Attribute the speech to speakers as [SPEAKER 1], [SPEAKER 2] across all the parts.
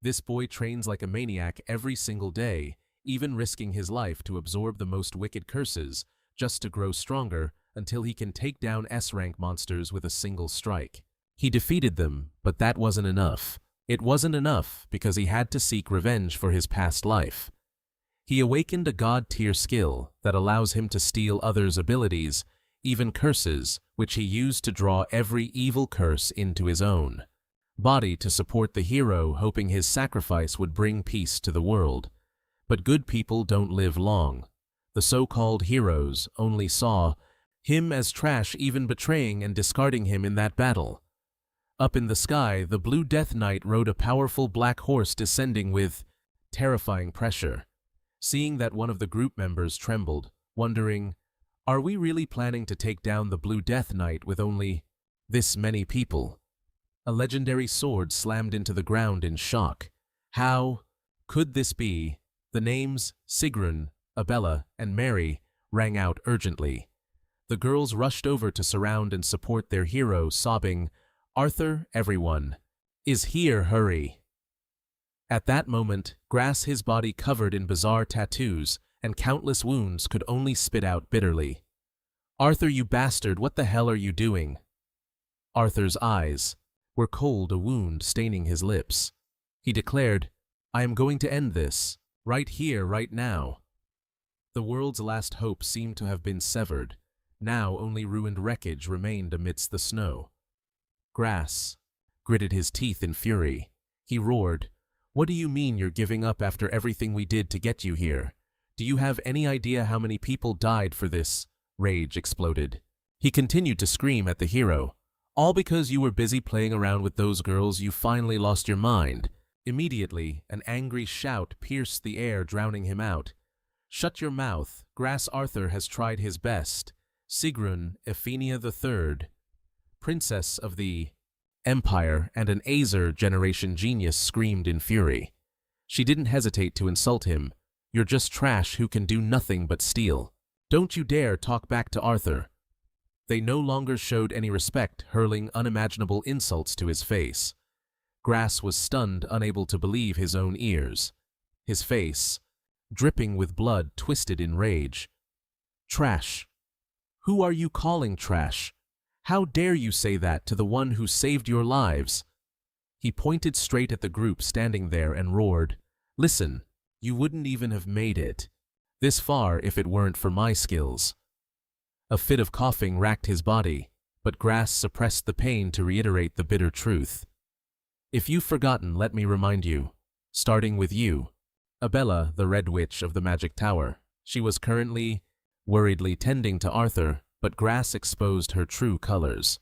[SPEAKER 1] This boy trains like a maniac every single day, even risking his life to absorb the most wicked curses, just to grow stronger until he can take down S-rank monsters with a single strike. He defeated them, but that wasn't enough. It wasn't enough because he had to seek revenge for his past life. He awakened a god-tier skill that allows him to steal others' abilities, even curses, which he used to draw every evil curse into his own body to support the hero, hoping his sacrifice would bring peace to the world. But good people don't live long. The so-called heroes only saw him as trash, even betraying and discarding him in that battle. Up in the sky, the Blue Death Knight rode a powerful black horse descending with terrifying pressure. Seeing that, one of the group members trembled, wondering, are we really planning to take down the Blue Death Knight with only this many people? A legendary sword slammed into the ground in shock. How could this be? The names Sigrun, Abella, and Mary rang out urgently. The girls rushed over to surround and support their hero, sobbing, "Arthur, everyone is here, hurry!" At that moment, Grass, his body covered in bizarre tattoos and countless wounds, could only spit out bitterly, "Arthur, you bastard, what the hell are you doing?" Arthur's eyes were cold, a wound staining his lips. He declared, "I am going to end this, right here, right now." The world's last hope seemed to have been severed. Now only ruined wreckage remained amidst the snow. Grass gritted his teeth in fury. He roared, "What do you mean you're giving up after everything we did to get you here? Do you have any idea how many people died for this?" Rage exploded. He continued to scream at the hero, "All because you were busy playing around with those girls, you finally lost your mind." Immediately, an angry shout pierced the air, drowning him out. "Shut your mouth, Grass. Arthur has tried his best." Sigrun, Ephenia III, princess of the Empire and an Azer generation genius, screamed in fury. She didn't hesitate to insult him. "You're just trash who can do nothing but steal. Don't you dare talk back to Arthur." They no longer showed any respect, hurling unimaginable insults to his face. Grass was stunned, unable to believe his own ears. His face, dripping with blood, twisted in rage. "Trash? Who are you calling trash? How dare you say that to the one who saved your lives?" He pointed straight at the group standing there and roared, "Listen, you wouldn't even have made it this far if it weren't for my skills." A fit of coughing racked his body, but Grass suppressed the pain to reiterate the bitter truth. "If you've forgotten, let me remind you, starting with you, Abella, the Red Witch of the Magic Tower." She was currently worriedly tending to Arthur, but Grass exposed her true colors.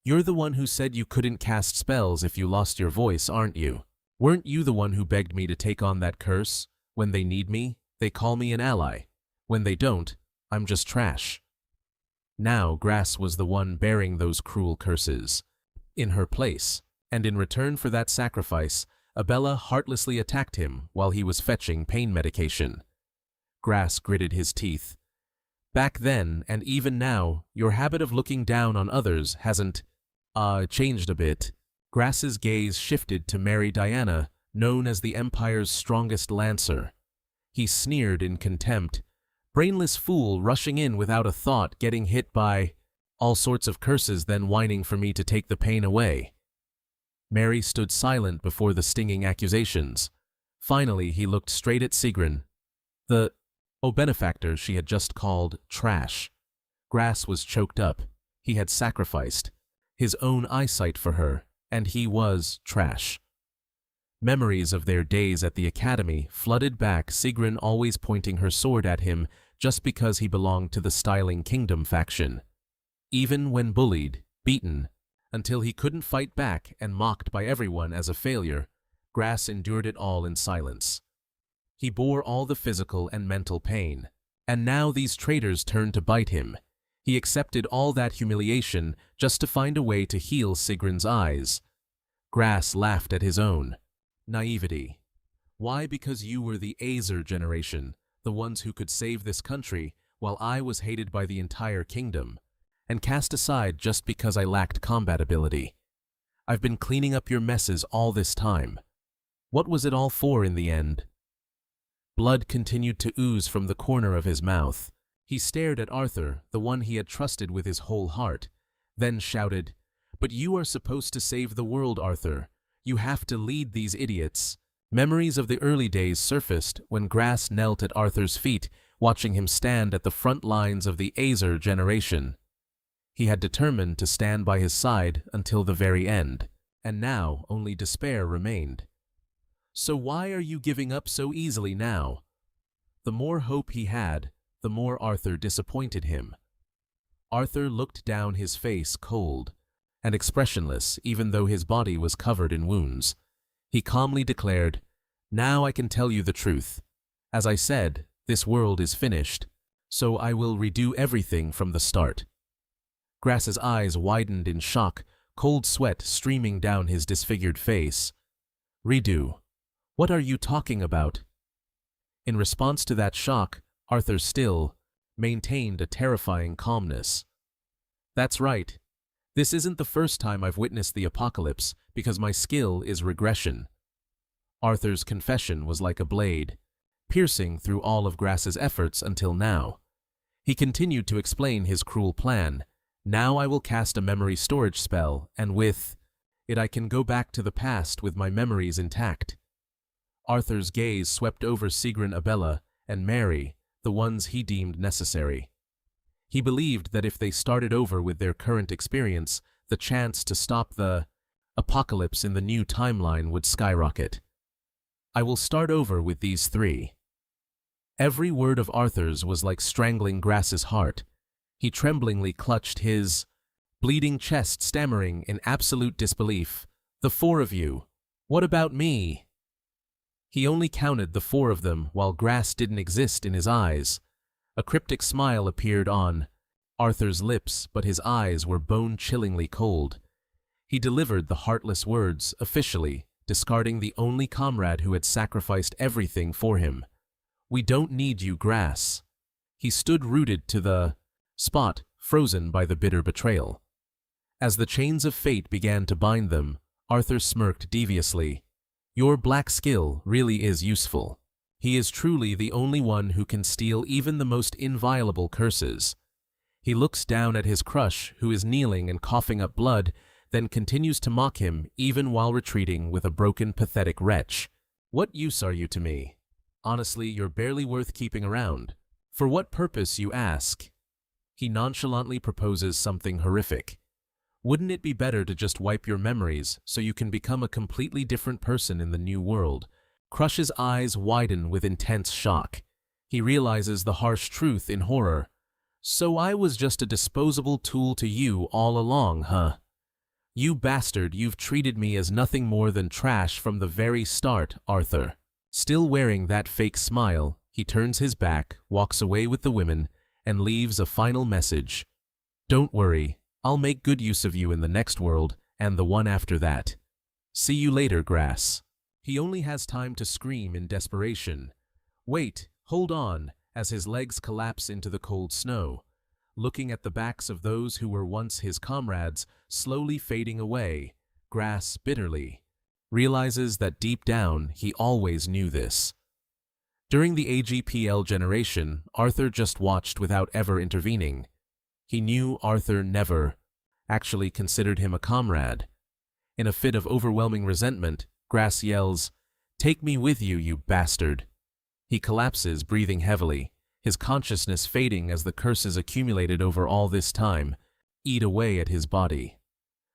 [SPEAKER 1] "You're the one who said you couldn't cast spells if you lost your voice, aren't you? Weren't you the one who begged me to take on that curse? When they need me, they call me an ally. When they don't, I'm just trash." Now Grass was the one bearing those cruel curses in her place, and in return for that sacrifice, Abella heartlessly attacked him while he was fetching pain medication. Grass gritted his teeth. "Back then, and even now, your habit of looking down on others hasn't, changed a bit." Grass's gaze shifted to Mary Diana, known as the Empire's strongest lancer. He sneered in contempt. "Brainless fool, rushing in without a thought, getting hit by all sorts of curses, then whining for me to take the pain away." Mary stood silent before the stinging accusations. Finally, he looked straight at Sigrun, the benefactor she had just called trash. Grass was choked up. He had sacrificed his own eyesight for her, and he was trash. Memories of their days at the academy flooded back, Sigrun always pointing her sword at him just because he belonged to the Styling Kingdom faction. Even when bullied, beaten, until he couldn't fight back and mocked by everyone as a failure, Grass endured it all in silence. He bore all the physical and mental pain, and now these traitors turned to bite him. He accepted all that humiliation just to find a way to heal Sigrun's eyes. Grass laughed at his own naivety. "Why? Because you were the Azer generation, the ones who could save this country, while I was hated by the entire kingdom, and cast aside just because I lacked combat ability. I've been cleaning up your messes all this time. What was it all for in the end? Blood continued to ooze from the corner of his mouth. He stared at Arthur, the one he had trusted with his whole heart, then shouted, "But you are supposed to save the world, Arthur. You have to lead these idiots." Memories of the early days surfaced when Grass knelt at Arthur's feet, watching him stand at the front lines of the Azer generation. He had determined to stand by his side until the very end, and now only despair remained. So why are you giving up so easily now? The more hope he had, the more Arthur disappointed him. Arthur looked down, his face cold and expressionless, even though his body was covered in wounds. He calmly declared, "Now I can tell you the truth. As I said, this world is finished, so I will redo everything from the start." Grass's eyes widened in shock, cold sweat streaming down his disfigured face. "Redo? What are you talking about?" In response to that shock, Arthur still maintained a terrifying calmness. "That's right. This isn't the first time I've witnessed the apocalypse, because my skill is regression." Arthur's confession was like a blade, piercing through all of Grass's efforts until now. He continued to explain his cruel plan. "Now I will cast a memory storage spell, and with it I can go back to the past with my memories intact." Arthur's gaze swept over Sigrun, Abella, and Mary, the ones he deemed necessary. He believed that if they started over with their current experience, the chance to stop the apocalypse in the new timeline would skyrocket. "I will start over with these three." Every word of Arthur's was like strangling Grass's heart. He tremblingly clutched his bleeding chest, stammering in absolute disbelief, "The four of you. What about me?" He only counted the four of them while Grass didn't exist in his eyes. A cryptic smile appeared on Arthur's lips, but his eyes were bone-chillingly cold. He delivered the heartless words, officially, discarding the only comrade who had sacrificed everything for him. "We don't need you, Grass." He stood rooted to the spot, frozen by the bitter betrayal. As the chains of fate began to bind them, Arthur smirked deviously. "Your black skill really is useful. He is truly the only one who can steal even the most inviolable curses." He looks down at his crush, who is kneeling and coughing up blood, then continues to mock him even while retreating with a broken, pathetic wretch. "What use are you to me? Honestly, you're barely worth keeping around. For what purpose, you ask?" He nonchalantly proposes something horrific. "Wouldn't it be better to just wipe your memories so you can become a completely different person in the new world?" Crush's eyes widen with intense shock. He realizes the harsh truth in horror. "So I was just a disposable tool to you all along, huh? You bastard, you've treated me as nothing more than trash from the very start, Arthur." Still wearing that fake smile, he turns his back, walks away with the women, and leaves a final message. "Don't worry, I'll make good use of you in the next world and the one after that. See you later, Grass." He only has time to scream in desperation. "Wait, hold on," as his legs collapse into the cold snow, looking at the backs of those who were once his comrades slowly fading away. Grass bitterly realizes that deep down he always knew this. During the AGPL generation, Arthur just watched without ever intervening. He knew Arthur never actually considered him a comrade. In a fit of overwhelming resentment, Grass yells, "Take me with you, you bastard." He collapses, breathing heavily, his consciousness fading as the curses accumulated over all this time eat away at his body.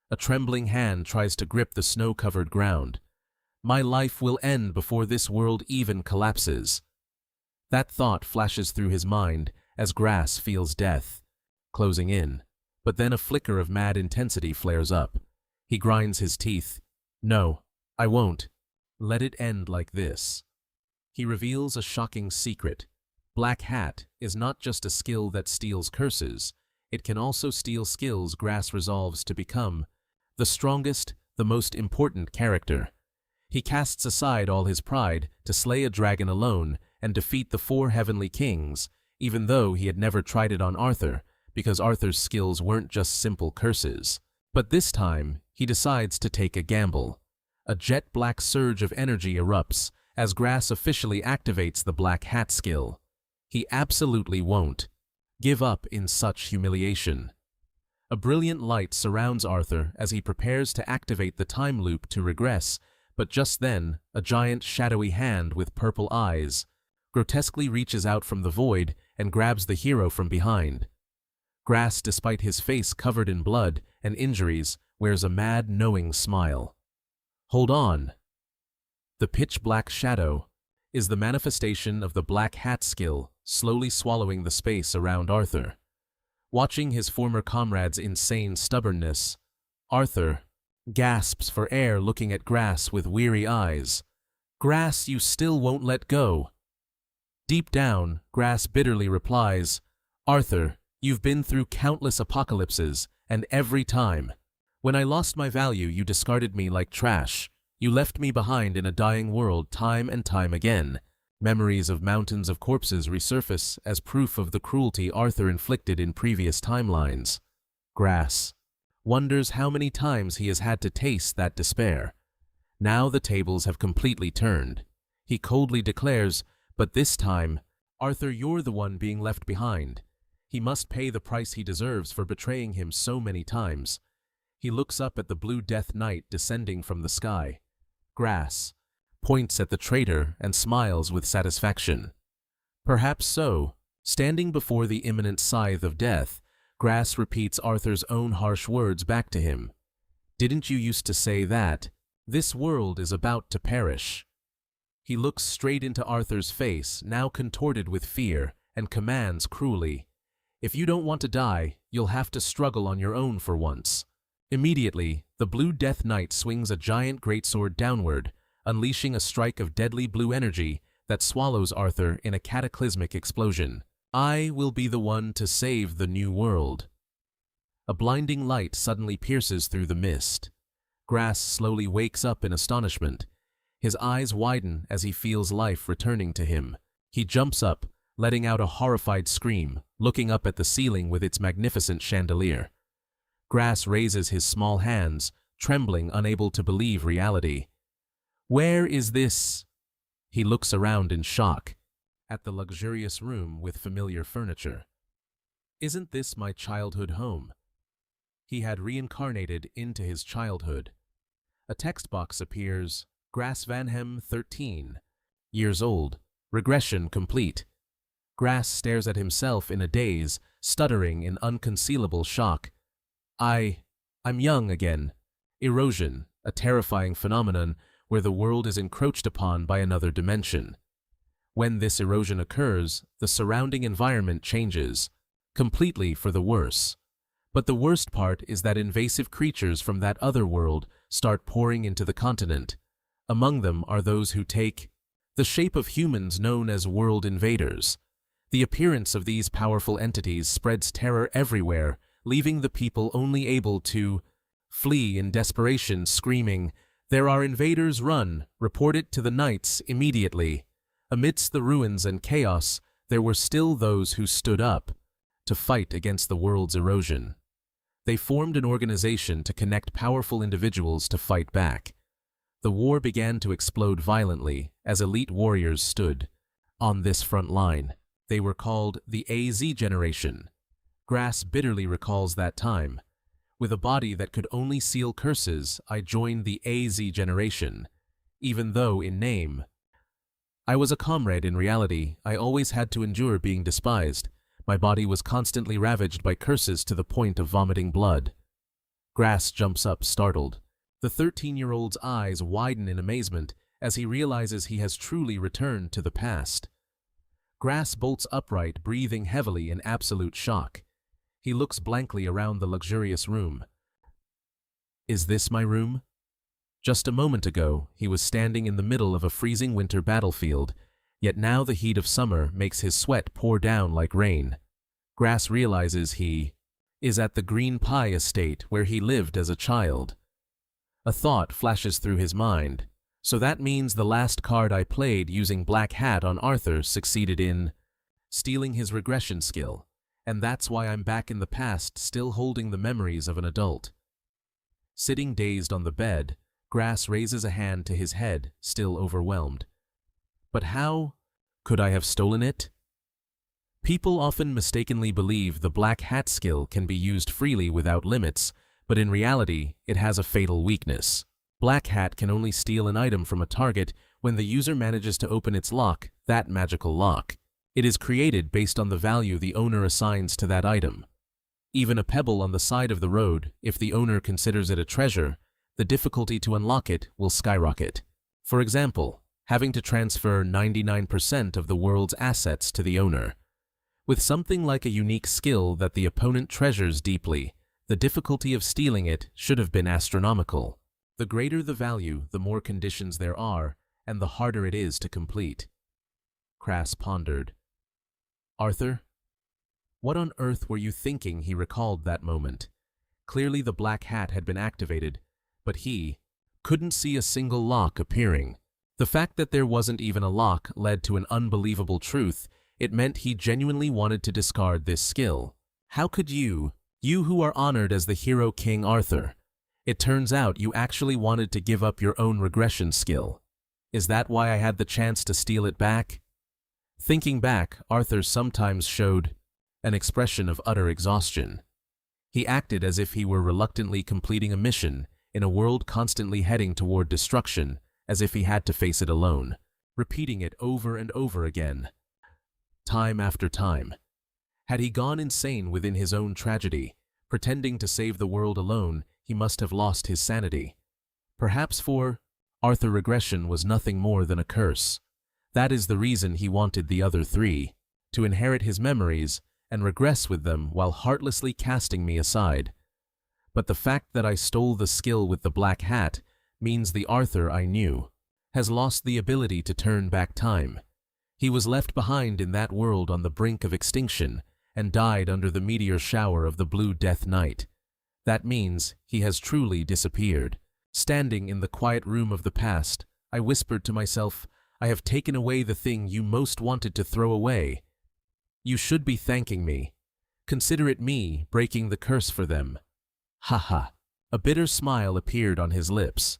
[SPEAKER 1] A trembling hand tries to grip the snow-covered ground. "My life will end before this world even collapses." That thought flashes through his mind as Grass feels death closing in, but then a flicker of mad intensity flares up. He grinds his teeth. "No, I won't let it end like this." He reveals a shocking secret. Black Hat is not just a skill that steals curses, it can also steal skills Grass resolves to become the strongest, the most important character. He casts aside all his pride to slay a dragon alone and defeat the 4 heavenly kings, even though he had never tried it on Arthur, because Arthur's skills weren't just simple curses. But this time, he decides to take a gamble. A jet-black surge of energy erupts as Grass officially activates the Black Hat skill. He absolutely won't give up in such humiliation. A brilliant light surrounds Arthur as he prepares to activate the time loop to regress, but just then, a giant shadowy hand with purple eyes grotesquely reaches out from the void and grabs the hero from behind. Grass, despite his face covered in blood and injuries, wears a mad, knowing smile. Hold on. The pitch-black shadow is the manifestation of the Black Hat skill, slowly swallowing the space around Arthur. Watching his former comrade's insane stubbornness, Arthur gasps for air, looking at Grass with weary eyes. Grass, you still won't let go. Deep down, Grass bitterly replies, Arthur, you've been through countless apocalypses, and every time, when I lost my value, you discarded me like trash. You left me behind in a dying world time and time again. Memories of mountains of corpses resurface as proof of the cruelty Arthur inflicted in previous timelines. Grass wonders how many times he has had to taste that despair. Now the tables have completely turned. He coldly declares, but this time, Arthur, you're the one being left behind. He must pay the price he deserves for betraying him so many times. He looks up at the blue death knight descending from the sky. Grass points at the traitor and smiles with satisfaction. Perhaps so. Standing before the imminent scythe of death, Grass repeats Arthur's own harsh words back to him. Didn't you used to say that? This world is about to perish. He looks straight into Arthur's face, now contorted with fear, and commands cruelly, if you don't want to die, you'll have to struggle on your own for once. Immediately, the blue death knight swings a giant greatsword downward, unleashing a strike of deadly blue energy that swallows Arthur in a cataclysmic explosion. I will be the one to save the new world. A blinding light suddenly pierces through the mist. Grass slowly wakes up in astonishment. His eyes widen as he feels life returning to him. He jumps up, letting out a horrified scream, looking up at the ceiling with its magnificent chandelier. Grass raises his small hands, trembling, unable to believe reality. Where is this? He looks around in shock, at the luxurious room with familiar furniture. Isn't this my childhood home? He had reincarnated into his childhood. A text box appears, Grass Vanhem 13, years old, regression complete. Grass stares at himself in a daze, stuttering in unconcealable shock. I'm young again. Erosion, a terrifying phenomenon where the world is encroached upon by another dimension. When this erosion occurs, the surrounding environment changes, completely for the worse. But the worst part is that invasive creatures from that other world start pouring into the continent. Among them are those who take the shape of humans known as world invaders. The appearance of these powerful entities spreads terror everywhere, leaving the people only able to flee in desperation, screaming, "There are invaders, run! Report it to the knights immediately!" Amidst the ruins and chaos, there were still those who stood up to fight against the world's erosion. They formed an organization to connect powerful individuals to fight back. The war began to explode violently as elite warriors stood on this front line. They were called the AZ Generation. Grass bitterly recalls that time. With a body that could only seal curses, I joined the AZ Generation. Even though, in name, I was a comrade, in reality, I always had to endure being despised. My body was constantly ravaged by curses to the point of vomiting blood. Grass jumps up, startled. The 13-year-old's eyes widen in amazement as he realizes he has truly returned to the past. Grass bolts upright, breathing heavily in absolute shock. He looks blankly around the luxurious room. Is this my room? Just a moment ago, he was standing in the middle of a freezing winter battlefield, yet now the heat of summer makes his sweat pour down like rain. Grass realizes he is at the Green Pie estate where he lived as a child. A thought flashes through his mind. So that means the last card I played using Black Hat on Arthur succeeded in stealing his regression skill, and that's why I'm back in the past, still holding the memories of an adult. Sitting dazed on the bed, Grass raises a hand to his head, still overwhelmed. But how could I have stolen it? People often mistakenly believe the black hat skill can be used freely without limits, but in reality, it has a fatal weakness. Black Hat can only steal an item from a target when the user manages to open its lock, that magical lock. It is created based on the value the owner assigns to that item. Even a pebble on the side of the road, if the owner considers it a treasure, the difficulty to unlock it will skyrocket. For example, having to transfer 99% of the world's assets to the owner. With something like a unique skill that the opponent treasures deeply, the difficulty of stealing it should have been astronomical. The greater the value, the more conditions there are, and the harder it is to complete. Crass pondered. Arthur? What on earth were you thinking? He recalled that moment. Clearly the black hat had been activated, but he couldn't see a single lock appearing. The fact that there wasn't even a lock led to an unbelievable truth. It meant he genuinely wanted to discard this skill. How could you who are honored as the hero King Arthur? It turns out you actually wanted to give up your own regression skill. Is that why I had the chance to steal it back? Thinking back, Arthur sometimes showed an expression of utter exhaustion. He acted as if he were reluctantly completing a mission in a world constantly heading toward destruction, as if he had to face it alone, repeating it over and over again, time after time. Had he gone insane within his own tragedy, pretending to save the world alone? He must have lost his sanity. Perhaps for Arthur, regression was nothing more than a curse. That is the reason he wanted the other three, to inherit his memories and regress with them while heartlessly casting me aside. But the fact that I stole the skill with the black hat means the Arthur I knew has lost the ability to turn back time. He was left behind in that world on the brink of extinction and died under the meteor shower of the Blue Death Night. That means he has truly disappeared. Standing in the quiet room of the past, I whispered to myself, I have taken away the thing you most wanted to throw away. You should be thanking me. Consider it me breaking the curse for them. Ha ha. A bitter smile appeared on his lips.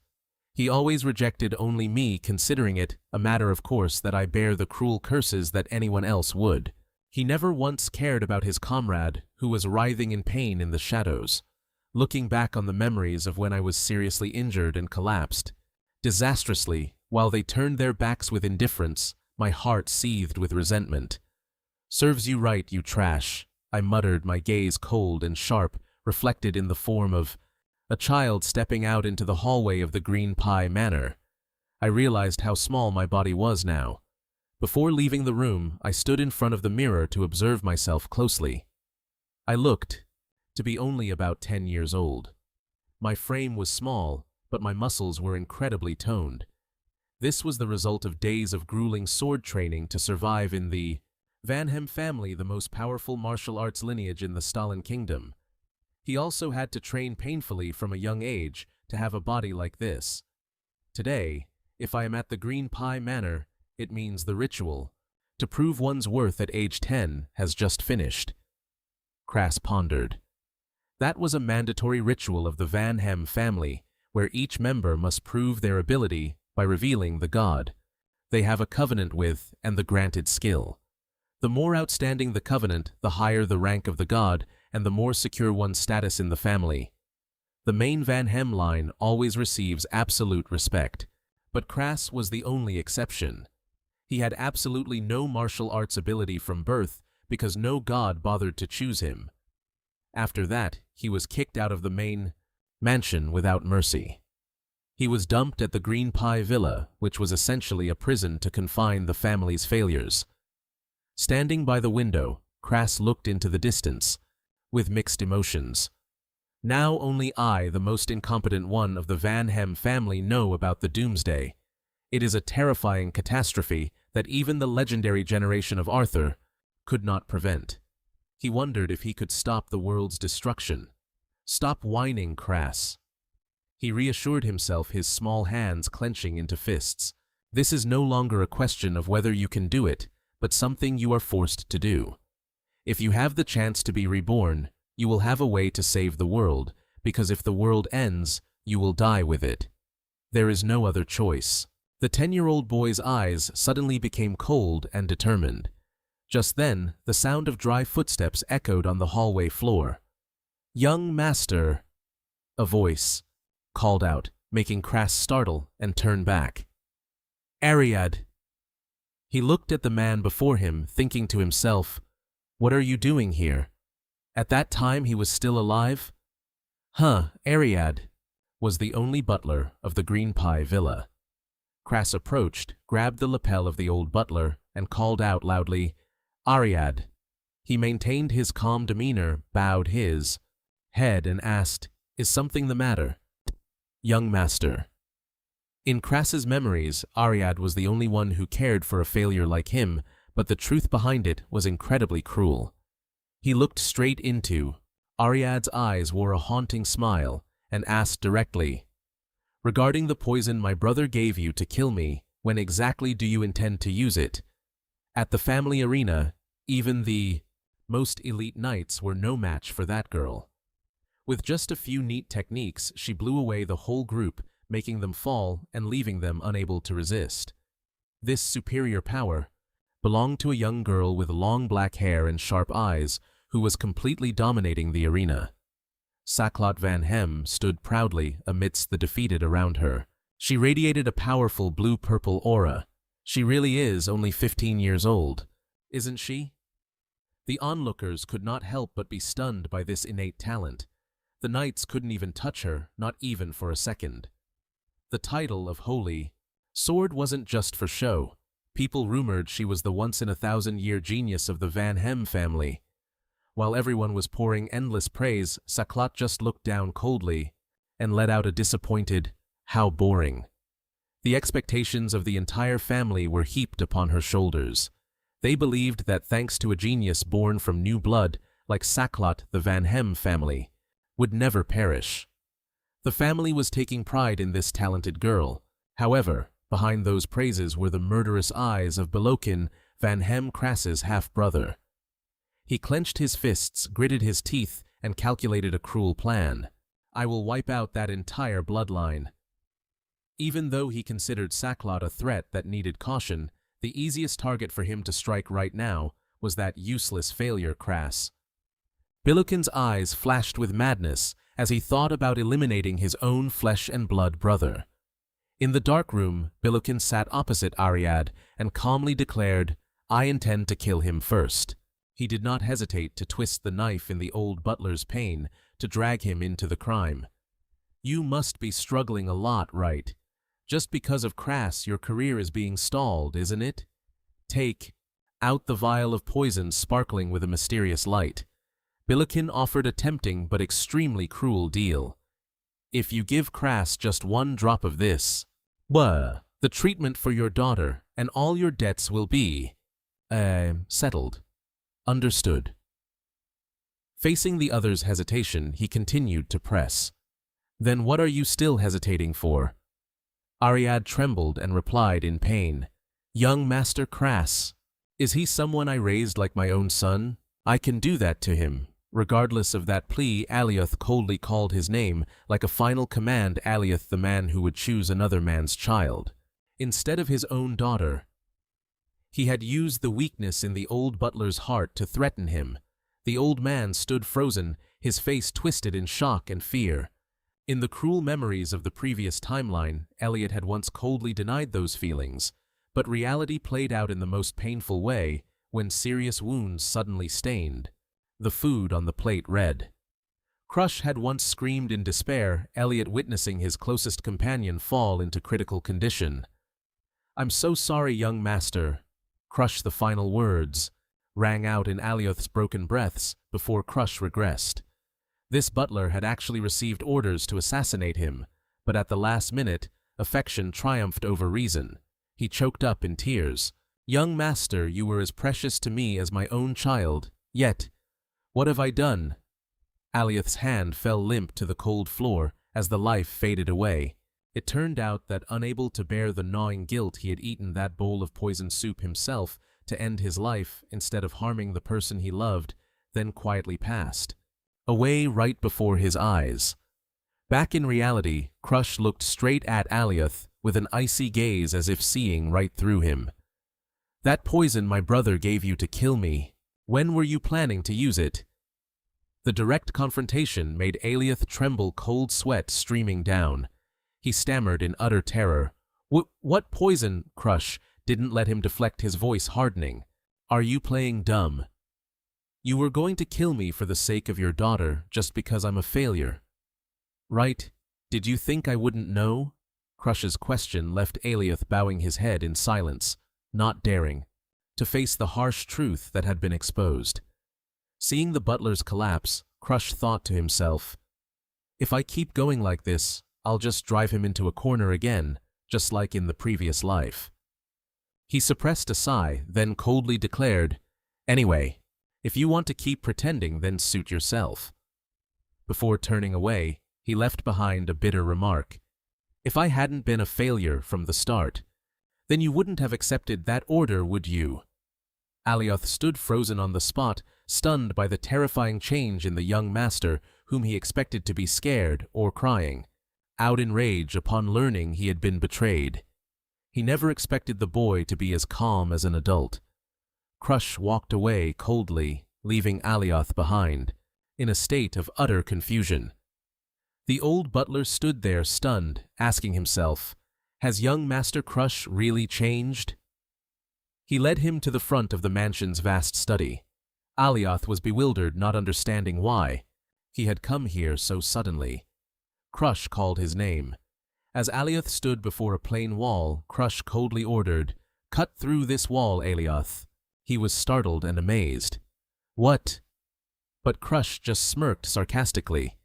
[SPEAKER 1] He always rejected only me, considering it a matter of course that I bear the cruel curses that anyone else would. He never once cared about his comrade, who was writhing in pain in the shadows. Looking back on the memories of when I was seriously injured and collapsed disastrously, while they turned their backs with indifference, my heart seethed with resentment. Serves you right, you trash, I muttered, my gaze cold and sharp, reflected in the form of a child stepping out into the hallway of the Green Pie Manor. I realized how small my body was now. Before leaving the room, I stood in front of the mirror to observe myself closely. I looked to be only about 10 years old. My frame was small, but my muscles were incredibly toned. This was the result of days of grueling sword training to survive in the Vanhem family, the most powerful martial arts lineage in the Stalin Kingdom. He also had to train painfully from a young age to have a body like this. Today, if I am at the Green Pie Manor, it means the ritual to prove one's worth at age 10 has just finished. Crass pondered. That was a mandatory ritual of the Vanhem family, where each member must prove their ability by revealing the god they have a covenant with and the granted skill. The more outstanding the covenant, the higher the rank of the god, and the more secure one's status in the family. The main Vanhem line always receives absolute respect, but Crass was the only exception. He had absolutely no martial arts ability from birth because no god bothered to choose him. After that, he was kicked out of the main mansion without mercy. He was dumped at the Green Pie Villa, which was essentially a prison to confine the family's failures. Standing by the window, Crass looked into the distance, with mixed emotions. Now only I, the most incompetent one of the Vanhem family, know about the doomsday. It is a terrifying catastrophe that even the legendary generation of Arthur could not prevent. He wondered if he could stop the world's destruction. Stop whining, Crass. He reassured himself, his small hands clenching into fists. This is no longer a question of whether you can do it, but something you are forced to do. If you have the chance to be reborn, you will have a way to save the world, because if the world ends, you will die with it. There is no other choice. The 10-year-old boy's eyes suddenly became cold and determined. Just then, the sound of dry footsteps echoed on the hallway floor. "Young master," a voice called out, making Kras startle and turn back. "Ariad." He looked at the man before him, thinking to himself, "What are you doing here?" At that time he was still alive? Ariad was the only butler of the Green Pie Villa. Kras approached, grabbed the lapel of the old butler, and called out loudly, "Ariad." He maintained his calm demeanor, bowed his head, and asked, "Is something the matter?" "Young master." In Kras's memories, Ariad was the only one who cared for a failure like him, but the truth behind it was incredibly cruel. He looked straight into Ariad's eyes, wore a haunting smile, and asked directly, "Regarding the poison my brother gave you to kill me, when exactly do you intend to use it?" At the family arena, even the most elite knights were no match for that girl. With just a few neat techniques, she blew away the whole group, making them fall and leaving them unable to resist. This superior power belonged to a young girl with long black hair and sharp eyes, who was completely dominating the arena. Saklot Van Hem stood proudly amidst the defeated around her. She radiated a powerful blue-purple aura. She really is only 15 years old, isn't she? The onlookers could not help but be stunned by this innate talent. The knights couldn't even touch her, not even for a second. The title of Holy Sword wasn't just for show. People rumored she was the once-in-a-thousand-year genius of the Van Hem family. While everyone was pouring endless praise, Saklot just looked down coldly and let out a disappointed, "How boring." The expectations of the entire family were heaped upon her shoulders. They believed that thanks to a genius born from new blood, like Saklot, the Van Hem family would never perish. The family was taking pride in this talented girl. However, behind those praises were the murderous eyes of Belokin, Van Hem Kras's half-brother. He clenched his fists, gritted his teeth, and calculated a cruel plan. "I will wipe out that entire bloodline." Even though he considered Saklot a threat that needed caution, the easiest target for him to strike right now was that useless failure Kras. Belokin's eyes flashed with madness as he thought about eliminating his own flesh-and-blood brother. In the dark room, Belokin sat opposite Ariad and calmly declared, "I intend to kill him first." He did not hesitate to twist the knife in the old butler's pain to drag him into the crime. "You must be struggling a lot, right? Just because of Kras, your career is being stalled, isn't it? Take out the vial of poison sparkling with a mysterious light." Belokin offered a tempting but extremely cruel deal. "If you give Kras just one drop of this, the treatment for your daughter and all your debts will be, settled." "Understood." Facing the other's hesitation, he continued to press. "Then what are you still hesitating for?" Ariad trembled and replied in pain, "Young Master Kras. Is he someone I raised like my own son? I can do that to him." Regardless of that plea, Alioth coldly called his name, like a final command. Alioth, the man who would choose another man's child instead of his own daughter. He had used the weakness in the old butler's heart to threaten him. The old man stood frozen, his face twisted in shock and fear. In the cruel memories of the previous timeline, Elliot had once coldly denied those feelings, but reality played out in the most painful way when serious wounds suddenly stained the food on the plate red. Crush had once screamed in despair, Elliot witnessing his closest companion fall into critical condition. "I'm so sorry, young master." Crush, the final words, rang out in Alioth's broken breaths before Crush regressed. This butler had actually received orders to assassinate him, but at the last minute, affection triumphed over reason. He choked up in tears. "Young master, you were as precious to me as my own child, yet, what have I done?" Alioth's hand fell limp to the cold floor as the life faded away. It turned out that, unable to bear the gnawing guilt, he had eaten that bowl of poisoned soup himself to end his life instead of harming the person he loved, then quietly passed away right before his eyes. Back in reality, Crush looked straight at Alioth with an icy gaze as if seeing right through him. "That poison my brother gave you to kill me. When were you planning to use it?" The direct confrontation made Alioth tremble, cold sweat streaming down. He stammered in utter terror. What poison?" Crush didn't let him deflect, his voice hardening. "Are you playing dumb? You were going to kill me for the sake of your daughter just because I'm a failure, right? Did you think I wouldn't know?" Crush's question left Alioth bowing his head in silence, not daring to face the harsh truth that had been exposed. Seeing the butler's collapse, Crush thought to himself, "If I keep going like this, I'll just drive him into a corner again, just like in the previous life." He suppressed a sigh, then coldly declared, "Anyway, if you want to keep pretending, then suit yourself." Before turning away, he left behind a bitter remark. "If I hadn't been a failure from the start, then you wouldn't have accepted that order, would you?" Alioth stood frozen on the spot, stunned by the terrifying change in the young master, whom he expected to be scared or crying, out in rage upon learning he had been betrayed. He never expected the boy to be as calm as an adult. Crush walked away coldly, leaving Alioth behind, in a state of utter confusion. The old butler stood there stunned, asking himself, has young Master Crush really changed? He led him to the front of the mansion's vast study. Alioth was bewildered, not understanding why he had come here so suddenly. Crush called his name. As Alioth stood before a plain wall, Crush coldly ordered, "Cut through this wall, Alioth." He was startled and amazed. "What?" But Crush just smirked sarcastically.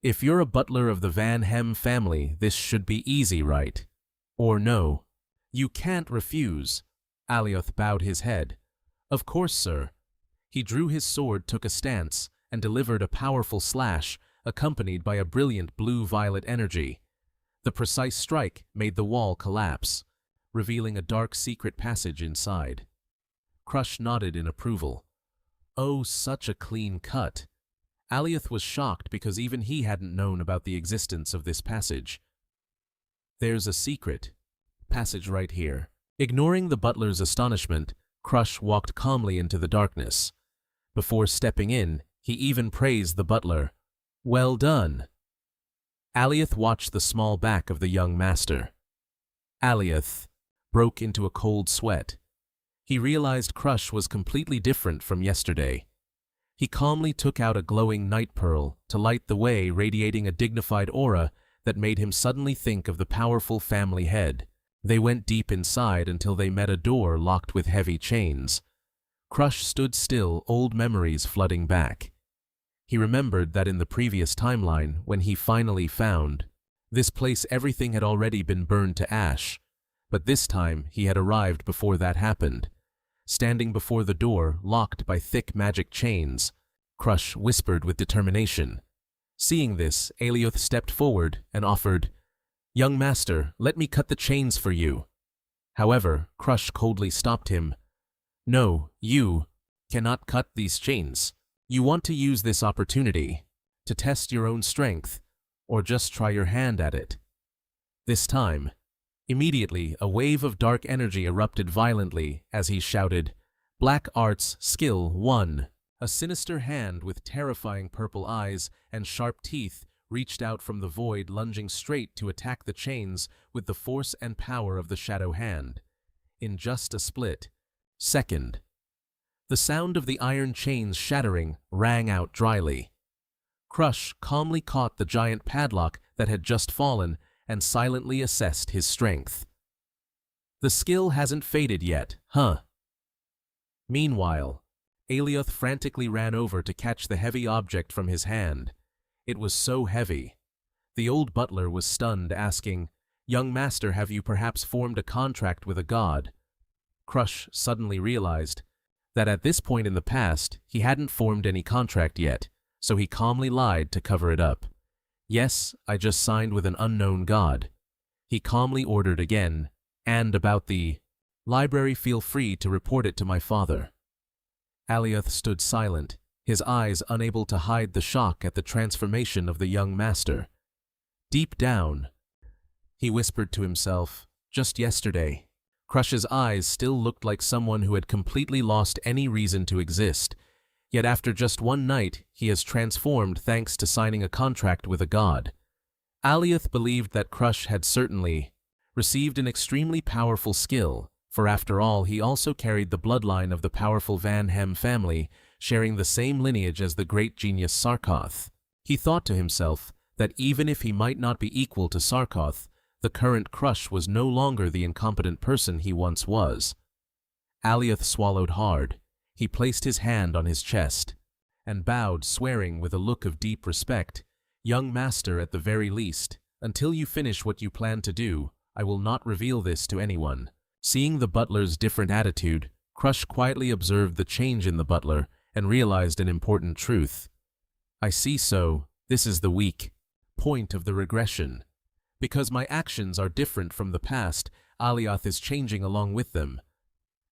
[SPEAKER 1] "If you're a butler of the Van Hem family, this should be easy, right? Or no? You can't refuse." Alioth bowed his head. "Of course, sir." He drew his sword, took a stance, and delivered a powerful slash, accompanied by a brilliant blue-violet energy. The precise strike made the wall collapse, revealing a dark secret passage inside. Crush nodded in approval. Oh, such a clean cut. Alioth was shocked because even he hadn't known about the existence of this passage. "There's a secret passage right here." Ignoring the butler's astonishment, Crush walked calmly into the darkness. Before stepping in, he even praised the butler. "Well done." Alioth watched the small back of the young master. Alioth broke into a cold sweat. He realized Crush was completely different from yesterday. He calmly took out a glowing night pearl to light the way, radiating a dignified aura that made him suddenly think of the powerful family head. They went deep inside until they met a door locked with heavy chains. Crush stood still, old memories flooding back. He remembered that in the previous timeline, when he finally found this place, everything had already been burned to ash. But this time, he had arrived before that happened. Standing before the door, locked by thick magic chains, Crush whispered with determination. Seeing this, Alioth stepped forward and offered, "Young master, let me cut the chains for you." However, Crush coldly stopped him. "No, you cannot cut these chains. You want to use this opportunity to test your own strength, or just try your hand at it." This time, immediately, a wave of dark energy erupted violently as he shouted, "Black Arts Skill 1. A sinister hand with terrifying purple eyes and sharp teeth reached out from the void, lunging straight to attack the chains with the force and power of the shadow hand. In just a split second, the sound of the iron chains shattering rang out dryly. Crush calmly caught the giant padlock that had just fallen and silently assessed his strength. "The skill hasn't faded yet, huh?" Meanwhile, Alioth frantically ran over to catch the heavy object from his hand. It was so heavy. The old butler was stunned, asking, "Young master, have you perhaps formed a contract with a god?" Crush suddenly realized that at this point in the past, he hadn't formed any contract yet, so he calmly lied to cover it up. "Yes, I just signed with an unknown god." He calmly ordered again, "And about the library, feel free to report it to my father." Alioth stood silent, his eyes unable to hide the shock at the transformation of the young master. Deep down, he whispered to himself, just yesterday, Crush's eyes still looked like someone who had completely lost any reason to exist, yet after just one night he has transformed thanks to signing a contract with a god. Alioth believed that Crush had certainly received an extremely powerful skill, for after all he also carried the bloodline of the powerful Van Hem family, sharing the same lineage as the great genius Sarkoth. He thought to himself that even if he might not be equal to Sarkoth, the current Crush was no longer the incompetent person he once was. Alioth swallowed hard. He placed his hand on his chest and bowed, swearing with a look of deep respect, "Young master, at the very least, until you finish what you plan to do, I will not reveal this to anyone." Seeing the butler's different attitude, Crush quietly observed the change in the butler and realized an important truth. "I see, so this is the weak point of the regression. Because my actions are different from the past, Alioth is changing along with them."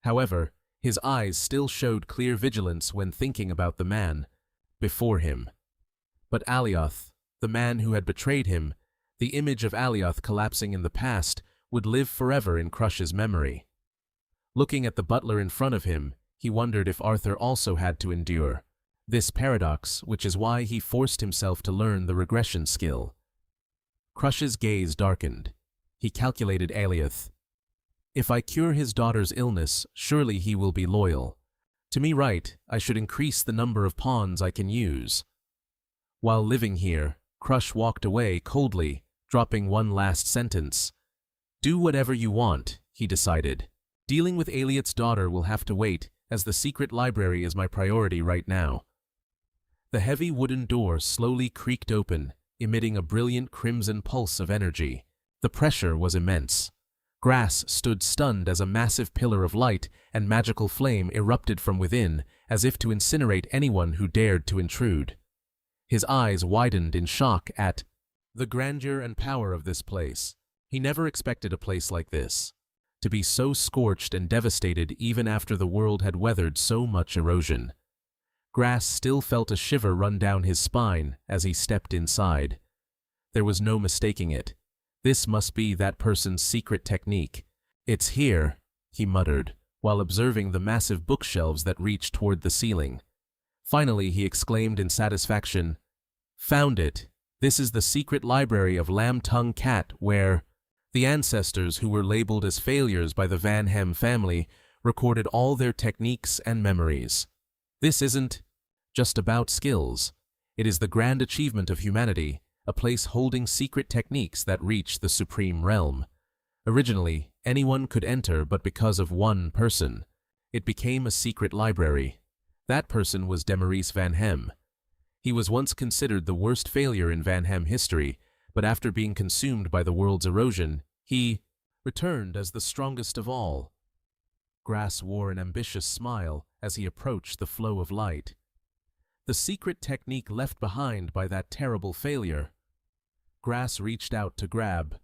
[SPEAKER 1] However, his eyes still showed clear vigilance when thinking about the man before him. But Alioth, the man who had betrayed him, the image of Alioth collapsing in the past, would live forever in Crush's memory. Looking at the butler in front of him, he wondered if Arthur also had to endure this paradox, which is why he forced himself to learn the regression skill. Crush's gaze darkened. He calculated Alioth. If I cure his daughter's illness, surely he will be loyal. To me, right, I should increase the number of pawns I can use. While living here, Crush walked away coldly, dropping one last sentence. "Do whatever you want," he decided. "Dealing with Alioth's daughter will have to wait, as the secret library is my priority right now." The heavy wooden door slowly creaked open, emitting a brilliant crimson pulse of energy. The pressure was immense. Grass stood stunned as a massive pillar of light and magical flame erupted from within, as if to incinerate anyone who dared to intrude. His eyes widened in shock at the grandeur and power of this place. He never expected a place like this to be so scorched and devastated even after the world had weathered so much erosion. Grass still felt a shiver run down his spine as he stepped inside. There was no mistaking it. This must be that person's secret technique. "It's here," he muttered, while observing the massive bookshelves that reached toward the ceiling. Finally, he exclaimed in satisfaction, "Found it! This is the secret library of Lamb-Tongue Cat, where the ancestors who were labeled as failures by the Van Hem family recorded all their techniques and memories. This isn't just about skills. It is the grand achievement of humanity, a place holding secret techniques that reach the supreme realm. Originally, anyone could enter, but because of one person, it became a secret library. That person was Demaurice Van Hem. He was once considered the worst failure in Van Hem history, but after being consumed by the world's erosion, he returned as the strongest of all." Grass wore an ambitious smile as he approached the flow of light. The secret technique left behind by that terrible failure. Grass reached out to grab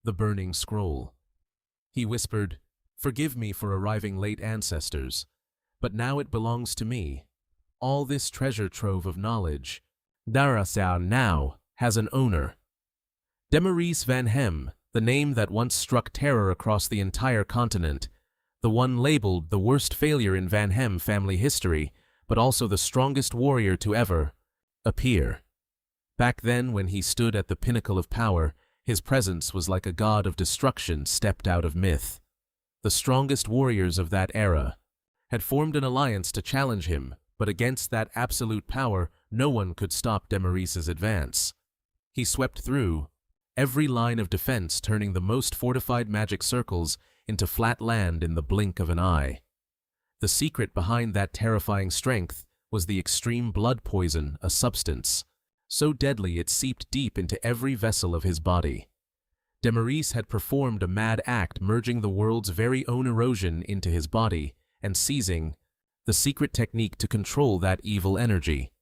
[SPEAKER 1] the burning scroll. He whispered, "Forgive me for arriving late, ancestors, but now it belongs to me. All this treasure trove of knowledge, Darasau now has an owner." Demaurice Van Hem, the name that once struck terror across the entire continent, the one labeled the worst failure in Van Hem family history, but also the strongest warrior to ever appear. Back then, when he stood at the pinnacle of power, his presence was like a god of destruction stepped out of myth. The strongest warriors of that era had formed an alliance to challenge him, but against that absolute power, no one could stop Demaurice's advance. He swept through every line of defense, turning the most fortified magic circles into flat land in the blink of an eye. The secret behind that terrifying strength was the extreme blood poison, a substance so deadly it seeped deep into every vessel of his body. Demaurice had performed a mad act, merging the world's very own erosion into his body and seizing the secret technique to control that evil energy.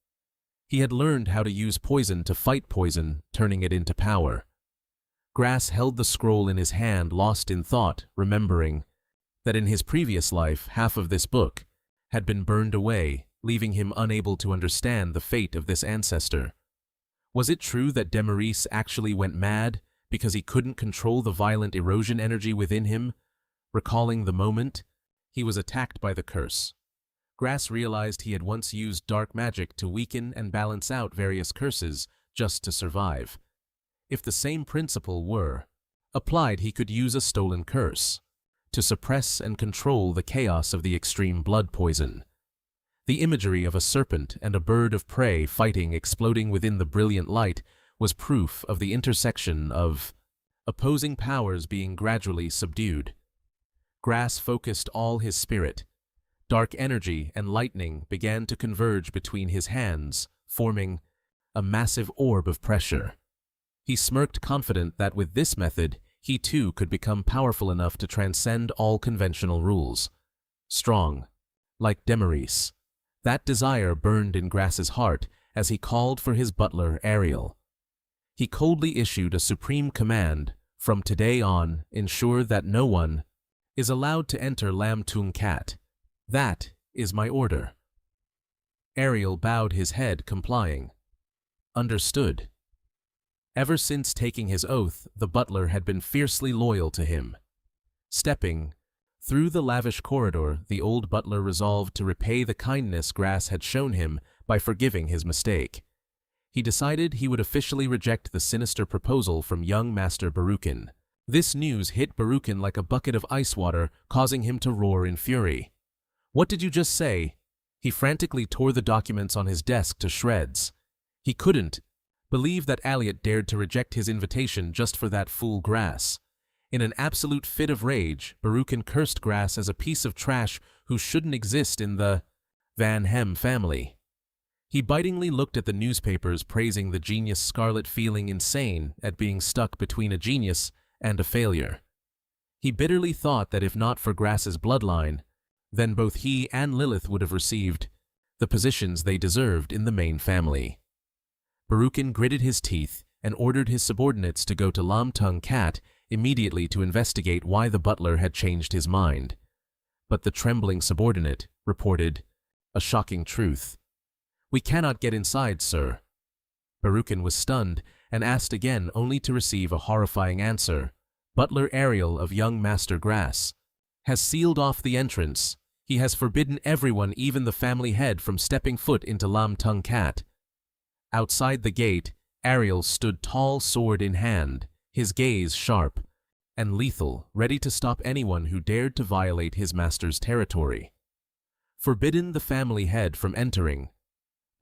[SPEAKER 1] He had learned how to use poison to fight poison, turning it into power. Grass held the scroll in his hand, lost in thought, remembering that in his previous life, half of this book had been burned away, leaving him unable to understand the fate of this ancestor. Was it true that Demaris actually went mad because he couldn't control the violent erosion energy within him? Recalling the moment, he was attacked by the curse. Grass realized he had once used dark magic to weaken and balance out various curses just to survive. If the same principle were applied, he could use a stolen curse to suppress and control the chaos of the extreme blood poison. The imagery of a serpent and a bird of prey fighting, exploding within the brilliant light, was proof of the intersection of opposing powers being gradually subdued. Grass focused all his spirit. Dark energy and lightning began to converge between his hands, forming a massive orb of pressure. He smirked, confident that with this method, he too could become powerful enough to transcend all conventional rules. Strong, like Demaris. That desire burned in Grass's heart as he called for his butler, Ariel. He coldly issued a supreme command: from today on, ensure that no one is allowed to enter Lam Tung Cat. That is my order. Ariel bowed his head, complying. Understood. Ever since taking his oath, the butler had been fiercely loyal to him. Stepping through the lavish corridor, the old butler resolved to repay the kindness Grass had shown him by forgiving his mistake. He decided he would officially reject the sinister proposal from young Master Barukin. This news hit Barukin like a bucket of ice water, causing him to roar in fury. What did you just say? He frantically tore the documents on his desk to shreds. He couldn't believe that Aliot dared to reject his invitation just for that fool Grass. In an absolute fit of rage, Barukin cursed Grass as a piece of trash who shouldn't exist in the Van Hem family. He bitingly looked at the newspapers praising the genius Scarlet, feeling insane at being stuck between a genius and a failure. He bitterly thought that if not for Grass's bloodline, then both he and Lilith would have received the positions they deserved in the main family. Barukin gritted his teeth and ordered his subordinates to go to Lam Tung Cat immediately to investigate why the butler had changed his mind. But the trembling subordinate reported a shocking truth. "We cannot get inside, sir." Barukin was stunned and asked again, only to receive a horrifying answer. Butler Ariel of young Master Grass has sealed off the entrance. He has forbidden everyone, even the family head, from stepping foot into Lam Tung Cat. Outside the gate, Ariel stood tall, sword in hand, his gaze sharp and lethal, ready to stop anyone who dared to violate his master's territory. Forbidden the family head from entering.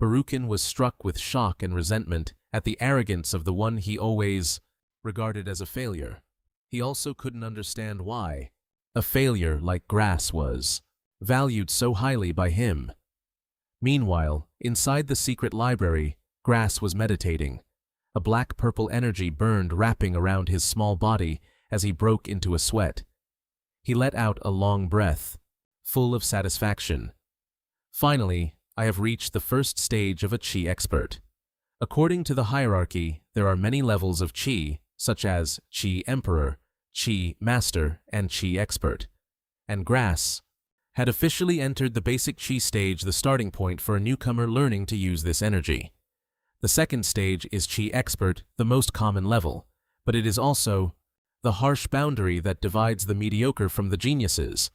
[SPEAKER 1] Barukin was struck with shock and resentment at the arrogance of the one he always regarded as a failure. He also couldn't understand why a failure like Grass was valued so highly by him. Meanwhile, inside the secret library, Grass was meditating. A black-purple energy burned, wrapping around his small body as he broke into a sweat. He let out a long breath, full of satisfaction. Finally, I have reached the first stage of a Qi expert. According to the hierarchy, there are many levels of Qi, such as Qi Emperor, Qi Master, and Qi Expert. And Grass had officially entered the basic Qi stage, the starting point for a newcomer learning to use this energy. The second stage is Qi Expert, the most common level, but it is also the harsh boundary that divides the mediocre from the geniuses.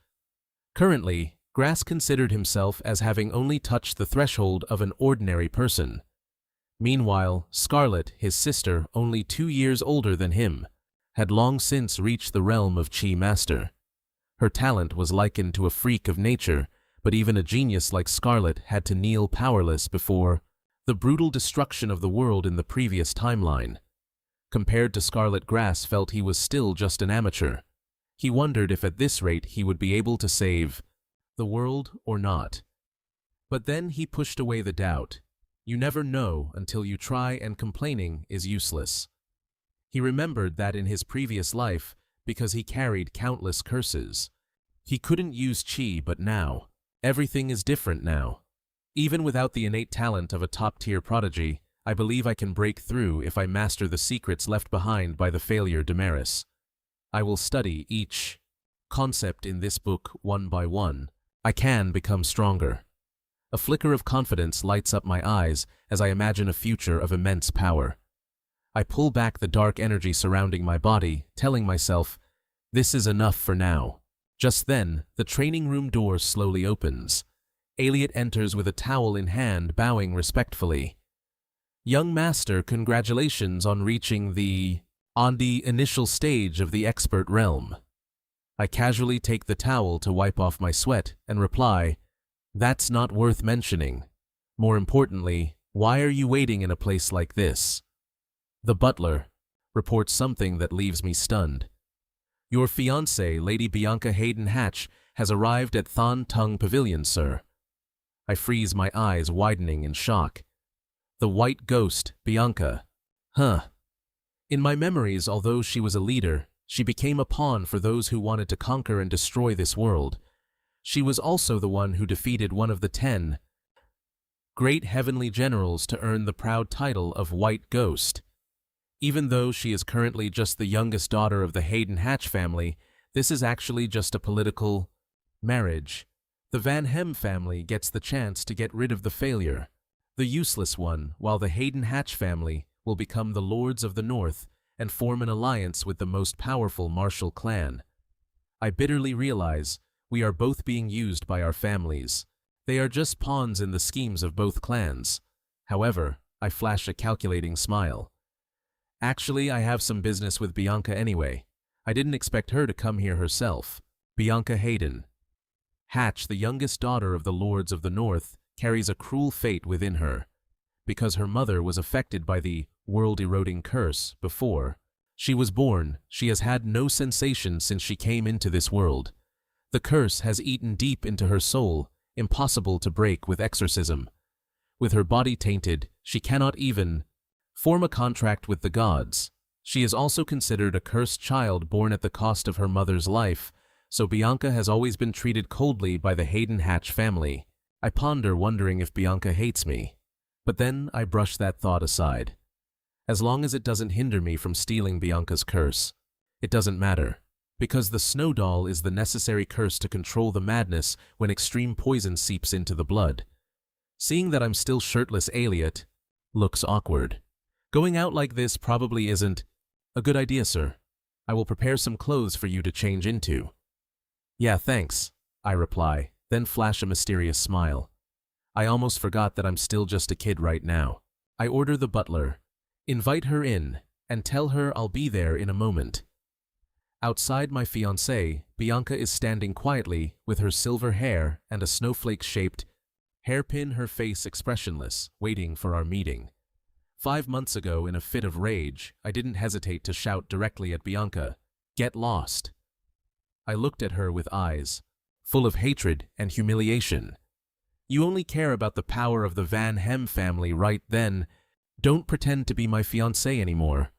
[SPEAKER 1] Currently, Grass considered himself as having only touched the threshold of an ordinary person. Meanwhile, Scarlet, his sister, only 2 years older than him, had long since reached the realm of Qi Master. Her talent was likened to a freak of nature, but even a genius like Scarlet had to kneel powerless before the brutal destruction of the world in the previous timeline. Compared to Scarlet, Grass felt he was still just an amateur. He wondered if at this rate he would be able to save the world or not. But then he pushed away the doubt. You never know until you try, and complaining is useless. He remembered that in his previous life, because he carried countless curses, he couldn't use Qi, but now, everything is different now. Even without the innate talent of a top-tier prodigy, I believe I can break through if I master the secrets left behind by the failure Demaris. I will study each concept in this book one by one. I can become stronger. A flicker of confidence lights up my eyes as I imagine a future of immense power. I pull back the dark energy surrounding my body, telling myself, this is enough for now. Just then, the training room door slowly opens. Elliot enters with a towel in hand, bowing respectfully. Young master, congratulations on reaching the initial stage of the expert realm. I casually take the towel to wipe off my sweat and reply, that's not worth mentioning. More importantly, why are you waiting in a place like this? The butler reports something that leaves me stunned. Your fiancée, Lady Bianca Hayden Hatch, has arrived at Than Tung Pavilion, sir. I freeze, my eyes widening in shock. The white ghost, Bianca. Huh. In my memories, although she was a leader, she became a pawn for those who wanted to conquer and destroy this world. She was also the one who defeated one of the 10 great heavenly generals to earn the proud title of White Ghost. Even though she is currently just the youngest daughter of the Hayden Hatch family, this is actually just a political marriage. The Van Hem family gets the chance to get rid of the failure, the useless one, while the Hayden Hatch family will become the Lords of the North and form an alliance with the most powerful martial clan. I bitterly realize we are both being used by our families. They are just pawns in the schemes of both clans. However, I flash a calculating smile. Actually, I have some business with Bianca anyway. I didn't expect her to come here herself. Bianca Hayden Hatch, the youngest daughter of the Lords of the North, carries a cruel fate within her. Because her mother was affected by the world-eroding curse before she was born, she has had no sensation since she came into this world. The curse has eaten deep into her soul, impossible to break with exorcism. With her body tainted, she cannot even form a contract with the gods. She is also considered a cursed child born at the cost of her mother's life, so Bianca has always been treated coldly by the Hayden Hatch family. I ponder, wondering if Bianca hates me. But then I brush that thought aside. As long as it doesn't hinder me from stealing Bianca's curse, it doesn't matter. Because the snow doll is the necessary curse to control the madness when extreme poison seeps into the blood. Seeing that I'm still shirtless, Elliot looks awkward. Going out like this probably isn't a good idea, sir. I will prepare some clothes for you to change into. Yeah, thanks, I reply, then flash a mysterious smile. I almost forgot that I'm still just a kid right now. I order the butler, invite her in, and tell her I'll be there in a moment. Outside, my fiancée, Bianca, is standing quietly with her silver hair and a snowflake-shaped hairpin, her face expressionless, waiting for our meeting. 5 months ago, in a fit of rage, I didn't hesitate to shout directly at Bianca, "Get lost!" I looked at her with eyes full of hatred and humiliation. You only care about the power of the Van Hem family, right? Then don't pretend to be my fiancée anymore.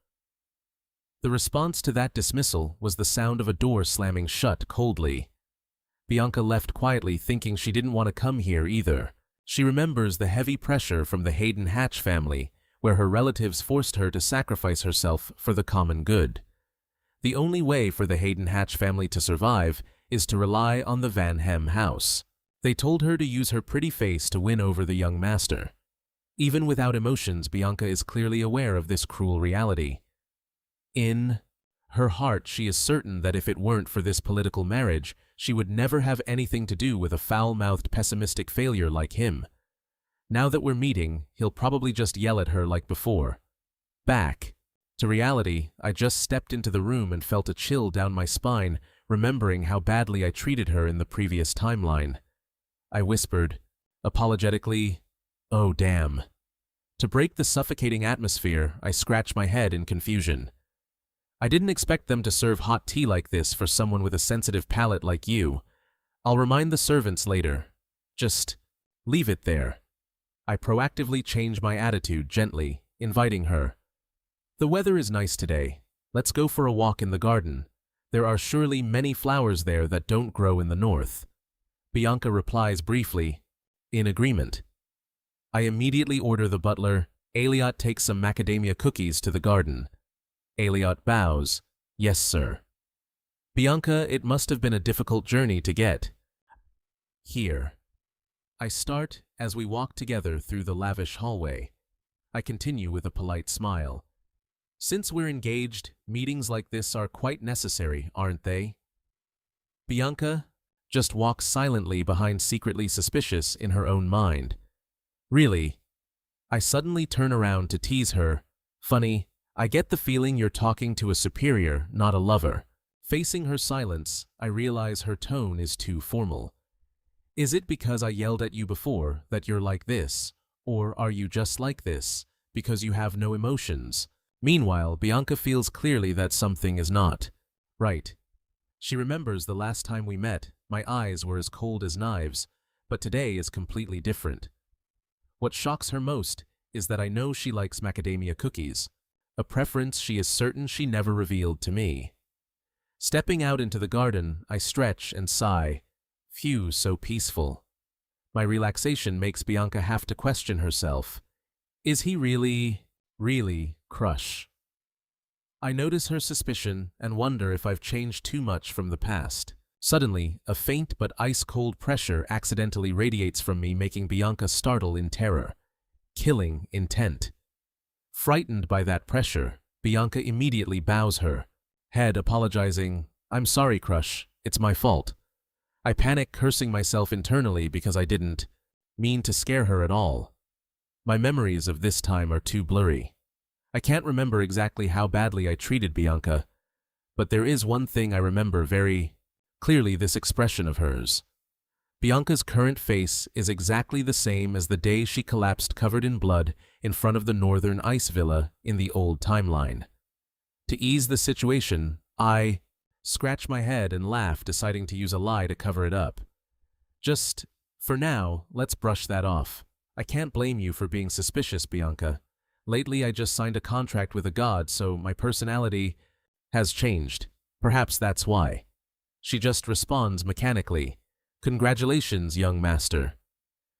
[SPEAKER 1] The response to that dismissal was the sound of a door slamming shut coldly. Bianca left quietly, thinking she didn't want to come here either. She remembers the heavy pressure from the Hayden Hatch family, where her relatives forced her to sacrifice herself for the common good. The only way for the Hayden Hatch family to survive is to rely on the Van Hem house. They told her to use her pretty face to win over the young master. Even without emotions, Bianca is clearly aware of this cruel reality. In her heart, she is certain that if it weren't for this political marriage, she would never have anything to do with a foul-mouthed, pessimistic failure like him. Now that we're meeting, he'll probably just yell at her like before. Back to reality, I just stepped into the room and felt a chill down my spine, remembering how badly I treated her in the previous timeline. I whispered, apologetically, "Oh, damn." To break the suffocating atmosphere, I scratched my head in confusion. I didn't expect them to serve hot tea like this for someone with a sensitive palate like you. I'll remind the servants later. Just leave it there. I proactively change my attitude gently, inviting her. The weather is nice today. Let's go for a walk in the garden. There are surely many flowers there that don't grow in the north. Bianca replies briefly, in agreement. I immediately order the butler. Elliot takes some macadamia cookies to the garden. Elliot bows. Yes, sir. Bianca, it must have been a difficult journey to get here. I start As we walk together through the lavish hallway, I continue with a polite smile. Since we're engaged, meetings like this are quite necessary, aren't they? Bianca just walks silently behind, secretly suspicious in her own mind. Really? I suddenly turn around to tease her. Funny, I get the feeling you're talking to a superior, not a lover. Facing her silence, I realize her tone is too formal. Is it because I yelled at you before that you're like this? Or are you just like this because you have no emotions? Meanwhile, Bianca feels clearly that something is not right. She remembers the last time we met, my eyes were as cold as knives, but today is completely different. What shocks her most is that I know she likes macadamia cookies, a preference she is certain she never revealed to me. Stepping out into the garden, I stretch and sigh. Phew, so peaceful. My relaxation makes Bianca have to question herself. Is he really Crush? I notice her suspicion and wonder if I've changed too much from the past. Suddenly, a faint but ice-cold pressure accidentally radiates from me, making Bianca startle in terror. Killing intent. Frightened by that pressure, Bianca immediately bows her head, apologizing. I'm sorry, Crush. It's my fault. I panic, cursing myself internally because I didn't mean to scare her at all. My memories of this time are too blurry. I can't remember exactly how badly I treated Bianca, but there is one thing I remember very clearly: this expression of hers. Bianca's current face is exactly the same as the day she collapsed covered in blood in front of the northern ice villa in the old timeline. To ease the situation, I scratch my head and laugh, deciding to use a lie to cover it up. Just, for now, let's brush that off. I can't blame you for being suspicious, Bianca. Lately I just signed a contract with a god, so my personality has changed. Perhaps that's why. She just responds mechanically. Congratulations, young master.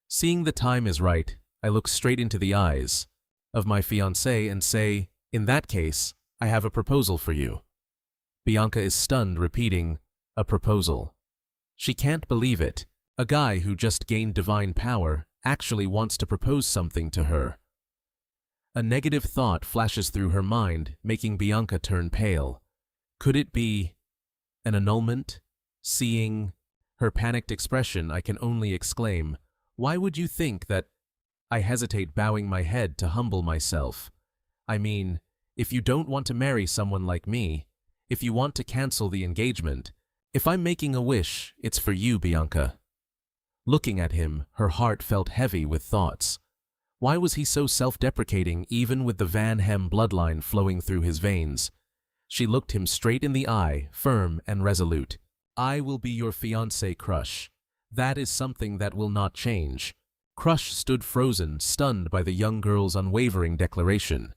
[SPEAKER 1] Seeing the time is right, I look straight into the eyes of my fiancé and say, in that case, I have a proposal for you. Bianca is stunned, repeating, a proposal. She can't believe it. A guy who just gained divine power actually wants to propose something to her. A negative thought flashes through her mind, making Bianca turn pale. Could it be an annulment? Seeing her panicked expression, I can only exclaim, why would you think that? I hesitate, bowing my head to humble myself. I mean, if you don't want to marry someone like me, if you want to cancel the engagement, if I'm making a wish, it's for you, Bianca. Looking at him, her heart felt heavy with thoughts. Why was he so self-deprecating, even with the Van Hem bloodline flowing through his veins? She looked him straight in the eye, firm and resolute. I will be your fiancé, Crush. That is something that will not change. Crush stood frozen, stunned by the young girl's unwavering declaration.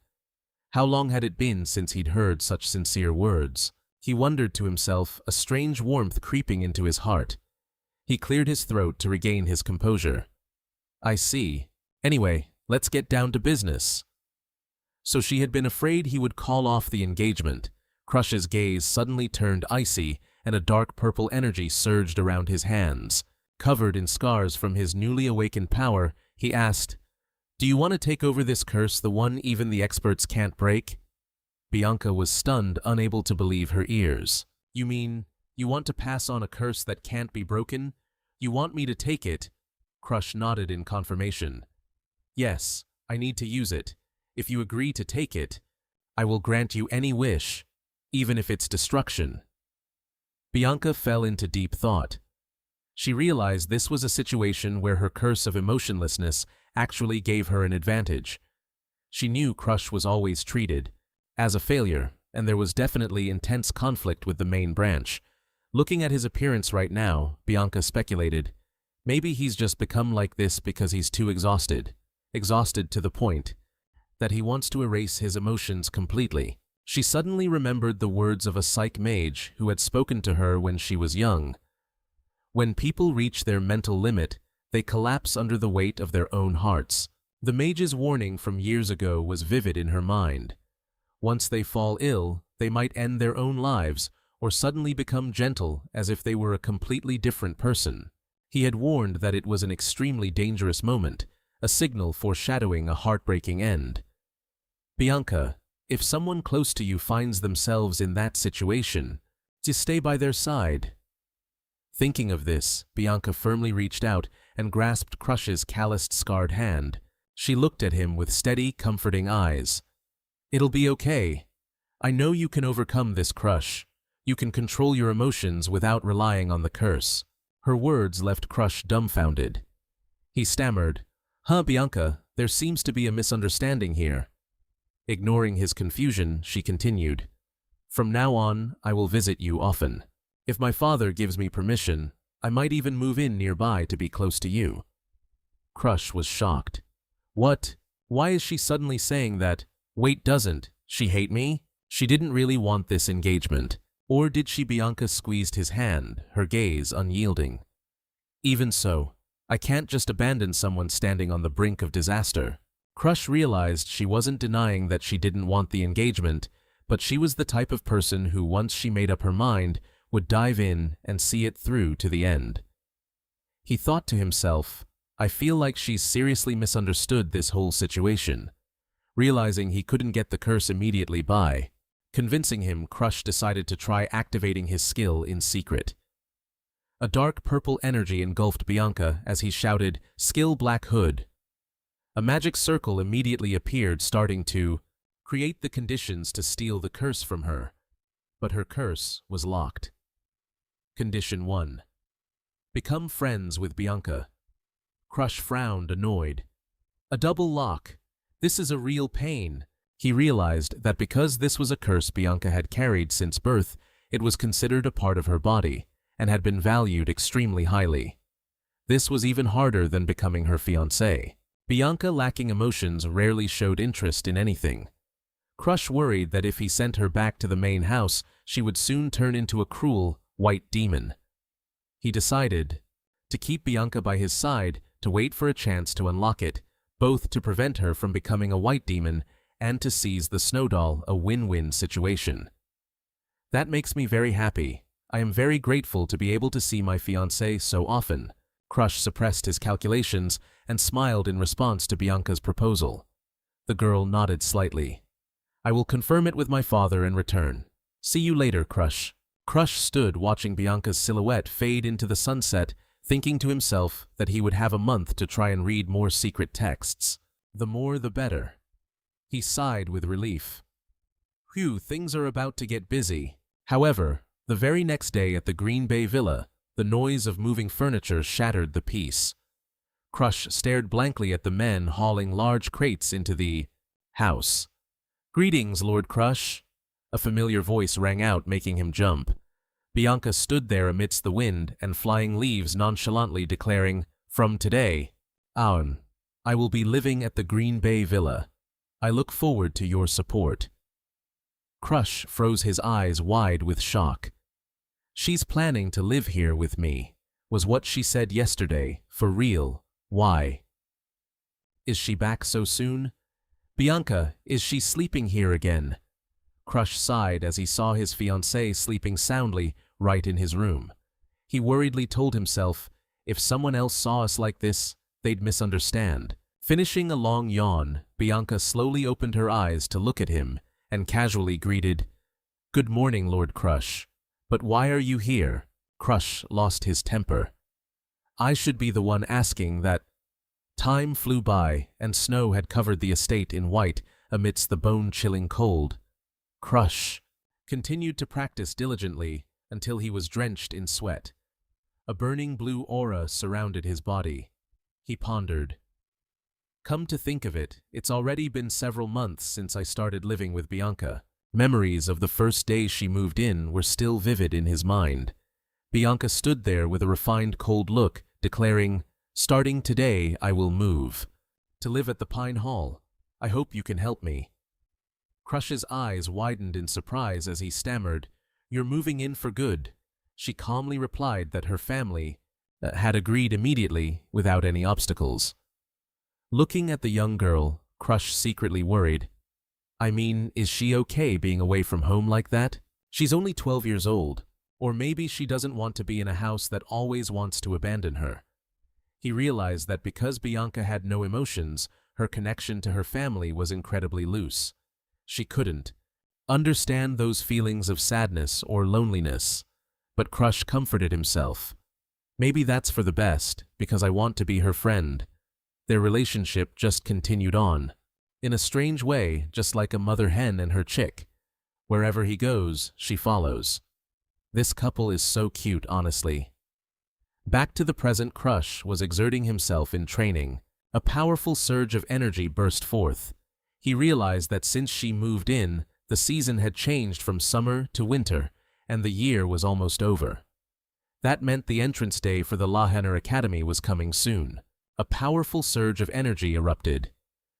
[SPEAKER 1] How long had it been since he'd heard such sincere words? He wondered to himself, a strange warmth creeping into his heart. He cleared his throat to regain his composure. I see. Anyway, let's get down to business. So she had been afraid he would call off the engagement. Crush's gaze suddenly turned icy, and a dark purple energy surged around his hands. Covered in scars from his newly awakened power, he asked, do you want to take over this curse, the one even the experts can't break? Bianca was stunned, unable to believe her ears. You mean, you want to pass on a curse that can't be broken? You want me to take it? Crush nodded in confirmation. Yes, I need to use it. If you agree to take it, I will grant you any wish, even if it's destruction. Bianca fell into deep thought. She realized this was a situation where her curse of emotionlessness actually gave her an advantage. She knew Crush was always treated as a failure, and there was definitely intense conflict with the main branch. Looking at his appearance right now, Bianca speculated, maybe he's just become like this because he's too exhausted to the point that he wants to erase his emotions completely. She suddenly remembered the words of a psych mage who had spoken to her when she was young. When people reach their mental limit, they collapse under the weight of their own hearts. The mage's warning from years ago was vivid in her mind. Once they fall ill, they might end their own lives or suddenly become gentle as if they were a completely different person. He had warned that it was an extremely dangerous moment, a signal foreshadowing a heartbreaking end. Bianca, if someone close to you finds themselves in that situation, just stay by their side. Thinking of this, Bianca firmly reached out and grasped Crush's calloused, scarred hand. She looked at him with steady, comforting eyes. It'll be okay. I know you can overcome this, Crush. You can control your emotions without relying on the curse. Her words left Crush dumbfounded. He stammered, Bianca, there seems to be a misunderstanding here. Ignoring his confusion, she continued, From now on, I will visit you often. If my father gives me permission, I might even move in nearby to be close to you. Crush was shocked. What? Why is she suddenly saying that? Wait, doesn't she hate me? She didn't really want this engagement. Or did she? Bianca squeezed his hand, her gaze unyielding. Even so, I can't just abandon someone standing on the brink of disaster. Crush realized she wasn't denying that she didn't want the engagement, but she was the type of person who, once she made up her mind, would dive in and see it through to the end. He thought to himself, I feel like she's seriously misunderstood this whole situation. Realizing he couldn't get the curse immediately by convincing him, Crush decided to try activating his skill in secret. A dark purple energy engulfed Bianca as he shouted, Skill Black Hood. A magic circle immediately appeared, starting to create the conditions to steal the curse from her. But her curse was locked. Condition 1. Become friends with Bianca. Crush frowned, annoyed. A double lock. This is a real pain. He realized that because this was a curse Bianca had carried since birth, it was considered a part of her body and had been valued extremely highly. This was even harder than becoming her fiancé. Bianca, lacking emotions, rarely showed interest in anything. Crush worried that if he sent her back to the main house, she would soon turn into a cruel, white demon. He decided to keep Bianca by his side, to wait for a chance to unlock it, both to prevent her from becoming a white demon and to seize the snow doll, a win-win situation. That makes me very happy. I am very grateful to be able to see my fiancé so often. Crush suppressed his calculations and smiled in response to Bianca's proposal. The girl nodded slightly. I will confirm it with my father and return. See you later, Crush. Crush stood watching Bianca's silhouette fade into the sunset, thinking to himself that he would have a month to try and read more secret texts. The more the better. He sighed with relief. Phew, things are about to get busy. However, the very next day at the Green Bay Villa, the noise of moving furniture shattered the peace. Crush stared blankly at the men hauling large crates into the house. Greetings, Lord Crush. A familiar voice rang out, making him jump. Bianca stood there amidst the wind and flying leaves, nonchalantly declaring, From today, on, I will be living at the Green Bay Villa. I look forward to your support. Crush froze his eyes wide with shock. She's planning to live here with me, was what she said yesterday. For real? Why? Is she back so soon? Bianca, is she sleeping here again? Crush sighed as he saw his fiancée sleeping soundly right in his room. He worriedly told himself, if someone else saw us like this, they'd misunderstand. Finishing a long yawn, Bianca slowly opened her eyes to look at him and casually greeted, Good morning, Lord Crush. But why are you here? Crush lost his temper. I should be the one asking that. Time flew by, and snow had covered the estate in white amidst the bone-chilling cold. Crush continued to practice diligently until he was drenched in sweat. A burning blue aura surrounded his body. He pondered. Come to think of it, it's already been several months since I started living with Bianca. Memories of the first day she moved in were still vivid in his mind. Bianca stood there with a refined, cold look, declaring, Starting today, I will move. To live at the Pine Hall. I hope you can help me. Crush's eyes widened in surprise as he stammered, You're moving in for good. She calmly replied that her family had agreed immediately without any obstacles. Looking at the young girl, Crush secretly worried. I mean, is she okay being away from home like that? She's only 12 years old. Or maybe she doesn't want to be in a house that always wants to abandon her. He realized that because Bianca had no emotions, her connection to her family was incredibly loose. She couldn't understand those feelings of sadness or loneliness. But Crush comforted himself. Maybe that's for the best, because I want to be her friend. Their relationship just continued on. In a strange way, just like a mother hen and her chick. Wherever he goes, she follows. This couple is so cute, honestly. Back to the present, Crush was exerting himself in training. A powerful surge of energy burst forth. He realized that since she moved in, the season had changed from summer to winter, and the year was almost over. That meant the entrance day for the Lahaner Academy was coming soon. A powerful surge of energy erupted.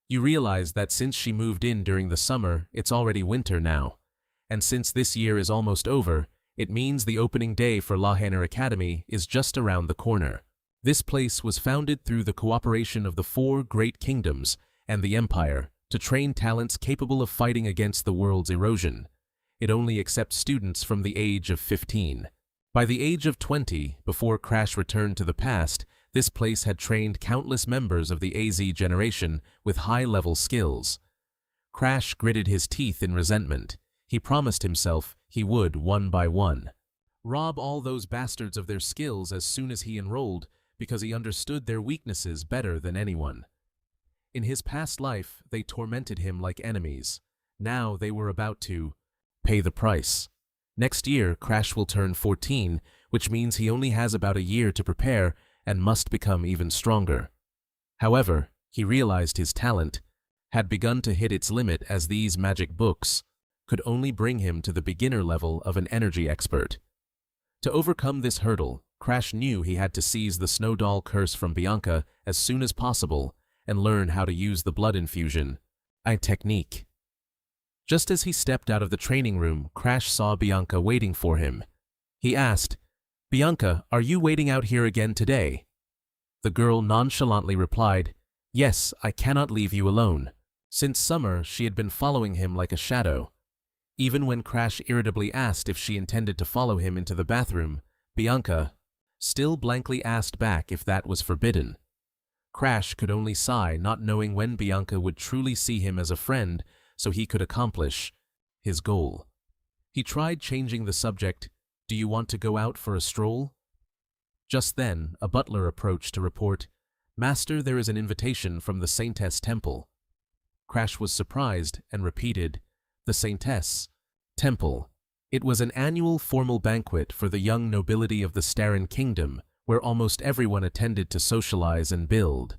[SPEAKER 1] You realize that since she moved in during the summer, it's already winter now. And since this year is almost over, it means the opening day for Lahaner Academy is just around the corner. This place was founded through the cooperation of the 4 great kingdoms and the Empire to train talents capable of fighting against the world's erosion. It only accepts students from the age of 15. By the age of 20, before Crash returned to the past, this place had trained countless members of the AZ generation with high-level skills. Crash gritted his teeth in resentment. He promised himself he would, one by one, rob all those bastards of their skills as soon as he enrolled, because he understood their weaknesses better than anyone. In his past life, they tormented him like enemies. Now they were about to pay the price. Next year, Crash will turn 14, which means he only has about a year to prepare and must become even stronger. However, he realized his talent had begun to hit its limit, as these magic books could only bring him to the beginner level of an energy expert. To overcome this hurdle, Crash knew he had to seize the Snow Doll curse from Bianca as soon as possible and learn how to use the blood infusion, a technique. Just as he stepped out of the training room, Crash saw Bianca waiting for him. He asked, "Bianca, are you waiting out here again today?" The girl nonchalantly replied, "Yes, I cannot leave you alone." Since summer, she had been following him like a shadow. Even when Crash irritably asked if she intended to follow him into the bathroom, Bianca still blankly asked back if that was forbidden. Crash could only sigh, not knowing when Bianca would truly see him as a friend so he could accomplish his goal. He tried changing the subject. "Do you want to go out for a stroll?" Just then, a butler approached to report, "Master, there is an invitation from the Saintess Temple." Crash was surprised and repeated, "The Saintess Temple." It was an annual formal banquet for the young nobility of the Starin Kingdom, where almost everyone attended to socialize and build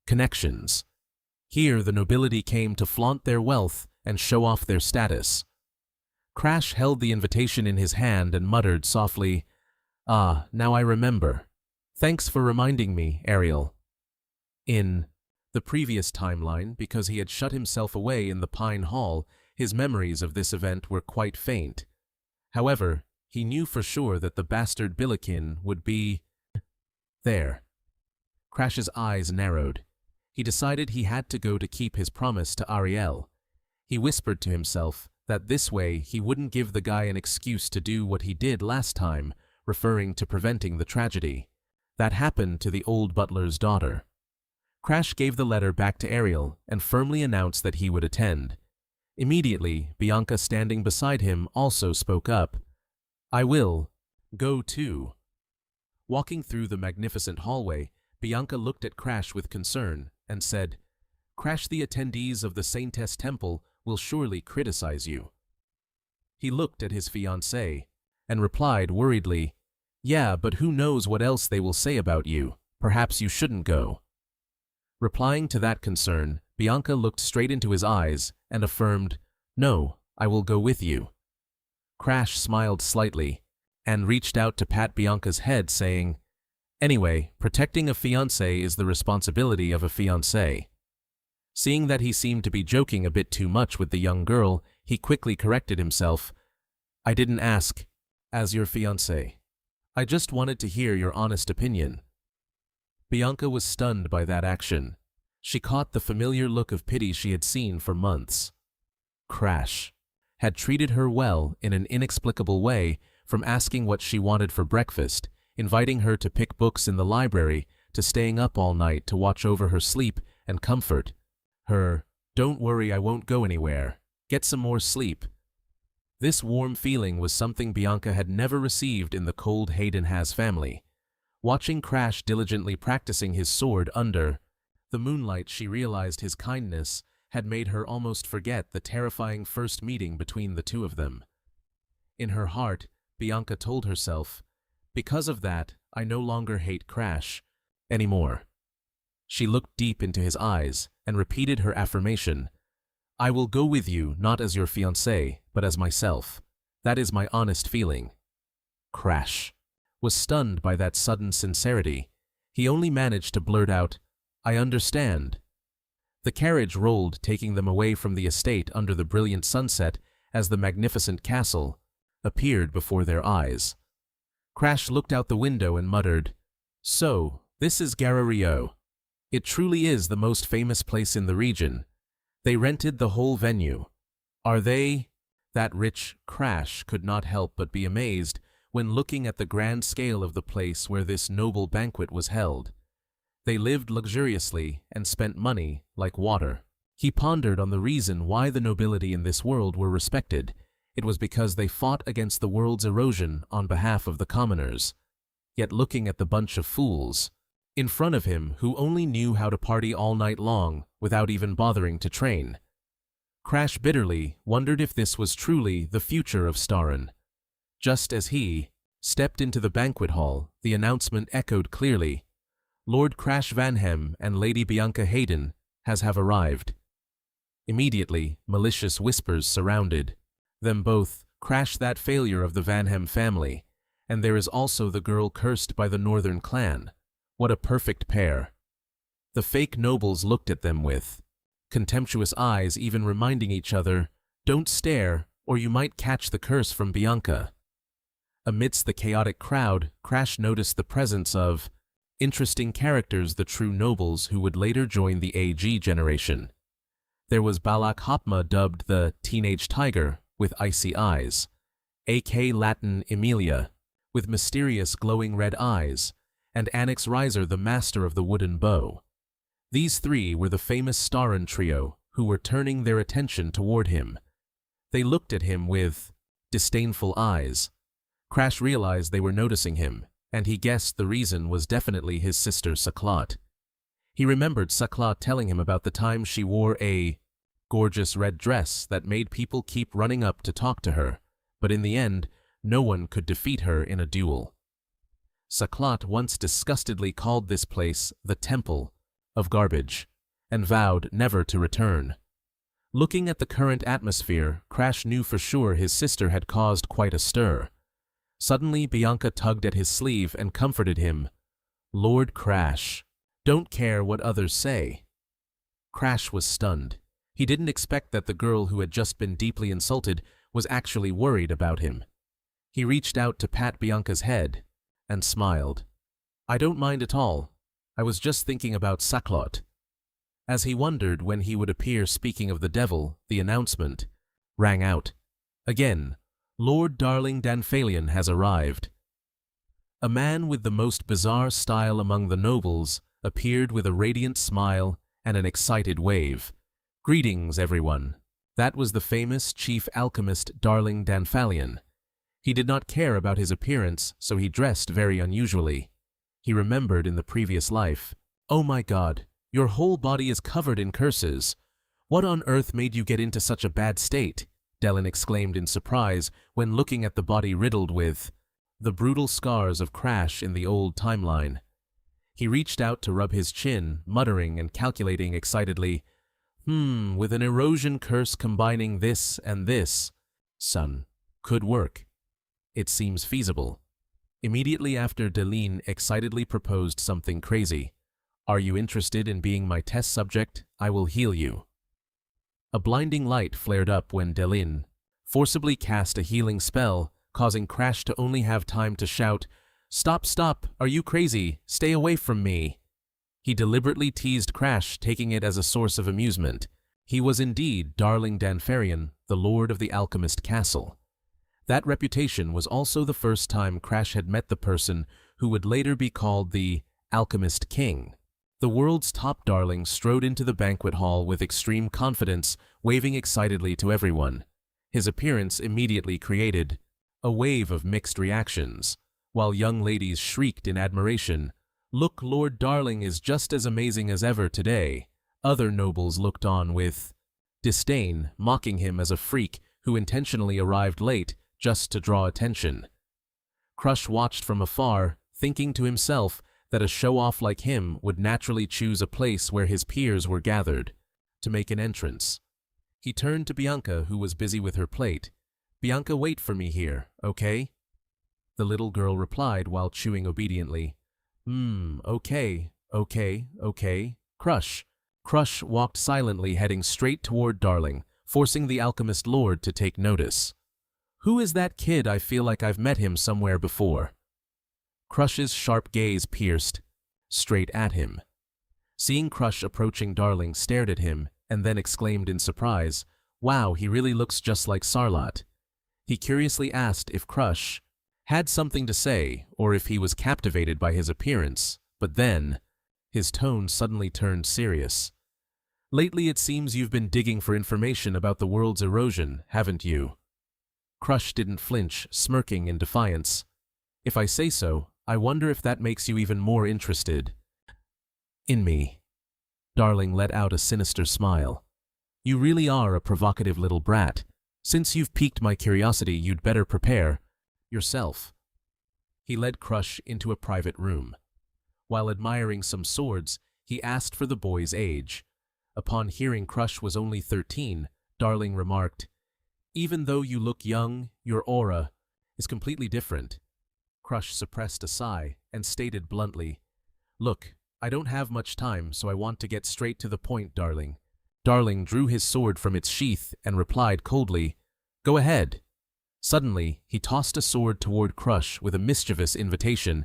[SPEAKER 1] connections. Here, the nobility came to flaunt their wealth and show off their status. Crash held the invitation in his hand and muttered softly, "Ah, now I remember. Thanks for reminding me, Ariel." In the previous timeline, because he had shut himself away in the Pine Hall, his memories of this event were quite faint. However, he knew for sure that the bastard Billiken would be there. Crash's eyes narrowed. He decided he had to go to keep his promise to Ariel. He whispered to himself that this way he wouldn't give the guy an excuse to do what he did last time, referring to preventing the tragedy that happened to the old butler's daughter. Crash gave the letter back to Ariel and firmly announced that he would attend. Immediately, Bianca, standing beside him, also spoke up, "I will go too." Walking through the magnificent hallway, Bianca looked at Crash with concern and said, "Crash, the attendees of the Saintess Temple will surely criticize you." He looked at his fiancée and replied worriedly, "Yeah, but who knows what else they will say about you. Perhaps you shouldn't go." Replying to that concern, Bianca looked straight into his eyes and affirmed, "No, I will go with you." Crash smiled slightly and reached out to pat Bianca's head, saying, "Anyway, protecting a fiancé is the responsibility of a fiancé." Seeing that he seemed to be joking a bit too much with the young girl, he quickly corrected himself. "I didn't ask as your fiancé. I just wanted to hear your honest opinion." Bianca was stunned by that action. She caught the familiar look of pity she had seen for months. Crash had treated her well in an inexplicable way, from asking what she wanted for breakfast, inviting her to pick books in the library, to staying up all night to watch over her sleep and comfort her. "Don't worry, I won't go anywhere. Get some more sleep." This warm feeling was something Bianca had never received in the cold Hayden Has family. Watching Crash diligently practicing his sword under the moonlight, she realized his kindness had made her almost forget the terrifying first meeting between the two of them. In her heart, Bianca told herself, "Because of that, I no longer hate Crash anymore." She looked deep into his eyes and repeated her affirmation, "I will go with you, not as your fiancé, but as myself. That is my honest feeling." Crash was stunned by that sudden sincerity. He only managed to blurt out, "I understand." The carriage rolled, taking them away from the estate under the brilliant sunset as the magnificent castle appeared before their eyes. Crash looked out the window and muttered, "So, this is Garario. It truly is the most famous place in the region. They rented the whole venue. Are they?" That rich Crash could not help but be amazed when looking at the grand scale of the place where this noble banquet was held. They lived luxuriously and spent money like water. He pondered on the reason why the nobility in this world were respected. It was because they fought against the world's erosion on behalf of the commoners. Yet looking at the bunch of fools in front of him who only knew how to party all night long without even bothering to train, Crash bitterly wondered if this was truly the future of Starren. Just as he stepped into the banquet hall, the announcement echoed clearly, "Lord Crash Vanhem and Lady Bianca Hayden have arrived." Immediately, malicious whispers surrounded them both. "Crash, that failure of the Vanhem family, and there is also the girl cursed by the northern clan. What a perfect pair." The fake nobles looked at them with contemptuous eyes, even reminding each other, "Don't stare, or you might catch the curse from Bianca." Amidst the chaotic crowd, Crash noticed the presence of interesting characters, the true nobles who would later join the AG generation. There was Balak Hopma, dubbed the Teenage Tiger, with icy eyes, A.K. Latin Emilia, with mysterious glowing red eyes, and Annex Riser, the master of the wooden bow. These three were the famous Starren trio who were turning their attention toward him. They looked at him with disdainful eyes. Crash realized they were noticing him, and he guessed the reason was definitely his sister Saklat. He remembered Saklat telling him about the time she wore a gorgeous red dress that made people keep running up to talk to her, but in the end, no one could defeat her in a duel. Saklat once disgustedly called this place the Temple of Garbage, and vowed never to return. Looking at the current atmosphere, Crash knew for sure his sister had caused quite a stir. Suddenly, Bianca tugged at his sleeve and comforted him. "Lord Crash, don't care what others say." Crash was stunned. He didn't expect that the girl who had just been deeply insulted was actually worried about him. He reached out to pat Bianca's head and smiled. "I don't mind at all. I was just thinking about Saklot." As he wondered when he would appear speaking of the devil, the announcement rang out. Again, "Lord Darling Danphalion has arrived." A man with the most bizarre style among the nobles appeared with a radiant smile and an excited wave. "Greetings, everyone." That was the famous chief alchemist Darling Danphalion. He did not care about his appearance, so he dressed very unusually. He remembered in the previous life, "Oh my God, your whole body is covered in curses. What on earth made you get into such a bad state?" Delin exclaimed in surprise when looking at the body riddled with the brutal scars of Crash in the old timeline. He reached out to rub his chin, muttering and calculating excitedly, with an erosion curse combining this and this, son, could work. It seems feasible." Immediately after, Delin excitedly proposed something crazy. "Are you interested in being my test subject? I will heal you." A blinding light flared up when Delin forcibly cast a healing spell, causing Crash to only have time to shout, "Stop, stop! Are you crazy? Stay away from me!" He deliberately teased Crash, taking it as a source of amusement. He was indeed Darling Danphalion, the lord of the alchemist castle. That reputation was also the first time Crash had met the person who would later be called the Alchemist King. The world's top darling strode into the banquet hall with extreme confidence, waving excitedly to everyone. His appearance immediately created a wave of mixed reactions. While young ladies shrieked in admiration, "Look, Lord Darling is just as amazing as ever today," other nobles looked on with disdain, mocking him as a freak who intentionally arrived late just to draw attention. Crush watched from afar, thinking to himself that a show-off like him would naturally choose a place where his peers were gathered to make an entrance. He turned to Bianca, who was busy with her plate. "Bianca, wait for me here, okay?" The little girl replied while chewing obediently. Okay. Crush." Crush walked silently, heading straight toward Darling, forcing the alchemist lord to take notice. "Who is that kid? I feel like I've met him somewhere before." Crush's sharp gaze pierced straight at him. Seeing Crush approaching, Darling stared at him and then exclaimed in surprise, "Wow, he really looks just like Sarlat." He curiously asked if Crush had something to say or if he was captivated by his appearance, but then his tone suddenly turned serious. "Lately it seems you've been digging for information about the world's erosion, haven't you?" Crush didn't flinch, smirking in defiance. "If I say so, I wonder if that makes you even more interested in me." Darling let out a sinister smile. "You really are a provocative little brat. Since you've piqued my curiosity, you'd better prepare yourself." He led Crush into a private room. While admiring some swords, he asked for the boy's age. Upon hearing Crush was only 13, Darling remarked, "Even though you look young, your aura is completely different." Crush suppressed a sigh and stated bluntly, "Look, I don't have much time, so I want to get straight to the point, Darling." Darling drew his sword from its sheath and replied coldly, "Go ahead." Suddenly, he tossed a sword toward Crush with a mischievous invitation.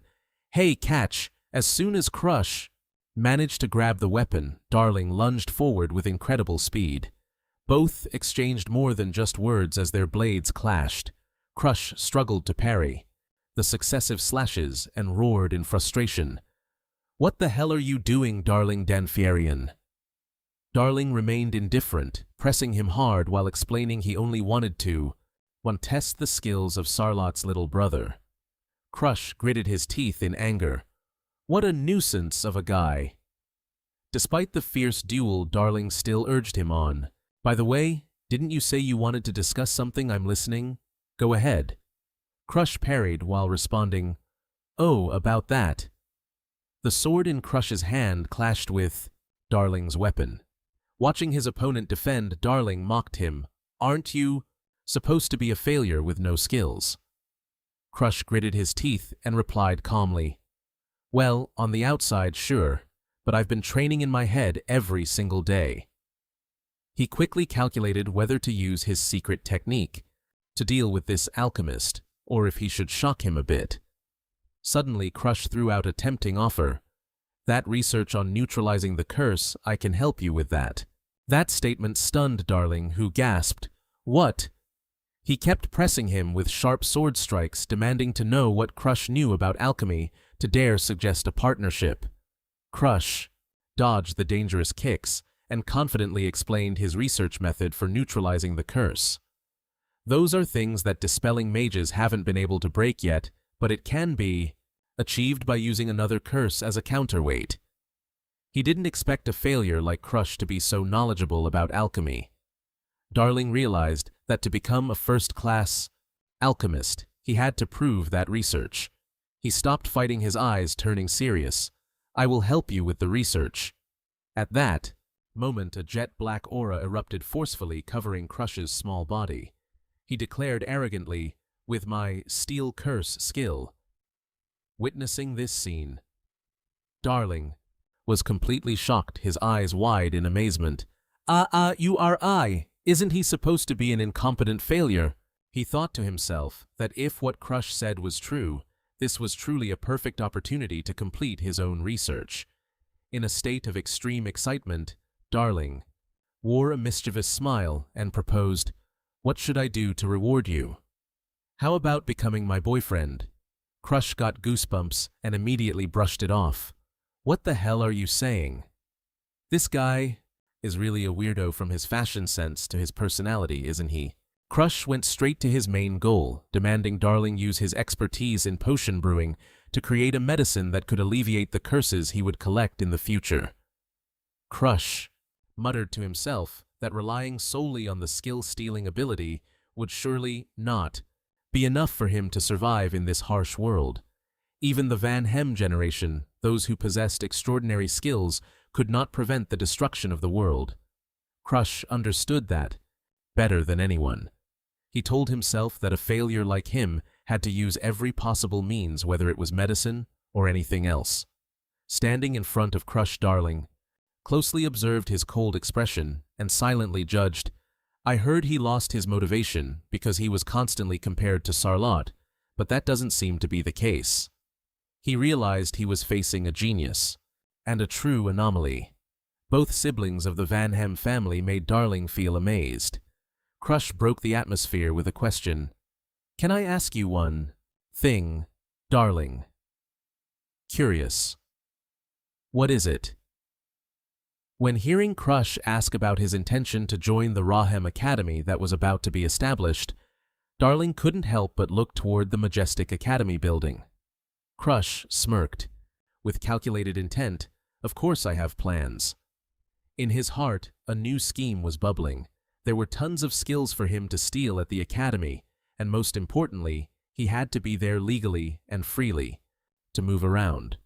[SPEAKER 1] "Hey, catch!" As soon as Crush managed to grab the weapon, Darling lunged forward with incredible speed. Both exchanged more than just words as their blades clashed. Crush struggled to parry the successive slashes and roared in frustration. "What the hell are you doing, Darling Danfierian?" Darling remained indifferent, pressing him hard while explaining he only wanted to test the skills of Sarlat's little brother. Crush gritted his teeth in anger. What a nuisance of a guy. Despite the fierce duel, Darling still urged him on. "By the way, didn't you say you wanted to discuss something? I'm listening. Go ahead." Crush parried while responding, "Oh, about that." The sword in Crush's hand clashed with Darling's weapon. Watching his opponent defend, Darling mocked him. "Aren't you supposed to be a failure with no skills?" Crush gritted his teeth and replied calmly, "Well, on the outside, sure, but I've been training in my head every single day." He quickly calculated whether to use his secret technique to deal with this alchemist, or if he should shock him a bit. Suddenly, Crush threw out a tempting offer. "That research on neutralizing the curse, I can help you with that." That statement stunned Darling, who gasped, "What?" He kept pressing him with sharp sword strikes, demanding to know what Crush knew about alchemy to dare suggest a partnership. Crush dodged the dangerous kicks and confidently explained his research method for neutralizing the curse. "Those are things that dispelling mages haven't been able to break yet, but it can be achieved by using another curse as a counterweight." He didn't expect a failure like Crush to be so knowledgeable about alchemy. Darling realized that to become a first-class alchemist, he had to prove that research. He stopped fighting, his eyes turning serious. "I will help you with the research." At that moment, a jet-black aura erupted forcefully, covering Crush's small body. He declared arrogantly, "With my steel curse skill." Witnessing this scene, Darling was completely shocked, his eyes wide in amazement. You are I. Isn't he supposed to be an incompetent failure?" He thought to himself that if what Crush said was true, this was truly a perfect opportunity to complete his own research. In a state of extreme excitement, Darling wore a mischievous smile and proposed, "What should I do to reward you?" How about becoming my boyfriend? Crush got goosebumps and immediately brushed it off. What the hell are you saying? This guy is really a weirdo from his fashion sense to his personality, isn't he? Crush went straight to his main goal, demanding Darling use his expertise in potion brewing to create a medicine that could alleviate the curses he would collect in the future. Crush muttered to himself that relying solely on the skill-stealing ability would surely not be enough for him to survive in this harsh world. Even the Van Hem generation, those who possessed extraordinary skills, could not prevent the destruction of the world. Crush understood that better than anyone. He told himself that a failure like him had to use every possible means, whether it was medicine or anything else. Standing in front of Crush, Darling closely observed his cold expression and silently judged, "I heard he lost his motivation because he was constantly compared to Sarlot, but that doesn't seem to be the case." He realized he was facing a genius and a true anomaly. Both siblings of the Van Hem family made Darling feel amazed. Crush broke the atmosphere with a question. "Can I ask you one thing, Darling?" "Curious. What is it?" When hearing Crush ask about his intention to join the Rahem Academy that was about to be established, Darling couldn't help but look toward the majestic academy building. Crush smirked. With calculated intent, "Of course I have plans." In his heart, a new scheme was bubbling. There were tons of skills for him to steal at the academy, and most importantly, he had to be there legally and freely, to move around.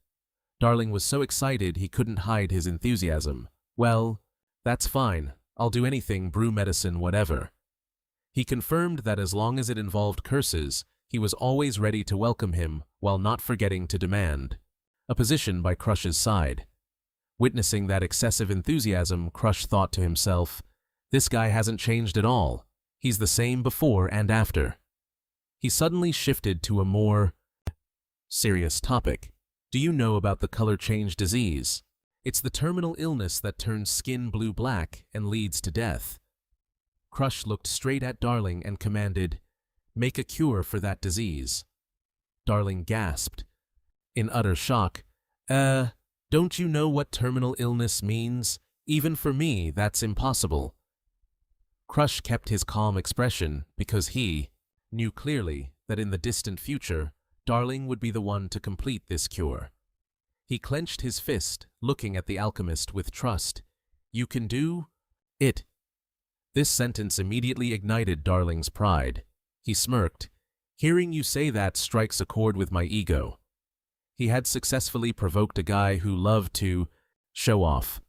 [SPEAKER 1] Darling was so excited he couldn't hide his enthusiasm. "Well, that's fine. I'll do anything, brew medicine, whatever." He confirmed that as long as it involved curses, he was always ready to welcome him while not forgetting to demand a position by Crush's side. Witnessing that excessive enthusiasm, Crush thought to himself, "This guy hasn't changed at all. He's the same before and after." He suddenly shifted to a more serious topic. "Do you know about the color change disease? It's the terminal illness that turns skin blue-black and leads to death." Crush looked straight at Darling and commanded, "Make a cure for that disease." Darling gasped. In utter shock, don't you know what terminal illness means? Even for me, that's impossible." Crush kept his calm expression because he knew clearly that in the distant future, Darling would be the one to complete this cure. He clenched his fist, looking at the alchemist with trust. "You can do it." This sentence immediately ignited Darling's pride. He smirked. "Hearing you say that strikes a chord with my ego." He had successfully provoked a guy who loved to show off.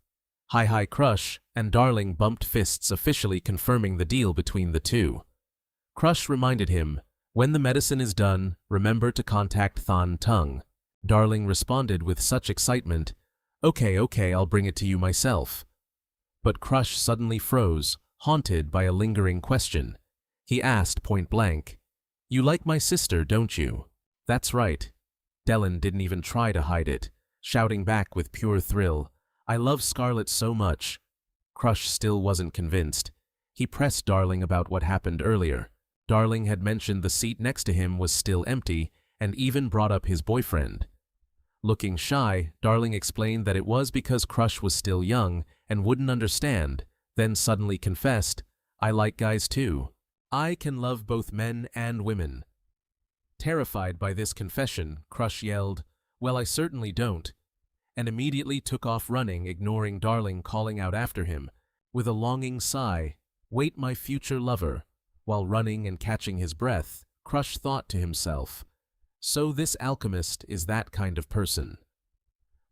[SPEAKER 1] Hi Crush and Darling bumped fists, officially confirming the deal between the two. Crush reminded him, "When the medicine is done, remember to contact Than Tung." Darling responded with such excitement, Okay, I'll bring it to you myself." But Crush suddenly froze, haunted by a lingering question. He asked point blank, "You like my sister, don't you?" "That's right." Dellen didn't even try to hide it, shouting back with pure thrill, "I love Scarlet so much." Crush still wasn't convinced. He pressed Darling about what happened earlier. Darling had mentioned the seat next to him was still empty, and even brought up his boyfriend. Looking shy, Darling explained that it was because Crush was still young and wouldn't understand, then suddenly confessed, "I like guys too. I can love both men and women." Terrified by this confession, Crush yelled, "Well, I certainly don't," and immediately took off running, ignoring Darling calling out after him. With a longing sigh, "Wait, my future lover." While running and catching his breath, Crush thought to himself, "So this alchemist is that kind of person."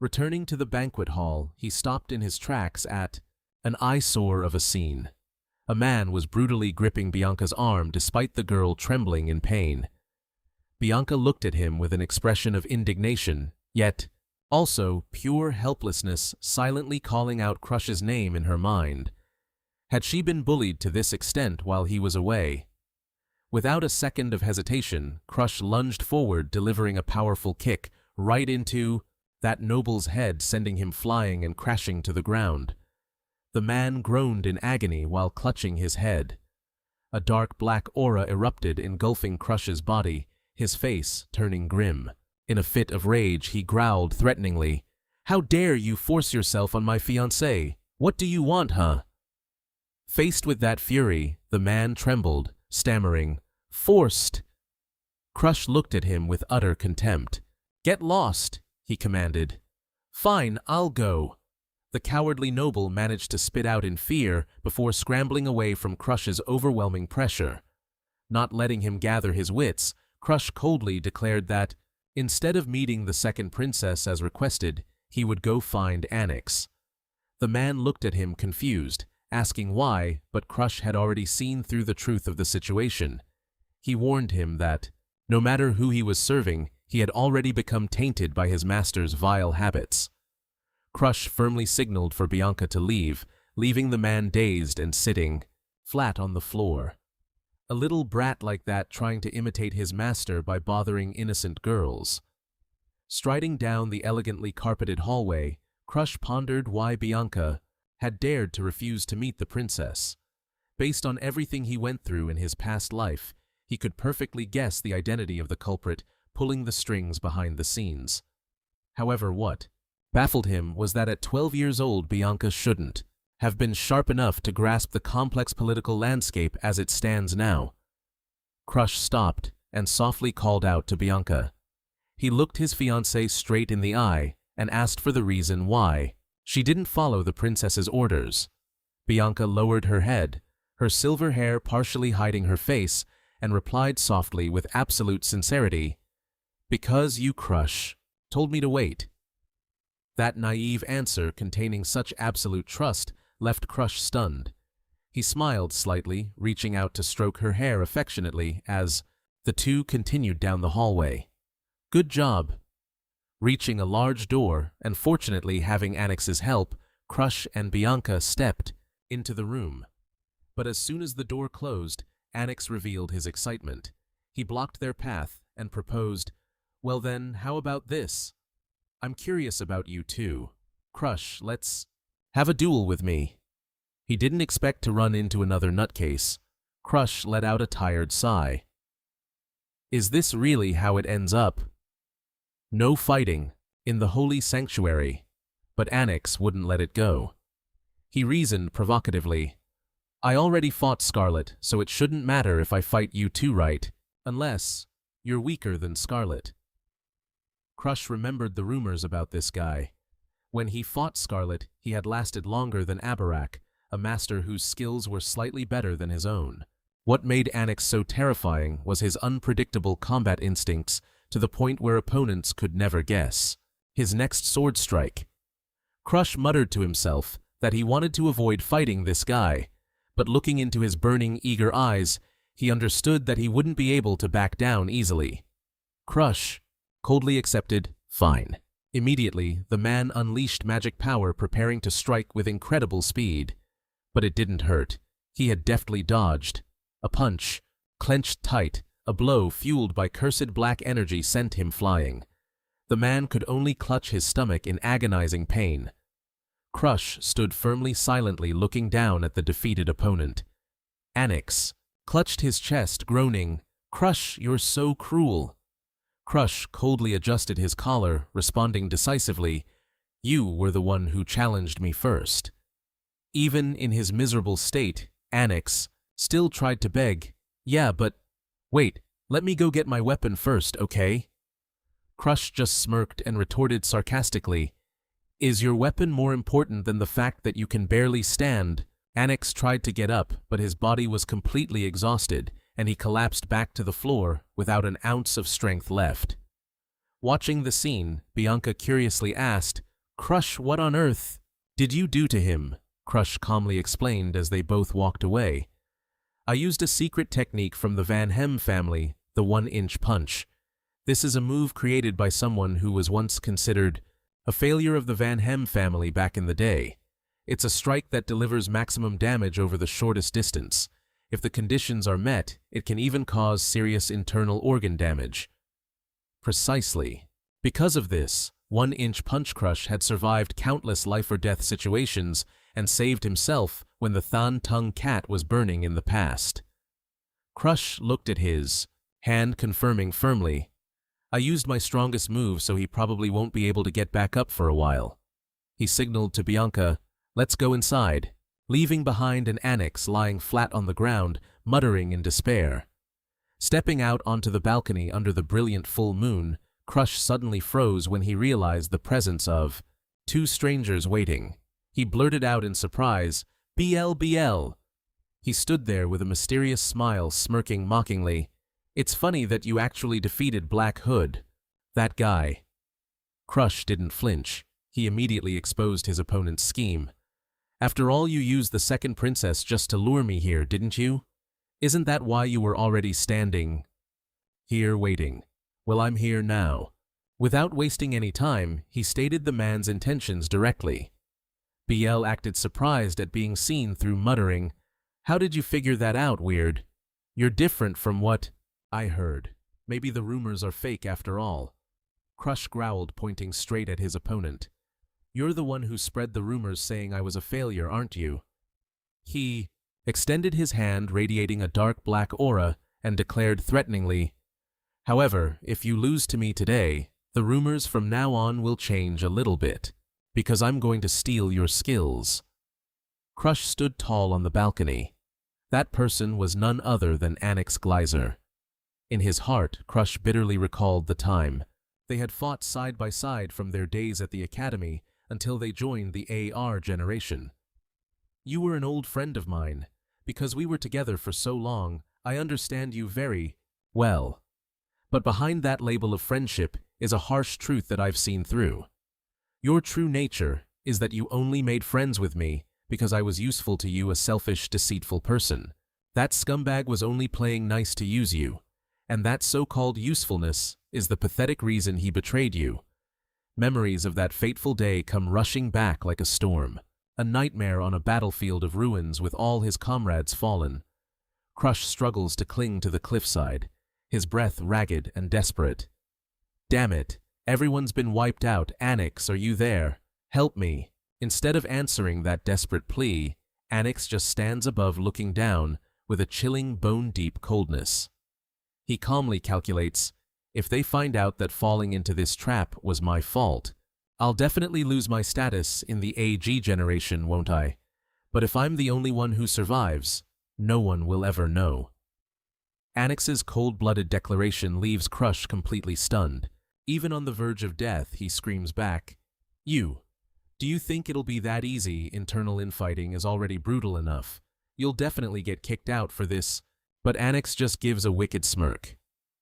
[SPEAKER 1] Returning to the banquet hall, he stopped in his tracks at an eyesore of a scene. A man was brutally gripping Bianca's arm despite the girl trembling in pain. Bianca looked at him with an expression of indignation, yet also pure helplessness, silently calling out Crush's name in her mind. Had she been bullied to this extent while he was away? Without a second of hesitation, Crush lunged forward, delivering a powerful kick right into that noble's head, sending him flying and crashing to the ground. The man groaned in agony while clutching his head. A dark black aura erupted, engulfing Crush's body, his face turning grim. In a fit of rage, he growled threateningly, "How dare you force yourself on my fiancée? What do you want, huh?" Faced with that fury, the man trembled, stammering, "Forced." Crush looked at him with utter contempt. "Get lost," he commanded. "Fine, I'll go." The cowardly noble managed to spit out in fear before scrambling away from Crush's overwhelming pressure. Not letting him gather his wits, Crush coldly declared that, instead of meeting the second princess as requested, he would go find Annex. The man looked at him confused, asking why, but Crush had already seen through the truth of the situation. He warned him that, no matter who he was serving, he had already become tainted by his master's vile habits. Crush firmly signaled for Bianca to leave, leaving the man dazed and sitting flat on the floor. A little brat like that trying to imitate his master by bothering innocent girls. Striding down the elegantly carpeted hallway, Crush pondered why Bianca had dared to refuse to meet the princess. Based on everything he went through in his past life, he could perfectly guess the identity of the culprit pulling the strings behind the scenes. However, what baffled him was that at 12 years old, Bianca shouldn't have been sharp enough to grasp the complex political landscape as it stands now. Crush stopped and softly called out to Bianca. He looked his fiancée straight in the eye and asked for the reason why she didn't follow the princess's orders. Bianca lowered her head, her silver hair partially hiding her face, and replied softly with absolute sincerity, "Because you, Crush, told me to wait." That naive answer, containing such absolute trust, left Crush stunned. He smiled slightly, reaching out to stroke her hair affectionately as the two continued down the hallway. "Good job." Reaching a large door, and fortunately having Annex's help, Crush and Bianca stepped into the room. But as soon as the door closed, Annex revealed his excitement. He blocked their path and proposed, "Well then, how about this? I'm curious about you too. Crush, let's have a duel with me." He didn't expect to run into another nutcase. Crush let out a tired sigh. Is this really how it ends up? No fighting in the holy sanctuary, but Annex wouldn't let it go. He reasoned provocatively, "I already fought Scarlet, so it shouldn't matter if I fight you too, right? Unless you're weaker than Scarlet." Crush remembered the rumors about this guy. When he fought Scarlet, he had lasted longer than Abarak, a master whose skills were slightly better than his own. What made Annex so terrifying was his unpredictable combat instincts, to the point where opponents could never guess his next sword strike. Crush muttered to himself that he wanted to avoid fighting this guy, but looking into his burning, eager eyes, he understood that he wouldn't be able to back down easily. Crush coldly accepted, "Fine." Immediately, the man unleashed magic power, preparing to strike with incredible speed. But it didn't hurt. He had deftly dodged. A punch, clenched tight, a blow fueled by cursed black energy sent him flying. The man could only clutch his stomach in agonizing pain. Crush stood firmly, silently looking down at the defeated opponent. Annex clutched his chest, groaning, "Crush, you're so cruel." Crush coldly adjusted his collar, responding decisively, "You were the one who challenged me first." Even in his miserable state, Annex still tried to beg, "Yeah, but wait, let me go get my weapon first, okay?" Crush just smirked and retorted sarcastically, "Is your weapon more important than the fact that you can barely stand?" Annex tried to get up, but his body was completely exhausted, and he collapsed back to the floor without an ounce of strength left. Watching the scene, Bianca curiously asked, "Crush, what on earth did you do to him?" Crush calmly explained as they both walked away. "I used a secret technique from the Van Hem family, the 1-inch punch. This is a move created by someone who was once considered a failure of the Van Hem family back in the day. It's a strike that delivers maximum damage over the shortest distance. If the conditions are met, it can even cause serious internal organ damage." Precisely. Because of this, 1-inch punch Crush had survived countless life-or-death situations and saved himself when the Than Tung cat was burning in the past. Crush looked at his hand, confirming firmly, I used my strongest move, so he probably won't be able to get back up for a while. He signaled to Bianca, let's go inside, leaving behind an annex lying flat on the ground, muttering in despair. Stepping out onto the balcony under the brilliant full moon, Crush suddenly froze when he realized the presence of two strangers waiting. He blurted out in surprise, BL. He stood there with a mysterious smile, smirking mockingly. It's funny that you actually defeated Black Hood. That guy. Crush didn't flinch. He immediately exposed his opponent's scheme. After all, you used the second princess just to lure me here, didn't you? Isn't that why you were already standing here waiting? Well, I'm here now. Without wasting any time, he stated the man's intentions directly. BL acted surprised at being seen through, muttering, How did you figure that out, weird? You're different from what I heard. Maybe the rumors are fake after all. Crush growled, pointing straight at his opponent. You're the one who spread the rumors saying I was a failure, aren't you? He extended his hand, radiating a dark black aura, and declared threateningly, However, if you lose to me today, the rumors from now on will change a little bit, because I'm going to steal your skills. Crush stood tall on the balcony. That person was none other than Annex Gleiser. In his heart, Crush bitterly recalled the time they had fought side by side from their days at the academy until they joined the AR generation. You were an old friend of mine. Because we were together for so long, I understand you very well. But behind that label of friendship is a harsh truth that I've seen through. Your true nature is that you only made friends with me because I was useful to you, a selfish, deceitful person. That scumbag was only playing nice to use you, and that so-called usefulness is the pathetic reason he betrayed you. Memories of that fateful day come rushing back like a storm, a nightmare on a battlefield of ruins with all his comrades fallen. Crush struggles to cling to the cliffside, his breath ragged and desperate. Damn it, everyone's been wiped out. Annex, are you there? Help me. Instead of answering that desperate plea, Annex just stands above, looking down with a chilling, bone-deep coldness. He calmly calculates, if they find out that falling into this trap was my fault, I'll definitely lose my status in the AG generation, won't I? But if I'm the only one who survives, no one will ever know. Annex's cold-blooded declaration leaves Crush completely stunned. Even on the verge of death, he screams back, Do you think it'll be that easy? Internal infighting is already brutal enough. You'll definitely get kicked out for this. But Annex just gives a wicked smirk.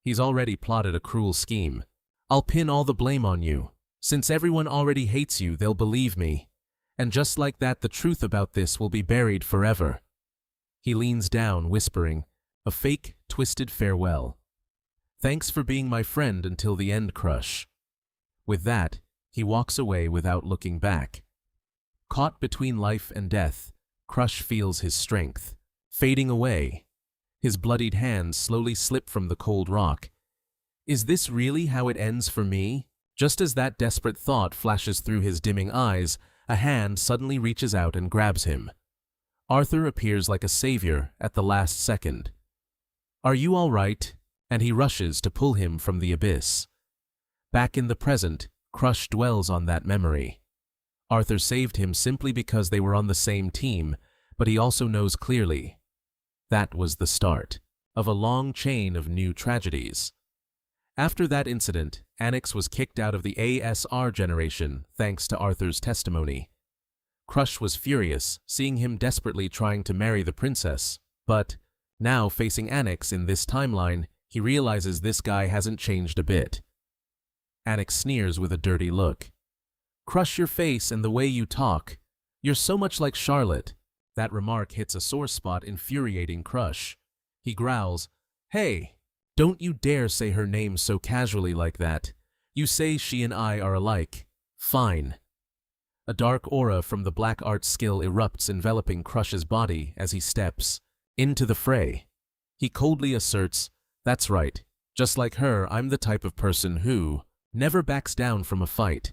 [SPEAKER 1] He's already plotted a cruel scheme. I'll pin all the blame on you. Since everyone already hates you, they'll believe me. And just like that, the truth about this will be buried forever. He leans down, whispering, a fake, twisted farewell. Thanks for being my friend until the end, Crush. With that, he walks away without looking back. Caught between life and death, Crush feels his strength fading away. His bloodied hands slowly slip from the cold rock. Is this really how it ends for me? Just as that desperate thought flashes through his dimming eyes, a hand suddenly reaches out and grabs him. Arthur appears like a savior at the last second. Are you all right? And he rushes to pull him from the abyss. Back in the present, Crush dwells on that memory. Arthur saved him simply because they were on the same team, but he also knows clearly that was the start of a long chain of new tragedies. After that incident, Annex was kicked out of the ASR generation thanks to Arthur's testimony. Crush was furious, seeing him desperately trying to marry the princess, but now facing Annex in this timeline, he realizes this guy hasn't changed a bit. Annex sneers with a dirty look. Crush, your face and the way you talk. You're so much like Charlotte. That remark hits a sore spot, infuriating Crush. He growls, Hey, don't you dare say her name so casually like that. You say she and I are alike. Fine. A dark aura from the black art skill erupts, enveloping Crush's body as he steps into the fray. He coldly asserts, That's right. Just like her, I'm the type of person who never backs down from a fight.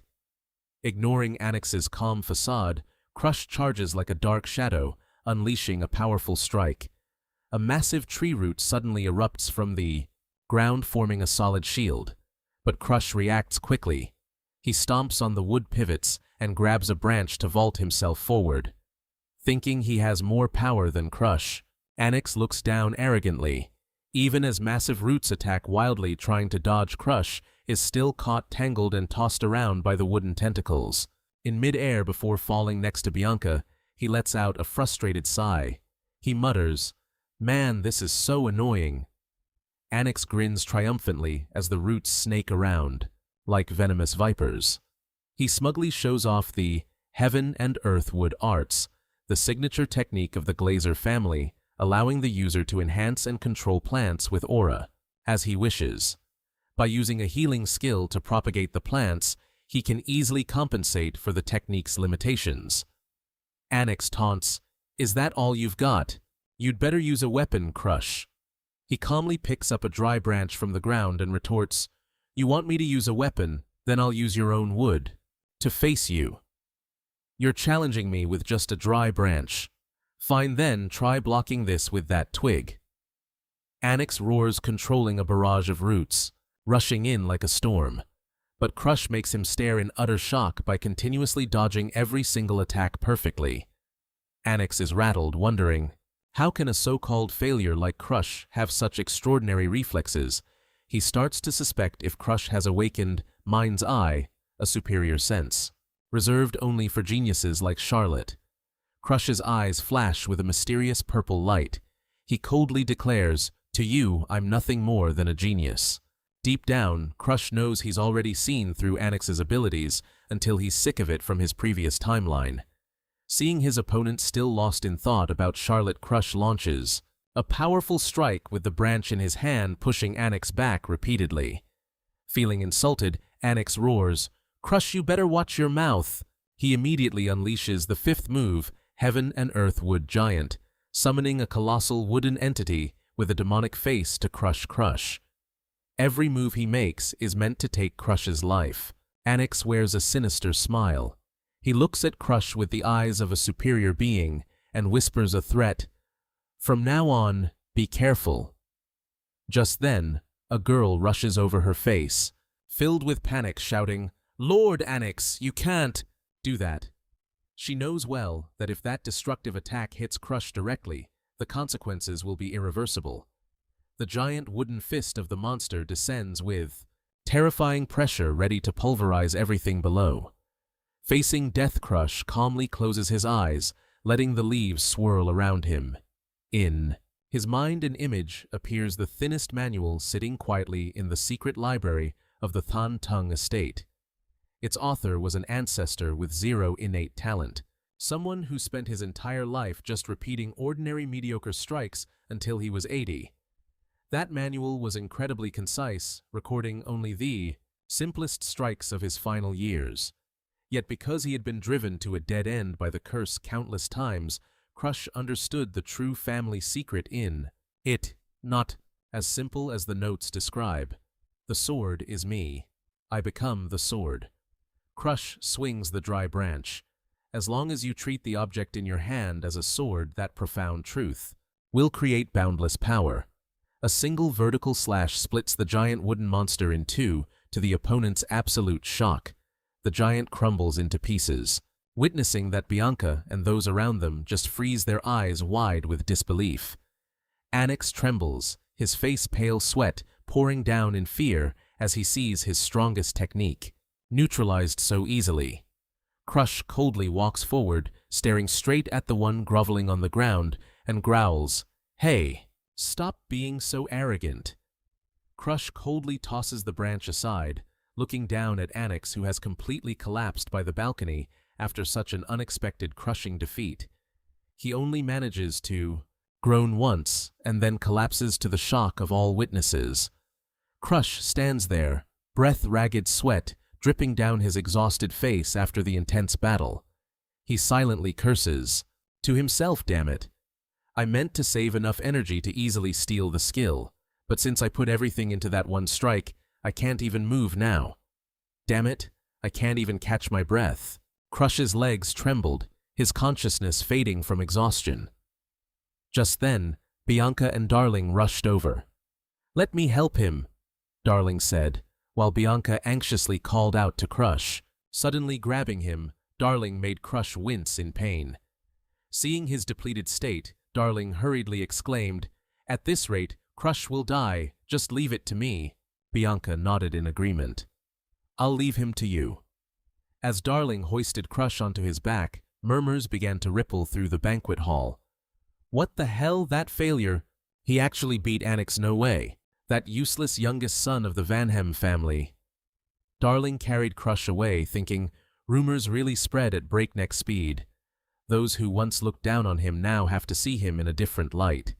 [SPEAKER 1] Ignoring Annex's calm facade, Crush charges like a dark shadow, unleashing a powerful strike. a massive tree root suddenly erupts from the ground, forming a solid shield. But Crush reacts quickly. He stomps on the wood pivots and grabs a branch to vault himself forward. Thinking he has more power than Crush, Annex looks down arrogantly. Even as massive roots attack wildly, trying to dodge, Crush is still caught, tangled, and tossed around by the wooden tentacles. In mid-air, before falling next to Bianca, he lets out a frustrated sigh. He mutters, "Man, this is so annoying." Annex grins triumphantly as the roots snake around, like venomous vipers. He smugly shows off the heaven and earth wood arts, the signature technique of the Glazer family, allowing the user to enhance and control plants with aura, as he wishes. By using a healing skill to propagate the plants, he can easily compensate for the technique's limitations. Annex taunts, "Is that all you've got? You'd better use a weapon, Crush." He calmly picks up a dry branch from the ground and retorts, "You want me to use a weapon? Then I'll use your own wood. To face you. You're challenging me with just a dry branch. Fine then, try blocking this with that twig." Annex roars, controlling a barrage of roots, rushing in like a storm. But Crush makes him stare in utter shock by continuously dodging every single attack perfectly. Annex is rattled, wondering, how can a so-called failure like Crush have such extraordinary reflexes? He starts to suspect if Crush has awakened Mind's Eye, a superior sense, reserved only for geniuses like Charlotte. Crush's eyes flash with a mysterious purple light. He coldly declares, "To you, I'm nothing more than a genius." Deep down, Crush knows he's already seen through Annex's abilities until he's sick of it from his previous timeline. Seeing his opponent still lost in thought about Charlotte, Crush launches a powerful strike with the branch in his hand, pushing Annex back repeatedly. Feeling insulted, Annex roars, "Crush, you better watch your mouth." He immediately unleashes the fifth move, Heaven and Earth Wood Giant, summoning a colossal wooden entity with a demonic face to crush Crush. Every move he makes is meant to take Crush's life. Annex wears a sinister smile. He looks at Crush with the eyes of a superior being and whispers a threat, "From now on, be careful." Just then, a girl rushes over her face, filled with panic, shouting, "Lord Annex, you can't do that." She knows well that if that destructive attack hits Crush directly, the consequences will be irreversible. The giant wooden fist of the monster descends with terrifying pressure, ready to pulverize everything below. Facing death, Crush calmly closes his eyes, letting the leaves swirl around him. In his mind, an image appears, the thinnest manual sitting quietly in the secret library of the Than Tung estate. Its author was an ancestor with zero innate talent, someone who spent his entire life just repeating ordinary mediocre strikes until he was 80. That manual was incredibly concise, recording only the simplest strikes of his final years. Yet because he had been driven to a dead end by the curse countless times, Crush understood the true family secret in it, not as simple as the notes describe. The sword is me. I become the sword. Crush swings the dry branch. As long as you treat the object in your hand as a sword, that profound truth will create boundless power. A single vertical slash splits the giant wooden monster in two, to the opponent's absolute shock. The giant crumbles into pieces. Witnessing that, Bianca and those around them just freeze their eyes wide with disbelief. Annex trembles, his face pale, sweat pouring down in fear as he sees his strongest technique neutralized so easily. Crush coldly walks forward, staring straight at the one groveling on the ground, and growls, "Hey, stop being so arrogant." Crush coldly tosses the branch aside, looking down at Annex, who has completely collapsed by the balcony after such an unexpected crushing defeat. He only manages to groan once and then collapses to the shock of all witnesses. Crush stands there, breath ragged sweat dripping down his exhausted face after the intense battle. He silently curses, to himself, "Damn it. I meant to save enough energy to easily steal the skill, but since I put everything into that one strike, I can't even move now. Damn it, I can't even catch my breath." Crush's legs trembled, his consciousness fading from exhaustion. Just then, Bianca and Darling rushed over. "Let me help him," Darling said, while Bianca anxiously called out to Crush. Suddenly grabbing him, Darling made Crush wince in pain. Seeing his depleted state, Darling hurriedly exclaimed, "At this rate, Crush will die. Just leave it to me." Bianca nodded in agreement. "I'll leave him to you." As Darling hoisted Crush onto his back, murmurs began to ripple through the banquet hall. "What the hell, that failure? He actually beat Annex, no way. That useless youngest son of the Vanhem family." Darling carried Crush away, thinking, rumors really spread at breakneck speed. Those who once looked down on him now have to see him in a different light.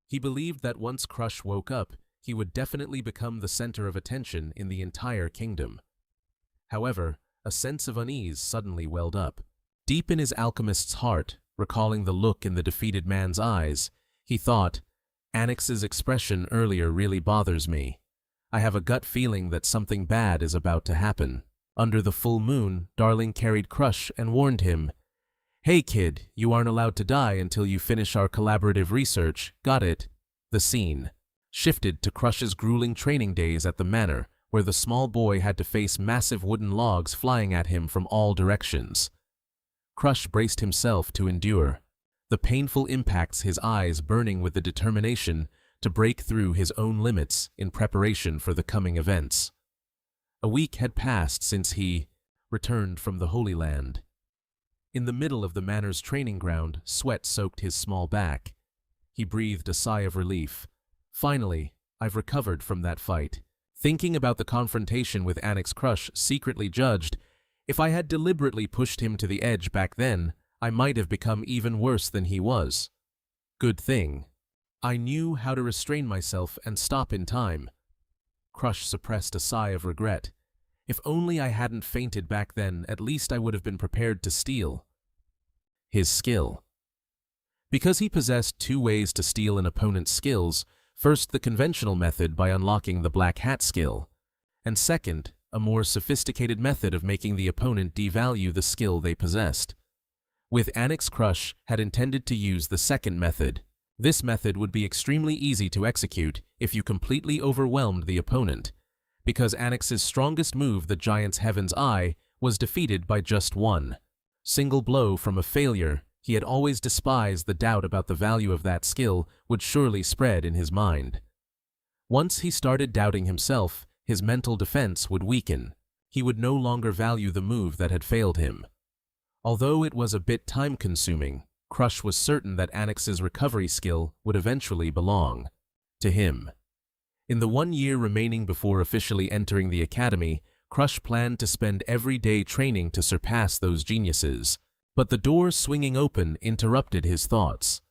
[SPEAKER 1] He believed that once Crush woke up, he would definitely become the center of attention in the entire kingdom. However, a sense of unease suddenly welled up. Deep in his alchemist's heart, recalling the look in the defeated man's eyes, he thought, "Annex's expression earlier really bothers me. I have a gut feeling that something bad is about to happen." Under the full moon, Darling carried Crush and warned him, "Hey kid, you aren't allowed to die until you finish our collaborative research, got it?" The scene shifted to Crush's grueling training days at the manor, where the small boy had to face massive wooden logs flying at him from all directions. Crush braced himself to endure, the painful impacts, his eyes burning with the determination to break through his own limits in preparation for the coming events. A week had passed since he returned from the Holy Land. In the middle of the manor's training ground, sweat soaked his small back. He breathed a sigh of relief. "Finally, I've recovered from that fight." Thinking about the confrontation with Annex, Crush secretly judged, if I had deliberately pushed him to the edge back then, I might have become even worse than he was. Good thing I knew how to restrain myself and stop in time. Crush suppressed a sigh of regret. If only I hadn't fainted back then, at least I would have been prepared to steal his skill. Because he possessed two ways to steal an opponent's skills, first the conventional method by unlocking the Black Hat skill, and second, a more sophisticated method of making the opponent devalue the skill they possessed. With Annex, Crush had intended to use the second method. This method would be extremely easy to execute if you completely overwhelmed the opponent, because Annex's strongest move, the Giant's Heaven's Eye, was defeated by just one single blow from a failure. He had always despised the doubt about the value of that skill would surely spread in his mind. Once he started doubting himself, his mental defense would weaken. He would no longer value the move that had failed him. Although it was a bit time-consuming, Crush was certain that Annex's recovery skill would eventually belong to him. In the 1 year remaining before officially entering the academy, Crush planned to spend every day training to surpass those geniuses. But the door swinging open interrupted his thoughts.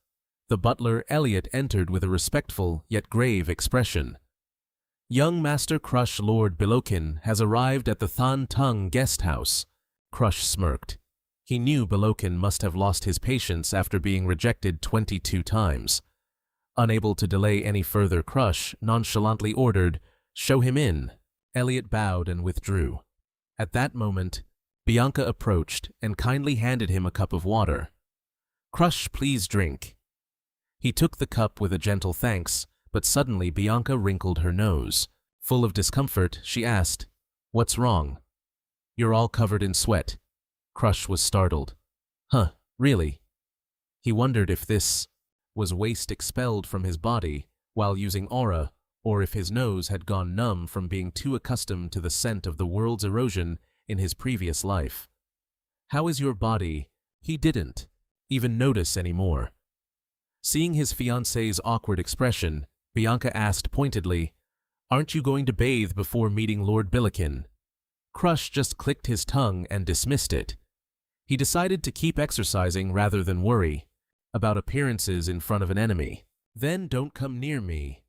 [SPEAKER 1] The butler, Elliot, entered with a respectful yet grave expression. "Young Master Crush, Lord Belokin has arrived at the Than Tung guest house." Crush smirked. He knew Belokin must have lost his patience after being rejected 22 times. Unable to delay any further, Crush nonchalantly ordered, "Show him in." Elliot bowed and withdrew. At that moment, Bianca approached and kindly handed him a cup of water. "Crush, please drink." He took the cup with a gentle thanks, but suddenly Bianca wrinkled her nose. Full of discomfort, she asked, "What's wrong?" "You're all covered in sweat." Crush was startled. "Huh, really?" He wondered if this was waste expelled from his body while using aura, or if his nose had gone numb from being too accustomed to the scent of the world's erosion in his previous life. "How is your body?" He didn't even notice anymore. Seeing his fiancée's awkward expression, Bianca asked pointedly, "Aren't you going to bathe before meeting Lord Billiken?" Crush just clicked his tongue and dismissed it. He decided to keep exercising rather than worry about appearances in front of an enemy. "Then don't come near me."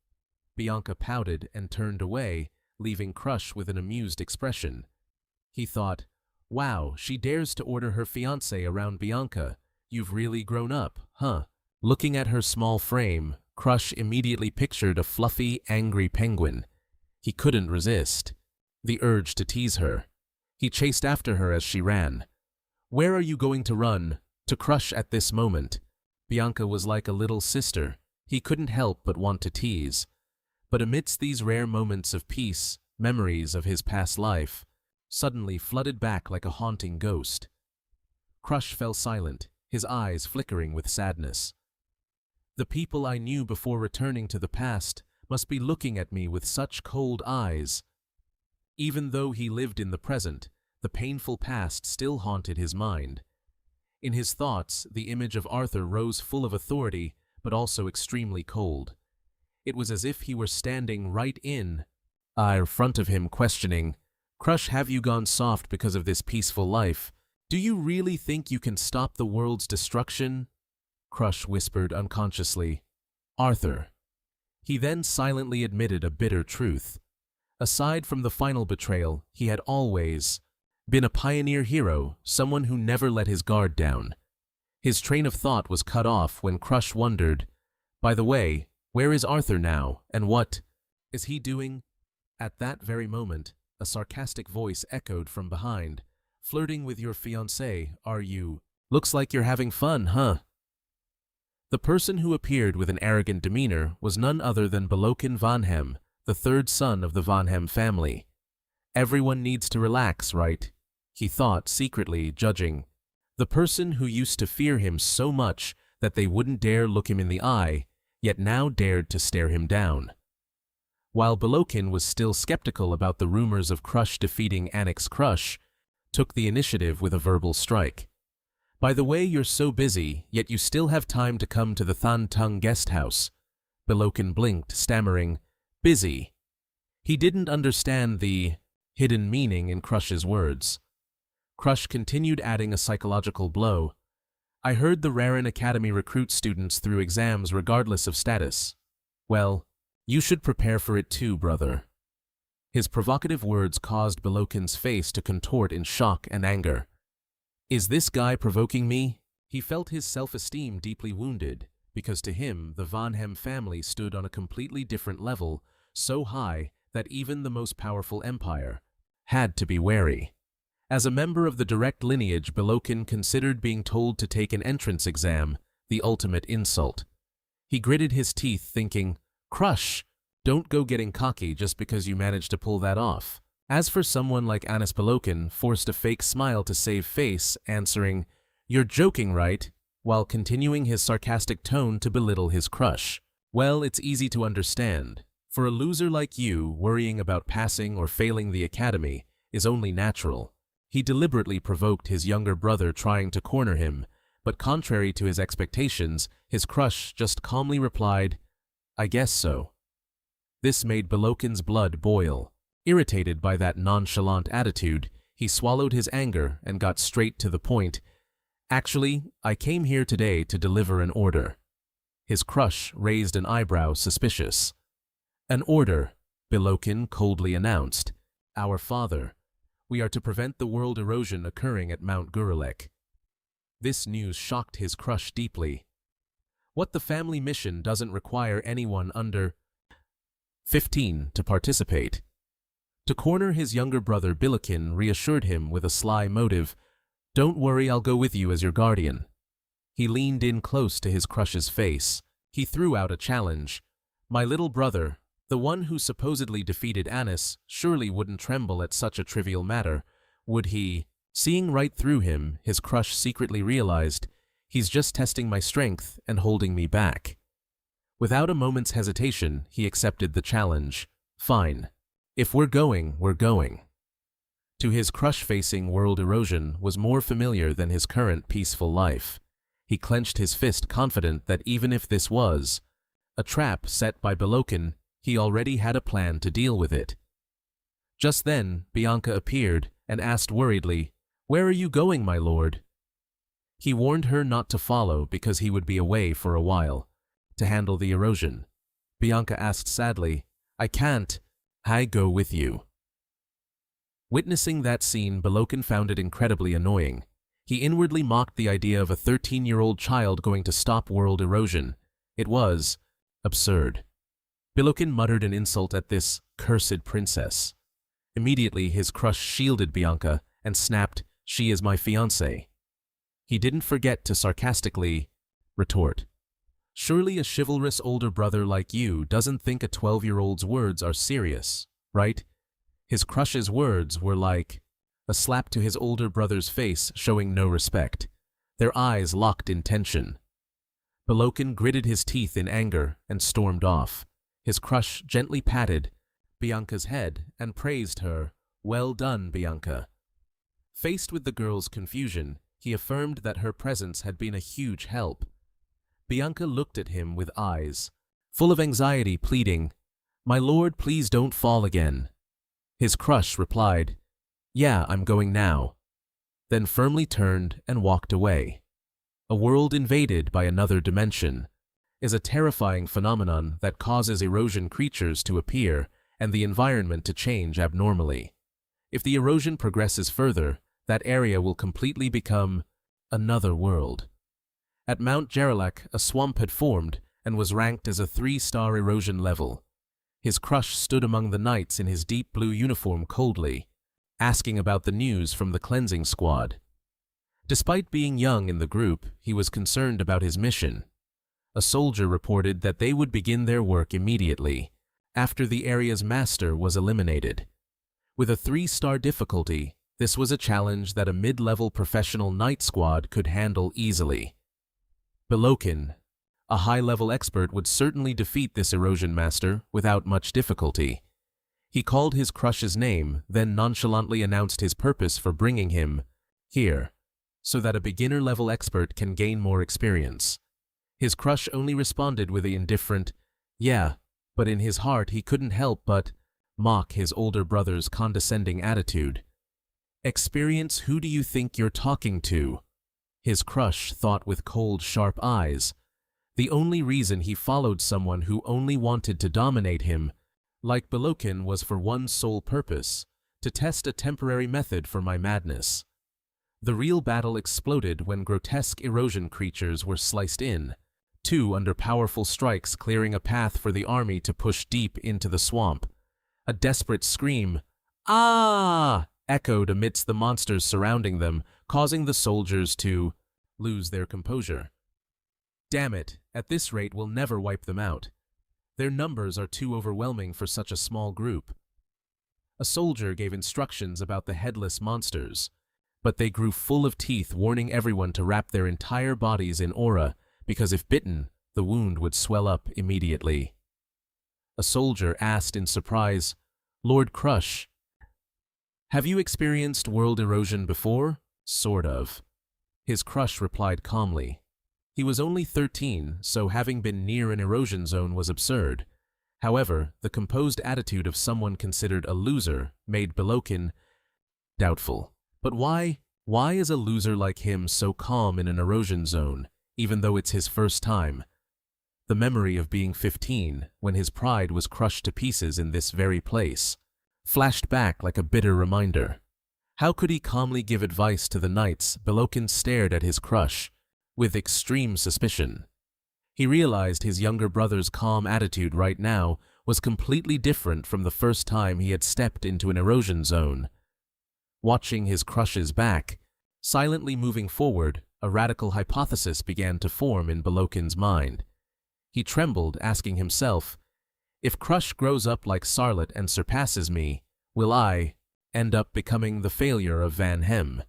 [SPEAKER 1] Bianca pouted and turned away, leaving Crush with an amused expression. He thought, "Wow, she dares to order her fiancé around Bianca. You've really grown up, huh?" Looking at her small frame, Crush immediately pictured a fluffy, angry penguin. He couldn't resist the urge to tease her. He chased after her as she ran. "Where are you going to run?" To Crush at this moment, Bianca was like a little sister. He couldn't help but want to tease. But amidst these rare moments of peace, memories of his past life suddenly flooded back like a haunting ghost. Crush fell silent, his eyes flickering with sadness. The people I knew before returning to the past must be looking at me with such cold eyes. Even though he lived in the present, the painful past still haunted his mind. In his thoughts, the image of Arthur rose full of authority, but also extremely cold. It was as if he were standing right in front of him, questioning, "Crush, have you gone soft because of this peaceful life? Do you really think you can stop the world's destruction?" Crush whispered unconsciously, "Arthur." He then silently admitted a bitter truth. Aside from the final betrayal, he had always been a pioneer hero, someone who never let his guard down. His train of thought was cut off when Crush wondered, "By the way, where is Arthur now, and what is he doing?" At that very moment, a sarcastic voice echoed from behind. "Flirting with your fiancée, are you? Looks like you're having fun, huh?" The person who appeared with an arrogant demeanor was none other than Belokin Vanhem, the third son of the Vanhem family. Everyone needs to relax, right? He thought, secretly judging the person who used to fear him so much that they wouldn't dare look him in the eye, yet now dared to stare him down. While Belokin was still skeptical about the rumors of Crush defeating Annex Crush, took the initiative with a verbal strike. "By the way, you're so busy, yet you still have time to come to the Than Tung guest house." Belokin blinked, stammering, "Busy." He didn't understand the hidden meaning in Crush's words. Crush continued, adding a psychological blow. "I heard the Rarin Academy recruits students through exams regardless of status. Well, you should prepare for it too, brother." His provocative words caused Belokin's face to contort in shock and anger. "Is this guy provoking me?" He felt his self-esteem deeply wounded, because to him the Vanhem family stood on a completely different level, so high that even the most powerful empire had to be wary. As a member of the direct lineage, Belokin considered being told to take an entrance exam the ultimate insult. He gritted his teeth, thinking, "Crush, don't go getting cocky just because you managed to pull that off." As for someone like Anis, Belokin forced a fake smile to save face, answering, "You're joking, right?" while continuing his sarcastic tone to belittle his crush. "Well, it's easy to understand. For a loser like you, worrying about passing or failing the academy is only natural." He deliberately provoked his younger brother, trying to corner him, but contrary to his expectations, his crush just calmly replied, "I guess so." This made Belokin's blood boil. Irritated by that nonchalant attitude, he swallowed his anger and got straight to the point. "Actually, I came here today to deliver an order." His crush raised an eyebrow, suspicious. "An order," Belokin coldly announced. "Our father. We are to prevent the world erosion occurring at Mount Gurulek." This news shocked his crush deeply. What the family mission doesn't require anyone under 15 to participate. To corner his younger brother, Belokin reassured him with a sly motive. "Don't worry, I'll go with you as your guardian." He leaned in close to his crush's face. He threw out a challenge. "My little brother, the one who supposedly defeated Anis, surely wouldn't tremble at such a trivial matter, would he?" Seeing right through him, his crush secretly realized, "He's just testing my strength and holding me back." Without a moment's hesitation, he accepted the challenge. "Fine. If we're going, we're going." To his crush, facing world erosion was more familiar than his current peaceful life. He clenched his fist, confident that even if this was a trap set by Belokin, he already had a plan to deal with it. Just then, Bianca appeared and asked worriedly, "Where are you going, my lord?" He warned her not to follow because he would be away for a while to handle the erosion. Bianca asked sadly, "I can't. I go with you." Witnessing that scene, Belokin found it incredibly annoying. He inwardly mocked the idea of a 13-year-old child going to stop world erosion. It was absurd. Belokin muttered an insult at this cursed princess. Immediately, his crush shielded Bianca and snapped, "She is my fiancée." He didn't forget to sarcastically retort, Surely a chivalrous older brother like you doesn't think a 12-year-old's words are serious, right? His crush's words were like a slap to his older brother's face, showing no respect. Their eyes locked in tension. Belokin gritted his teeth in anger and stormed off. His crush gently patted Bianca's head and praised her. "Well done, Bianca." Faced with the girl's confusion, he affirmed that her presence had been a huge help. Bianca looked at him with eyes full of anxiety, pleading, "My lord, please don't fall again." His crush replied, "Yeah, I'm going now," then firmly turned and walked away. A world invaded by another dimension is a terrifying phenomenon that causes erosion creatures to appear and the environment to change abnormally. If the erosion progresses further, that area will completely become another world. At Mount Geralak, a swamp had formed and was ranked as a 3-star erosion level. His crush stood among the knights in his deep blue uniform coldly, asking about the news from the cleansing squad. Despite being young in the group, he was concerned about his mission. A soldier reported that they would begin their work immediately, after the area's master was eliminated. With a 3-star difficulty, this was a challenge that a mid-level professional knight squad could handle easily. Belokin, a high-level expert, would certainly defeat this erosion master without much difficulty. He called his crush's name, then nonchalantly announced his purpose for bringing him here, so that a beginner-level expert can gain more experience. His crush only responded with the indifferent, "Yeah," but in his heart he couldn't help but mock his older brother's condescending attitude. "Experience? Who do you think you're talking to?" His crush thought with cold, sharp eyes. The only reason he followed someone who only wanted to dominate him, like Belokin, was for one sole purpose: to test a temporary method for my madness. The real battle exploded when grotesque erosion creatures were sliced in, 2 under powerful strikes clearing a path for the army to push deep into the swamp. A desperate scream, "Ah!" echoed amidst the monsters surrounding them, causing the soldiers to lose their composure. "Damn it, at this rate we'll never wipe them out. Their numbers are too overwhelming for such a small group." A soldier gave instructions about the headless monsters, but they grew full of teeth, warning everyone to wrap their entire bodies in aura, because if bitten, the wound would swell up immediately. A soldier asked in surprise, "Lord Crush, have you experienced world erosion before?" "Sort of." His crush replied calmly. He was only 13, so having been near an erosion zone was absurd. However, the composed attitude of someone considered a loser made Belokin doubtful. But why is a loser like him so calm in an erosion zone, even though it's his first time? The memory of being 15, when his pride was crushed to pieces in this very place, flashed back like a bitter reminder. How could he calmly give advice to the knights? Belokin stared at his crush with extreme suspicion. He realized his younger brother's calm attitude right now was completely different from the first time he had stepped into an erosion zone. Watching his crush's back, silently moving forward, a radical hypothesis began to form in Belokin's mind. He trembled, asking himself, if Crush grows up like Sarlet and surpasses me, will I end up becoming the failure of Van Hem?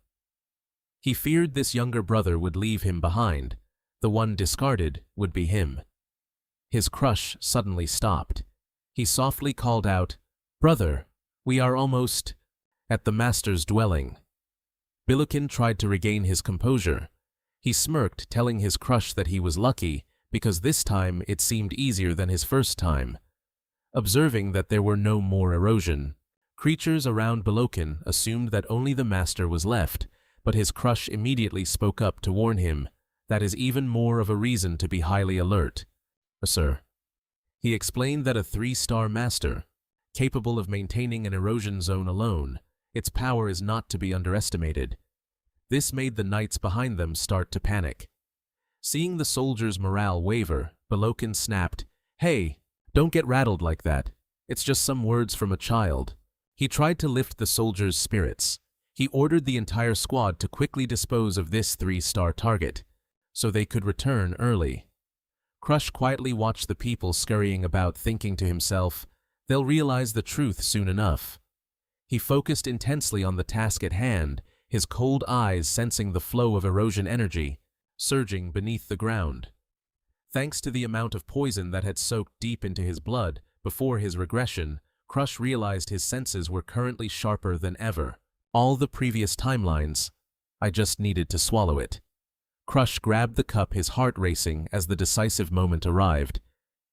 [SPEAKER 1] He feared this younger brother would leave him behind. The one discarded would be him. His crush suddenly stopped. He softly called out, "Brother, we are almost at the master's dwelling." Belokin tried to regain his composure. He smirked, telling his crush that he was lucky, because this time it seemed easier than his first time. Observing that there were no more erosion creatures around Belokin, assumed that only the master was left, but his crush immediately spoke up to warn him. That is even more of a reason to be highly alert. Sir. He explained that a 3-star master, capable of maintaining an erosion zone alone, its power is not to be underestimated. This made the knights behind them start to panic. Seeing the soldiers' morale waver, Belokin snapped, "Hey, don't get rattled like that. It's just some words from a child." He tried to lift the soldiers' spirits. He ordered the entire squad to quickly dispose of this 3-star target, so they could return early. Crush quietly watched the people scurrying about, thinking to himself, "They'll realize the truth soon enough." He focused intensely on the task at hand, his cold eyes sensing the flow of erosion energy surging beneath the ground. Thanks to the amount of poison that had soaked deep into his blood before his regression, Crush realized his senses were currently sharper than ever. All the previous timelines, I just needed to swallow it. Crush grabbed the cup, his heart racing as the decisive moment arrived.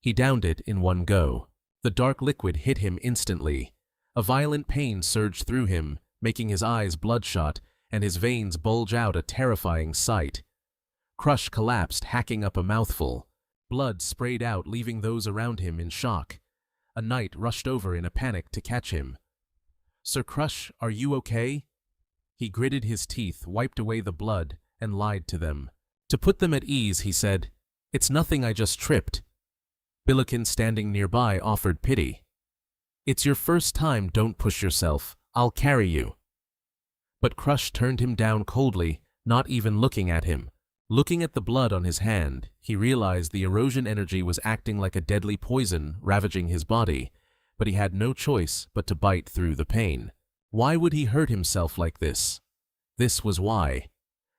[SPEAKER 1] He downed it in one go. The dark liquid hit him instantly. A violent pain surged through him, making his eyes bloodshot and his veins bulge out, a terrifying sight. Crush collapsed, hacking up a mouthful. Blood sprayed out, leaving those around him in shock. A knight rushed over in a panic to catch him. "Sir Crush, are you okay?" He gritted his teeth, wiped away the blood, and lied to them. To put them at ease, he said, "It's nothing, I just tripped." Billiken, standing nearby, offered pity. "It's your first time, don't push yourself, I'll carry you." But Crush turned him down coldly, not even looking at him. Looking at the blood on his hand, he realized the erosion energy was acting like a deadly poison, ravaging his body, but he had no choice but to bite through the pain. Why would he hurt himself like this? This was why.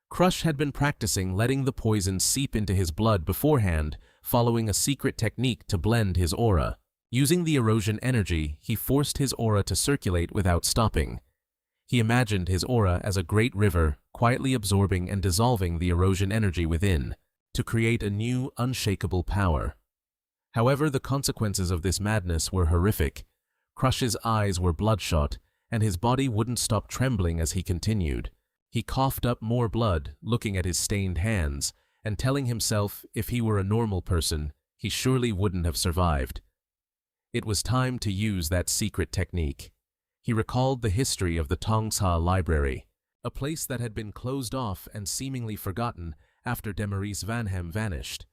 [SPEAKER 1] Crush had been practicing letting the poison seep into his blood beforehand, following a secret technique to blend his aura. Using the erosion energy, he forced his aura to circulate without stopping. He imagined his aura as a great river, quietly absorbing and dissolving the erosion energy within, to create a new, unshakable power. However, the consequences of this madness were horrific. Crush's eyes were bloodshot, and his body wouldn't stop trembling as he continued. He coughed up more blood, looking at his stained hands, and telling himself if he were a normal person, he surely wouldn't have survived. It was time to use that secret technique. He recalled the history of the Tongsha Library, a place that had been closed off and seemingly forgotten after Demarice Vanhem vanished.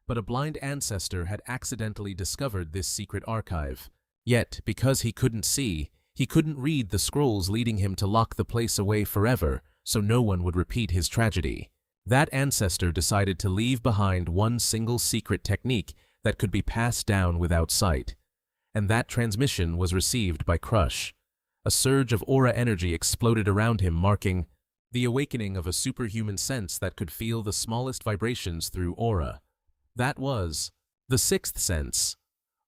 [SPEAKER 1] But a blind ancestor had accidentally discovered this secret archive. Yet, because he couldn't see, he couldn't read the scrolls, leading him to lock the place away forever so no one would repeat his tragedy. That ancestor decided to leave behind one single secret technique that could be passed down without sight. And that transmission was received by Crush. A surge of aura energy exploded around him, marking the awakening of a superhuman sense that could feel the smallest vibrations through aura. That was the sixth sense.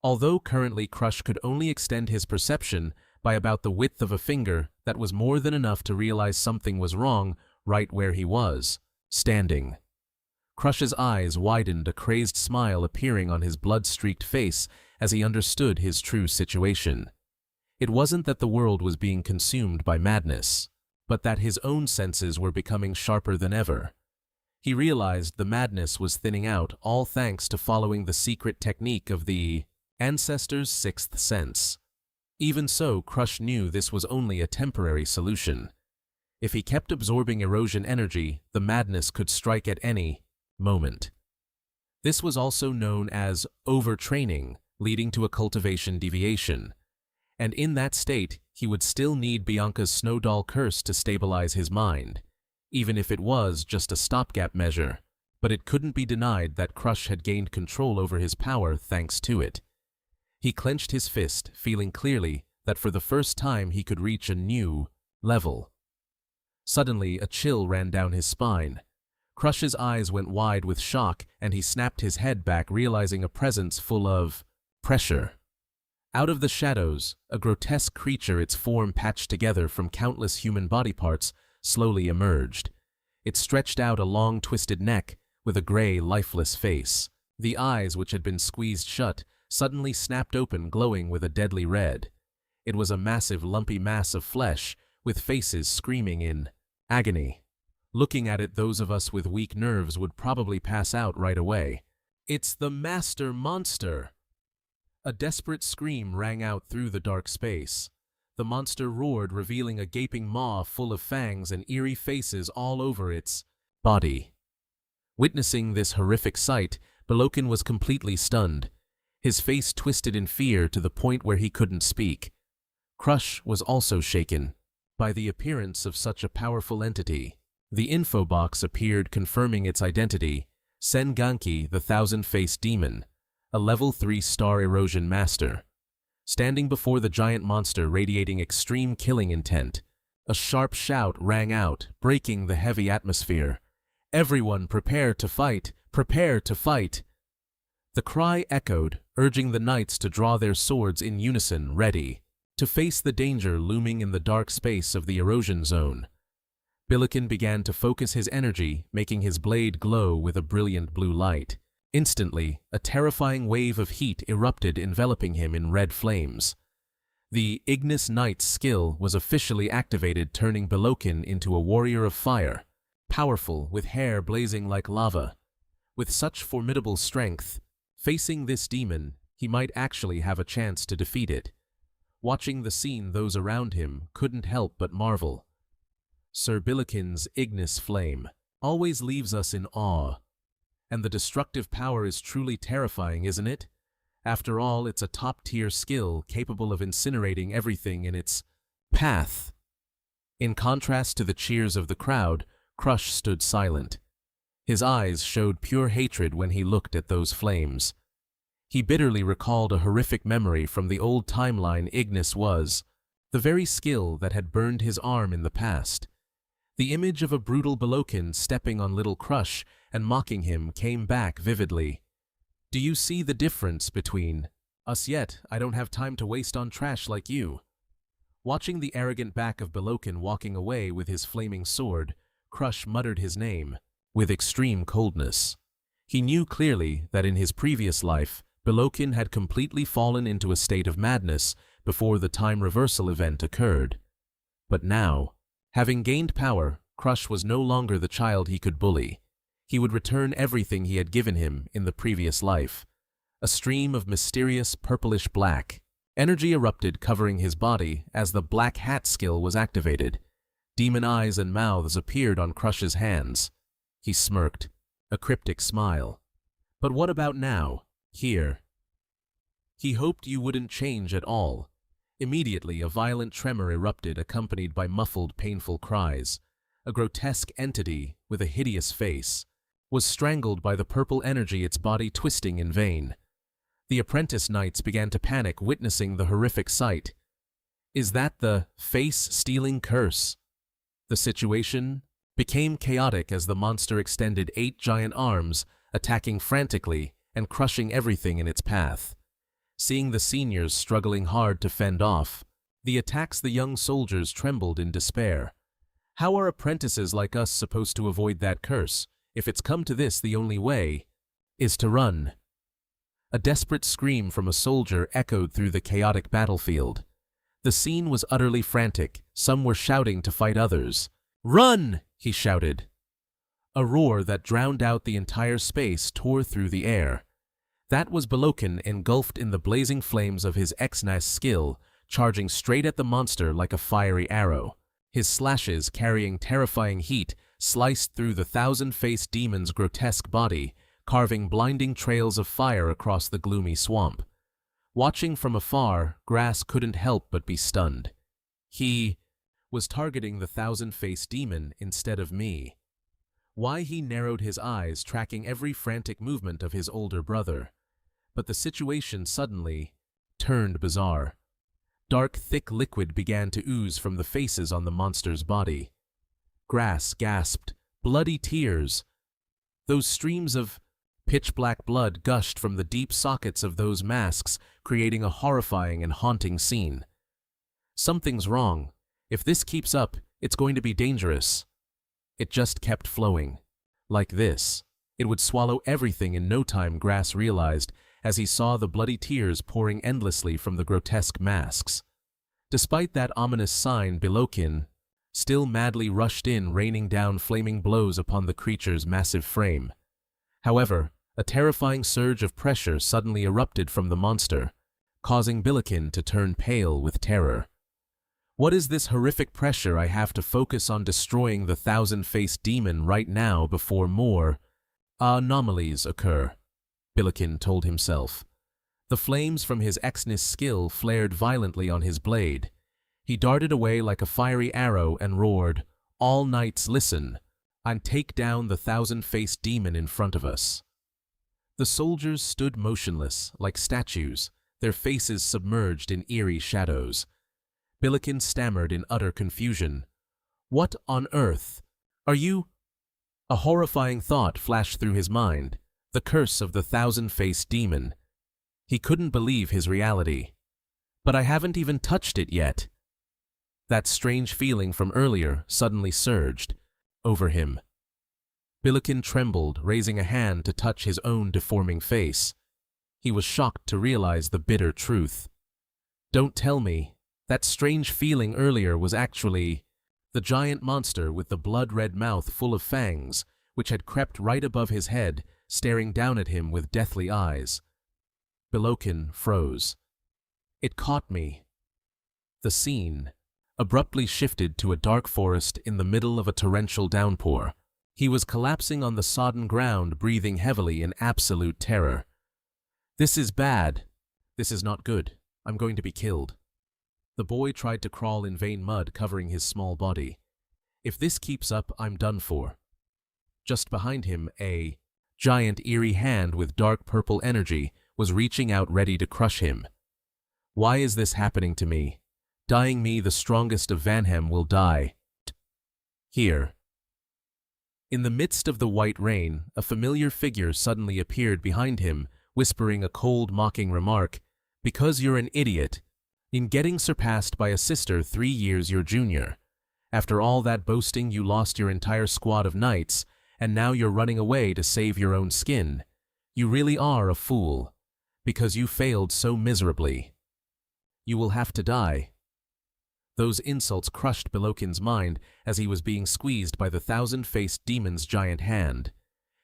[SPEAKER 1] Although currently Crush could only extend his perception by about the width of a finger, that was more than enough to realize something was wrong right where he was, standing. Crush's eyes widened, a crazed smile appearing on his blood-streaked face as he understood his true situation. It wasn't that the world was being consumed by madness, but that his own senses were becoming sharper than ever. He realized the madness was thinning out, all thanks to following the secret technique of the ancestor's sixth sense. Even so, Crush knew this was only a temporary solution. If he kept absorbing erosion energy, the madness could strike at any moment. This was also known as overtraining, leading to a cultivation deviation. And in that state, he would still need Bianca's snow doll curse to stabilize his mind, even if it was just a stopgap measure. But it couldn't be denied that Crush had gained control over his power thanks to it. He clenched his fist, feeling clearly that for the first time he could reach a new level. Suddenly, a chill ran down his spine. Crush's eyes went wide with shock, and he snapped his head back, realizing a presence full of pressure. Out of the shadows, a grotesque creature, its form patched together from countless human body parts, slowly emerged. It stretched out a long, twisted neck with a gray, lifeless face. The eyes, which had been squeezed shut, suddenly snapped open, glowing with a deadly red. It was a massive, lumpy mass of flesh, with faces screaming in agony. Looking at it, those of us with weak nerves would probably pass out right away. "It's the Master Monster!" A desperate scream rang out through the dark space. The monster roared, revealing a gaping maw full of fangs and eerie faces all over its body. Witnessing this horrific sight, Belokin was completely stunned. His face twisted in fear to the point where he couldn't speak. Crush was also shaken by the appearance of such a powerful entity. The info box appeared, confirming its identity. Senganki, the thousand-faced demon, a level 3 star erosion master. Standing before the giant monster radiating extreme killing intent, a sharp shout rang out, breaking the heavy atmosphere. "Everyone prepare to fight! Prepare to fight!" The cry echoed, urging the knights to draw their swords in unison, ready to face the danger looming in the dark space of the erosion zone. Billiken began to focus his energy, making his blade glow with a brilliant blue light. Instantly, a terrifying wave of heat erupted, enveloping him in red flames. The Ignis Knight's skill was officially activated, turning Billiken into a warrior of fire, powerful, with hair blazing like lava. With such formidable strength, facing this demon, he might actually have a chance to defeat it. Watching the scene, those around him couldn't help but marvel. Sir Billiken's Ignis Flame always leaves us in awe. And the destructive power is truly terrifying, isn't it? After all, it's a top-tier skill capable of incinerating everything in its path. In contrast to the cheers of the crowd, Crush stood silent. His eyes showed pure hatred when he looked at those flames. He bitterly recalled a horrific memory from the old timeline. Ignis was the very skill that had burned his arm in the past. The image of a brutal Billiken stepping on little Crush and mocking him came back vividly. "Do you see the difference between us yet? I don't have time to waste on trash like you." Watching the arrogant back of Billiken walking away with his flaming sword, Crush muttered his name with extreme coldness. He knew clearly that in his previous life, Billiken had completely fallen into a state of madness before the time reversal event occurred. But now, having gained power, Crush was no longer the child he could bully. He would return everything he had given him in the previous life. A stream of mysterious purplish black energy erupted, covering his body as the Black Hat skill was activated. Demon eyes and mouths appeared on Crush's hands. He smirked, a cryptic smile. "But what about now? Here?" He hoped you wouldn't change at all. Immediately, a violent tremor erupted, accompanied by muffled, painful cries. A grotesque entity with a hideous face was strangled by the purple energy, its body twisting in vain. The apprentice knights began to panic, witnessing the horrific sight. Is that the face-stealing curse? The situation became chaotic as the monster extended 8 giant arms, attacking frantically and crushing everything in its path. Seeing the seniors struggling hard to fend off the attacks, the young soldiers trembled in despair. How are apprentices like us supposed to avoid that curse? If it's come to this, the only way is to run. A desperate scream from a soldier echoed through the chaotic battlefield. The scene was utterly frantic. Some were shouting to fight others. "Run!" he shouted. A roar that drowned out the entire space tore through the air. That was Billiken, engulfed in the blazing flames of his Ignis skill, charging straight at the monster like a fiery arrow. His slashes, carrying terrifying heat, sliced through the thousand-faced demon's grotesque body, carving blinding trails of fire across the gloomy swamp. Watching from afar, Grass couldn't help but be stunned. He was targeting the thousand-faced demon instead of me. Why? He narrowed his eyes, tracking every frantic movement of his older brother. But the situation suddenly turned bizarre. Dark, thick liquid began to ooze from the faces on the monster's body. Grass gasped, bloody tears. Those streams of pitch-black blood gushed from the deep sockets of those masks, creating a horrifying and haunting scene. Something's wrong. If this keeps up, it's going to be dangerous. It just kept flowing. Like this, it would swallow everything in no time, Grass realized as he saw the bloody tears pouring endlessly from the grotesque masks. Despite that ominous sign, Billiken still madly rushed in, raining down flaming blows upon the creature's massive frame. However, a terrifying surge of pressure suddenly erupted from the monster, causing Billiken to turn pale with terror. What is this horrific pressure? I have to focus on destroying the thousand-faced demon right now before more anomalies occur, Billiken told himself. The flames from his Ignis skill flared violently on his blade. He darted away like a fiery arrow and roared, "All knights listen! and take down the thousand-faced demon in front of us." The soldiers stood motionless, like statues, their faces submerged in eerie shadows. Billiken stammered in utter confusion. "What on earth? Are you—" A horrifying thought flashed through his mind, the curse of the thousand-faced demon. He couldn't believe his reality. "But I haven't even touched it yet." That strange feeling from earlier suddenly surged over him. Billiken trembled, raising a hand to touch his own deforming face. He was shocked to realize the bitter truth. "Don't tell me. That strange feeling earlier was actually—" The giant monster with the blood-red mouth full of fangs, which had crept right above his head, staring down at him with deathly eyes. Billiken froze. It caught me. The scene abruptly shifted to a dark forest in the middle of a torrential downpour. He was collapsing on the sodden ground, breathing heavily in absolute terror. "This is bad. This is not good. I'm going to be killed." The boy tried to crawl in vein mud covering his small body. "If this keeps up, I'm done for." Just behind him, a giant eerie hand with dark purple energy was reaching out ready to crush him. "Why is this happening to me? Dying me, the strongest of Vanhem, will die. Here." In the midst of the white rain, a familiar figure suddenly appeared behind him, whispering a cold, mocking remark, "Because you're an idiot. In getting surpassed by a sister 3 years your junior. After all that boasting, you lost your entire squad of knights, and now you're running away to save your own skin. You really are a fool. Because you failed so miserably. You will have to die." Those insults crushed Billiken's mind as he was being squeezed by the thousand-faced demon's giant hand.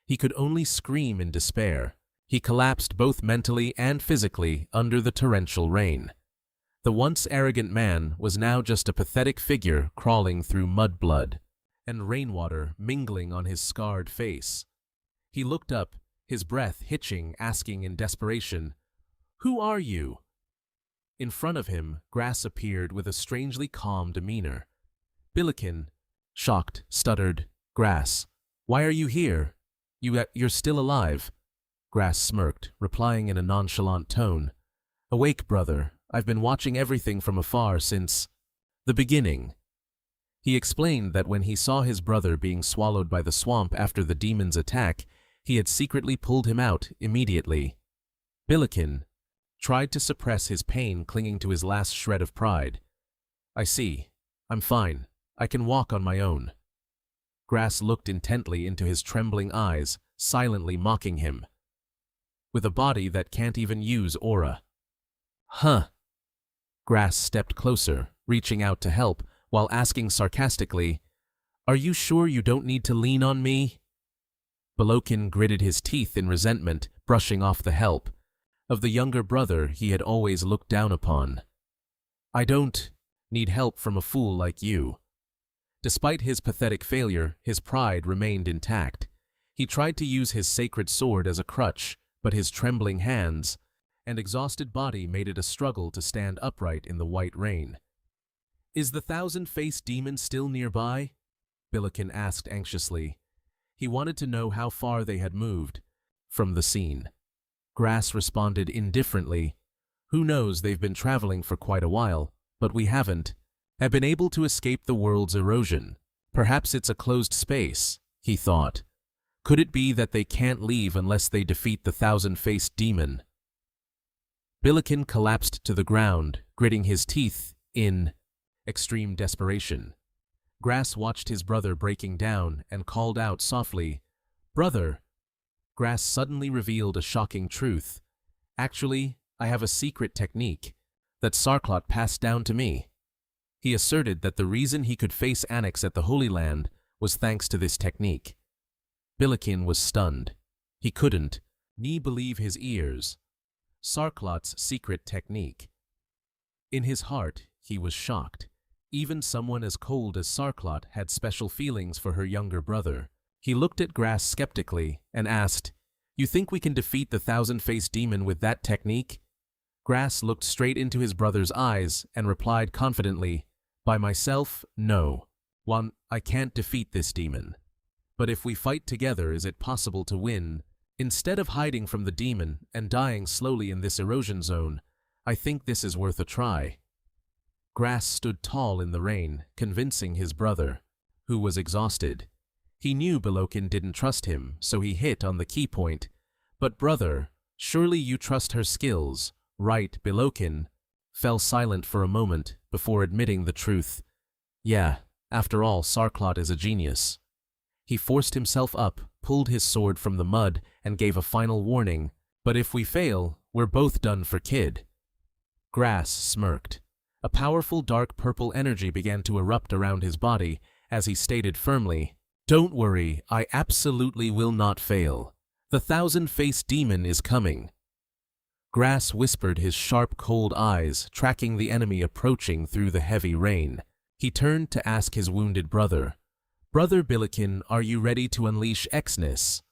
[SPEAKER 1] He could only scream in despair. He collapsed both mentally and physically under the torrential rain. The once arrogant man was now just a pathetic figure crawling through mud-blood and rainwater mingling on his scarred face. He looked up, his breath hitching, asking in desperation, "Who are you?" In front of him, Grass appeared with a strangely calm demeanor. Billiken, shocked, stuttered, "Grass, why are you here? You're still alive." Grass smirked, replying in a nonchalant tone, "Awake, brother. I've been watching everything from afar since the beginning." He explained that when he saw his brother being swallowed by the swamp after the demon's attack, he had secretly pulled him out immediately. Billiken tried to suppress his pain, clinging to his last shred of pride. "I see. I'm fine. I can walk on my own." Grass looked intently into his trembling eyes, silently mocking him. "With a body that can't even use aura." "Huh." Grass stepped closer, reaching out to help, while asking sarcastically, "Are you sure you don't need to lean on me?" Billiken gritted his teeth in resentment, brushing off the help of the younger brother he had always looked down upon. "I don't need help from a fool like you." Despite his pathetic failure, his pride remained intact. He tried to use his sacred sword as a crutch, but his trembling hands and exhausted body made it a struggle to stand upright in the white rain. "Is the thousand-faced demon still nearby?" Billiken asked anxiously. He wanted to know how far they had moved from the scene. Grass responded indifferently, "Who knows, they've been traveling for quite a while, but we haven't have been able to escape the world's erosion. Perhaps it's a closed space," he thought. "Could it be that they can't leave unless they defeat the thousand-faced demon?" Billiken collapsed to the ground, gritting his teeth in extreme desperation. Grass watched his brother breaking down and called out softly, "Brother!" Grass suddenly revealed a shocking truth. "Actually, I have a secret technique that Sarklot passed down to me." He asserted that the reason he could face Annex at the Holy Land was thanks to this technique. Billiken was stunned. He couldn't believe his ears. Sarklot's secret technique. In his heart, he was shocked. Even someone as cold as Sarklot had special feelings for her younger brother. He looked at Grass skeptically and asked, "You think we can defeat the thousand-faced demon with that technique?" Grass looked straight into his brother's eyes and replied confidently, "By myself, no. One, I can't defeat this demon. But if we fight together, is it possible to win? Instead of hiding from the demon and dying slowly in this erosion zone, I think this is worth a try. Grass stood tall in the rain, convincing his brother, who was exhausted. He knew Belokin didn't trust him, so he hit on the key point. But brother, surely you trust her skills, right? Belokin fell silent for a moment before admitting the truth. Yeah, after all, Sarklot is a genius. He forced himself up, pulled his sword from the mud, and gave a final warning. But if we fail, we're both done for, kid. Grass smirked. A powerful dark purple energy began to erupt around his body as he stated firmly, "Don't worry, I absolutely will not fail. The thousand-faced demon is coming." Grass whispered, his sharp, cold eyes tracking the enemy approaching through the heavy rain. He turned to ask his wounded brother, "Brother Billiken, are you ready to unleash Xness?"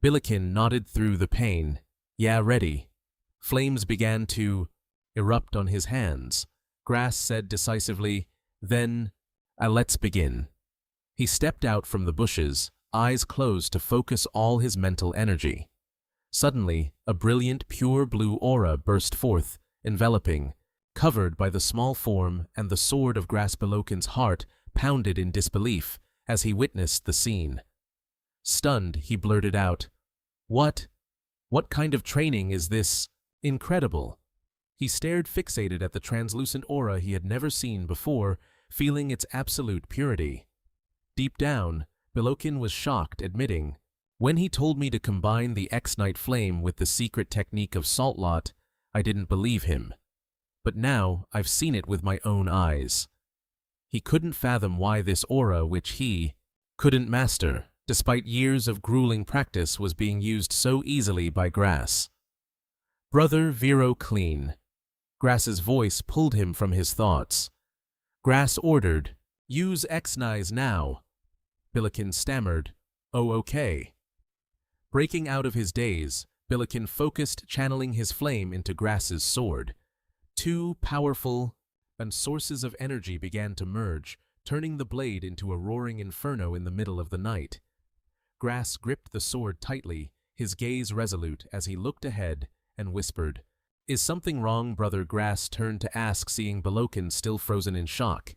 [SPEAKER 1] Billiken nodded through the pain. "Yeah, ready." Flames began to erupt on his hands. Grass said decisively, "Then, let's begin." He stepped out from the bushes, eyes closed to focus all his mental energy. Suddenly, a brilliant, pure blue aura burst forth, enveloping, covered by the small form, and the sword of Grass. Belokin's heart pounded in disbelief as he witnessed the scene. Stunned, he blurted out, What kind of training is this? Incredible." He stared fixated at the translucent aura he had never seen before, feeling its absolute purity. Deep down, Belokin was shocked, admitting, "When he told me to combine the X-Night Flame with the secret technique of Saltlot, I didn't believe him. But now I've seen it with my own eyes." He couldn't fathom why this aura, which he couldn't master, despite years of grueling practice, was being used so easily by Grass. "Brother Vero Clean." Grass's voice pulled him from his thoughts. Grass ordered, "Use X-Nize now." Billiken stammered, "Oh, okay." Breaking out of his daze, Billiken focused, channeling his flame into Grass's sword. Two powerful sources of energy began to merge, turning the blade into a roaring inferno in the middle of the night. Grass gripped the sword tightly, his gaze resolute as he looked ahead, and whispered, "Is something wrong, brother?" Grass turned to ask, seeing Belokin still frozen in shock.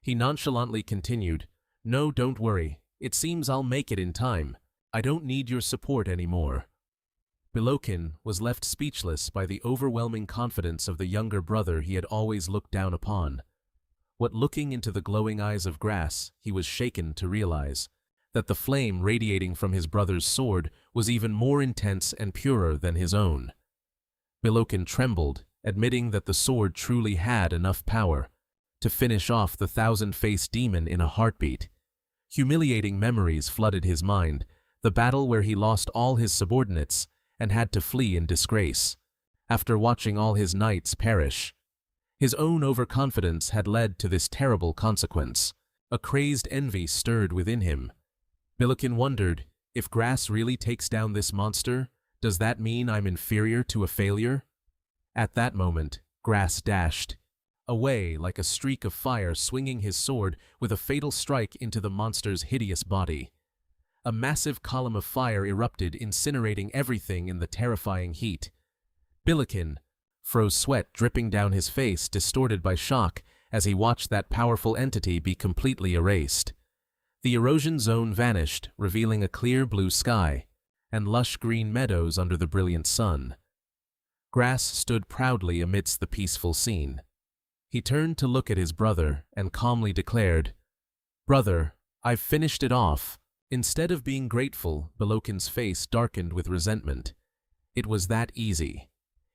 [SPEAKER 1] He nonchalantly continued, "No, don't worry. It seems I'll make it in time. I don't need your support anymore." Belokin was left speechless by the overwhelming confidence of the younger brother he had always looked down upon. What, looking into the glowing eyes of Grass, he was shaken to realize that the flame radiating from his brother's sword was even more intense and purer than his own. Belokin trembled, admitting that the sword truly had enough power to finish off the thousand-faced demon in a heartbeat. Humiliating memories flooded his mind, the battle where he lost all his subordinates and had to flee in disgrace, after watching all his knights perish. His own overconfidence had led to this terrible consequence. A crazed envy stirred within him. Billiken wondered, if Grass really takes down this monster, does that mean I'm inferior to a failure? At that moment, Grass dashed away like a streak of fire, swinging his sword with a fatal strike into the monster's hideous body. A massive column of fire erupted, incinerating everything in the terrifying heat. Billiken froze, sweat dripping down his face, distorted by shock as he watched that powerful entity be completely erased. The erosion zone vanished, revealing a clear blue sky and lush green meadows under the brilliant sun. Grass stood proudly amidst the peaceful scene. He turned to look at his brother and calmly declared, "Brother, I've finished it off." Instead of being grateful, Belokin's face darkened with resentment. It was that easy.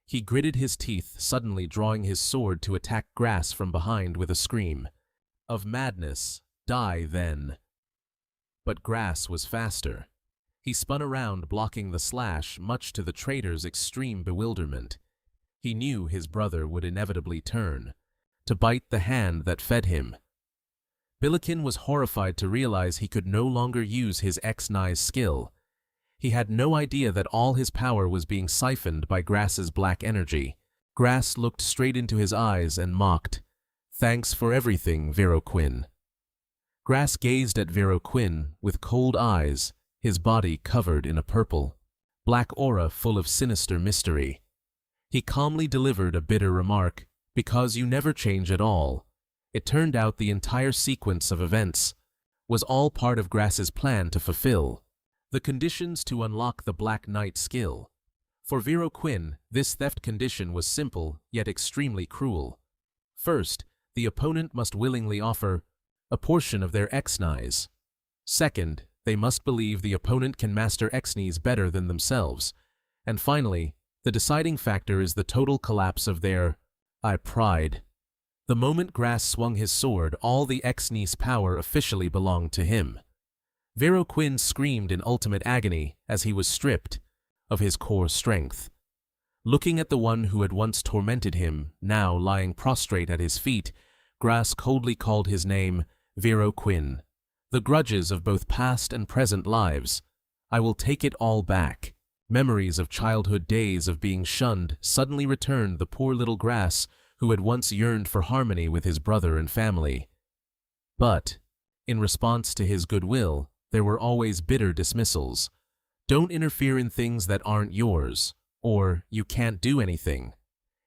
[SPEAKER 1] He gritted his teeth, suddenly drawing his sword to attack Grass from behind with a scream of madness. "Die, then." But Grass was faster. He spun around, blocking the slash, much to the traitor's extreme bewilderment. He knew his brother would inevitably turn to bite the hand that fed him. Billiken was horrified to realize he could no longer use his X-Nize skill. He had no idea that all his power was being siphoned by Grass's black energy. Grass looked straight into his eyes and mocked, "Thanks for everything, Vero Quinn." Grass gazed at Vero Quinn with cold eyes, his body covered in a purple, black aura full of sinister mystery. He calmly delivered a bitter remark, "Because you never change at all." It turned out the entire sequence of events was all part of Grass's plan to fulfill the conditions to unlock the Black Knight skill. For Vero Quinn, this theft condition was simple, yet extremely cruel. First, the opponent must willingly offer a portion of their Xnis. Second, they must believe the opponent can master Xnis better than themselves. And finally, the deciding factor is the total collapse of their pride. The moment Grass swung his sword, all the Xnis power officially belonged to him. Vero Quinn screamed in ultimate agony as he was stripped of his core strength. Looking at the one who had once tormented him, now lying prostrate at his feet, Grass coldly called his name, Vero Quinn. The grudges of both past and present lives. I will take it all back. Memories of childhood days of being shunned suddenly returned the poor little Grass who had once yearned for harmony with his brother and family. But, in response to his goodwill, there were always bitter dismissals. Don't interfere in things that aren't yours, or you can't do anything.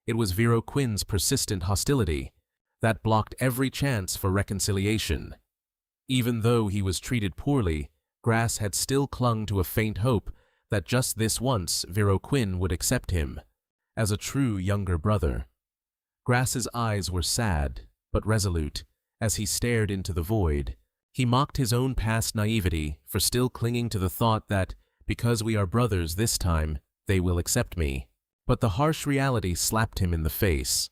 [SPEAKER 1] It was Vero Quinn's persistent hostility that blocked every chance for reconciliation. Even though he was treated poorly, Grass had still clung to a faint hope that just this once Vero Quinn would accept him as a true younger brother. Grass's eyes were sad, but resolute, as he stared into the void. He mocked his own past naivety for still clinging to the thought that, because we are brothers this time, they will accept me. But the harsh reality slapped him in the face.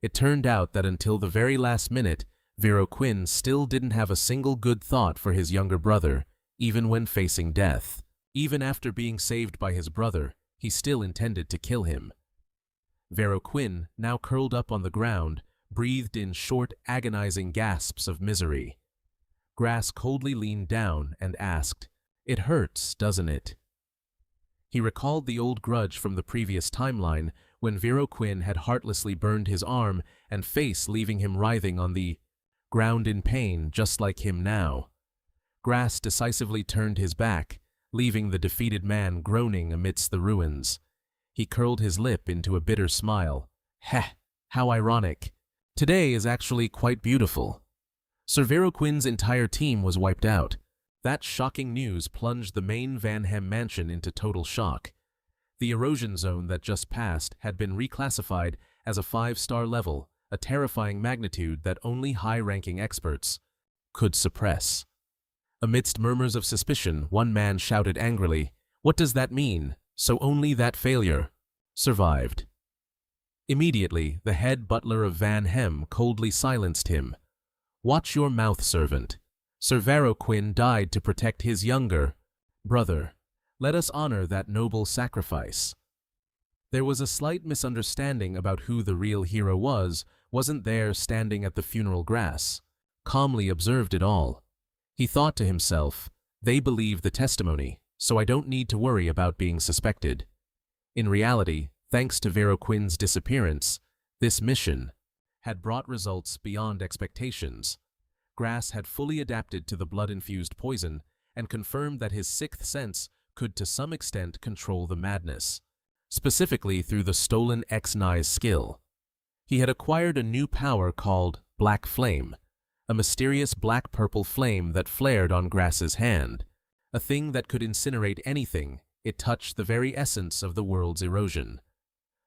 [SPEAKER 1] It turned out that until the very last minute, Vero Quinn still didn't have a single good thought for his younger brother, even when facing death. Even after being saved by his brother, he still intended to kill him. Vero Quinn, now curled up on the ground, breathed in short, agonizing gasps of misery. Grass coldly leaned down and asked, "It hurts, doesn't it?" He recalled the old grudge from the previous timeline when Vero Quinn had heartlessly burned his arm and face, leaving him writhing on the ground in pain, just like him now. Grass decisively turned his back, leaving the defeated man groaning amidst the ruins. He curled his lip into a bitter smile. "Heh, how ironic. Today is actually quite beautiful." Sir Vero Quinn's entire team was wiped out. That shocking news plunged the main Van Hem mansion into total shock. The erosion zone that just passed had been reclassified as a 5-star level, a terrifying magnitude that only high-ranking experts could suppress. Amidst murmurs of suspicion, one man shouted angrily, "What does that mean? So only that failure survived." Immediately, the head butler of Van Hem coldly silenced him. "Watch your mouth, servant. Sir Vero Quinn died to protect his younger brother. Let us honor that noble sacrifice." There was a slight misunderstanding about who the real hero was, wasn't there standing at the funeral. Grass calmly observed it all. He thought to himself, "They believe the testimony, so I don't need to worry about being suspected." In reality, thanks to Vero Quinn's disappearance, this mission had brought results beyond expectations. Grass had fully adapted to the blood-infused poison and confirmed that his sixth sense could to some extent control the madness, specifically through the stolen Xnis skill. He had acquired a new power called Black Flame, a mysterious black-purple flame that flared on Grass's hand, a thing that could incinerate anything. It touched the very essence of the world's erosion.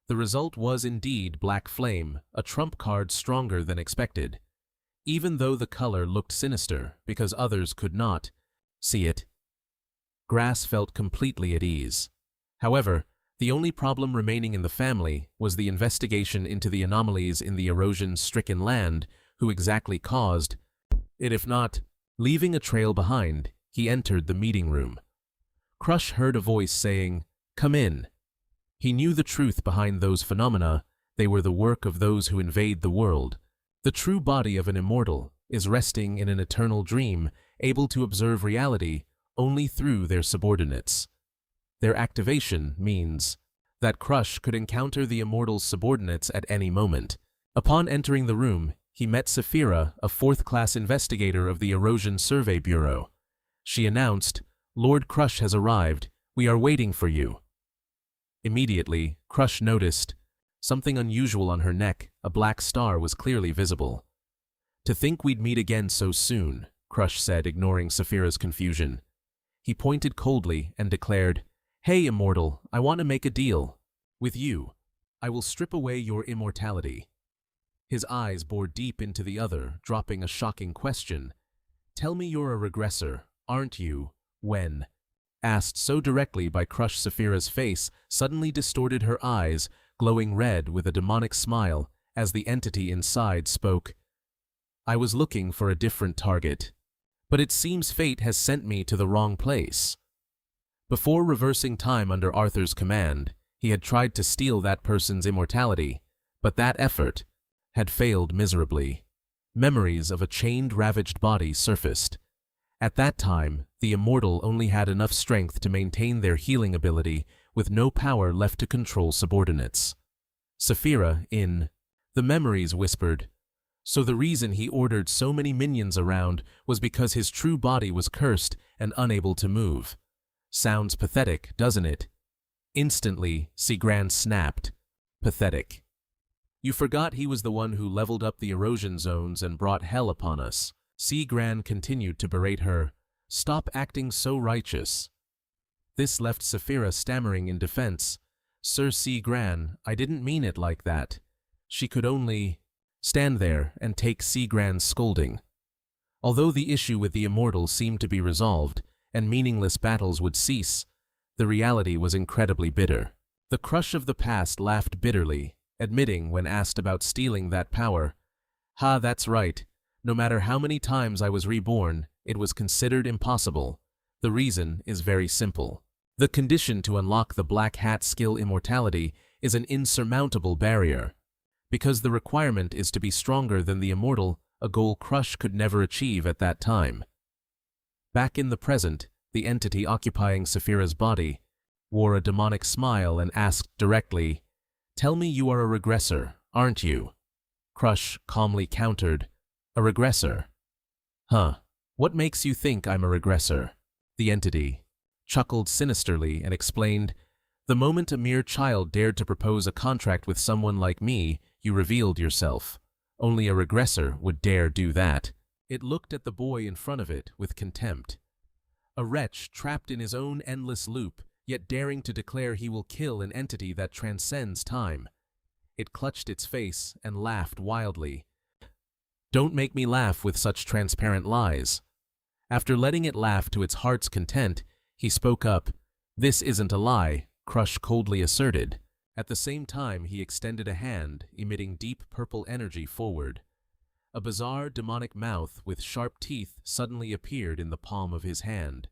[SPEAKER 1] The result was indeed Black Flame, a trump card stronger than expected. Even though the color looked sinister because others could not see it, Grass felt completely at ease. However, the only problem remaining in the family was the investigation into the anomalies in the erosion-stricken land, who exactly caused it. If not, leaving a trail behind, he entered the meeting room. Crush heard a voice saying, "Come in." He knew the truth behind those phenomena. They were the work of those who invade the world. The true body of an immortal is resting in an eternal dream, able to observe reality only through their subordinates. Their activation means that Crush could encounter the immortal's subordinates at any moment. Upon entering the room, he met Saphira, a fourth-class investigator of the Erosion Survey Bureau. She announced, "Lord Crush has arrived. We are waiting for you." Immediately, Crush noticed something unusual on her neck. A black star was clearly visible. "To think we'd meet again so soon," Crush said, ignoring Saphira's confusion. He pointed coldly and declared, "Hey, Immortal, I want to make a deal. With you, I will strip away your immortality." His eyes bored deep into the other, dropping a shocking question. "Tell me you're a regressor, aren't you?" When asked so directly by Crush, Saphira's face suddenly distorted, her eyes glowing red with a demonic smile as the entity inside spoke. "I was looking for a different target, but it seems fate has sent me to the wrong place." Before reversing time under Arthur's command, he had tried to steal that person's immortality, but that effort had failed miserably. Memories of a chained, ravaged body surfaced. At that time, the immortal only had enough strength to maintain their healing ability, with no power left to control subordinates. Saphira, the memories whispered. So the reason he ordered so many minions around was because his true body was cursed and unable to move. Sounds pathetic, doesn't it? Instantly, Seagran snapped. Pathetic. You forgot he was the one who leveled up the erosion zones and brought hell upon us. Seagran continued to berate her. Stop acting so righteous. This left Saphira stammering in defense. Sir Seagran, I didn't mean it like that. She could only stand there and take Seagran's scolding. Although the issue with the immortal seemed to be resolved, and meaningless battles would cease, the reality was incredibly bitter. The Crush of the past laughed bitterly, admitting when asked about stealing that power, "Ha, that's right. No matter how many times I was reborn, it was considered impossible. The reason is very simple. The condition to unlock the Black Hat skill immortality is an insurmountable barrier. Because the requirement is to be stronger than the immortal, a goal Crush could never achieve at that time." Back in the present, the entity occupying Saphira's body wore a demonic smile and asked directly, "Tell me you are a regressor, aren't you?" Crush calmly countered, "A regressor? Huh. What makes you think I'm a regressor?" The entity chuckled sinisterly and explained, "The moment a mere child dared to propose a contract with someone like me, you revealed yourself. Only a regressor would dare do that." It looked at the boy in front of it with contempt. A wretch trapped in his own endless loop, yet daring to declare he will kill an entity that transcends time. It clutched its face and laughed wildly. "Don't make me laugh with such transparent lies." After letting it laugh to its heart's content, he spoke up. "This isn't a lie," Crush coldly asserted. At the same time, he extended a hand, emitting deep purple energy forward. A bizarre demonic mouth with sharp teeth suddenly appeared in the palm of his hand.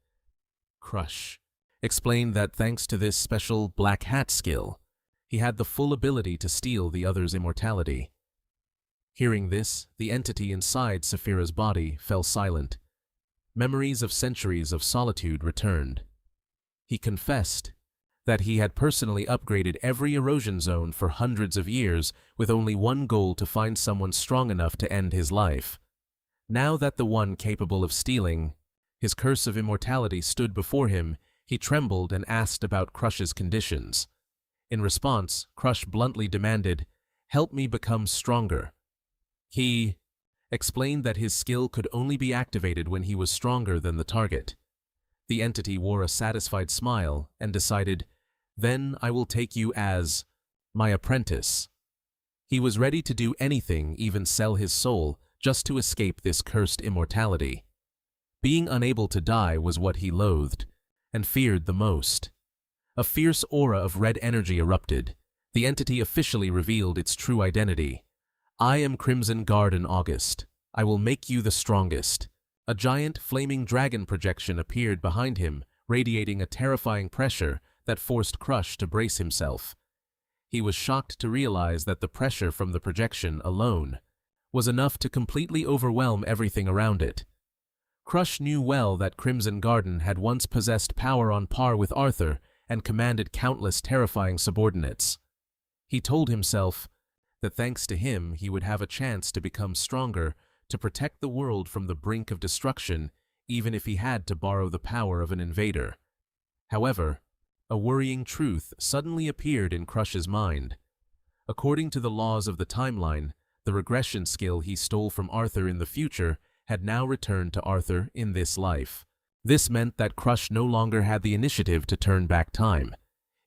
[SPEAKER 1] Crush explained that thanks to this special Black Hat skill, he had the full ability to steal the other's immortality. Hearing this, the entity inside Saphira's body fell silent. Memories of centuries of solitude returned. He confessed that he had personally upgraded every erosion zone for hundreds of years with only one goal: to find someone strong enough to end his life. Now that the one capable of stealing his curse of immortality stood before him, he trembled and asked about Crush's conditions. In response, Crush bluntly demanded, "Help me become stronger." He explained that his skill could only be activated when he was stronger than the target. The entity wore a satisfied smile and decided, "Then I will take you as my apprentice." He was ready to do anything, even sell his soul, just to escape this cursed immortality. Being unable to die was what he loathed and feared the most. A fierce aura of red energy erupted. The entity officially revealed its true identity. "I am Crimson Guard in August. I will make you the strongest." A giant flaming dragon projection appeared behind him, radiating a terrifying pressure that forced Crush to brace himself. He was shocked to realize that the pressure from the projection alone was enough to completely overwhelm everything around it. Crush knew well that Crimson Garden had once possessed power on par with Arthur and commanded countless terrifying subordinates. He told himself that thanks to him he would have a chance to become stronger, to protect the world from the brink of destruction, even if he had to borrow the power of an invader. However, a worrying truth suddenly appeared in Crush's mind. According to the laws of the timeline, the regression skill he stole from Arthur in the future had now returned to Arthur in this life. This meant that Crush no longer had the initiative to turn back time.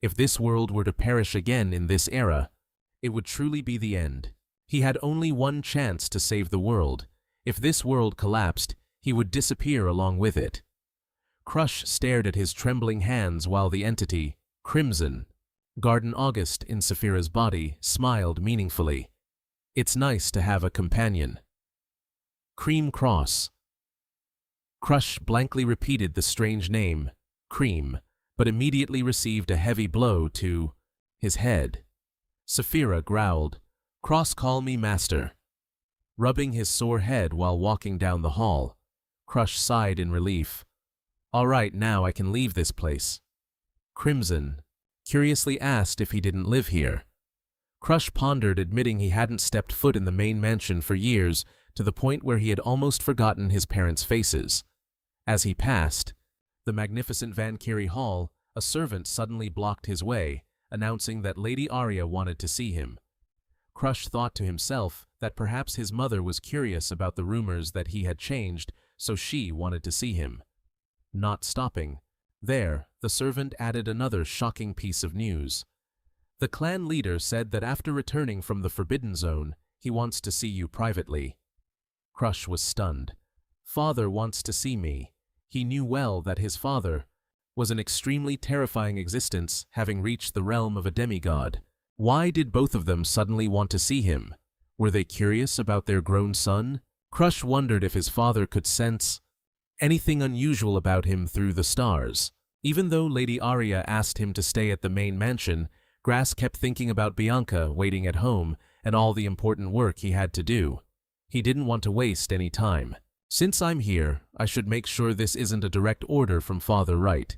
[SPEAKER 1] If this world were to perish again in this era, it would truly be the end. He had only one chance to save the world. If this world collapsed, he would disappear along with it. Crush stared at his trembling hands while the entity, Crimson, Garden August in Saphira's body, smiled meaningfully. It's nice to have a companion. Cream Cross. Crush blankly repeated the strange name, Cream, but immediately received a heavy blow to his head. Saphira growled, "Cross, call me master." Rubbing his sore head while walking down the hall, Crush sighed in relief. "All right, now I can leave this place." Crimson curiously asked if he didn't live here. Crush pondered, admitting he hadn't stepped foot in the main mansion for years, to the point where he had almost forgotten his parents' faces. As he passed the magnificent Valkyrie Hall, a servant suddenly blocked his way, announcing that Lady Arya wanted to see him. Crush thought to himself that perhaps his mother was curious about the rumors that he had changed, so she wanted to see him. Not stopping there, the servant added another shocking piece of news. The clan leader said that after returning from the Forbidden Zone, he wants to see you privately. Crush was stunned. Father wants to see me. He knew well that his father was an extremely terrifying existence, having reached the realm of a demigod. Why did both of them suddenly want to see him? Were they curious about their grown son? Crush wondered if his father could sense anything unusual about him through the stars. Even though Lady Arya asked him to stay at the main mansion, Grass kept thinking about Bianca waiting at home and all the important work he had to do. He didn't want to waste any time. "Since I'm here, I should make sure this isn't a direct order from Father Wright.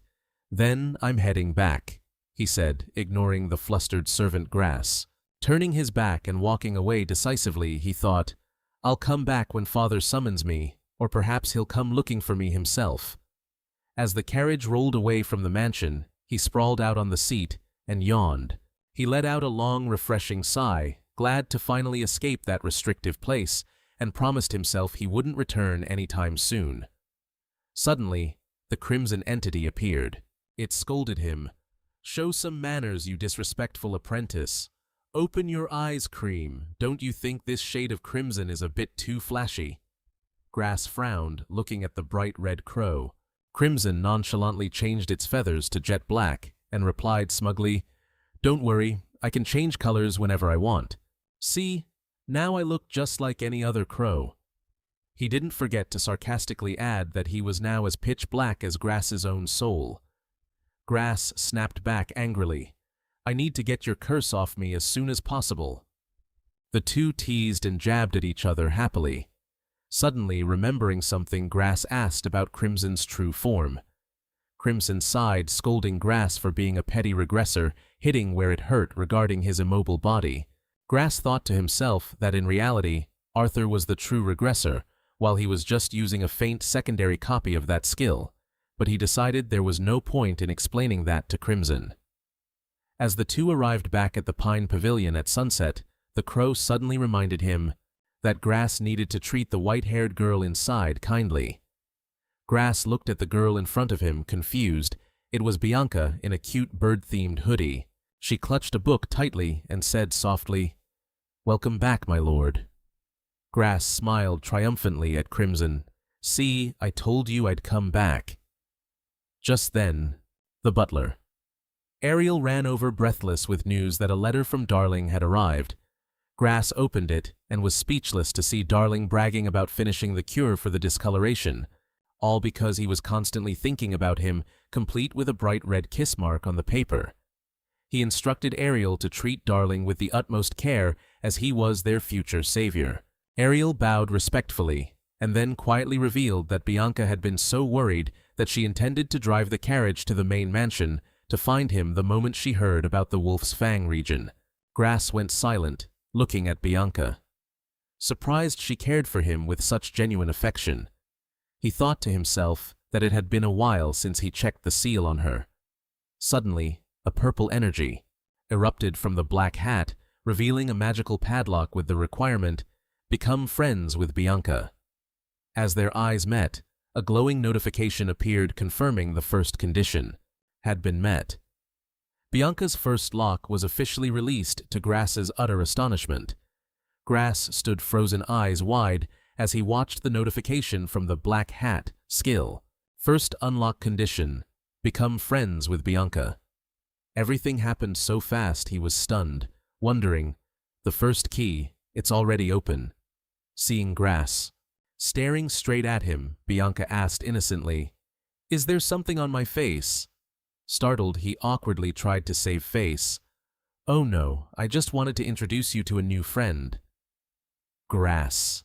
[SPEAKER 1] Then I'm heading back," he said, ignoring the flustered servant Grass. Turning his back and walking away decisively, he thought, "I'll come back when Father summons me, or perhaps he'll come looking for me himself." As the carriage rolled away from the mansion, he sprawled out on the seat and yawned. He let out a long, refreshing sigh, glad to finally escape that restrictive place, and promised himself he wouldn't return anytime soon. Suddenly, the crimson entity appeared. It scolded him. "Show some manners, you disrespectful apprentice. Open your eyes, Cream. Don't you think this shade of crimson is a bit too flashy?" Grass frowned, looking at the bright red crow. Crimson nonchalantly changed its feathers to jet black and replied smugly, "Don't worry, I can change colors whenever I want. See, now I look just like any other crow." He didn't forget to sarcastically add that he was now as pitch black as Grass's own soul. Grass snapped back angrily, "I need to get your curse off me as soon as possible." The two teased and jabbed at each other happily. Suddenly, remembering something, Grass asked about Crimson's true form. Crimson sighed, scolding Grass for being a petty regressor, hitting where it hurt regarding his immobile body. Grass thought to himself that in reality, Arthur was the true regressor, while he was just using a faint secondary copy of that skill, but he decided there was no point in explaining that to Crimson. As the two arrived back at the Pine Pavilion at sunset, the crow suddenly reminded him that Grass needed to treat the white-haired girl inside kindly. Grass looked at the girl in front of him, confused. It was Bianca in a cute bird-themed hoodie. She clutched a book tightly and said softly, "Welcome back, my lord." Grass smiled triumphantly at Crimson. "See, I told you I'd come back." Just then, the butler. Ariel ran over breathless with news that a letter from Darling had arrived. Grass opened it and was speechless to see Darling bragging about finishing the cure for the discoloration, all because he was constantly thinking about him, complete with a bright red kiss mark on the paper. He instructed Ariel to treat Darling with the utmost care, as he was their future savior. Ariel bowed respectfully, and then quietly revealed that Bianca had been so worried that she intended to drive the carriage to the main mansion to find him the moment she heard about the Wolf's Fang region. Grass went silent, looking at Bianca. Surprised she cared for him with such genuine affection. He thought to himself that it had been a while since he checked the seal on her. Suddenly, a purple energy erupted from the black hat, revealing a magical padlock with the requirement, "Become friends with Bianca." As their eyes met, a glowing notification appeared confirming the first condition had been met. Bianca's first lock was officially released to Grass's utter astonishment. Grass stood frozen eyes wide as he watched the notification from the black hat skill. First unlock condition, become friends with Bianca. Everything happened so fast he was stunned, wondering, the first key, it's already open. Seeing Grass staring straight at him, Bianca asked innocently, "Is there something on my face?" Startled, he awkwardly tried to save face. "Oh no, I just wanted to introduce you to a new friend." Grass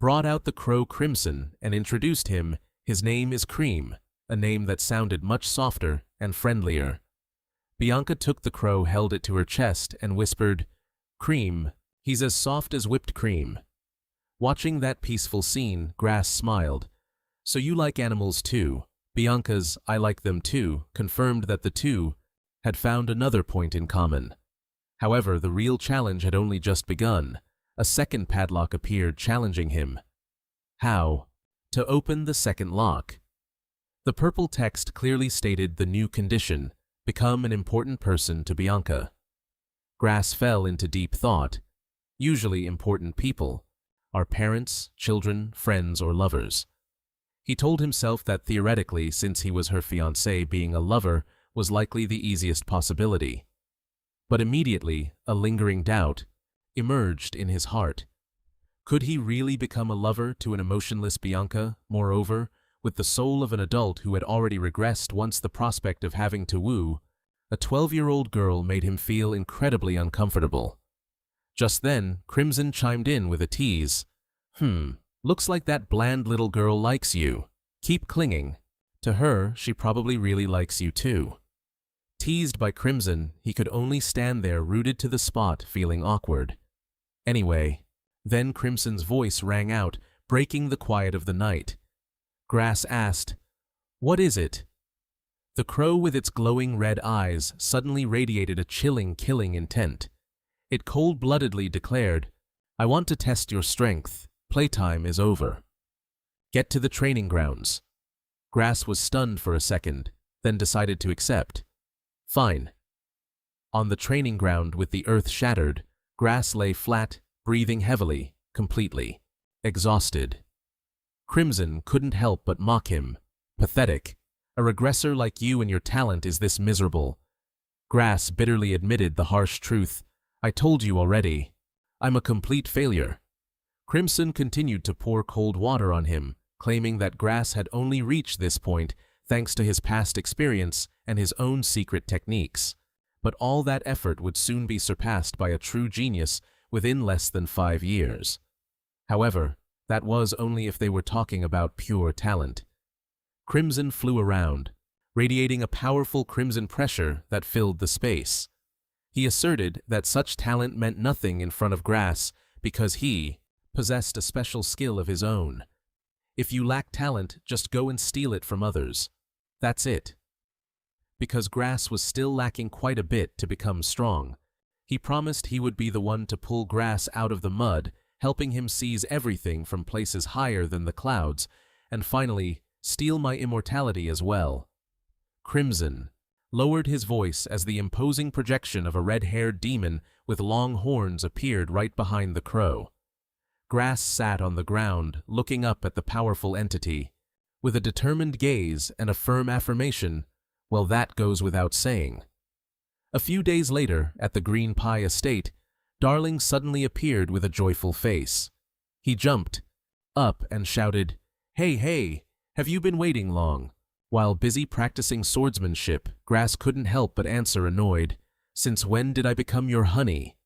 [SPEAKER 1] brought out the crow Crimson and introduced him. His name is Cream, a name that sounded much softer and friendlier. Bianca took the crow, held it to her chest, and whispered, "Cream, he's as soft as whipped cream." Watching that peaceful scene, Grass smiled. "So you like animals too?" Bianca's "I like them too" confirmed that the two had found another point in common. However, the real challenge had only just begun. A second padlock appeared, challenging him. How to open the second lock? The purple text clearly stated the new condition, become an important person to Bianca. Grass fell into deep thought. Usually important people are parents, children, friends, or lovers. He told himself that theoretically, since he was her fiancé, being a lover was likely the easiest possibility. But immediately, a lingering doubt emerged in his heart. Could he really become a lover to an emotionless Bianca, moreover, with the soul of an adult who had already regressed once? The prospect of having to woo a 12-year-old girl made him feel incredibly uncomfortable. Just then, Crimson chimed in with a tease. Looks like that bland little girl likes you. Keep clinging. To her, she probably really likes you too." Teased by Crimson, he could only stand there rooted to the spot, feeling awkward. Anyway, then Crimson's voice rang out, breaking the quiet of the night. Grass asked, "What is it?" The crow with its glowing red eyes suddenly radiated a chilling, killing intent. It cold-bloodedly declared, "I want to test your strength. Playtime is over. Get to the training grounds." Grass was stunned for a second, then decided to accept. Fine. On the training ground with the earth shattered, Grass lay flat, breathing heavily, completely exhausted. Crimson couldn't help but mock him. "Pathetic. A regressor like you and your talent is this miserable." Grass bitterly admitted the harsh truth. "I told you already. I'm a complete failure." Crimson continued to pour cold water on him, claiming that Grass had only reached this point thanks to his past experience and his own secret techniques. But all that effort would soon be surpassed by a true genius within less than 5 years. However, that was only if they were talking about pure talent. Crimson flew around, radiating a powerful crimson pressure that filled the space. He asserted that such talent meant nothing in front of Grass because he possessed a special skill of his own. If you lack talent, just go and steal it from others. That's it. Because Grass was still lacking quite a bit to become strong, he promised he would be the one to pull Grass out of the mud, helping him seize everything from places higher than the clouds, and finally, steal my immortality as well. Crimson lowered his voice as the imposing projection of a red-haired demon with long horns appeared right behind the crow. Grass sat on the ground, looking up at the powerful entity. With a determined gaze and a firm affirmation, "Well, that goes without saying." A few days later, at the Green Pie estate, Darling suddenly appeared with a joyful face. He jumped up and shouted, "Hey, hey, have you been waiting long?" While busy practicing swordsmanship, Grass couldn't help but answer annoyed, "Since when did I become your honey?"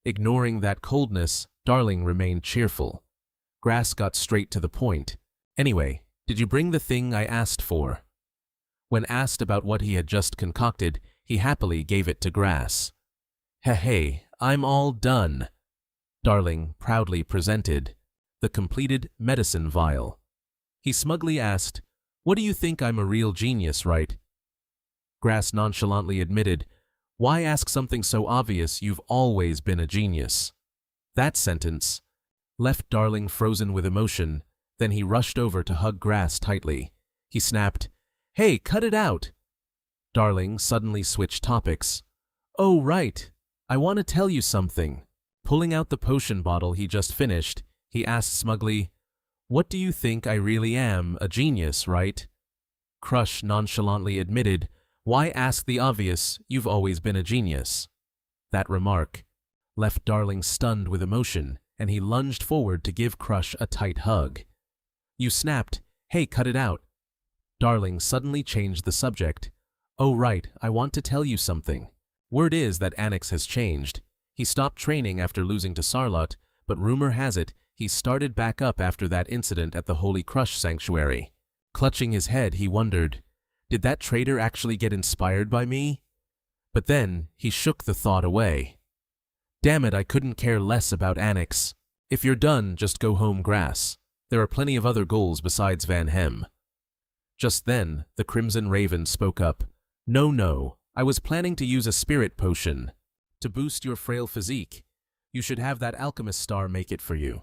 [SPEAKER 1] Ignoring that coldness, Darling remained cheerful. Grass got straight to the point. "Anyway, did you bring the thing I asked for?" When asked about what he had just concocted, he happily gave it to Grass. "Hey, I'm all done." Darling proudly presented the completed medicine vial. He smugly asked, "What do you think? I'm a real genius, right?" Grass nonchalantly admitted, "Why ask something so obvious? You've always been a genius." That sentence left Darling frozen with emotion. Then he rushed over to hug Grass tightly. He snapped, "Hey, cut it out!" Darling suddenly switched topics. "Oh, right. I want to tell you something." Pulling out the potion bottle he just finished, he asked smugly, "What do you think? I really am a genius, right?" Crush nonchalantly admitted, "Why ask the obvious? You've always been a genius." That remark left Darling stunned with emotion, and he lunged forward to give Crush a tight hug. "You snapped, 'Hey, cut it out.'" Darling suddenly changed the subject. "Oh right, I want to tell you something. Word is that Annex has changed. He stopped training after losing to Sarlot, but rumor has it he started back up after that incident at the Holy Crush Sanctuary." Clutching his head, he wondered, did that traitor actually get inspired by me? But then he shook the thought away. Damn it, I couldn't care less about Annex. If you're done, just go home, Grass. There are plenty of other goals besides Van Hem. Just then, the Crimson Raven spoke up. No, I was planning to use a spirit potion to boost your frail physique. You should have that alchemist star make it for you."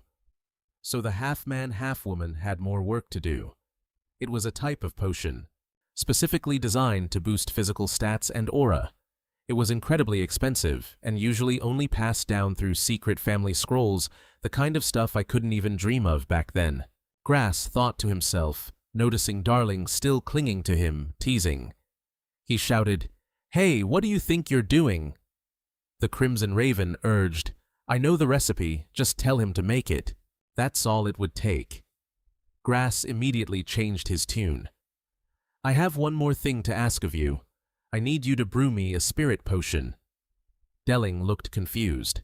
[SPEAKER 1] So the half-man, half-woman had more work to do. It was a type of potion, specifically designed to boost physical stats and aura. It was incredibly expensive, and usually only passed down through secret family scrolls, the kind of stuff I couldn't even dream of back then. Grass thought to himself, noticing Darling still clinging to him, teasing. He shouted, "Hey, what do you think you're doing?" The Crimson Raven urged, "I know the recipe, just tell him to make it. That's all it would take." Grass immediately changed his tune. "I have one more thing to ask of you. I need you to brew me a spirit potion." Delling looked confused.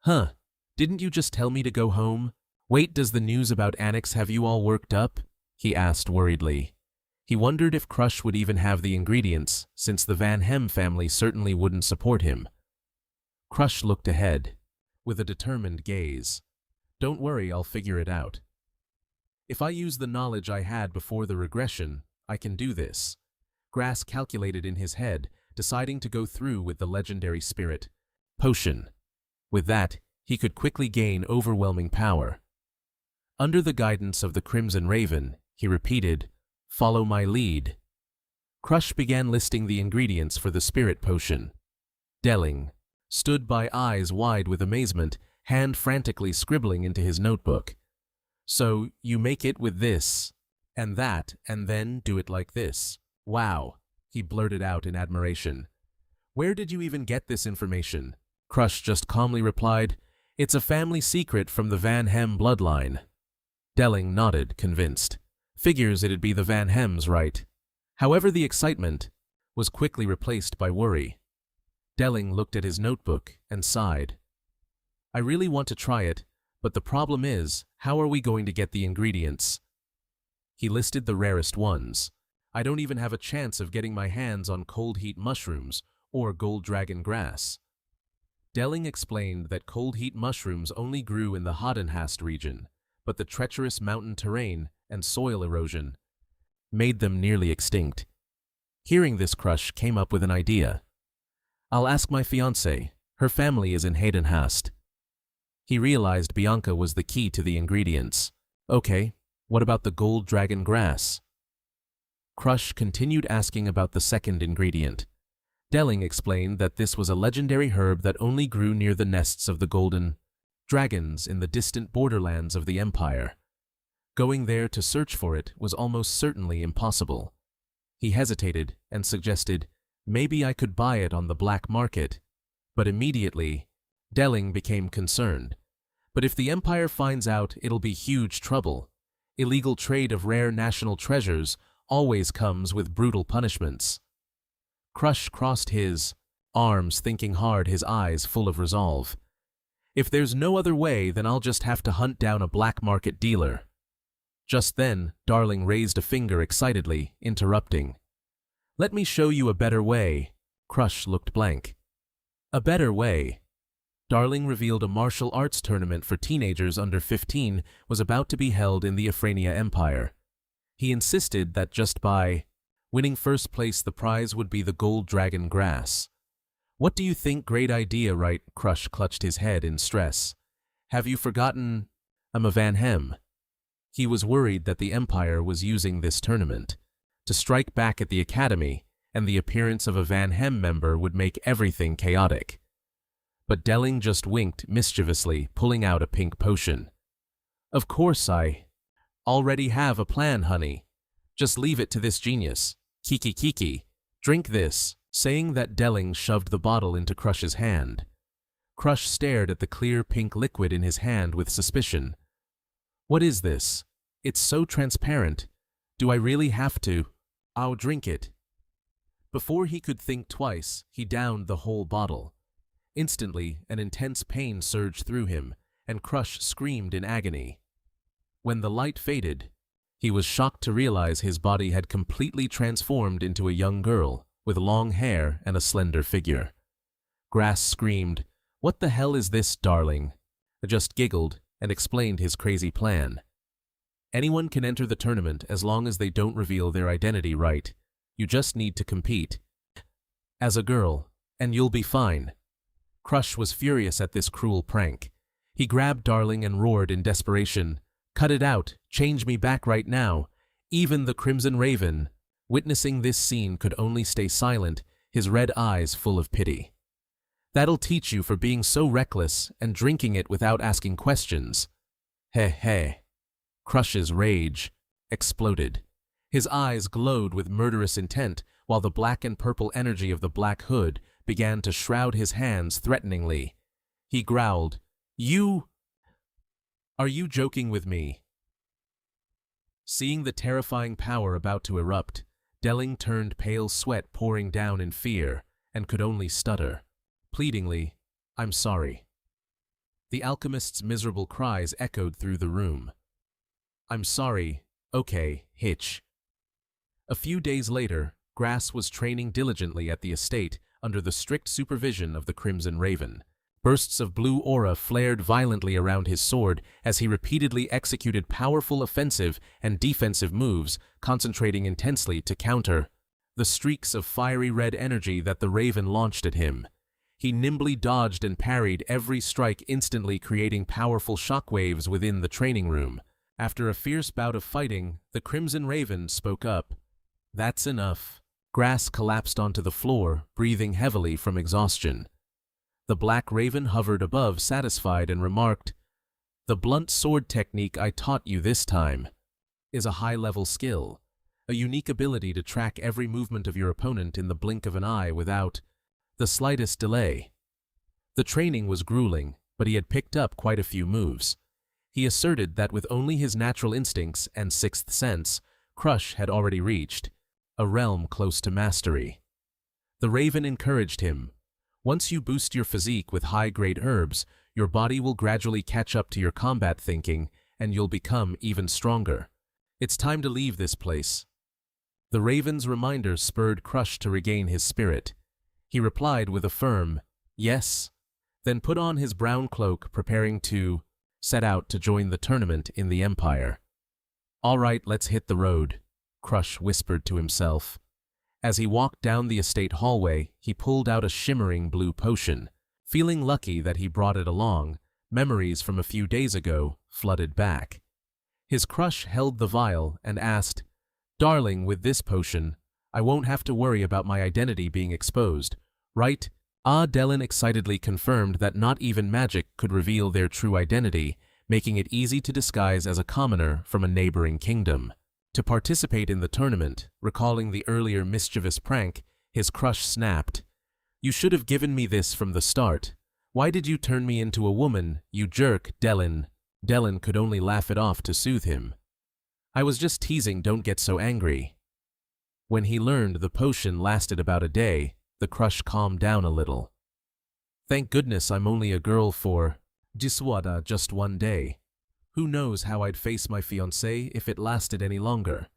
[SPEAKER 1] "Huh, didn't you just tell me to go home? Wait, does the news about Annex have you all worked up?" he asked worriedly. He wondered if Crush would even have the ingredients, since the Van Hem family certainly wouldn't support him. Crush looked ahead, with a determined gaze. "Don't worry, I'll figure it out. If I use the knowledge I had before the regression, I can do this." Grass calculated in his head, deciding to go through with the legendary spirit potion. With that, he could quickly gain overwhelming power. Under the guidance of the Crimson Raven, he repeated, "Follow my lead." Crush began listing the ingredients for the spirit potion. Delling stood by, eyes wide with amazement, hand frantically scribbling into his notebook. "So, you make it with this, and that, and then do it like this. Wow," he blurted out in admiration. "Where did you even get this information?" Crush just calmly replied, "It's a family secret from the Van Hem bloodline." Delling nodded, convinced. Figures it'd be the Van Hems, right? However, the excitement was quickly replaced by worry. Delling looked at his notebook and sighed. "I really want to try it, but the problem is, how are we going to get the ingredients?" He listed the rarest ones. "I don't even have a chance of getting my hands on cold heat mushrooms or gold dragon grass." Delling explained that cold heat mushrooms only grew in the Hadenhast region, but the treacherous mountain terrain and soil erosion made them nearly extinct. Hearing this, Crush came up with an idea. "I'll ask my fiancée. Her family is in Hadenhast." He realized Bianca was the key to the ingredients. "Okay, what about the gold dragon grass?" Crush continued asking about the second ingredient. Delling explained that this was a legendary herb that only grew near the nests of the golden dragons in the distant borderlands of the Empire. Going there to search for it was almost certainly impossible. He hesitated and suggested, "Maybe I could buy it on the black market." But immediately, Delling became concerned. "But if the Empire finds out, it'll be huge trouble. Illegal trade of rare national treasures always comes with brutal punishments." Crush crossed his arms, thinking hard, his eyes full of resolve. "If there's no other way, then I'll just have to hunt down a black market dealer." Just then, Darling raised a finger excitedly, interrupting. "Let me show you a better way." Crush looked blank. "A better way?" Darling revealed a martial arts tournament for teenagers under 15 was about to be held in the Ephraimia Empire. He insisted that just by winning first place the prize would be the gold dragon grass. What do you think? Great idea, right? Crush clutched his head in stress. Have you forgotten I'm a Van Hem? He was worried that the Empire was using this tournament to strike back at the Academy, and the appearance of a Van Hem member would make everything chaotic. But Delling just winked mischievously, pulling out a pink potion. Of course I already have a plan, honey. Just leave it to this genius. Kiki, drink this. Saying that, Delling shoved the bottle into Crush's hand. Crush stared at the clear pink liquid in his hand with suspicion. What is this? It's so transparent. Do I really have to? I'll drink it. Before he could think twice, he downed the whole bottle. Instantly, an intense pain surged through him, and Crush screamed in agony. When the light faded, he was shocked to realize his body had completely transformed into a young girl, with long hair and a slender figure. Grass screamed, "What the hell is this, darling?" Just giggled and explained his crazy plan. Anyone can enter the tournament as long as they don't reveal their identity, right? You just need to compete as a girl, and you'll be fine. Crush was furious at this cruel prank. He grabbed Darling and roared in desperation, "Cut it out, change me back right now." Even the Crimson Raven, witnessing this scene, could only stay silent, his red eyes full of pity. That'll teach you for being so reckless and drinking it without asking questions. Heh. Crush's rage exploded. His eyes glowed with murderous intent, while the black and purple energy of the Black Hood began to shroud his hands threateningly. He growled, Are you joking with me?" Seeing the terrifying power about to erupt, Delling turned pale, sweat pouring down in fear, and could only stutter. Pleadingly, "I'm sorry." The alchemist's miserable cries echoed through the room. "I'm sorry, okay, Hitch." A few days later, Grass was training diligently at the estate under the strict supervision of the Crimson Raven. Bursts of blue aura flared violently around his sword as he repeatedly executed powerful offensive and defensive moves, concentrating intensely to counter the streaks of fiery red energy that the Raven launched at him. He nimbly dodged and parried every strike, instantly creating powerful shockwaves within the training room. After a fierce bout of fighting, the Crimson Raven spoke up. "That's enough." Grass collapsed onto the floor, breathing heavily from exhaustion. The Black Raven hovered above, satisfied, and remarked, "The blunt sword technique I taught you this time is a high-level skill, a unique ability to track every movement of your opponent in the blink of an eye without the slightest delay." The training was grueling, but he had picked up quite a few moves. He asserted that with only his natural instincts and sixth sense, Crush had already reached a realm close to mastery. The Raven encouraged him. "Once you boost your physique with high-grade herbs, your body will gradually catch up to your combat thinking, and you'll become even stronger. It's time to leave this place." The Raven's reminder spurred Crush to regain his spirit. He replied with a firm, "Yes," then put on his brown cloak, preparing to set out to join the tournament in the Empire. "All right, let's hit the road," Crush whispered to himself. As he walked down the estate hallway, he pulled out a shimmering blue potion. Feeling lucky that he brought it along, memories from a few days ago flooded back. His crush held the vial and asked, "Darling, with this potion, I won't have to worry about my identity being exposed, right?" Delin excitedly confirmed that not even magic could reveal their true identity, making it easy to disguise as a commoner from a neighboring kingdom. To participate in the tournament, recalling the earlier mischievous prank, his crush snapped, "You should have given me this from the start. Why did you turn me into a woman, you jerk, Delin?" Delin could only laugh it off to soothe him. "I was just teasing, don't get so angry." When he learned the potion lasted about a day, the crush calmed down a little. "Thank goodness I'm only a girl for Jiswada just one day. Who knows how I'd face my fiancé if it lasted any longer."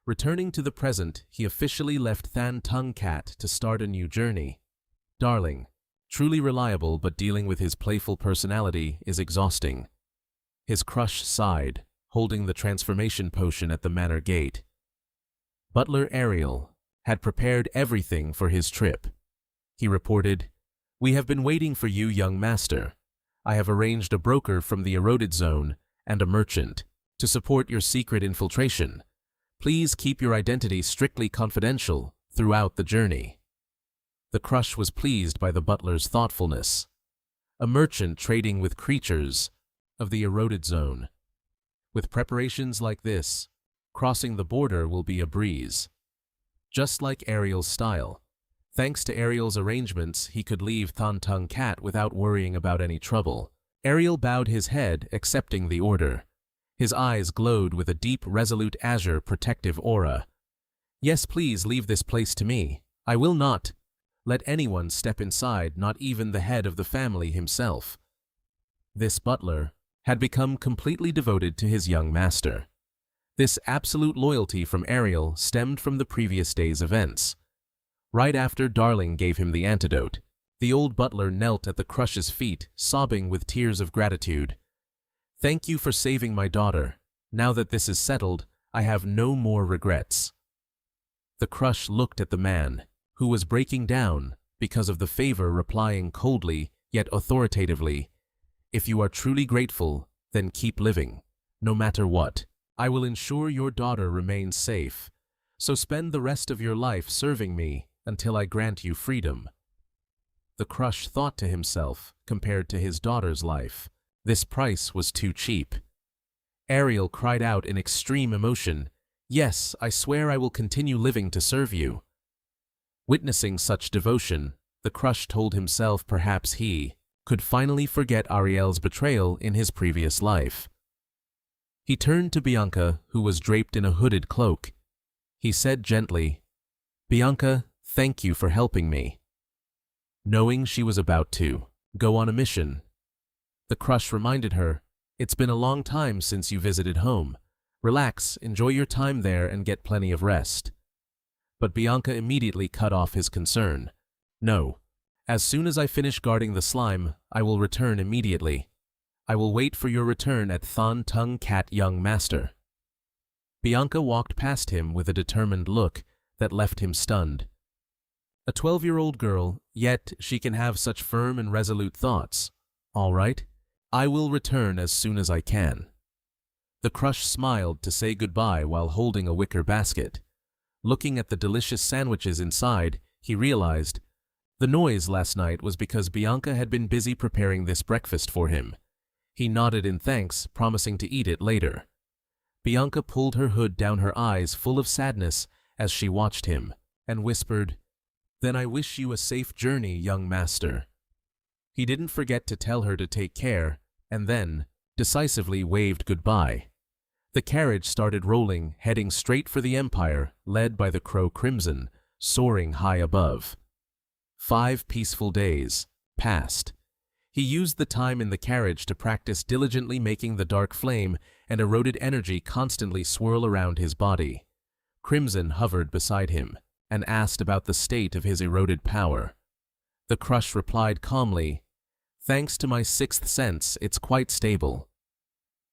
[SPEAKER 1] Returning to the present, he officially left Than Tung Cat to start a new journey. "Darling, Truly reliable, but dealing with his playful personality is exhausting. His crush sighed, holding the transformation potion at the manor gate. Butler Ariel had prepared everything for his trip. He reported, "We have been waiting for you, young master. I have arranged a broker from the eroded zone and a merchant to support your secret infiltration. Please keep your identity strictly confidential throughout the journey." The crush was pleased by the butler's thoughtfulness. A merchant trading with creatures of the eroded zone. With preparations like this, crossing the border will be a breeze. Just like Ariel's style. Thanks to Ariel's arrangements, he could leave Thon Cat without worrying about any trouble. Ariel bowed his head, accepting the order. His eyes glowed with a deep, resolute azure protective aura. "Yes, please leave this place to me. I will not let anyone step inside, not even the head of the family himself." This butler had become completely devoted to his young master. This absolute loyalty from Ariel stemmed from the previous day's events. Right after Darling gave him the antidote, the old butler knelt at the crush's feet, sobbing with tears of gratitude. "Thank you for saving my daughter. Now that this is settled, I have no more regrets." The crush looked at the man, who was breaking down because of the favor, replying coldly yet authoritatively, "If you are truly grateful, then keep living, no matter what. I will ensure your daughter remains safe, so spend the rest of your life serving me until I grant you freedom." The crush thought to himself, compared to his daughter's life, this price was too cheap. Ariel cried out in extreme emotion, "Yes, I swear I will continue living to serve you." Witnessing such devotion, the crush told himself perhaps he could finally forget Ariel's betrayal in his previous life. He turned to Bianca, who was draped in a hooded cloak. He said gently, "Bianca, thank you for helping me." Knowing she was about to go on a mission, the crush reminded her, "It's been a long time since you visited home. Relax, enjoy your time there, and get plenty of rest." But Bianca immediately cut off his concern. "No. As soon as I finish guarding the slime, I will return immediately. I will wait for your return at Thon Cat, young master." Bianca walked past him with a determined look that left him stunned. A 12-year-old girl, yet she can have such firm and resolute thoughts. "All right. I will return as soon as I can." The crush smiled to say goodbye while holding a wicker basket. Looking at the delicious sandwiches inside, he realized the noise last night was because Bianca had been busy preparing this breakfast for him. He nodded in thanks, promising to eat it later. Bianca pulled her hood down her eyes full of sadness as she watched him, and whispered, "Then I wish you a safe journey, young master." He didn't forget to tell her to take care, and then decisively waved goodbye. The carriage started rolling, heading straight for the Empire, led by the Crow Crimson, soaring high above. 5 peaceful days passed. He used the time in the carriage to practice diligently, making the dark flame and eroded energy constantly swirl around his body. Crimson hovered beside him and asked about the state of his eroded power. The crush replied calmly, "Thanks to my 6th sense, it's quite stable."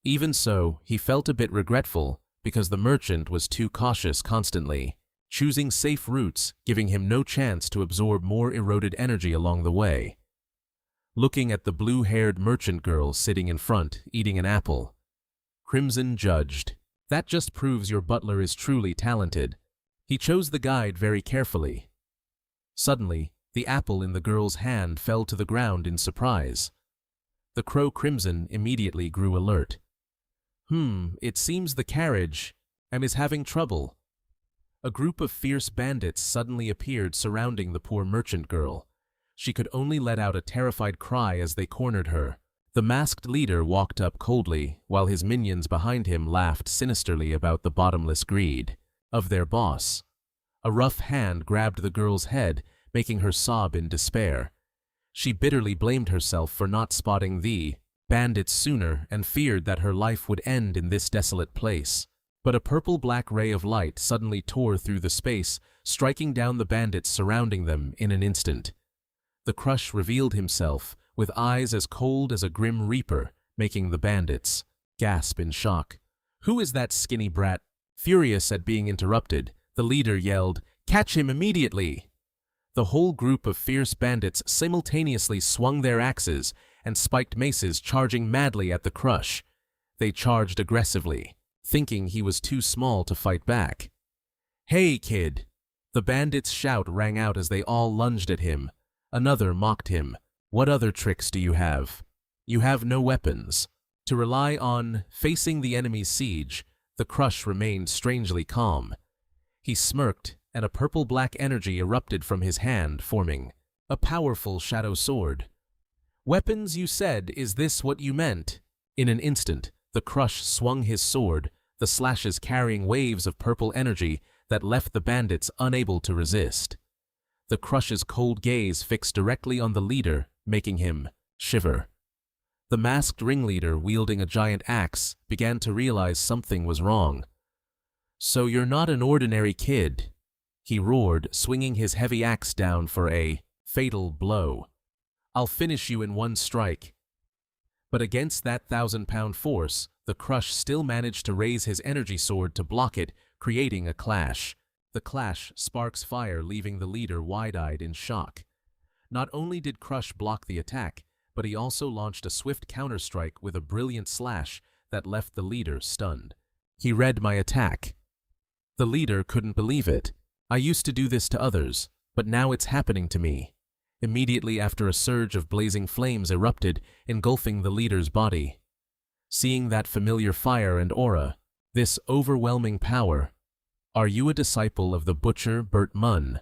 [SPEAKER 1] Even so, he felt a bit regretful because the merchant was too cautious constantly, choosing safe routes, giving him no chance to absorb more eroded energy along the way. Looking at the blue-haired merchant girl sitting in front, eating an apple, Crimson judged, "That just proves your butler is truly talented." He chose the guide very carefully. Suddenly, the apple in the girl's hand fell to the ground in surprise. The Crow Crimson immediately grew alert. It seems the carriage is having trouble." A group of fierce bandits suddenly appeared surrounding the poor merchant girl. She could only let out a terrified cry as they cornered her. The masked leader walked up coldly, while his minions behind him laughed sinisterly about the bottomless greed of their boss. A rough hand grabbed the girl's head, making her sob in despair. She bitterly blamed herself for not spotting the bandits sooner and feared that her life would end in this desolate place. But a purple-black ray of light suddenly tore through the space, striking down the bandits surrounding them in an instant. The Crush revealed himself, with eyes as cold as a grim reaper, making the bandits gasp in shock. "Who is that skinny brat?" Furious at being interrupted, the leader yelled, "Catch him immediately!" The whole group of fierce bandits simultaneously swung their axes and spiked maces, charging madly at the Crush. They charged aggressively, thinking he was too small to fight back. "Hey, kid!" The bandits' shout rang out as they all lunged at him. Another mocked him. "What other tricks do you have? You have no weapons." To rely on facing the enemy's siege, the Crush remained strangely calm. He smirked, and a purple-black energy erupted from his hand, forming a powerful shadow sword. "Weapons, you said, is this what you meant?" In an instant, the Crush swung his sword, the slashes carrying waves of purple energy that left the bandits unable to resist. The Crush's cold gaze fixed directly on the leader, making him shiver. The masked ringleader, wielding a giant axe, began to realize something was wrong. "So you're not an ordinary kid," he roared, swinging his heavy axe down for a fatal blow. "I'll finish you in one strike." But against that 1,000-pound force, the Crush still managed to raise his energy sword to block it, creating a clash. The clash sparks fire, leaving the leader wide-eyed in shock. Not only did Crush block the attack, but he also launched a swift counterstrike with a brilliant slash that left the leader stunned. "He read my attack." The leader couldn't believe it. "I used to do this to others, but now it's happening to me." Immediately after, a surge of blazing flames erupted, engulfing the leader's body. Seeing that familiar fire and aura, this overwhelming power, "Are you a disciple of the butcher Bert Munn?"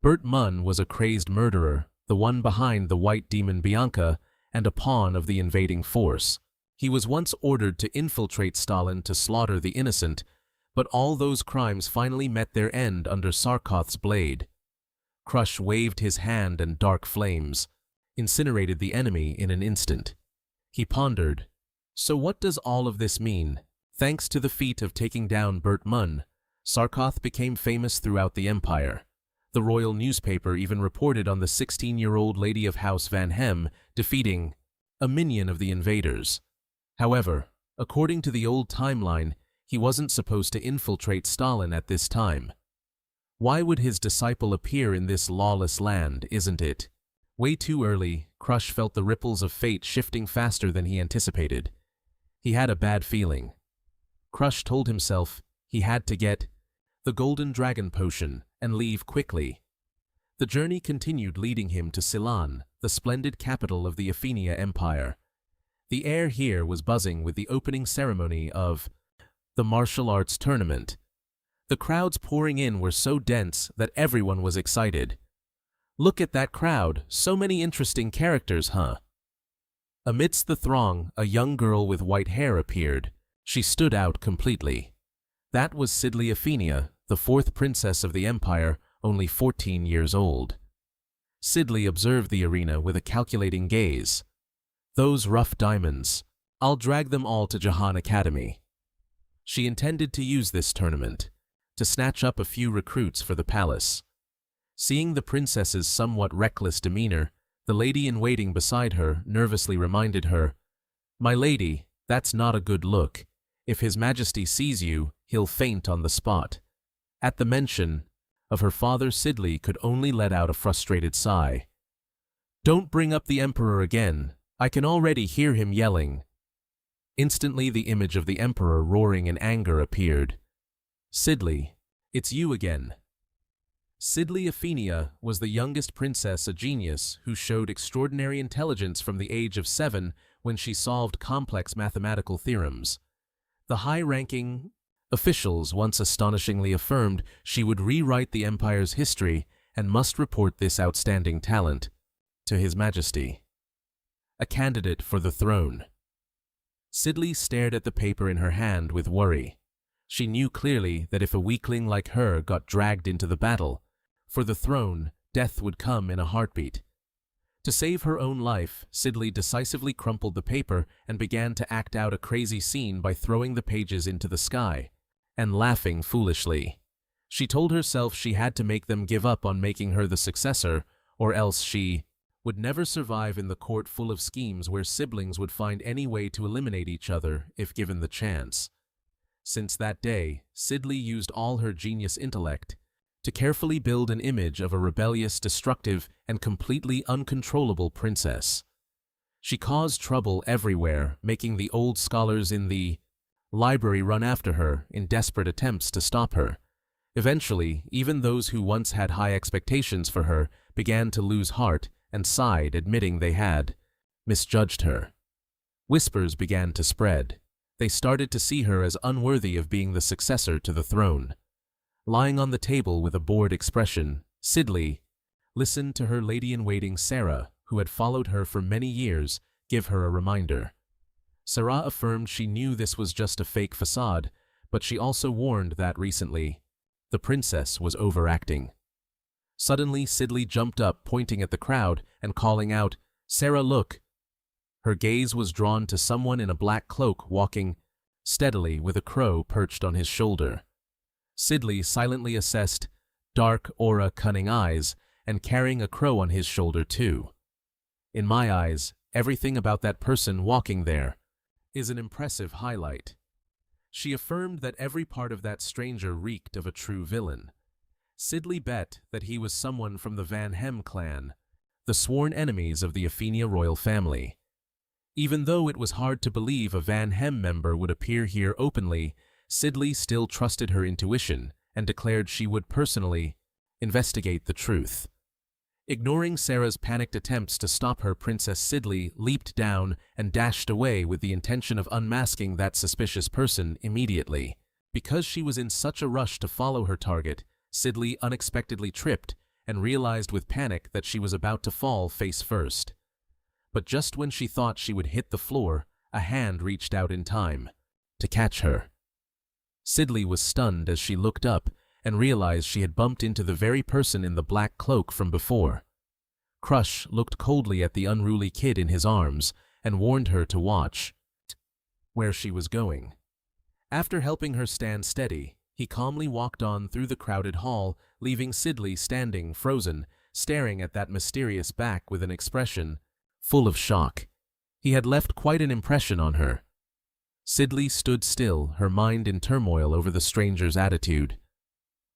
[SPEAKER 1] Bert Munn was a crazed murderer, the one behind the white demon Bianca, and a pawn of the invading force. He was once ordered to infiltrate Stalin to slaughter the innocent, but all those crimes finally met their end under Sarkoth's blade. Crush waved his hand and dark flames incinerated the enemy in an instant. He pondered, "So what does all of this mean?" Thanks to the feat of taking down Bert Munn, Sarkoth became famous throughout the empire. The royal newspaper even reported on the 16-year-old lady of House Van Hem defeating a minion of the invaders. However, according to the old timeline, he wasn't supposed to infiltrate Stalin at this time. Why would his disciple appear in this lawless land, isn't it? Way too early, Crush felt the ripples of fate shifting faster than he anticipated. He had a bad feeling. Crush told himself he had to get the Golden Dragon Potion and leave quickly. The journey continued, leading him to Ceylon, the splendid capital of the Athenia Empire. The air here was buzzing with the opening ceremony of the martial arts tournament. The crowds pouring in were so dense that everyone was excited. "Look at that crowd, so many interesting characters, huh?" Amidst the throng, a young girl with white hair appeared. She stood out completely. That was Sidley Athenia, the fourth princess of the empire, only 14 years old. Sidley observed the arena with a calculating gaze. "Those rough diamonds. I'll drag them all to Jahan Academy." She intended to use this tournament to snatch up a few recruits for the palace. Seeing the princess's somewhat reckless demeanor, the lady-in-waiting beside her nervously reminded her, "My lady, that's not a good look. If His Majesty sees you, he'll faint on the spot." At the mention of her father, Sidley could only let out a frustrated sigh. "Don't bring up the Emperor again. I can already hear him yelling." Instantly, the image of the Emperor roaring in anger appeared. "Sidley, it's you again." Sidley Athenia was the youngest princess, a genius who showed extraordinary intelligence from the age of 7 when she solved complex mathematical theorems. The high-ranking officials once astonishingly affirmed she would rewrite the empire's history and must report this outstanding talent to His Majesty. A candidate for the throne. Sidley stared at the paper in her hand with worry. She knew clearly that if a weakling like her got dragged into the battle for the throne, death would come in a heartbeat. To save her own life, Sidley decisively crumpled the paper and began to act out a crazy scene by throwing the pages into the sky and laughing foolishly. She told herself she had to make them give up on making her the successor, or else she would never survive in the court full of schemes where siblings would find any way to eliminate each other if given the chance. Since that day, Sidley used all her genius intellect to carefully build an image of a rebellious, destructive, and completely uncontrollable princess. She caused trouble everywhere, making the old scholars in the library run after her in desperate attempts to stop her. Eventually, even those who once had high expectations for her began to lose heart and sighed, admitting they had misjudged her. Whispers began to spread. They started to see her as unworthy of being the successor to the throne. Lying on the table with a bored expression, Sidley listened to her lady-in-waiting Sarah, who had followed her for many years, give her a reminder. Sarah affirmed she knew this was just a fake facade, but she also warned that recently the princess was overacting. Suddenly, Sidley jumped up, pointing at the crowd and calling out, "Sarah, look!" Her gaze was drawn to someone in a black cloak walking steadily with a crow perched on his shoulder. Sidley silently assessed dark aura, cunning eyes, and carrying a crow on his shoulder too. In my eyes, everything about that person walking there is an impressive highlight. She affirmed that every part of that stranger reeked of a true villain. Sidley bet that he was someone from the Van Hem clan, the sworn enemies of the Athenia royal family. Even though it was hard to believe a Van Hem member would appear here openly, Sidley still trusted her intuition and declared she would personally investigate the truth. Ignoring Sarah's panicked attempts to stop her, Princess Sidley leaped down and dashed away with the intention of unmasking that suspicious person immediately. Because she was in such a rush to follow her target, Sidley unexpectedly tripped and realized with panic that she was about to fall face first. But just when she thought she would hit the floor, a hand reached out in time to catch her. Sidley was stunned as she looked up and realized she had bumped into the very person in the black cloak from before. Crush looked coldly at the unruly kid in his arms and warned her to watch where she was going. After helping her stand steady, he calmly walked on through the crowded hall, leaving Sidley standing frozen, staring at that mysterious back with an expression full of shock. He had left quite an impression on her. Sidley stood still, her mind in turmoil over the stranger's attitude.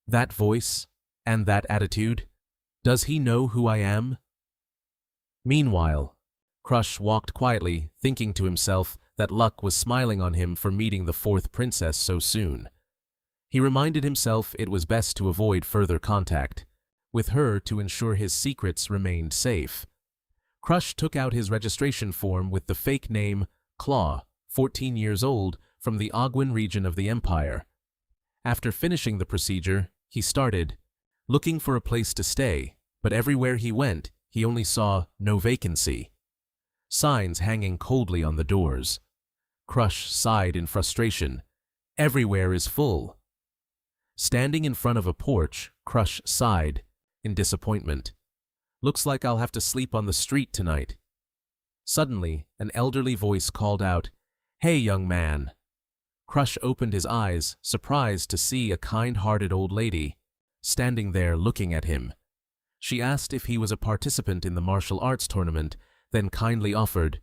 [SPEAKER 1] That voice and that attitude? Does he know who I am? Meanwhile, Crush walked quietly, thinking to himself that luck was smiling on him for meeting the fourth princess so soon. He reminded himself it was best to avoid further contact with her to ensure his secrets remained safe. Crush took out his registration form with the fake name Claw, 14 years old, from the Ogwen region of the Empire. After finishing the procedure, he started looking for a place to stay, but everywhere he went, he only saw no vacancy. Signs hanging coldly on the doors. Crush sighed in frustration. Everywhere is full. Standing in front of a porch, Crush sighed in disappointment. Looks like I'll have to sleep on the street tonight. Suddenly, an elderly voice called out, "Hey, young man." Crush opened his eyes, surprised to see a kind-hearted old lady standing there looking at him. She asked if he was a participant in the martial arts tournament, then kindly offered,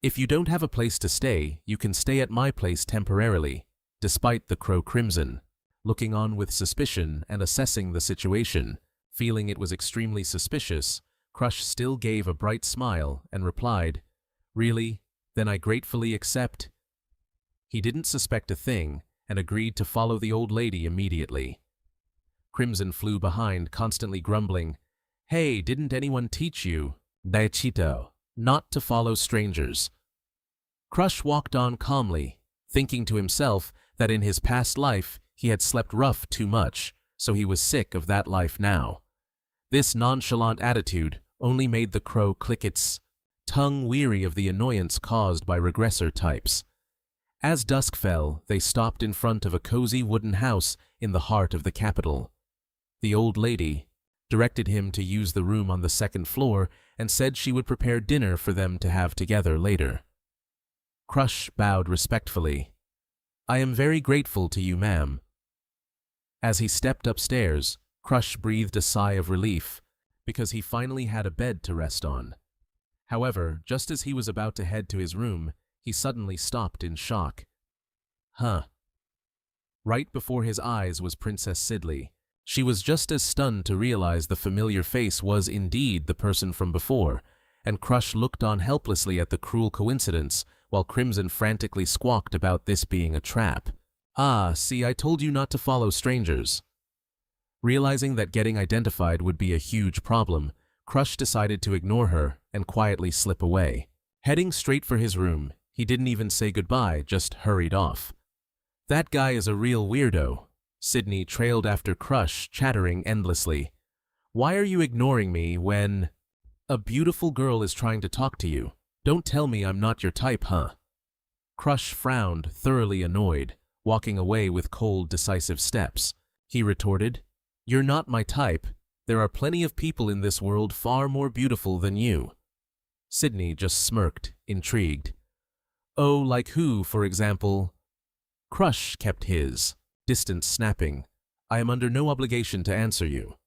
[SPEAKER 1] "If you don't have a place to stay, you can stay at my place temporarily," despite the Crow Crimson looking on with suspicion and assessing the situation. Feeling it was extremely suspicious, Crush still gave a bright smile and replied, "Really? Then I gratefully accept." He didn't suspect a thing and agreed to follow the old lady immediately. Crimson flew behind, constantly grumbling, "Hey, didn't anyone teach you, Daichito, not to follow strangers?" Crush walked on calmly, thinking to himself that in his past life he had slept rough too much, so he was sick of that life now. This nonchalant attitude only made the crow click its tongue, weary of the annoyance caused by regressor types. As dusk fell, they stopped in front of a cozy wooden house in the heart of the capital. The old lady directed him to use the room on the second floor and said she would prepare dinner for them to have together later. Crush bowed respectfully. "I am very grateful to you, ma'am." As he stepped upstairs, Crush breathed a sigh of relief, because he finally had a bed to rest on. However, just as he was about to head to his room, he suddenly stopped in shock. Huh. Right before his eyes was Princess Sidley. She was just as stunned to realize the familiar face was indeed the person from before, and Crush looked on helplessly at the cruel coincidence, while Crimson frantically squawked about this being a trap. Ah, see, I told you not to follow strangers. Realizing that getting identified would be a huge problem, Crush decided to ignore her and quietly slip away. Heading straight for his room, he didn't even say goodbye, just hurried off. That guy is a real weirdo. Sydney trailed after Crush, chattering endlessly. Why are you ignoring me when a beautiful girl is trying to talk to you? Don't tell me I'm not your type, huh? Crush frowned, thoroughly annoyed, walking away with cold, decisive steps. He retorted, "You're not my type. There are plenty of people in this world far more beautiful than you." Sydney just smirked, intrigued. Oh, like who, for example? Crush kept his distance snapping. I am under no obligation to answer you.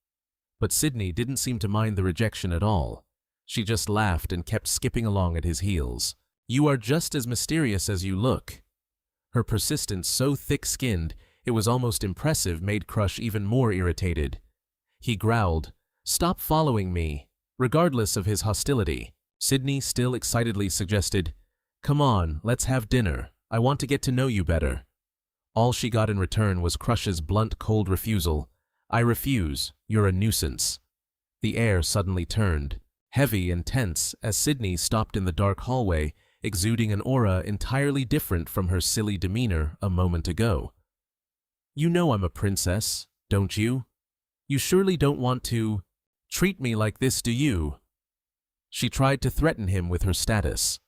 [SPEAKER 1] But Sydney didn't seem to mind the rejection at all. She just laughed and kept skipping along at his heels. You are just as mysterious as you look. Her persistence, so thick-skinned, it was almost impressive, made Crush even more irritated. He growled, "Stop following me," regardless of his hostility. Sydney still excitedly suggested, "Come on, let's have dinner. I want to get to know you better." All she got in return was Crush's blunt, cold refusal. "I refuse. You're a nuisance." The air suddenly turned, heavy and tense, as Sydney stopped in the dark hallway, exuding an aura entirely different from her silly demeanor a moment ago. "You know I'm a princess, don't you? You surely don't want to treat me like this, do you?" She tried to threaten him with her status.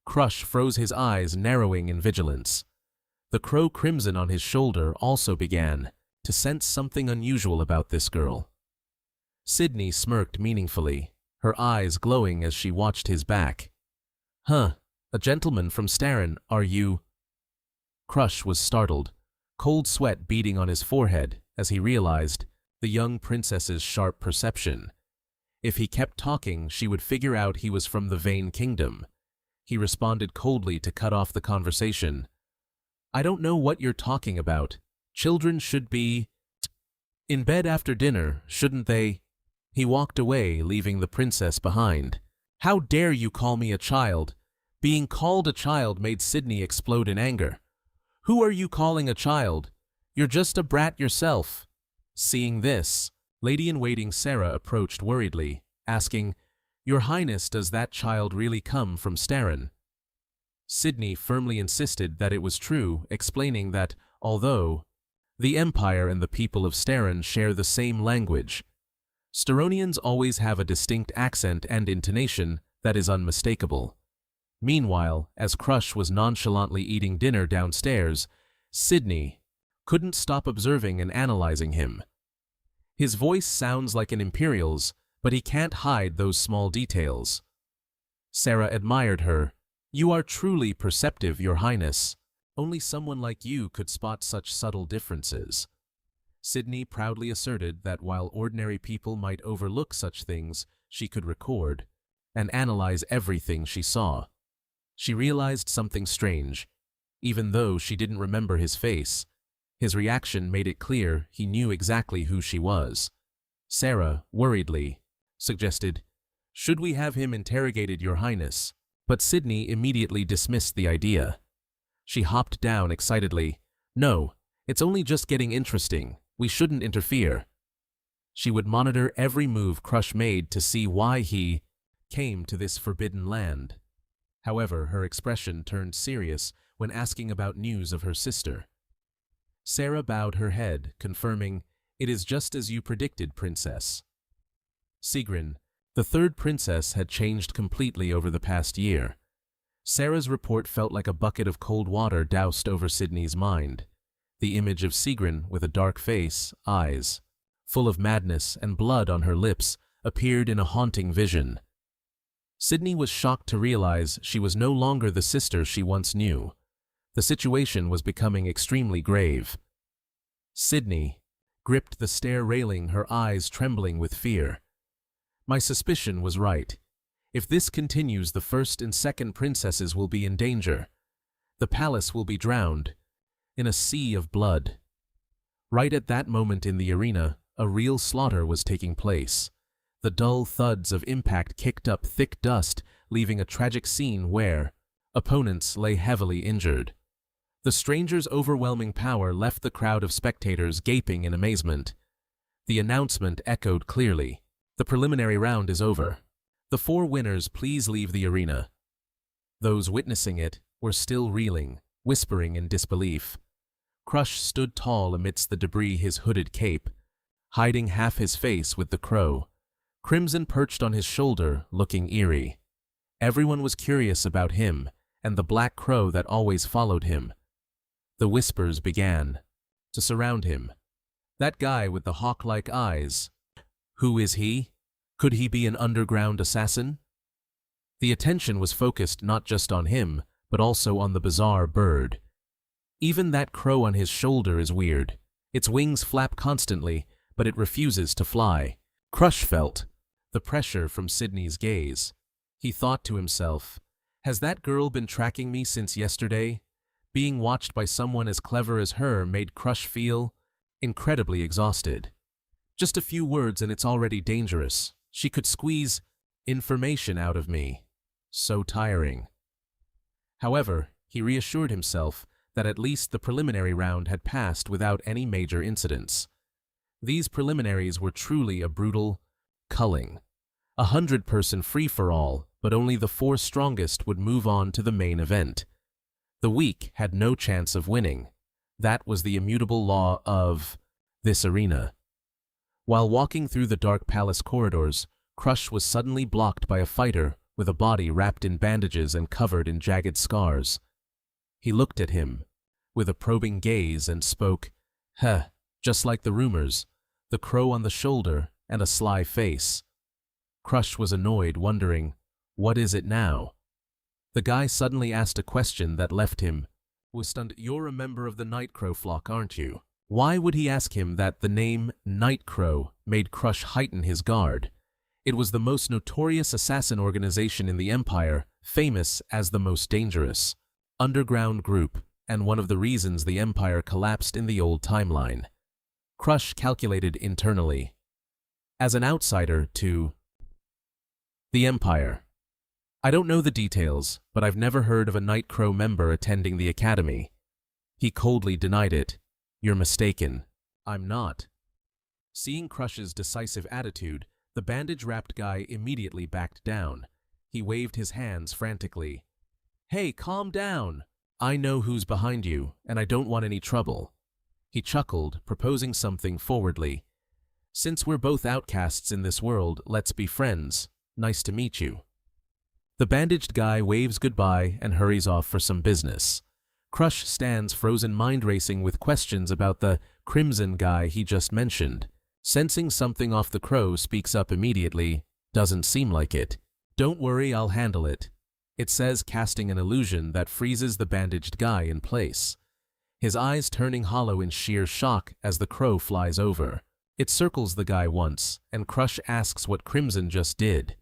[SPEAKER 1] Crush froze his eyes, narrowing in vigilance. The crow Crimson on his shoulder also began to sense something unusual about this girl. Sydney smirked meaningfully, her eyes glowing as she watched his back. "Huh, a gentleman from Starin, are you?" Crush was startled, cold sweat beading on his forehead as he realized the young princess's sharp perception. If he kept talking, she would figure out he was from the Vane Kingdom. He responded coldly to cut off the conversation. "I don't know what you're talking about. Children should be in bed after dinner, shouldn't they?" He walked away, leaving the princess behind. "How dare you call me a child?" Being called a child made Sydney explode in anger. "Who are you calling a child? You're just a brat yourself." Seeing this, Lady-in-Waiting Sarah approached worriedly, asking, "Your Highness, does that child really come from Starin?" Sydney firmly insisted that it was true, explaining that, although the Empire and the people of Starin share the same language, Staronians always have a distinct accent and intonation that is unmistakable. Meanwhile, as Crush was nonchalantly eating dinner downstairs, Sydney couldn't stop observing and analyzing him. His voice sounds like an Imperial's, but he can't hide those small details. Sarah admired her. "You are truly perceptive, Your Highness. Only someone like you could spot such subtle differences." Sydney proudly asserted that while ordinary people might overlook such things, she could record and analyze everything she saw. She realized something strange. Even though she didn't remember his face, his reaction made it clear he knew exactly who she was. Sarah, worriedly, suggested, "Should we have him interrogated, Your Highness?" But Sydney immediately dismissed the idea. She hopped down excitedly. "No, it's only just getting interesting. We shouldn't interfere." She would monitor every move Crush made to see why he came to this forbidden land. However, her expression turned serious when asking about news of her sister. Sarah bowed her head, confirming, "It is just as you predicted, Princess." Sigrun, the third princess, had changed completely over the past year. Sarah's report felt like a bucket of cold water doused over Sydney's mind. The image of Sigrun with a dark face, eyes full of madness, and blood on her lips appeared in a haunting vision. Sydney was shocked to realize she was no longer the sister she once knew. The situation was becoming extremely grave. Sydney gripped the stair railing, her eyes trembling with fear. My suspicion was right. If this continues, the first and second princesses will be in danger. The palace will be drowned in a sea of blood. Right at that moment in the arena, a real slaughter was taking place. The dull thuds of impact kicked up thick dust, leaving a tragic scene where opponents lay heavily injured. The stranger's overwhelming power left the crowd of spectators gaping in amazement. The announcement echoed clearly. The preliminary round is over. The 4 winners, please leave the arena. Those witnessing it were still reeling, whispering in disbelief. Crush stood tall amidst the debris, his hooded cape, hiding half his face with the crow. Crimson perched on his shoulder, looking eerie. Everyone was curious about him and the black crow that always followed him. The whispers began to surround him. That guy with the hawk-like eyes. Who is he? Could he be an underground assassin? The attention was focused not just on him, but also on the bizarre bird. Even that crow on his shoulder is weird. Its wings flap constantly, but it refuses to fly. Crush felt the pressure from Sydney's gaze. He thought to himself, has that girl been tracking me since yesterday? Being watched by someone as clever as her made Crush feel incredibly exhausted. Just a few words and it's already dangerous. She could squeeze information out of me. So tiring. However, he reassured himself that at least the preliminary round had passed without any major incidents. These preliminaries were truly a brutal culling. 100-person free-for-all, but only the 4 strongest would move on to the main event. The weak had no chance of winning. That was the immutable law of this arena. While walking through the dark palace corridors, Crush was suddenly blocked by a fighter with a body wrapped in bandages and covered in jagged scars. He looked at him with a probing gaze and spoke, just like the rumors, the crow on the shoulder and a sly face. Crush was annoyed, wondering, what is it now? The guy suddenly asked a question that left him was stunned. You're a member of the Night Crow flock, aren't you? Why would he ask him that? The name Night Crow made Crush heighten his guard. It was the most notorious assassin organization in the Empire, famous as the most dangerous underground group, and one of the reasons the Empire collapsed in the old timeline. Crush calculated internally. As an outsider to the Empire, I don't know the details, but I've never heard of a Night Crow member attending the academy. He coldly denied it. You're mistaken. I'm not. Seeing Crush's decisive attitude, the bandage-wrapped guy immediately backed down. He waved his hands frantically. Hey, calm down. I know who's behind you, and I don't want any trouble. He chuckled, proposing something forwardly. Since we're both outcasts in this world, let's be friends. Nice to meet you. The bandaged guy waves goodbye and hurries off for some business. Crush stands frozen, mind racing with questions about the crimson guy he just mentioned. Sensing something off, the crow speaks up immediately. Doesn't seem like it. Don't worry, I'll handle it. It says, casting an illusion that freezes the bandaged guy in place. His eyes turning hollow in sheer shock as the crow flies over. It circles the guy once, and Crush asks what Crimson just did.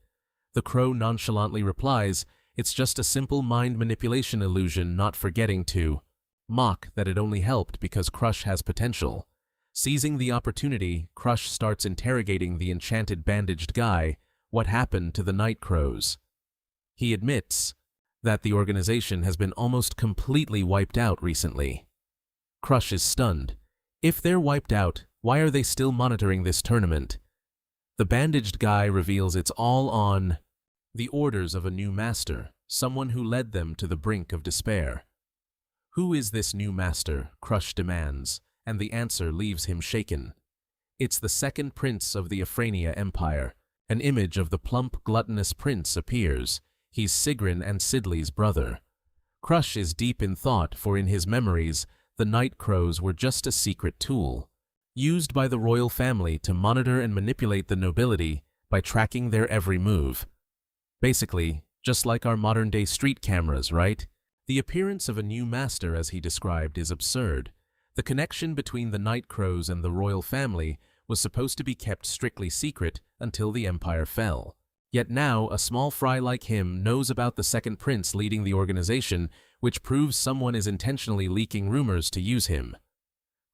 [SPEAKER 1] The crow nonchalantly replies, it's just a simple mind manipulation illusion, not forgetting to mock that it only helped because Crush has potential. Seizing the opportunity, Crush starts interrogating the enchanted bandaged guy. What happened to the Night Crows? He admits that the organization has been almost completely wiped out recently. Crush is stunned. If they're wiped out, why are they still monitoring this tournament? The bandaged guy reveals it's all on the orders of a new master, someone who led them to the brink of despair. Who is this new master? Crush demands, and the answer leaves him shaken. It's the second prince of the Euphrania Empire. An image of the plump, gluttonous prince appears. He's Sigrun and Sidley's brother. Crush is deep in thought, for in his memories, the Night Crows were just a secret tool, used by the royal family to monitor and manipulate the nobility by tracking their every move. Basically, just like our modern-day street cameras, right? The appearance of a new master, as he described, is absurd. The connection between the Night Crows and the royal family was supposed to be kept strictly secret until the empire fell. Yet now, a small fry like him knows about the second prince leading the organization, which proves someone is intentionally leaking rumors to use him.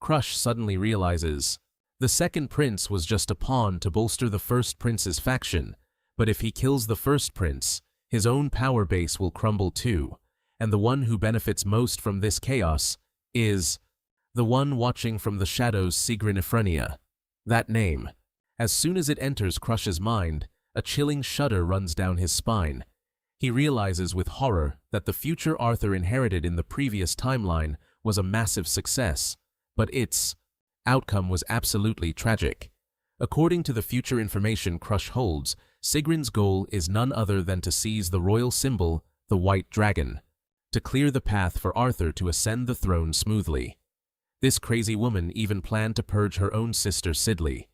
[SPEAKER 1] Crush suddenly realizes the second prince was just a pawn to bolster the first prince's faction, but if he kills the first prince, his own power base will crumble too, and the one who benefits most from this chaos is the one watching from the shadows, Sigrinifrenia. That name. As soon as it enters Crush's mind, a chilling shudder runs down his spine. He realizes with horror that the future Arthur inherited in the previous timeline was a massive success, but its outcome was absolutely tragic. According to the future information Crush holds, Sigrin's goal is none other than to seize the royal symbol, the White Dragon, to clear the path for Arthur to ascend the throne smoothly. This crazy woman even planned to purge her own sister Sidley.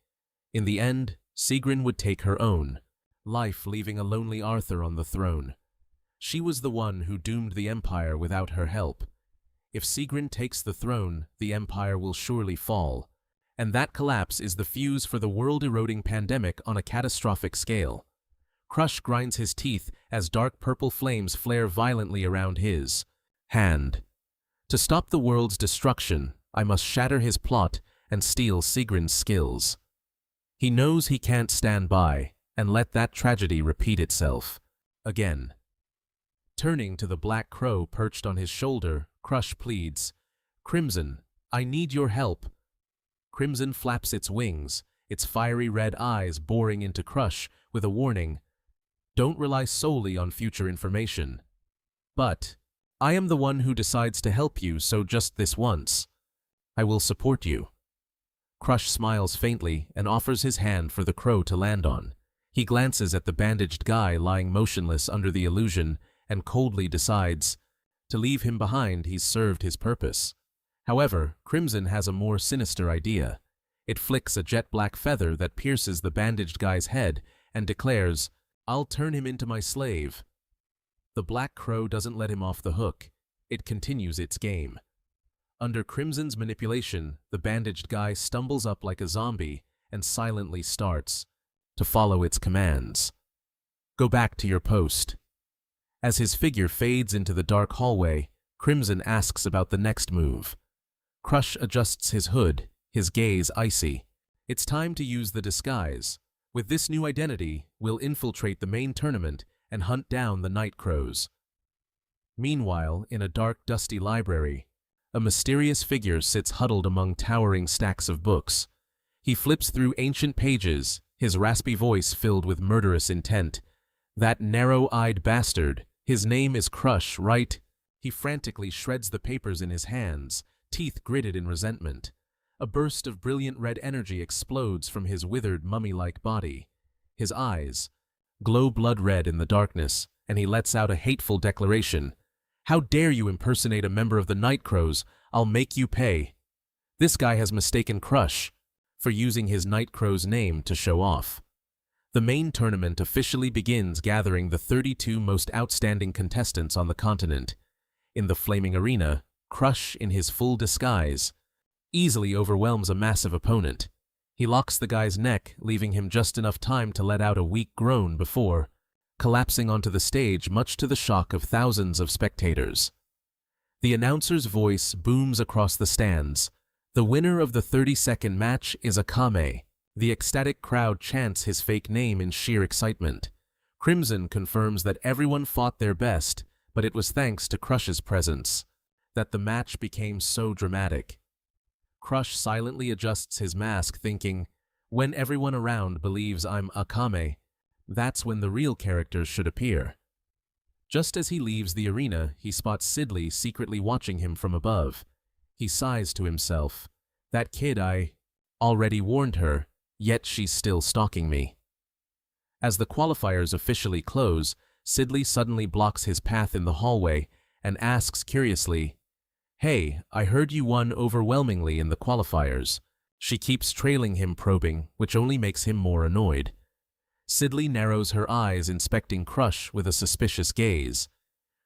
[SPEAKER 1] In the end, Sigrin would take her own life, leaving a lonely Arthur on the throne. She was the one who doomed the empire without her help. If Sigrin takes the throne, the empire will surely fall, and that collapse is the fuse for the world-eroding pandemic on a catastrophic scale. Crush grinds his teeth as dark purple flames flare violently around his hand. To stop the world's destruction, I must shatter his plot and steal Sigrin's skills. He knows he can't stand by and let that tragedy repeat itself again. Turning to the black crow perched on his shoulder, Crush pleads, "Crimson, I need your help." Crimson flaps its wings, its fiery red eyes boring into Crush with a warning. Don't rely solely on future information. But I am the one who decides to help you, so just this once. I will support you. Crush smiles faintly and offers his hand for the crow to land on. He glances at the bandaged guy lying motionless under the illusion and coldly decides to leave him behind. He's served his purpose. However, Crimson has a more sinister idea. It flicks a jet-black feather that pierces the bandaged guy's head and declares, "I'll turn him into my slave." The black crow doesn't let him off the hook. It continues its game. Under Crimson's manipulation, the bandaged guy stumbles up like a zombie and silently starts to follow its commands. Go back to your post. As his figure fades into the dark hallway, Crimson asks about the next move. Crush adjusts his hood, his gaze icy. It's time to use the disguise. With this new identity, we'll infiltrate the main tournament and hunt down the Night Crows. Meanwhile, in a dark, dusty library, a mysterious figure sits huddled among towering stacks of books. He flips through ancient pages, his raspy voice filled with murderous intent. That narrow-eyed bastard, his name is Crush, right? He frantically shreds the papers in his hands, teeth gritted in resentment. A burst of brilliant red energy explodes from his withered, mummy-like body. His eyes glow blood red in the darkness, and he lets out a hateful declaration. "How dare you impersonate a member of the Night Crows? I'll make you pay." This guy has mistaken Crush for using his Night Crow's name to show off. The main tournament officially begins, gathering the 32 most outstanding contestants on the continent. In the flaming arena, Crush, in his full disguise, easily overwhelms a massive opponent. He locks the guy's neck, leaving him just enough time to let out a weak groan before collapsing onto the stage, much to the shock of thousands of spectators. The announcer's voice booms across the stands. The winner of the 30-second match is Akame. The ecstatic crowd chants his fake name in sheer excitement. Crimson confirms that everyone fought their best, but it was thanks to Crush's presence that the match became so dramatic. Crush silently adjusts his mask, thinking, when everyone around believes I'm Akame, that's when the real characters should appear. Just as he leaves the arena, he spots Sidley secretly watching him from above. He sighs to himself. That kid, I already warned her, yet she's still stalking me. As the qualifiers officially close, Sidley suddenly blocks his path in the hallway and asks curiously, "Hey, I heard you won overwhelmingly in the qualifiers." She keeps trailing him, probing, which only makes him more annoyed. Sidley narrows her eyes, inspecting Crush with a suspicious gaze.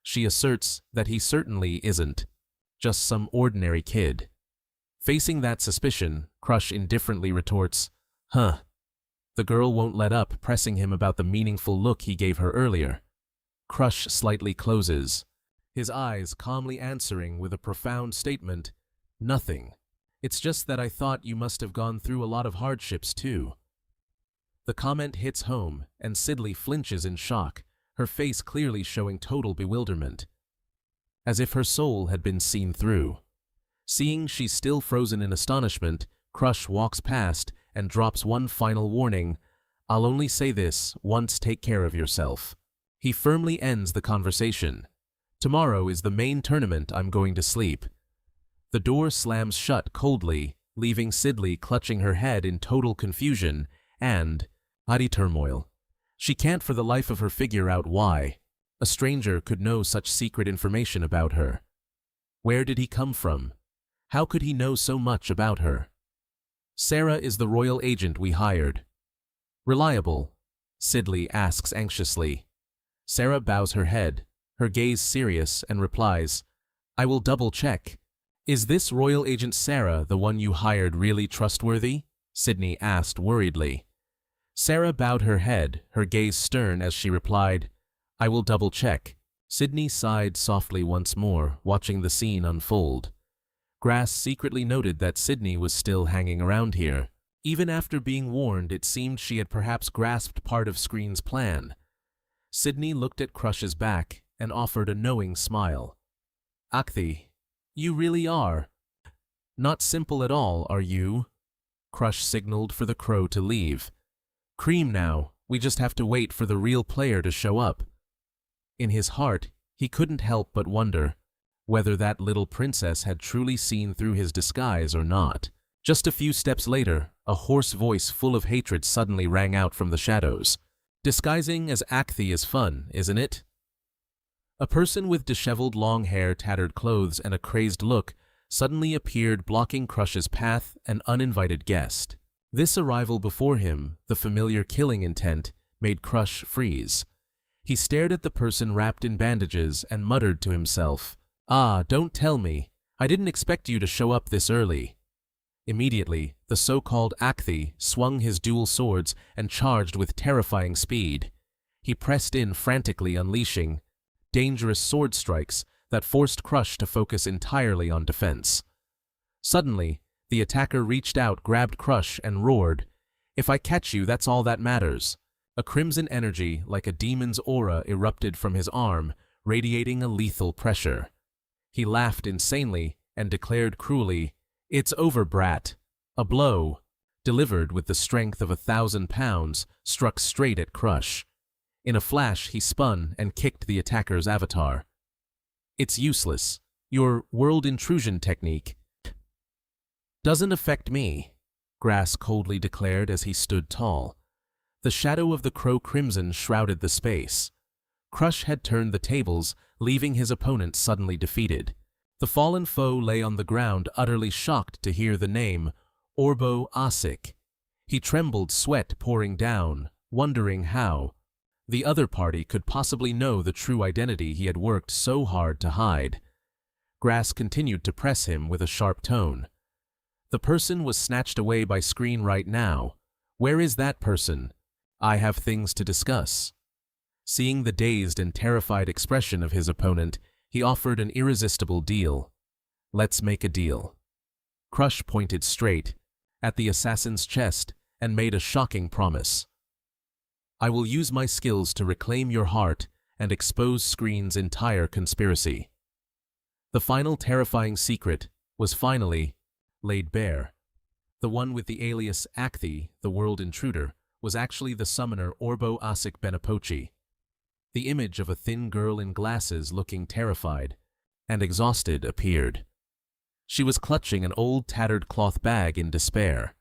[SPEAKER 1] She asserts that he certainly isn't just some ordinary kid. Facing that suspicion, Crush indifferently retorts, "Huh. The girl won't let up, pressing him about the meaningful look he gave her earlier. Crush slightly closes, his eyes calmly answering with a profound statement, "Nothing. It's just that I thought you must have gone through a lot of hardships too." The comment hits home, and Sidley flinches in shock, her face clearly showing total bewilderment. As if her soul had been seen through. Seeing she's still frozen in astonishment, Crush walks past and drops one final warning, "I'll only say this, once take care of yourself." He firmly ends the conversation. "Tomorrow is the main tournament, I'm going to sleep." The door slams shut coldly, leaving Sidley clutching her head in total confusion and turmoil. She can't for the life of her figure out why a stranger could know such secret information about her. Where did he come from? How could he know so much about her? "Sarah is the royal agent we hired." "Reliable?" Sidley asks anxiously. Sarah bows her head, her gaze serious, and replies, "I will double-check." "Is this royal agent Sarah, the one you hired, really trustworthy?" Sydney asked worriedly. Sarah bowed her head, her gaze stern as she replied, "I will double-check." Sydney sighed softly once more, watching the scene unfold. Grass secretly noted that Sydney was still hanging around here. Even after being warned, it seemed she had perhaps grasped part of Screen's plan. Sydney looked at Crush's back and offered a knowing smile. "Akthi, you really are not simple at all, are you?" Crush signaled for the crow to leave. "Cream now, we just have to wait for the real player to show up." In his heart, he couldn't help but wonder whether that little princess had truly seen through his disguise or not. Just a few steps later, a hoarse voice full of hatred suddenly rang out from the shadows. "Disguising as Akthi is fun, isn't it?" A person with disheveled long hair, tattered clothes, and a crazed look suddenly appeared, blocking Crush's path, an uninvited guest. This arrival before him, the familiar killing intent, made Crush freeze. He stared at the person wrapped in bandages and muttered to himself, "Ah, don't tell me. I didn't expect you to show up this early." Immediately, the so-called Akthi swung his dual swords and charged with terrifying speed. He pressed in frantically, unleashing dangerous sword strikes that forced Crush to focus entirely on defense. Suddenly, the attacker reached out, grabbed Crush, and roared, "If I catch you, that's all that matters." A crimson energy, like a demon's aura, erupted from his arm, radiating a lethal pressure. He laughed insanely and declared cruelly, "It's over, brat." A blow, delivered with the strength of 1,000 pounds, struck straight at Crush. In a flash, he spun and kicked the attacker's avatar. "It's useless. Your world intrusion technique doesn't affect me," Grass coldly declared as he stood tall. The shadow of the crow crimson shrouded the space. Crush had turned the tables, leaving his opponent suddenly defeated. The fallen foe lay on the ground, utterly shocked to hear the name, Orbo Asik. He trembled, sweat pouring down, wondering how the other party could possibly know the true identity he had worked so hard to hide. Grass continued to press him with a sharp tone. "The person was snatched away by Screen right now. Where is that person? I have things to discuss." Seeing the dazed and terrified expression of his opponent, he offered an irresistible deal. "Let's make a deal." Crush pointed straight at the assassin's chest and made a shocking promise. "I will use my skills to reclaim your heart and expose Screen's entire conspiracy." The final terrifying secret was finally laid bare. The one with the alias Akthi, the world intruder, was actually the summoner Orbo Asik Benepochi. The image of a thin girl in glasses, looking terrified and exhausted, appeared. She was clutching an old tattered cloth bag in despair.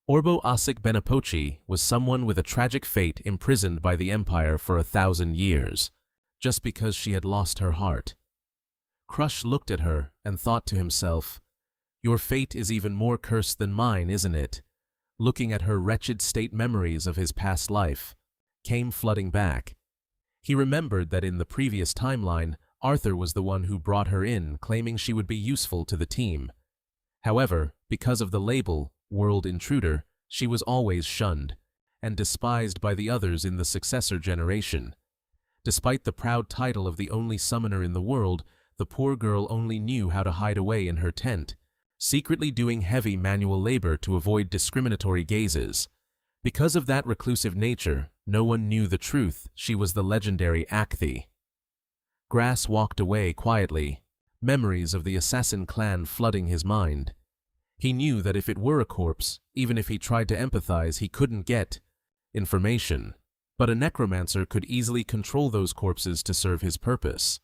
[SPEAKER 1] Orbo Asik Benepochi was someone with a tragic fate, imprisoned by the Empire for 1,000 years, just because she had lost her heart. Crush looked at her and thought to himself, "Your fate is even more cursed than mine, isn't it?" Looking at her wretched state, memories of his past life came flooding back. He remembered that in the previous timeline, Arthur was the one who brought her in, claiming she would be useful to the team. However, because of the label, World Intruder, she was always shunned. and despised by the others in the successor generation. Despite the proud title of the only summoner in the world, the poor girl only knew how to hide away in her tent, secretly doing heavy manual labor to avoid discriminatory gazes. Because of that reclusive nature, no one knew the truth. She was the legendary Acthi. Grass walked away quietly, memories of the assassin clan flooding his mind. He knew that if it were a corpse, even if he tried to empathize, he couldn't get information. But a necromancer could easily control those corpses to serve his purpose.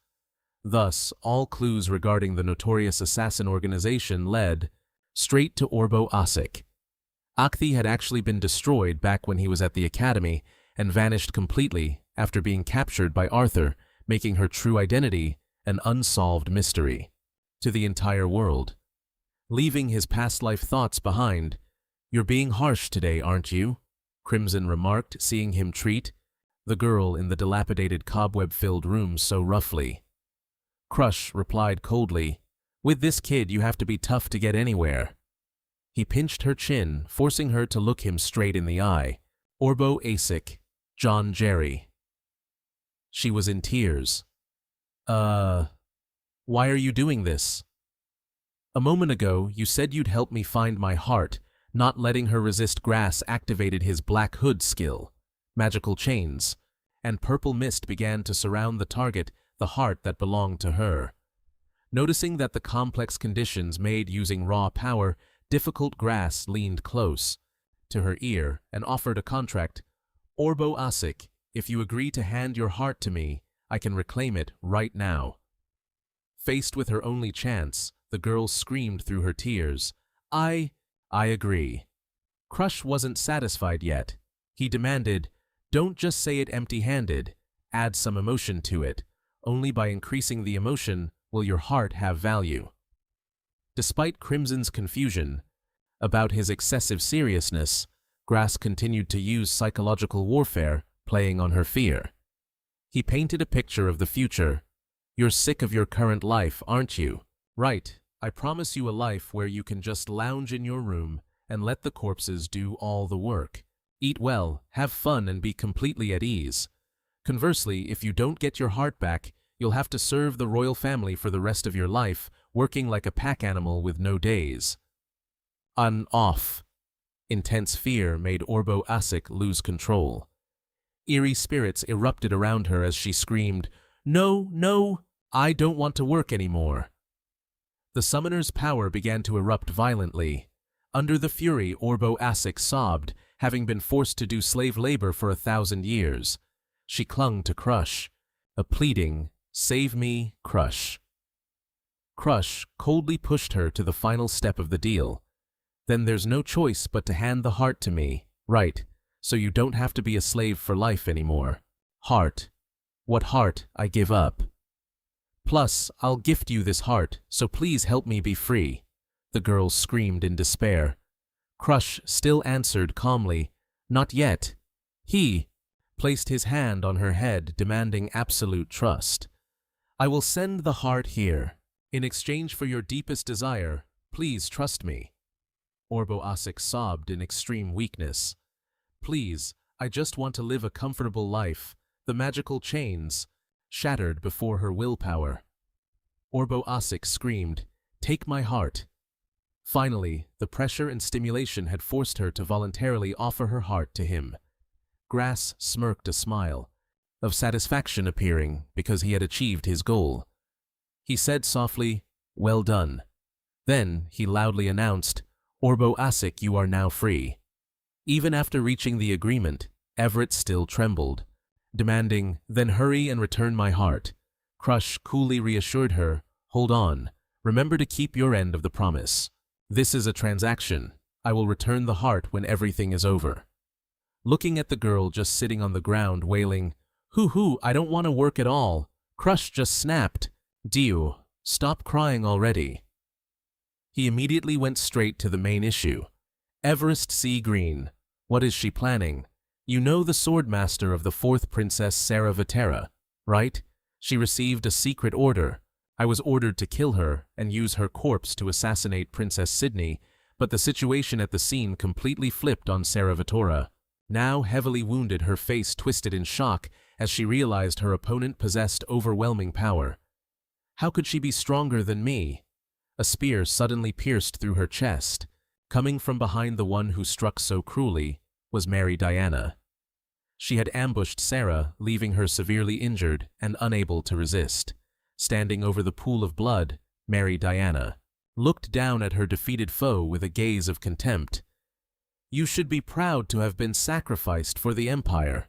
[SPEAKER 1] Thus, all clues regarding the notorious assassin organization led straight to Orbo Asik. Acthi had actually been destroyed back when he was at the academy and vanished completely after being captured by Arthur, making her true identity an unsolved mystery to the entire world. Leaving his past life thoughts behind, "You're being harsh today, aren't you?" Crimson remarked, seeing him treat the girl in the dilapidated cobweb-filled room so roughly. Crush replied coldly, "With this kid you have to be tough to get anywhere." He pinched her chin, forcing her to look him straight in the eye. "Orbo Asik, John Jerry." She was in tears. Why are you doing this?" "A moment ago, you said you'd help me find my heart." Not letting her resist, Grass activated his Black Hood skill, magical chains, and purple mist began to surround the target, the heart that belonged to her. Noticing that the complex conditions made using raw power difficult, Grass leaned close to her ear and offered a contract. "Orbo Asik, if you agree to hand your heart to me, I can reclaim it right now." Faced with her only chance, the girl screamed through her tears, I agree." Crush wasn't satisfied yet. He demanded, "Don't just say it empty-handed, add some emotion to it. Only by increasing the emotion will your heart have value." Despite Crimson's confusion about his excessive seriousness, Grass continued to use psychological warfare, playing on her fear. He painted a picture of the future. "You're sick of your current life, aren't you? Right. I promise you a life where you can just lounge in your room and let the corpses do all the work. Eat well, have fun, and be completely at ease. Conversely, if you don't get your heart back, you'll have to serve the royal family for the rest of your life, working like a pack animal with no days." Off. Intense fear made Orbo Asik lose control. Eerie spirits erupted around her as she screamed, No, I don't want to work anymore." The summoner's power began to erupt violently. Under the fury, Orbo Asik sobbed, having been forced to do slave labor for 1,000 years. She clung to Crush, a pleading, "Save me, Crush." Crush coldly pushed her to the final step of the deal. "Then there's no choice but to hand the heart to me, right? So you don't have to be a slave for life anymore." "Heart? What heart? I give up. Plus, I'll gift you this heart, so please help me be free," the girl screamed in despair. Crush still answered calmly, "Not yet." He placed his hand on her head, demanding absolute trust. "I will send the heart here. In exchange for your deepest desire, please trust me." Orbo Asik sobbed in extreme weakness. "Please, I just want to live a comfortable life." The magical chains shattered before her willpower. Orbo Asik screamed, "Take my heart." Finally, the pressure and stimulation had forced her to voluntarily offer her heart to him. Grass smirked, a smile of satisfaction appearing because he had achieved his goal. He said softly, "Well done." Then he loudly announced, "Orbo Asik, you are now free." Even after reaching the agreement, Everett still trembled, demanding, "Then hurry and return my heart." Crush coolly reassured her, "Hold on. Remember to keep your end of the promise. This is a transaction. I will return the heart when everything is over." Looking at the girl just sitting on the ground wailing, Hoo, I don't want to work at all," Crush just snapped, "Dio, stop crying already." He immediately went straight to the main issue. "Everest C. Green. What is she planning? You know the swordmaster of the 4th Princess Sarah Vatera, right? She received a secret order. I was ordered to kill her and use her corpse to assassinate Princess Sydney, but the situation at the scene completely flipped on Sarah Vatera. Now heavily wounded, her face twisted in shock as she realized her opponent possessed overwhelming power. How could she be stronger than me? A spear suddenly pierced through her chest. Coming from behind the one who struck so cruelly was Mary Diana. She had ambushed Sarah, leaving her severely injured and unable to resist. Standing over the pool of blood, Mary Diana looked down at her defeated foe with a gaze of contempt. "You should be proud to have been sacrificed for the Empire."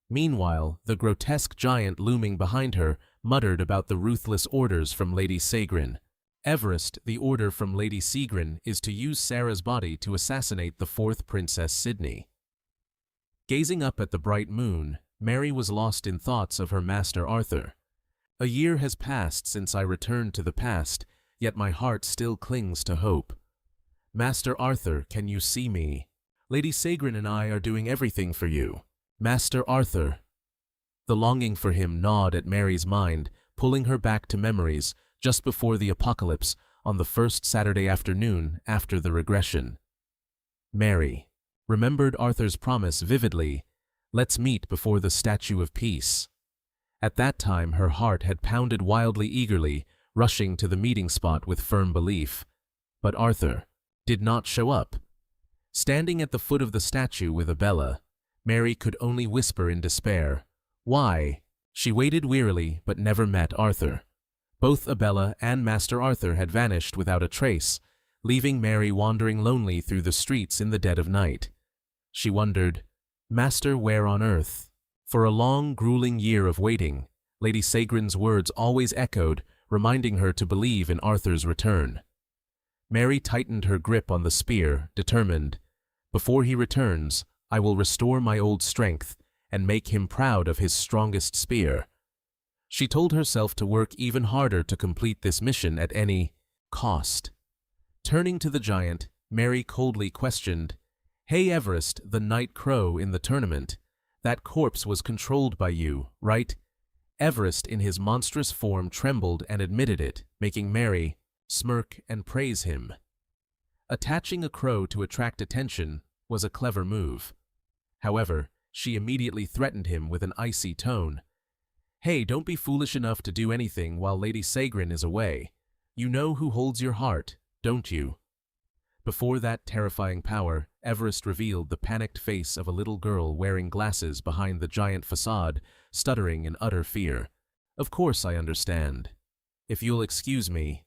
[SPEAKER 1] Meanwhile, the grotesque giant looming behind her muttered about the ruthless orders from Lady Sagrin. "Everest, the order from Lady Sagrin is to use Sarah's body to assassinate the fourth Princess Sydney." Gazing up at the bright moon, Mary was lost in thoughts of her master Arthur. "A year has passed since I returned to the past, yet my heart still clings to hope. Master Arthur, can you see me? Lady Sagrin and I are doing everything for you. Master Arthur." The longing for him gnawed at Mary's mind, pulling her back to memories just before the apocalypse on the first Saturday afternoon after the regression. Mary remembered Arthur's promise vividly, "Let's meet before the Statue of Peace." At that time her heart had pounded wildly eagerly, rushing to the meeting spot with firm belief. But Arthur did not show up. Standing at the foot of the statue with Abella, Mary could only whisper in despair, "Why?" She waited wearily but never met Arthur. Both Abella and Master Arthur had vanished without a trace, leaving Mary wandering lonely through the streets in the dead of night. She wondered, "Master, where on earth?" For a long, grueling year of waiting, Lady Sagrin's words always echoed, reminding her to believe in Arthur's return. Mary tightened her grip on the spear, determined, "Before he returns, I will restore my old strength and make him proud of his strongest spear." She told herself to work even harder to complete this mission at any cost. Turning to the giant, Mary coldly questioned, "Hey Everest, the night crow in the tournament. That corpse was controlled by you, right?" Everest in his monstrous form trembled and admitted it, making Mary smirk and praise him. Attaching a crow to attract attention was a clever move. However, she immediately threatened him with an icy tone. "Hey, don't be foolish enough to do anything while Lady Sagrin is away. You know who holds your heart, don't you?" Before that terrifying power, Everest revealed the panicked face of a little girl wearing glasses behind the giant facade, stuttering in utter fear. "Of course I understand. If you'll excuse me."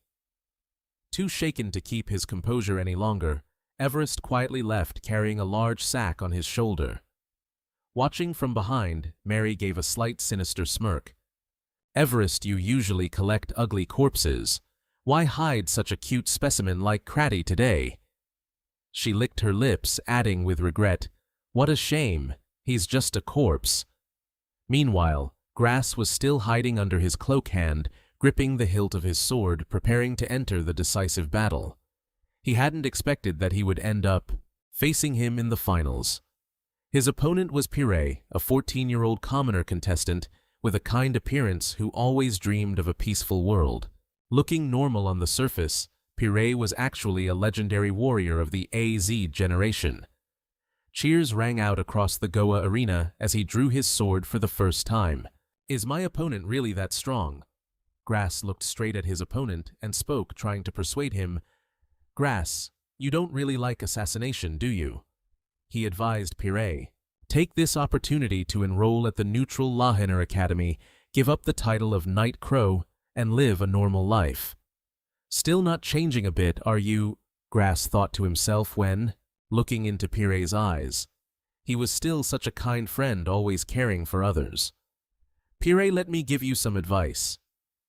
[SPEAKER 1] Too shaken to keep his composure any longer, Everest quietly left carrying a large sack on his shoulder. Watching from behind, Mary gave a slight sinister smirk. "Everest, you usually collect ugly corpses. Why hide such a cute specimen like Cratty today?" She licked her lips, adding with regret, "What a shame, he's just a corpse." Meanwhile, Grass was still hiding under his cloak hand, gripping the hilt of his sword, preparing to enter the decisive battle. He hadn't expected that he would end up facing him in the finals. His opponent was Piree, a 14-year-old commoner contestant with a kind appearance who always dreamed of a peaceful world. Looking normal on the surface, Piree was actually a legendary warrior of the AZ generation. Cheers rang out across the Goa arena as he drew his sword for the first time. "Is my opponent really that strong?" Grass looked straight at his opponent and spoke, trying to persuade him. "Grass, you don't really like assassination, do you?" He advised Piree. "Take this opportunity to enroll at the neutral Lahenor Academy, give up the title of Night Crow, and live a normal life." "Still not changing a bit, are you?" Grass thought to himself when, looking into Piree's eyes, he was still such a kind friend, always caring for others. "Piree, let me give you some advice.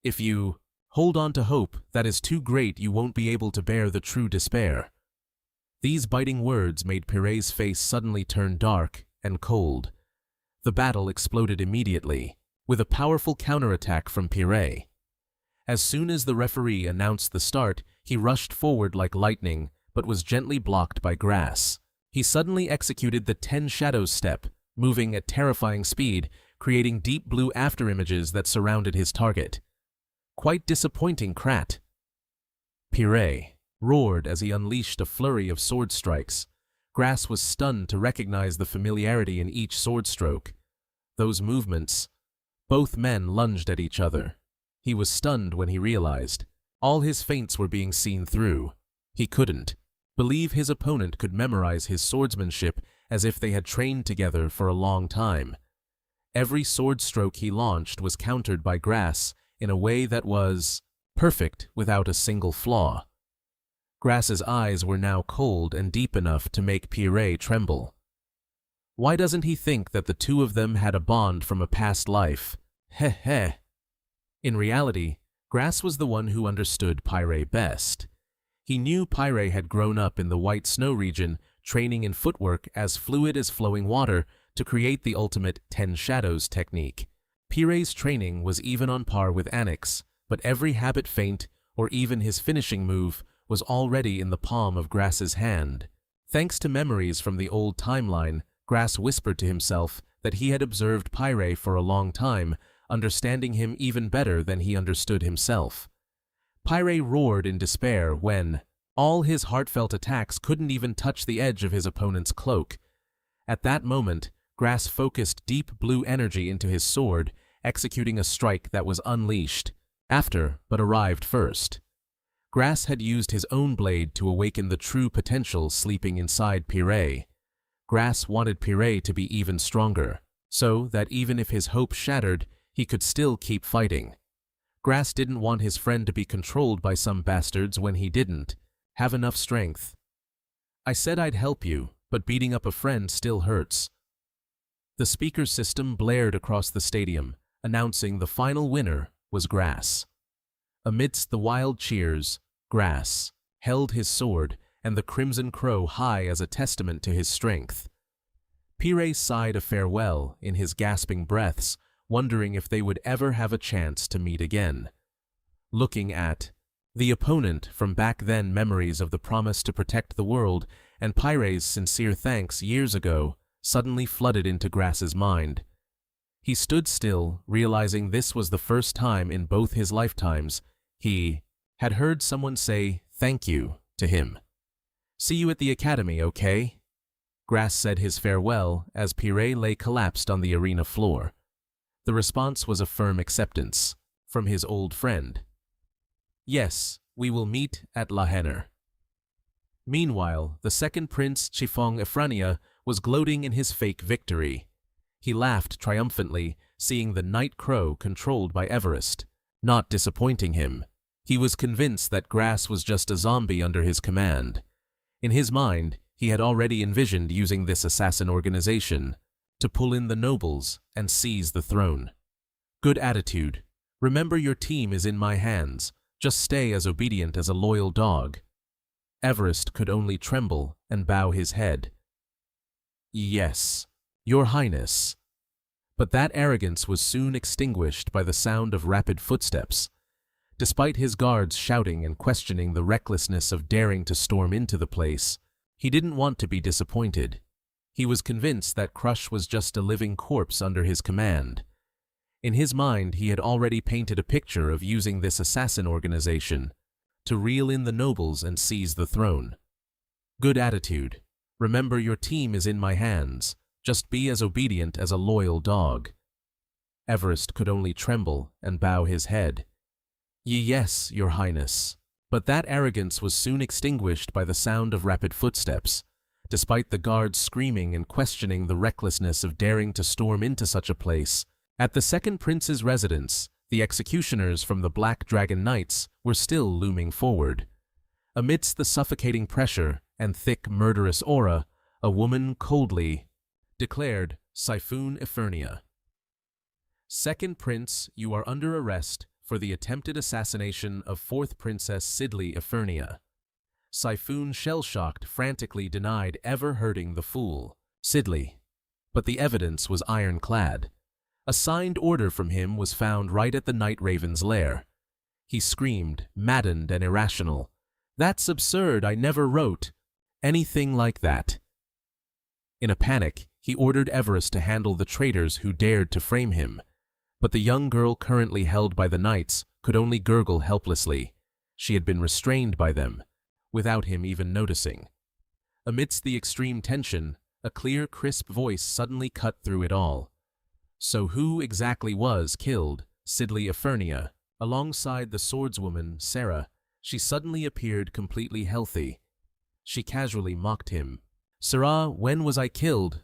[SPEAKER 1] If you hold on to hope that is too great, you won't be able to bear the true despair." These biting words made Piree's face suddenly turn dark and cold. The battle exploded immediately, with a powerful counterattack from Piree. As soon as the referee announced the start, he rushed forward like lightning, but was gently blocked by Grass. He suddenly executed the 10 Shadows step, moving at terrifying speed, creating deep blue afterimages that surrounded his target. "Quite disappointing, Crat." Piree roared as he unleashed a flurry of sword strikes. Grass was stunned to recognize the familiarity in each sword stroke. Those movements. Both men lunged at each other. He was stunned when he realized. All his feints were being seen through. He couldn't believe his opponent could memorize his swordsmanship as if they had trained together for a long time. Every sword stroke he launched was countered by Grass in a way that was perfect without a single flaw. Grass's eyes were now cold and deep enough to make Pierre tremble. Why doesn't he think that the two of them had a bond from a past life? Heh heh. In reality, Grass was the one who understood Pierre best. He knew Pierre had grown up in the White Snow region, training in footwork as fluid as flowing water to create the ultimate 10 Shadows technique. Pierre's training was even on par with Annik's, but every habit feint, or even his finishing move, was already in the palm of Grass's hand. Thanks to memories from the old timeline, Grass whispered to himself that he had observed Pierre for a long time, understanding him even better than he understood himself. Pierre roared in despair when all his heartfelt attacks couldn't even touch the edge of his opponent's cloak. At that moment, Grass focused deep blue energy into his sword, executing a strike that was unleashed, after but arrived first. Grass had used his own blade to awaken the true potential sleeping inside Pierre. Grass wanted Pierre to be even stronger, so that even if his hope shattered, he could still keep fighting. Grass didn't want his friend to be controlled by some bastards when he didn't have enough strength. I said I'd help you, but beating up a friend still hurts. The speaker system blared across the stadium, announcing the final winner was Grass. Amidst the wild cheers, Grass held his sword and the crimson crow high as a testament to his strength. Pierre sighed a farewell in his gasping breaths, wondering if they would ever have a chance to meet again. Looking at the opponent from back then, memories of the promise to protect the world and Pierre's sincere thanks years ago suddenly flooded into Grass's mind. He stood still, realizing this was the first time in both his lifetimes he had heard someone say thank you to him. See you at the academy, okay? Grass said his farewell as Pierre lay collapsed on the arena floor. The response was a firm acceptance from his old friend. Yes, we will meet at La Henner. Meanwhile, the second prince, Chifeng Efrania, was gloating in his fake victory. He laughed triumphantly, seeing the night crow controlled by Everest, not disappointing him. He was convinced that Grass was just a zombie under his command. In his mind, he had already envisioned using this assassin organization to pull in the nobles and seize the throne. Good attitude. Remember, your team is in my hands. Just stay as obedient as a loyal dog. Everest could only tremble and bow his head. Yes, Your Highness. But that arrogance was soon extinguished by the sound of rapid footsteps. Despite his guards shouting and questioning the recklessness of daring to storm into the place, he didn't want to be disappointed. He was convinced that Crush was just a living corpse under his command. In his mind, he had already painted a picture of using this assassin organization to reel in the nobles and seize the throne. Good attitude. Remember, your team is in my hands. Just be as obedient as a loyal dog. Everest could only tremble and bow his head. Yes, Your Highness. But that arrogance was soon extinguished by the sound of rapid footsteps. Despite the guards screaming and questioning the recklessness of daring to storm into such a place, at the second prince's residence, the executioners from the Black Dragon Knights were still looming forward. Amidst the suffocating pressure and thick murderous aura, a woman coldly declared, Siphon Efernia. Second Prince, you are under arrest for the attempted assassination of fourth Princess Sidley Efernia. Siphon, shell-shocked, frantically denied ever hurting the fool, Sidley. But the evidence was ironclad. A signed order from him was found right at the Night Raven's lair. He screamed, maddened and irrational. That's absurd, I never wrote anything like that. In a panic, he ordered Everest to handle the traitors who dared to frame him. But the young girl currently held by the knights could only gurgle helplessly. She had been restrained by them, without him even noticing. Amidst the extreme tension, a clear, crisp voice suddenly cut through it all. So who exactly was killed? Sidley Efernia. Alongside the swordswoman, Sarah, she suddenly appeared completely healthy. She casually mocked him. Sarah, when was I killed?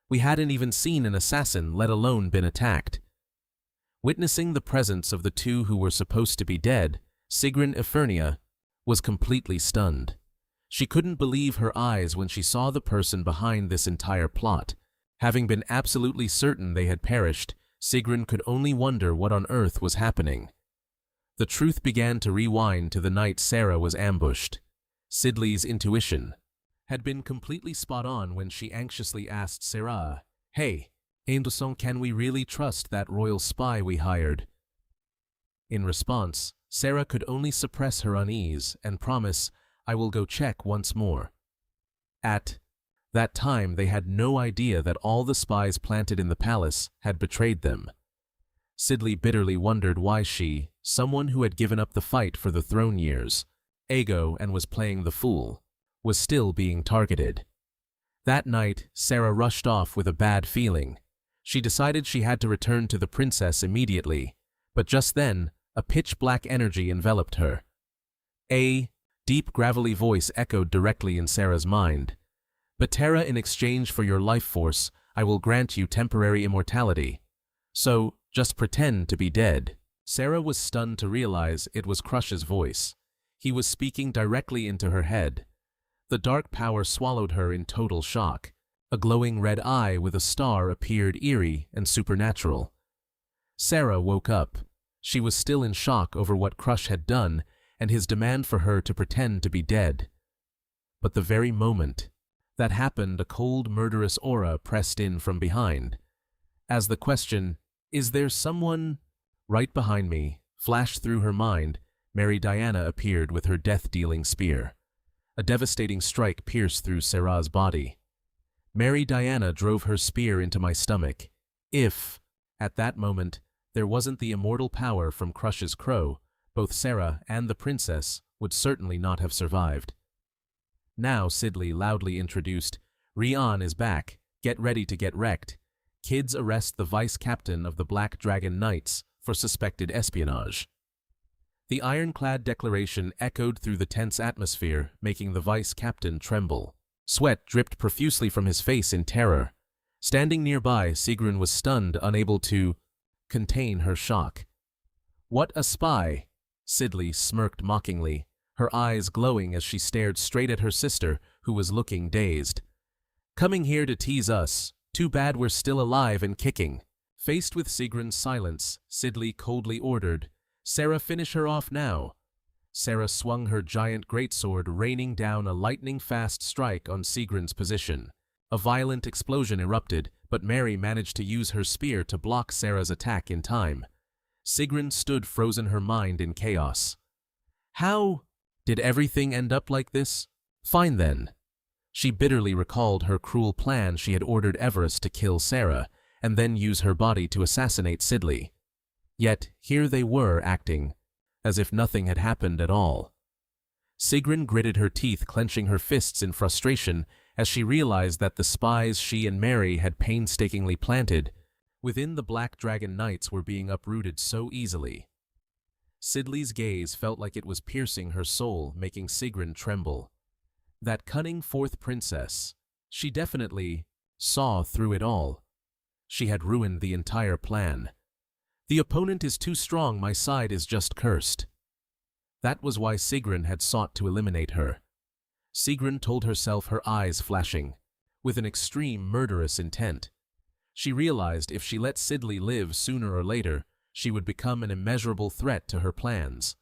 [SPEAKER 1] We hadn't even seen an assassin, let alone been attacked. Witnessing the presence of the two who were supposed to be dead, Sigrun Efernia was completely stunned. She couldn't believe her eyes when she saw the person behind this entire plot. Having been absolutely certain they had perished, Sigrun could only wonder what on earth was happening. The truth began to rewind to the night Sarah was ambushed. Sidley's intuition had been completely spot on when she anxiously asked Sarah, "Hey, Anderson, can we really trust that royal spy we hired?" In response, Sarah could only suppress her unease and promise, "I will go check once more." At that time, they had no idea that all the spies planted in the palace had betrayed them. Sidley bitterly wondered why she, someone who had given up the fight for the throne years ago and was playing the fool, was still being targeted. That night, Sarah rushed off with a bad feeling. She decided she had to return to the princess immediately, but just then, a pitch-black energy enveloped her. A deep, gravelly voice echoed directly in Sarah's mind. "But Terra, in exchange for your life force, I will grant you temporary immortality. So, just pretend to be dead." Sarah was stunned to realize it was Crush's voice. He was speaking directly into her head. The dark power swallowed her in total shock. A glowing red eye with a star appeared eerie and supernatural. Sarah woke up. She was still in shock over what Crush had done and his demand for her to pretend to be dead. But the very moment that happened, a cold, murderous aura pressed in from behind. As the question, "Is there someone right behind me?" flashed through her mind, Mary Diana appeared with her death-dealing spear. A devastating strike pierced through Sarah's body. Mary Diana drove her spear into my stomach. If, at that moment, there wasn't the immortal power from Crush's crow, both Sarah and the princess would certainly not have survived. Now Sidley loudly introduced, "Rian is back. Get ready to get wrecked. Kids arrest the vice-captain of the Black Dragon Knights for suspected espionage." The ironclad declaration echoed through the tense atmosphere, making the vice-captain tremble. Sweat dripped profusely from his face in terror. Standing nearby, Sigrun was stunned, unable to contain her shock. "What a spy!" Sidley smirked mockingly, her eyes glowing as she stared straight at her sister, who was looking dazed. "Coming here to tease us. Too bad we're still alive and kicking." Faced with Sigrun's silence, Sidley coldly ordered, "Sarah, finish her off now." Sarah swung her giant greatsword, raining down a lightning-fast strike on Sigrun's position. A violent explosion erupted, but Mary managed to use her spear to block Sarah's attack in time. Sigrun stood frozen, her mind in chaos. How did everything end up like this? Fine then. She bitterly recalled her cruel plan. She had ordered Everest to kill Sarah, and then use her body to assassinate Sidley. Yet here they were, acting as if nothing had happened at all. Sigrun gritted her teeth, clenching her fists in frustration as she realized that the spies she and Mary had painstakingly planted within the Black Dragon Knights were being uprooted so easily. Sidley's gaze felt like it was piercing her soul, making Sigrun tremble. That cunning fourth princess, she definitely saw through it all. She had ruined the entire plan. "The opponent is too strong, my side is just cursed." That was why Sigrun had sought to eliminate her. Sigrun told herself, her eyes flashing, with an extreme murderous intent. She realized if she let Sidley live, sooner or later, she would become an immeasurable threat to her plans.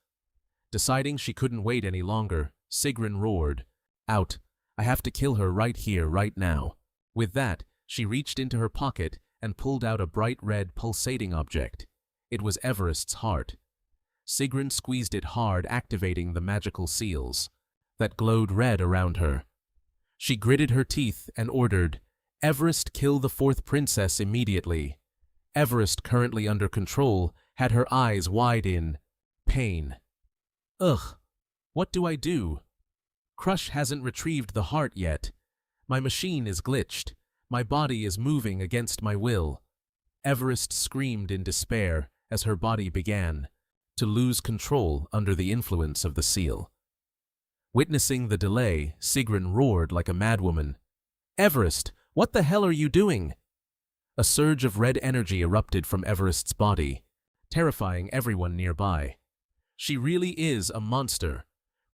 [SPEAKER 1] Deciding she couldn't wait any longer, Sigrun roared, "Out! I have to kill her right here, right now." With that, she reached into her pocket and pulled out a bright red pulsating object. It was Everest's heart. Sigrun squeezed it hard, activating the magical seals that glowed red around her. She gritted her teeth and ordered, "Everest, kill the fourth princess immediately." Everest, currently under control, had her eyes wide in pain. "Ugh, what do I do?" Crush hasn't retrieved the heart yet. My machine is glitched. My body is moving against my will. Everest screamed in despair as her body began to lose control under the influence of the seal. Witnessing the delay, Sigrun roared like a madwoman. "Everest, what the hell are you doing?" A surge of red energy erupted from Everest's body, terrifying everyone nearby. "She really is a monster.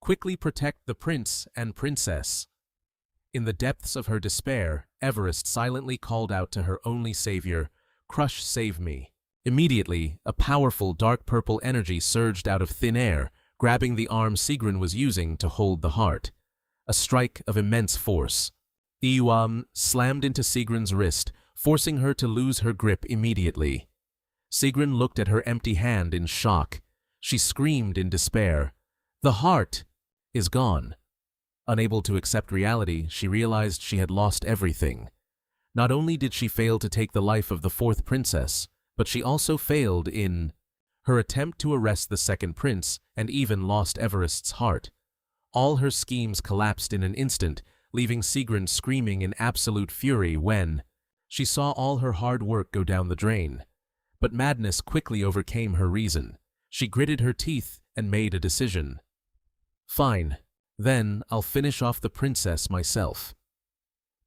[SPEAKER 1] Quickly protect the prince and princess." In the depths of her despair, Everest silently called out to her only savior, "Crush, save me." Immediately, a powerful dark purple energy surged out of thin air, grabbing the arm Sigrun was using to hold the heart. A strike of immense force. The Yuam slammed into Sigrun's wrist, forcing her to lose her grip immediately. Sigrun looked at her empty hand in shock. She screamed in despair. The heart is gone. Unable to accept reality, she realized she had lost everything. Not only did she fail to take the life of the fourth princess, but she also failed in her attempt to arrest the second prince and even lost Everest's heart. All her schemes collapsed in an instant, leaving Sigrun screaming in absolute fury when she saw all her hard work go down the drain. But madness quickly overcame her reason. She gritted her teeth and made a decision. "Fine. Then I'll finish off the princess myself."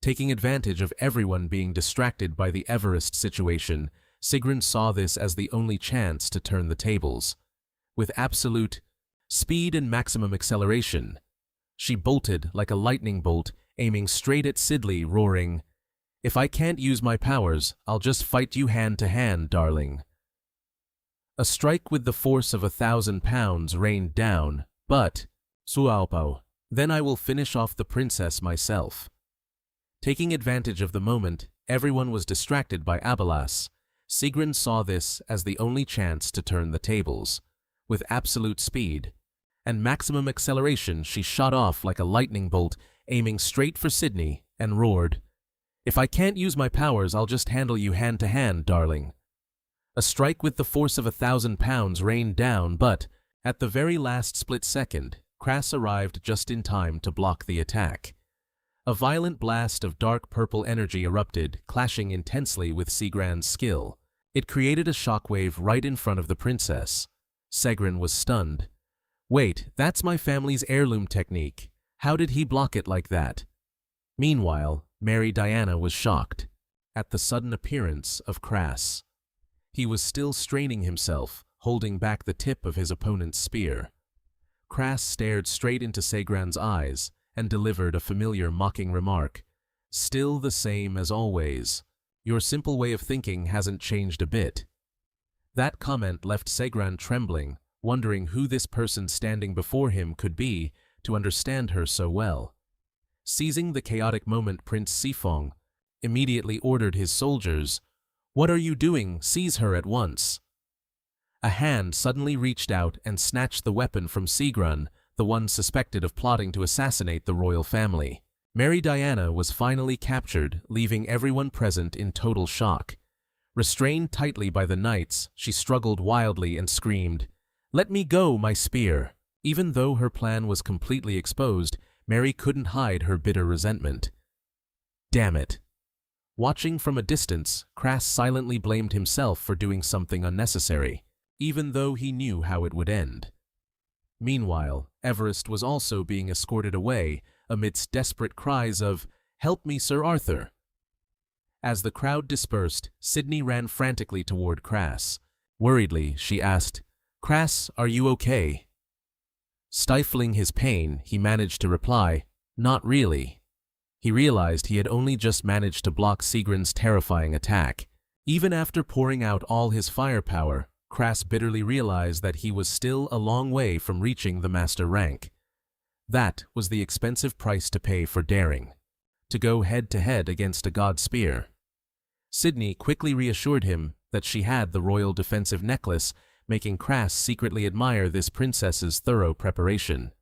[SPEAKER 1] Taking advantage of everyone being distracted by the Everest situation, Sigrun saw this as the only chance to turn the tables. With absolute speed and maximum acceleration, she bolted like a lightning bolt, aiming straight at Sidley, roaring, "If I can't use my powers, I'll just fight you hand to hand, darling." A strike with the force of 1,000 pounds rained down, but Suaopao, then I will finish off the princess myself. Taking advantage of the moment, everyone was distracted by Abalas. Sigrun saw this as the only chance to turn the tables. With absolute speed and maximum acceleration, she shot off like a lightning bolt, aiming straight for Sydney, and roared, "If I can't use my powers, I'll just handle you hand to hand, darling." A strike with the force of 1,000 pounds rained down, but at the very last split second, Kras arrived just in time to block the attack. A violent blast of dark purple energy erupted, clashing intensely with Sigrun's skill. It created a shockwave right in front of the princess. Sigrun was stunned. "Wait, that's my family's heirloom technique. How did he block it like that?" Meanwhile, Mary Diana was shocked at the sudden appearance of Kras. He was still straining himself, holding back the tip of his opponent's spear. Kras stared straight into Sigrun's eyes and delivered a familiar mocking remark. "Still the same as always. Your simple way of thinking hasn't changed a bit." That comment left Sigrun trembling, wondering who this person standing before him could be to understand her so well. Seizing the chaotic moment, Prince Sifong immediately ordered his soldiers, "What are you doing? Seize her at once." A hand suddenly reached out and snatched the weapon from Sigrun, the one suspected of plotting to assassinate the royal family. Mary Diana was finally captured, leaving everyone present in total shock. Restrained tightly by the knights, she struggled wildly and screamed, "Let me go, my spear!" Even though her plan was completely exposed, Mary couldn't hide her bitter resentment. Damn it. Watching from a distance, Kras silently blamed himself for doing something unnecessary, even though he knew how it would end. Meanwhile, Everest was also being escorted away amidst desperate cries of, "Help me, Sir Arthur!" As the crowd dispersed, Sydney ran frantically toward Kras. Worriedly, she asked, "Kras, are you okay?" Stifling his pain, he managed to reply, "Not really." He realized he had only just managed to block Sigrun's terrifying attack. Even after pouring out all his firepower, Kras bitterly realized that he was still a long way from reaching the master rank. That was the expensive price to pay for daring to go head-to-head against a god spear. Sydney quickly reassured him that she had the royal defensive necklace, making Kras secretly admire this princess's thorough preparation.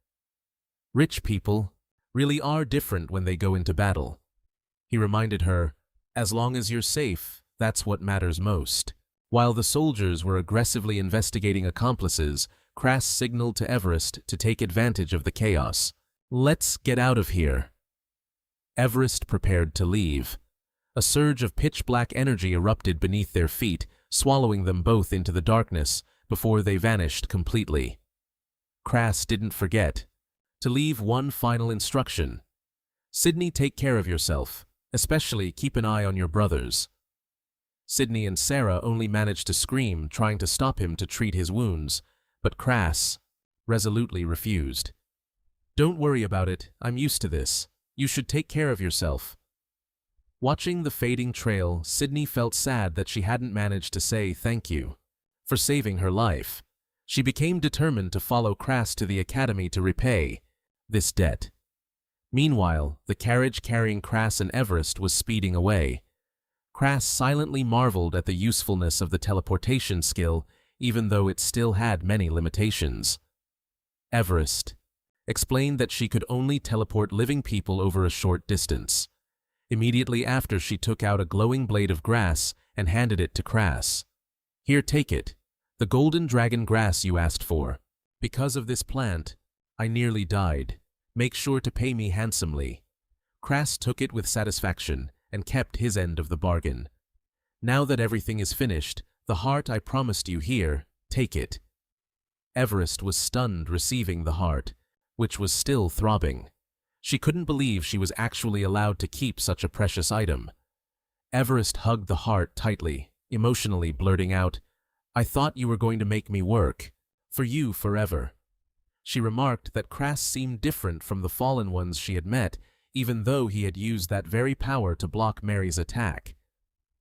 [SPEAKER 1] Rich people really are different when they go into battle. He reminded her, "As long as you're safe, that's what matters most." While the soldiers were aggressively investigating accomplices, Kras signaled to Everest to take advantage of the chaos. Let's get out of here. Everest prepared to leave. A surge of pitch-black energy erupted beneath their feet, swallowing them both into the darkness before they vanished completely. Crass didn't forget to leave one final instruction. Sydney, take care of yourself, especially keep an eye on your brothers. Sydney and Sarah only managed to scream, trying to stop him to treat his wounds, but Crass resolutely refused. Don't worry about it, I'm used to this. You should take care of yourself. Watching the fading trail, Sydney felt sad that she hadn't managed to say thank you for saving her life. She became determined to follow Crass to the academy to repay this debt. Meanwhile, the carriage carrying Crass and Everest was speeding away. Crass silently marveled at the usefulness of the teleportation skill, even though it still had many limitations. Everest explained that she could only teleport living people over a short distance. Immediately after, she took out a glowing blade of grass and handed it to Crass. Here, take it. The golden dragon grass you asked for. Because of this plant, I nearly died. Make sure to pay me handsomely. Crass took it with satisfaction and kept his end of the bargain. Now that everything is finished, the heart I promised you here, take it. Everest was stunned receiving the heart, which was still throbbing. She couldn't believe she was actually allowed to keep such a precious item. Everest hugged the heart tightly, emotionally blurting out, I thought you were going to make me work for you forever. She remarked that Crass seemed different from the fallen ones she had met, even though he had used that very power to block Mary's attack.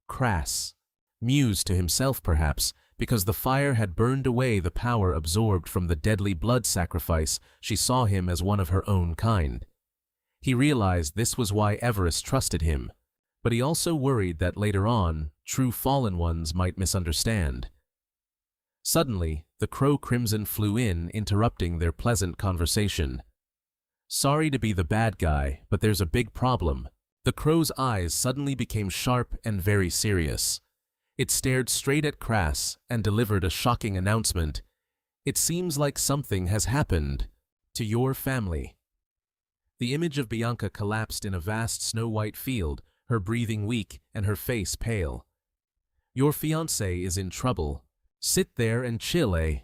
[SPEAKER 1] Crass mused to himself, perhaps, because the fire had burned away the power absorbed from the deadly blood sacrifice. She saw him as one of her own kind. He realized this was why Everest trusted him, but he also worried that later on, true fallen ones might misunderstand. Suddenly, the crow Crimson flew in, interrupting their pleasant conversation. Sorry to be the bad guy, but there's a big problem. The crow's eyes suddenly became sharp and very serious. It stared straight at Crass and delivered a shocking announcement. It seems like something has happened to your family. The image of Bianca collapsed in a vast snow-white field, her breathing weak and her face pale. Your fiancé is in trouble. Sit there and chill, eh?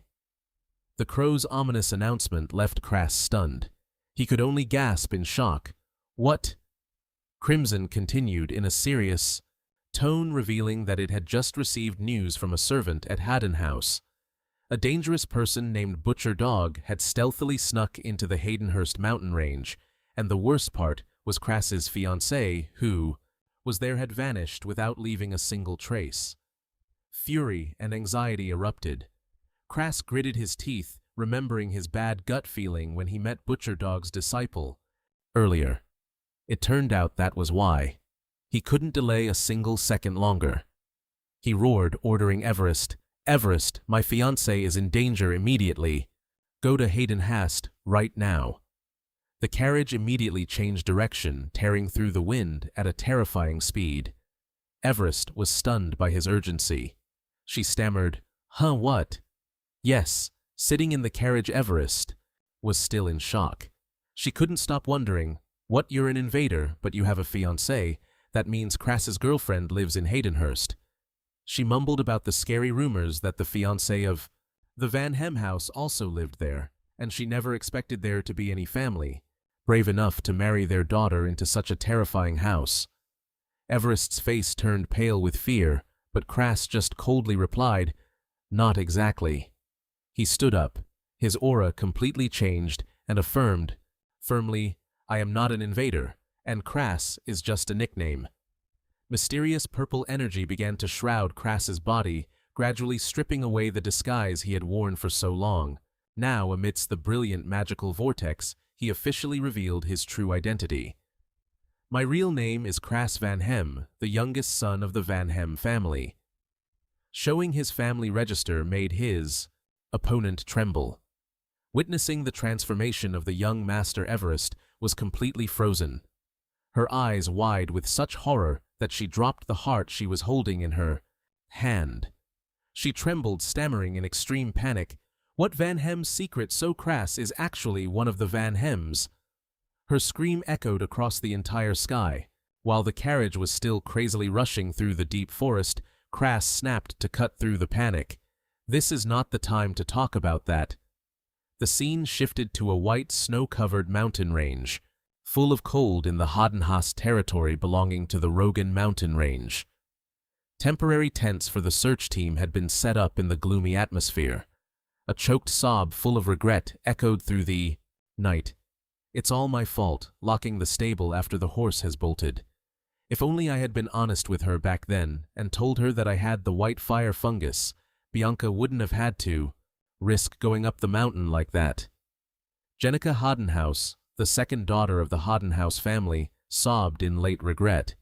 [SPEAKER 1] The crow's ominous announcement left Crass stunned. He could only gasp in shock. What? Crimson continued in a serious tone, revealing that it had just received news from a servant at Haddon House. A dangerous person named Butcher Dog had stealthily snuck into the Haydenhurst mountain range, and the worst part was Crass's fiancée, who was there, had vanished without leaving a single trace. Fury and anxiety erupted. Crass gritted his teeth, remembering his bad gut feeling when he met Butcher Dog's disciple earlier. It turned out that was why. He couldn't delay a single second longer. He roared, ordering Everest, Everest, my fiancé is in danger immediately. Go to Haydenhurst right now. The carriage immediately changed direction, tearing through the wind at a terrifying speed. Everest was stunned by his urgency. She stammered, what? Yes, sitting in the carriage. Everest was still in shock. She couldn't stop wondering, what, you're an invader, but you have a fiancé? That means Crass's girlfriend lives in Haydenhurst. She mumbled about the scary rumors that the fiancé of the Van Hem house also lived there, and she never expected there to be any family brave enough to marry their daughter into such a terrifying house. Everest's face turned pale with fear, but Crass just coldly replied, not exactly. He stood up, his aura completely changed, and affirmed firmly, I am not an invader, and Crass is just a nickname. Mysterious purple energy began to shroud Crass's body, gradually stripping away the disguise he had worn for so long. Now, amidst the brilliant magical vortex, he officially revealed his true identity. My real name is Crass Van Hem, the youngest son of the Van Hem family. Showing his family register made his opponent tremble. Witnessing the transformation of the young Master, Everest was completely frozen. Her eyes wide with such horror that she dropped the heart she was holding in her hand. She trembled, stammering in extreme panic, what Van Hem's secret? So Crass is actually one of the Van Hems. Her scream echoed across the entire sky. While the carriage was still crazily rushing through the deep forest, Crass snapped to cut through the panic. "This is not the time to talk about that." The scene shifted to a white, snow-covered mountain range, full of cold in the Hadenhas territory belonging to the Rogan mountain range. Temporary tents for the search team had been set up in the gloomy atmosphere. A choked sob full of regret echoed through the night. "It's all my fault, locking the stable after the horse has bolted. If only I had been honest with her back then and told her that I had the white fire fungus, Bianca wouldn't have had to risk going up the mountain like that." Jenica Hadenhaus, the second daughter of the Hadenhaus family, sobbed in late regret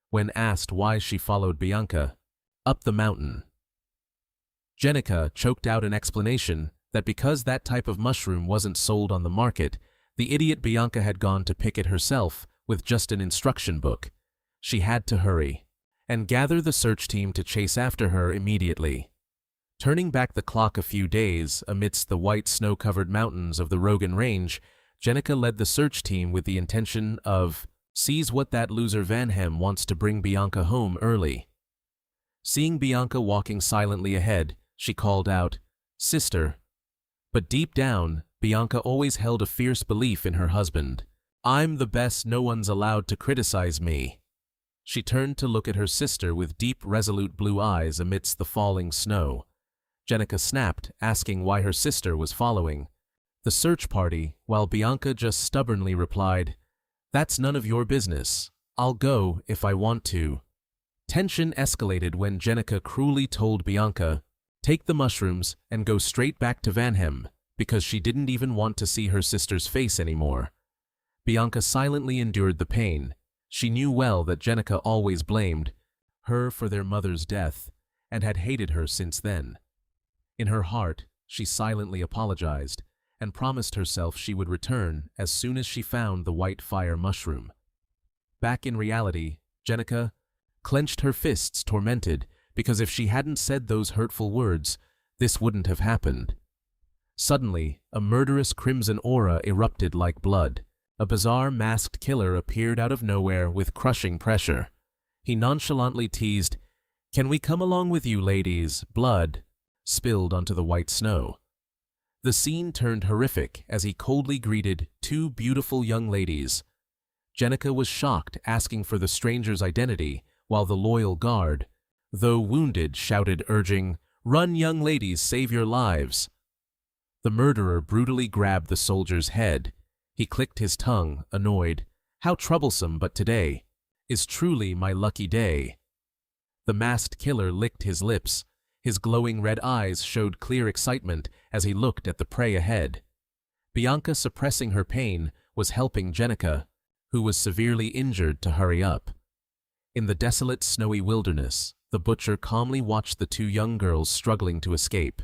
[SPEAKER 1] when asked why she followed Bianca up the mountain. Jenica choked out an explanation that because that type of mushroom wasn't sold on the market, the idiot Bianca had gone to pick it herself with just an instruction book. She had to hurry and gather the search team to chase after her immediately. Turning back the clock a few days amidst the white snow-covered mountains of the Rogan Range, Jenica led the search team with the intention of sees what that loser Vanhem wants to bring Bianca home early. Seeing Bianca walking silently ahead, she called out, "Sister." But deep down, Bianca always held a fierce belief in her husband. "I'm the best, no one's allowed to criticize me." She turned to look at her sister with deep, resolute blue eyes amidst the falling snow. Jenica snapped, asking why her sister was following the search party, while Bianca just stubbornly replied, "That's none of your business. I'll go if I want to." Tension escalated when Jenica cruelly told Bianca, "Take the mushrooms and go straight back to Vanhem," because she didn't even want to see her sister's face anymore. Bianca silently endured the pain. She knew well that Jenica always blamed her for their mother's death and had hated her since then. In her heart, she silently apologized and promised herself she would return as soon as she found the white fire mushroom. Back in reality, Jenica clenched her fists, tormented, because if she hadn't said those hurtful words, this wouldn't have happened. Suddenly, a murderous crimson aura erupted like blood. A bizarre masked killer appeared out of nowhere with crushing pressure. He nonchalantly teased, "Can we come along with you, ladies?" Blood spilled onto the white snow. The scene turned horrific as he coldly greeted two beautiful young ladies. Jenica was shocked, asking for the stranger's identity, while the loyal guard, though wounded, shouted, urging, "Run, young ladies, save your lives." The murderer brutally grabbed the soldier's head. He clicked his tongue, annoyed. "How troublesome, but today is truly my lucky day." The masked killer licked his lips. His glowing red eyes showed clear excitement as he looked at the prey ahead. Bianca, suppressing her pain, was helping Jenica, who was severely injured, to hurry up. In the desolate, snowy wilderness, the butcher calmly watched the two young girls struggling to escape.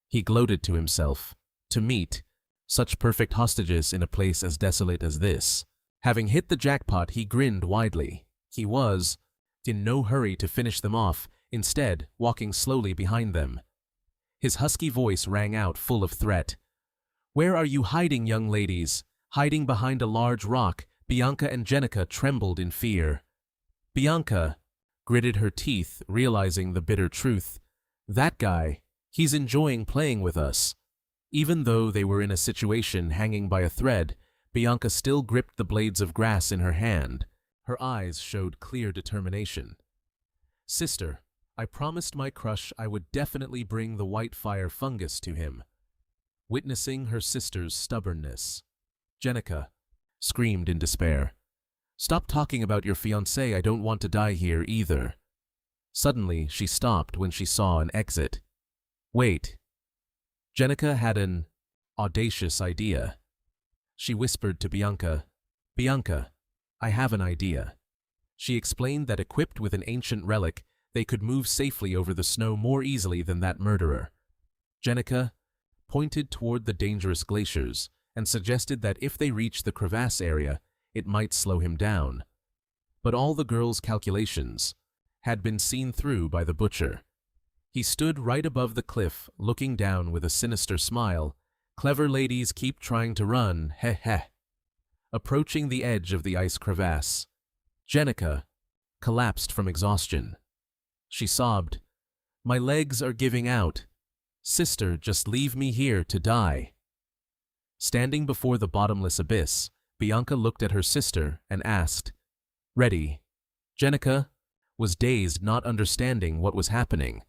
[SPEAKER 1] He gloated to himself, to meet such perfect hostages in a place as desolate as this. Having hit the jackpot, he grinned widely. He was in no hurry to finish them off, instead walking slowly behind them. His husky voice rang out, full of threat. "Where are you hiding, young ladies?" Hiding behind a large rock, Bianca and Jenica trembled in fear. Bianca gritted her teeth, realizing the bitter truth. That guy, he's enjoying playing with us. Even though they were in a situation hanging by a thread, Bianca still gripped the blades of grass in her hand. Her eyes showed clear determination. "Sister, I promised my crush I would definitely bring the white fire fungus to him." Witnessing her sister's stubbornness, Jenica screamed in despair. "Stop talking about your fiancé, I don't want to die here either." Suddenly, she stopped when she saw an exit. "Wait." Jenica had an audacious idea. She whispered to Bianca, "Bianca, I have an idea." She explained that equipped with an ancient relic, they could move safely over the snow more easily than that murderer. Jenica pointed toward the dangerous glaciers and suggested that if they reached the crevasse area, it might slow him down. But all the girls' calculations had been seen through by the butcher. He stood right above the cliff, looking down with a sinister smile. "Clever ladies keep trying to run, heh heh." approaching the edge of the ice crevasse. Jenica collapsed from exhaustion. She sobbed, "My legs are giving out. Sister, just leave me here to die." Standing before the bottomless abyss, Bianca looked at her sister and asked, "Ready?" Jenica was dazed, not understanding what was happening.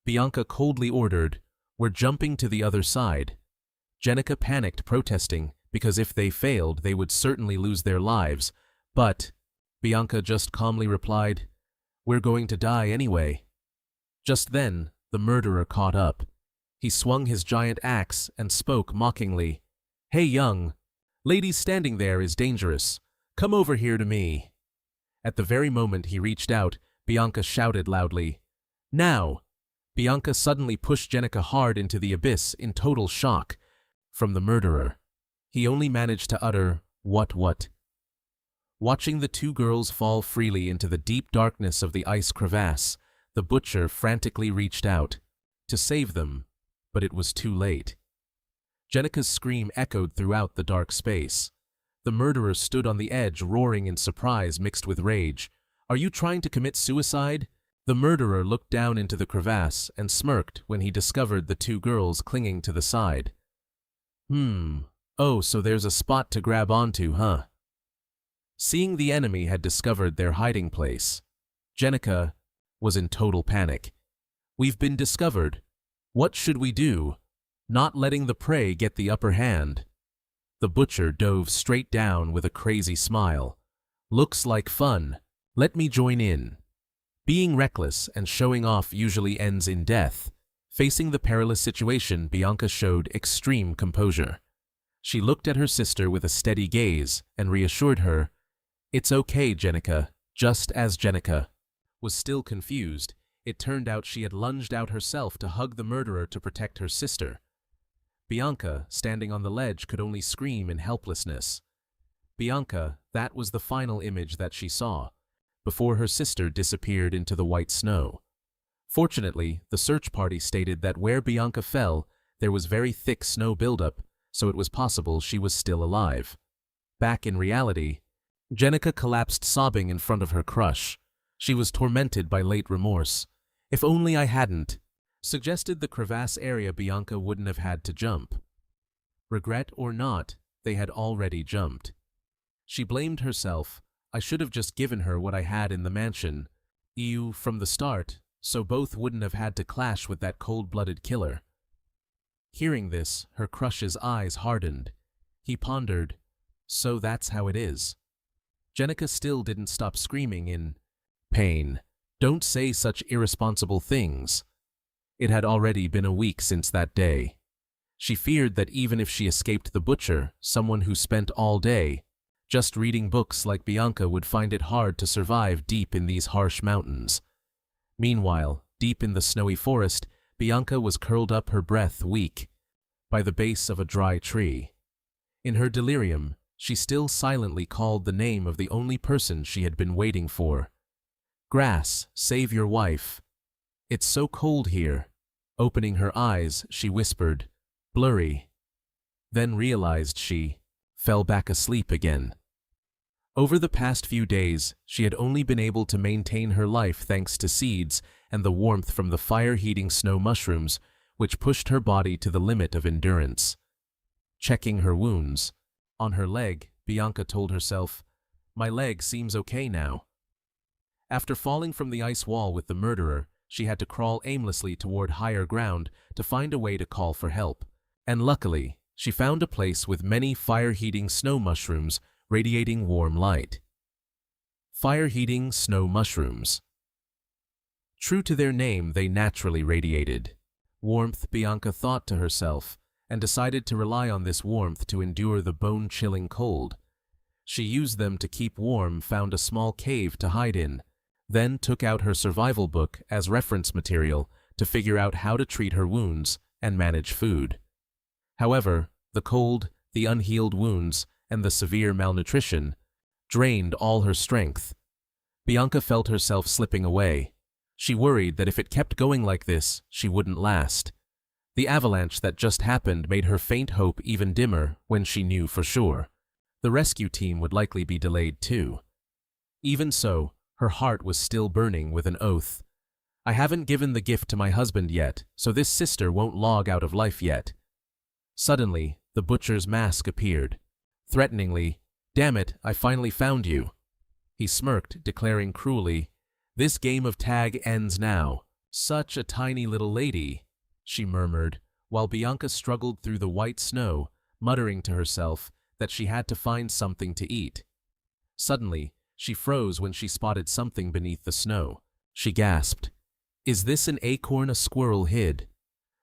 [SPEAKER 1] Bianca coldly ordered, "We're jumping to the other side." Jenica panicked, protesting, because if they failed, they would certainly lose their lives. But Bianca just calmly replied, "We're going to die anyway." Just then, the murderer caught up. He swung his giant axe and spoke mockingly, "Hey, young lady standing there is dangerous. Come over here to me." At the very moment he reached out, Bianca shouted loudly, "Now!" Bianca suddenly pushed Jenica hard into the abyss in total shock from the murderer. He only managed to utter, What? Watching the two girls fall freely into the deep darkness of the ice crevasse, the butcher frantically reached out to save them, but it was too late. Jenica's scream echoed throughout the dark space. The murderer stood on the edge, roaring in surprise mixed with rage. "Are you trying to commit suicide?" The murderer looked down into the crevasse and smirked when he discovered the two girls clinging to the side. Oh, so there's a spot to grab onto, huh?" Seeing the enemy had discovered their hiding place, Jenica was in total panic. "We've been discovered. What should we do?" Not letting the prey get the upper hand, the butcher dove straight down with a crazy smile. "Looks like fun. Let me join in." Being reckless and showing off usually ends in death. Facing the perilous situation, Bianca showed extreme composure. She looked at her sister with a steady gaze and reassured her, "It's okay, Jenica." Just as Jenica was still confused, it turned out she had lunged out herself to hug the murderer to protect her sister. Bianca, standing on the ledge, could only scream in helplessness. Bianca, that was the final image that she saw, before her sister disappeared into the white snow. Fortunately, the search party stated that where Bianca fell, there was very thick snow buildup, so it was possible she was still alive. Back in reality, Jenica collapsed sobbing in front of her crush. She was tormented by late remorse. "If only I hadn't," suggested the crevasse area Bianca wouldn't have had to jump. Regret or not, they had already jumped. She blamed herself. "I should have just given her what I had in the mansion, from the start, so both wouldn't have had to clash with that cold-blooded killer." Hearing this, her crush's eyes hardened. He pondered, "So that's how it is." Jenica still didn't stop screaming in pain. "Don't say such irresponsible things." It had already been a week since that day. She feared that even if she escaped the butcher, someone who spent all day just reading books like Bianca would find it hard to survive deep in these harsh mountains. Meanwhile, deep in the snowy forest, Bianca was curled up, her breath weak, by the base of a dry tree. In her delirium, she still silently called the name of the only person she had been waiting for. "Grass, save your wife. It's so cold here." Opening her eyes, she whispered, "Blurry." Then realized she fell back asleep again. Over the past few days, she had only been able to maintain her life thanks to seeds and the warmth from the fire-heating snow mushrooms, which pushed her body to the limit of endurance. Checking her wounds on her leg, Bianca told herself, "My leg seems okay now." After falling from the ice wall with the murderer, she had to crawl aimlessly toward higher ground to find a way to call for help. And luckily, she found a place with many fire-heating snow mushrooms radiating warm light. Fire-heating snow mushrooms. True to their name, they naturally radiated warmth, Bianca thought to herself, and decided to rely on this warmth to endure the bone-chilling cold. She used them to keep warm, found a small cave to hide in, then took out her survival book as reference material to figure out how to treat her wounds and manage food. However, the cold, the unhealed wounds, and the severe malnutrition drained all her strength. Bianca felt herself slipping away. She worried that if it kept going like this, she wouldn't last. The avalanche that just happened made her faint hope even dimmer when she knew for sure The rescue team would likely be delayed too. Even so, her heart was still burning with an oath. I haven't given the gift to my husband yet, so this sister won't log out of life yet. Suddenly, the butcher's mask appeared. Threateningly, "Damn it, I finally found you." He smirked, declaring cruelly, "This game of tag ends now." "Such a tiny little lady," she murmured, while Bianca struggled through the white snow, muttering to herself that she had to find something to eat. Suddenly, she froze when she spotted something beneath the snow. She gasped, "Is this an acorn a squirrel hid?"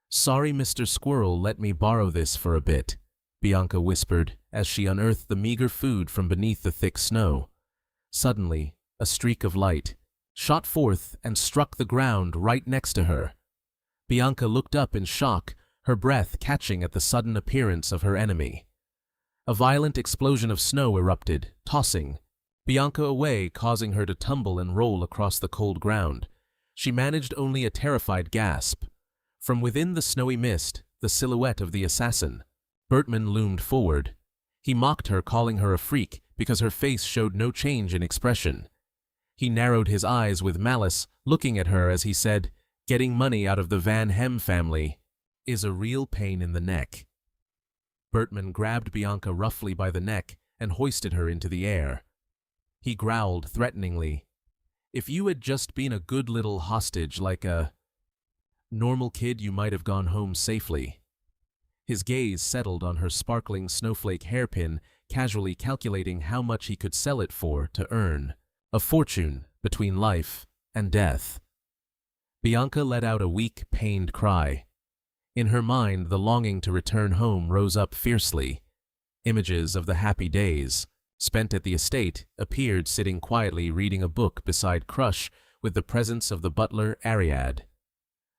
[SPEAKER 1] "Sorry, Mr. Squirrel, let me borrow this for a bit," Bianca whispered as she unearthed the meager food from beneath the thick snow. Suddenly, a streak of light shot forth and struck the ground right next to her. Bianca looked up in shock, her breath catching at the sudden appearance of her enemy. A violent explosion of snow erupted, tossing Bianca away, causing her to tumble and roll across the cold ground. She managed only a terrified gasp. From within the snowy mist, the silhouette of the assassin, Bertman, loomed forward. He mocked her, calling her a freak because her face showed no change in expression. He narrowed his eyes with malice, looking at her as he said, "Getting money out of the Van Hem family is a real pain in the neck." Bertman grabbed Bianca roughly by the neck and hoisted her into the air. He growled threateningly, "If you had just been a good little hostage like a normal kid, you might have gone home safely." His gaze settled on her sparkling snowflake hairpin, casually calculating how much he could sell it for to earn a fortune between life and death. Bianca let out a weak, pained cry. In her mind, the longing to return home rose up fiercely. Images of the happy days spent at the estate appeared, sitting quietly reading a book beside Crush with the presence of the butler Ariad.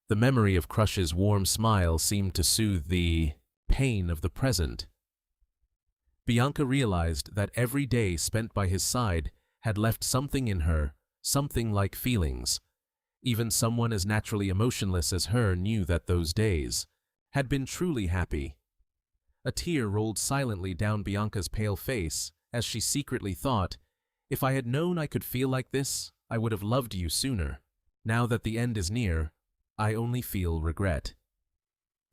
[SPEAKER 1] The memory of Crush's warm smile seemed to soothe the pain of the present. Bianca realized that every day spent by his side had left something in her, something like feelings. Even someone as naturally emotionless as her knew that those days had been truly happy. A tear rolled silently down Bianca's pale face as she secretly thought, "If I had known I could feel like this, I would have loved you sooner. Now that the end is near, I only feel regret."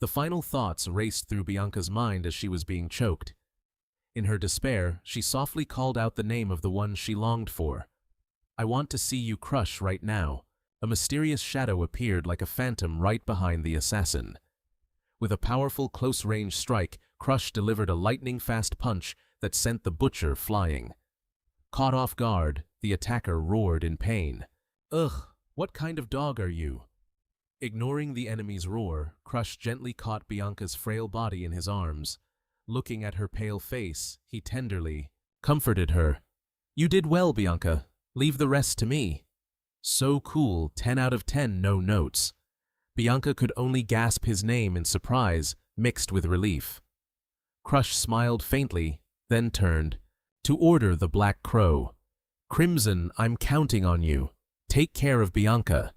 [SPEAKER 1] The final thoughts raced through Bianca's mind as she was being choked. In her despair, she softly called out the name of the one she longed for. "I want to see you, Crush, right now." A mysterious shadow appeared like a phantom right behind the assassin. With a powerful close-range strike, Crush delivered a lightning-fast punch that sent the butcher flying. Caught off guard, the attacker roared in pain. "Ugh, what kind of dog are you?" Ignoring the enemy's roar, Crush gently caught Bianca's frail body in his arms. Looking at her pale face, he tenderly comforted her. "You did well, Bianca. Leave the rest to me." So cool, 10 out of 10, no notes. Bianca could only gasp his name in surprise, mixed with relief. Crush smiled faintly, then turned. "To order the Black Crow. Crimson, I'm counting on you. Take care of Bianca."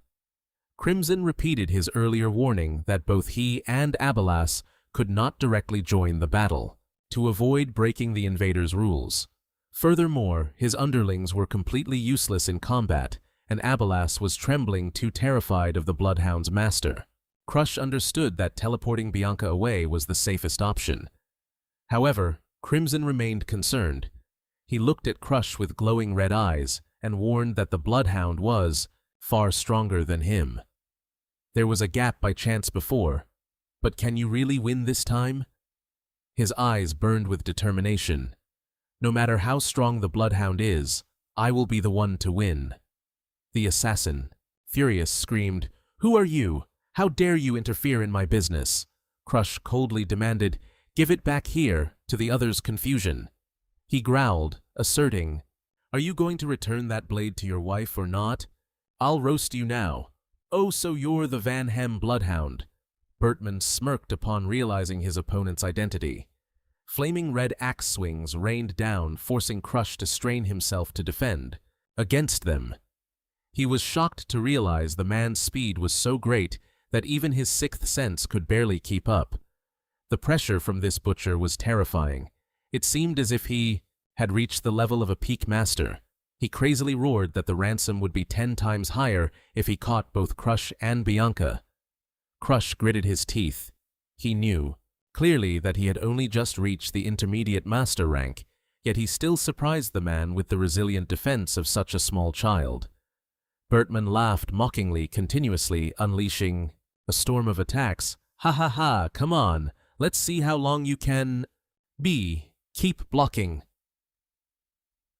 [SPEAKER 1] Crimson repeated his earlier warning that both he and Abelas could not directly join the battle, to avoid breaking the invaders' rules. Furthermore, his underlings were completely useless in combat, and Abelas was trembling, too terrified of the Bloodhound's master. Crush understood that teleporting Bianca away was the safest option. However, Crimson remained concerned. He looked at Crush with glowing red eyes and warned that the Bloodhound was far stronger than him. There was a gap by chance before, but can you really win this time? His eyes burned with determination. "No matter how strong the Bloodhound is, I will be the one to win." The assassin, furious, screamed, "Who are you? How dare you interfere in my business?" Crush coldly demanded, "Give it back here," to the other's confusion. He growled, asserting, "Are you going to return that blade to your wife or not? I'll roast you now." "Oh, so you're the Van Hem Bloodhound." Bertman smirked upon realizing his opponent's identity. Flaming red axe swings rained down, forcing Crush to strain himself to defend against them. He was shocked to realize the man's speed was so great that even his sixth sense could barely keep up. The pressure from this butcher was terrifying. It seemed as if he had reached the level of a peak master. He crazily roared that the ransom would be 10 times higher if he caught both Crush and Bianca. Crush gritted his teeth. He knew, clearly, that he had only just reached the intermediate master rank, yet he still surprised the man with the resilient defense of such a small child. Bertman laughed mockingly, continuously unleashing a storm of attacks. "Ha ha ha, come on, let's see how long you can keep blocking."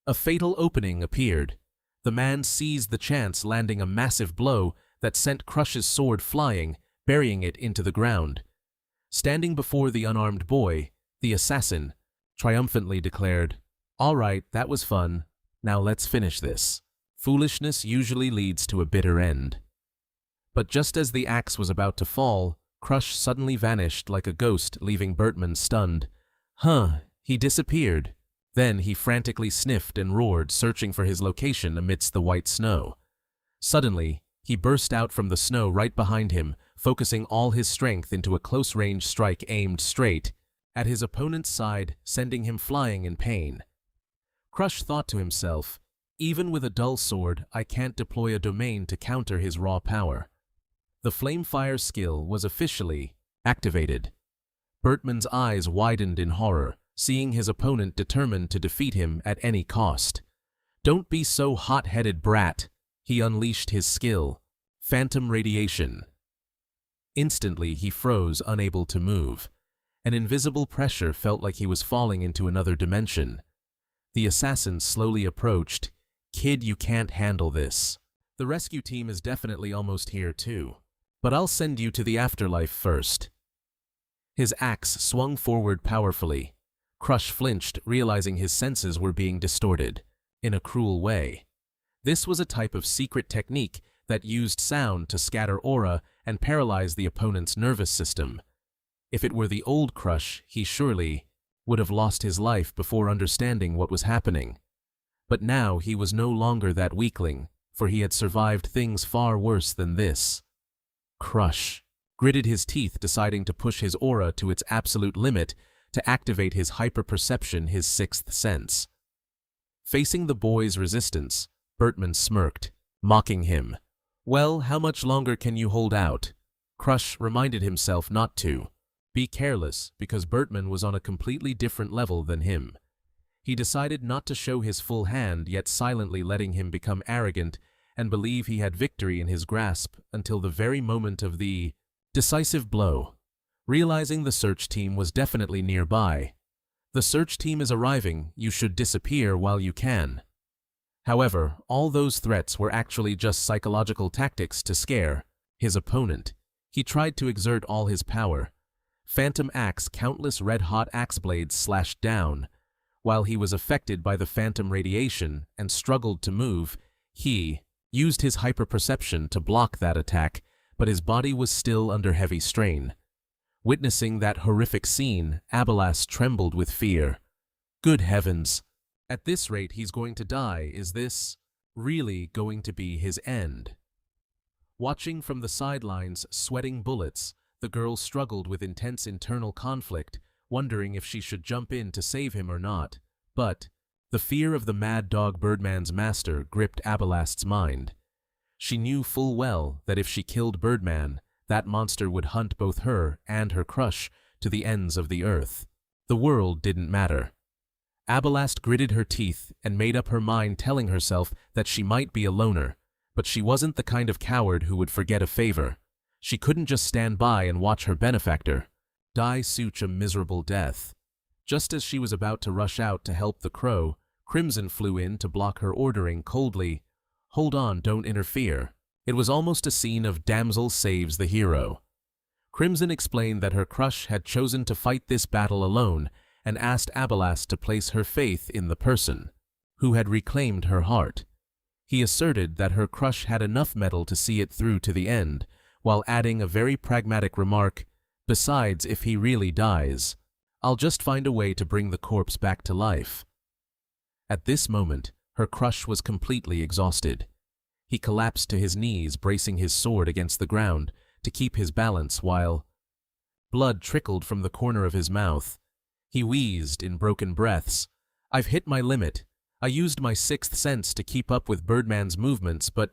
[SPEAKER 1] A fatal opening appeared. The man seized the chance, landing a massive blow that sent Crush's sword flying, burying it into the ground. Standing before the unarmed boy, the assassin triumphantly declared, "All right, that was fun. Now let's finish this." Foolishness usually leads to a bitter end. But just as the axe was about to fall, Crush suddenly vanished like a ghost, leaving Bertman stunned. He disappeared. Then he frantically sniffed and roared, searching for his location amidst the white snow. Suddenly, he burst out from the snow right behind him, focusing all his strength into a close-range strike aimed straight at his opponent's side, sending him flying in pain. Crush thought to himself, "Even with a dull sword, I can't deploy a domain to counter his raw power." The Flamefire skill was officially activated. Bertman's eyes widened in horror, seeing his opponent determined to defeat him at any cost. "Don't be so hot-headed, brat." He unleashed his skill, Phantom Radiation. Instantly, he froze, unable to move. An invisible pressure felt like he was falling into another dimension. The assassin slowly approached. "Kid, you can't handle this. The rescue team is definitely almost here too. But I'll send you to the afterlife first." His axe swung forward powerfully. Crush flinched, realizing his senses were being distorted, in a cruel way. This was a type of secret technique that used sound to scatter aura and paralyze the opponent's nervous system. If it were the old Crush, he surely would have lost his life before understanding what was happening. But now he was no longer that weakling, for he had survived things far worse than this. Crush gritted his teeth, deciding to push his aura to its absolute limit to activate his hyper-perception, his sixth sense. Facing the boy's resistance, Bertman smirked, mocking him. "Well, how much longer can you hold out?" Crush reminded himself not to be careless, because Bertman was on a completely different level than him. He decided not to show his full hand, yet silently letting him become arrogant and believe he had victory in his grasp until the very moment of the decisive blow. Realizing the search team was definitely nearby. "The search team is arriving, you should disappear while you can." However, all those threats were actually just psychological tactics to scare his opponent. He tried to exert all his power. Phantom Axe, countless red-hot axe blades slashed down. While he was affected by the phantom radiation and struggled to move, he used his hyper-perception to block that attack, but his body was still under heavy strain. Witnessing that horrific scene, Abelas trembled with fear. Good heavens! At this rate, he's going to die. Is this really going to be his end? Watching from the sidelines, sweating bullets, the girl struggled with intense internal conflict, wondering if she should jump in to save him or not. But the fear of the mad dog Birdman's master gripped Abelas's mind. She knew full well that if she killed Birdman, that monster would hunt both her and her crush to the ends of the earth. The world didn't matter. Abelas gritted her teeth and made up her mind, telling herself that she might be a loner, but she wasn't the kind of coward who would forget a favor. She couldn't just stand by and watch her benefactor die such a miserable death. Just as she was about to rush out to help the crow, Crimson flew in to block her, ordering coldly, "Hold on, don't interfere." It was almost a scene of damsel saves the hero. Crimson explained that her crush had chosen to fight this battle alone and asked Abelas to place her faith in the person who had reclaimed her heart. He asserted that her crush had enough mettle to see it through to the end, while adding a very pragmatic remark, "Besides, if he really dies, I'll just find a way to bring the corpse back to life." At this moment, her crush was completely exhausted. He collapsed to his knees, bracing his sword against the ground to keep his balance while blood trickled from the corner of his mouth. He wheezed in broken breaths. I've hit my limit. I used my sixth sense to keep up with Birdman's movements, but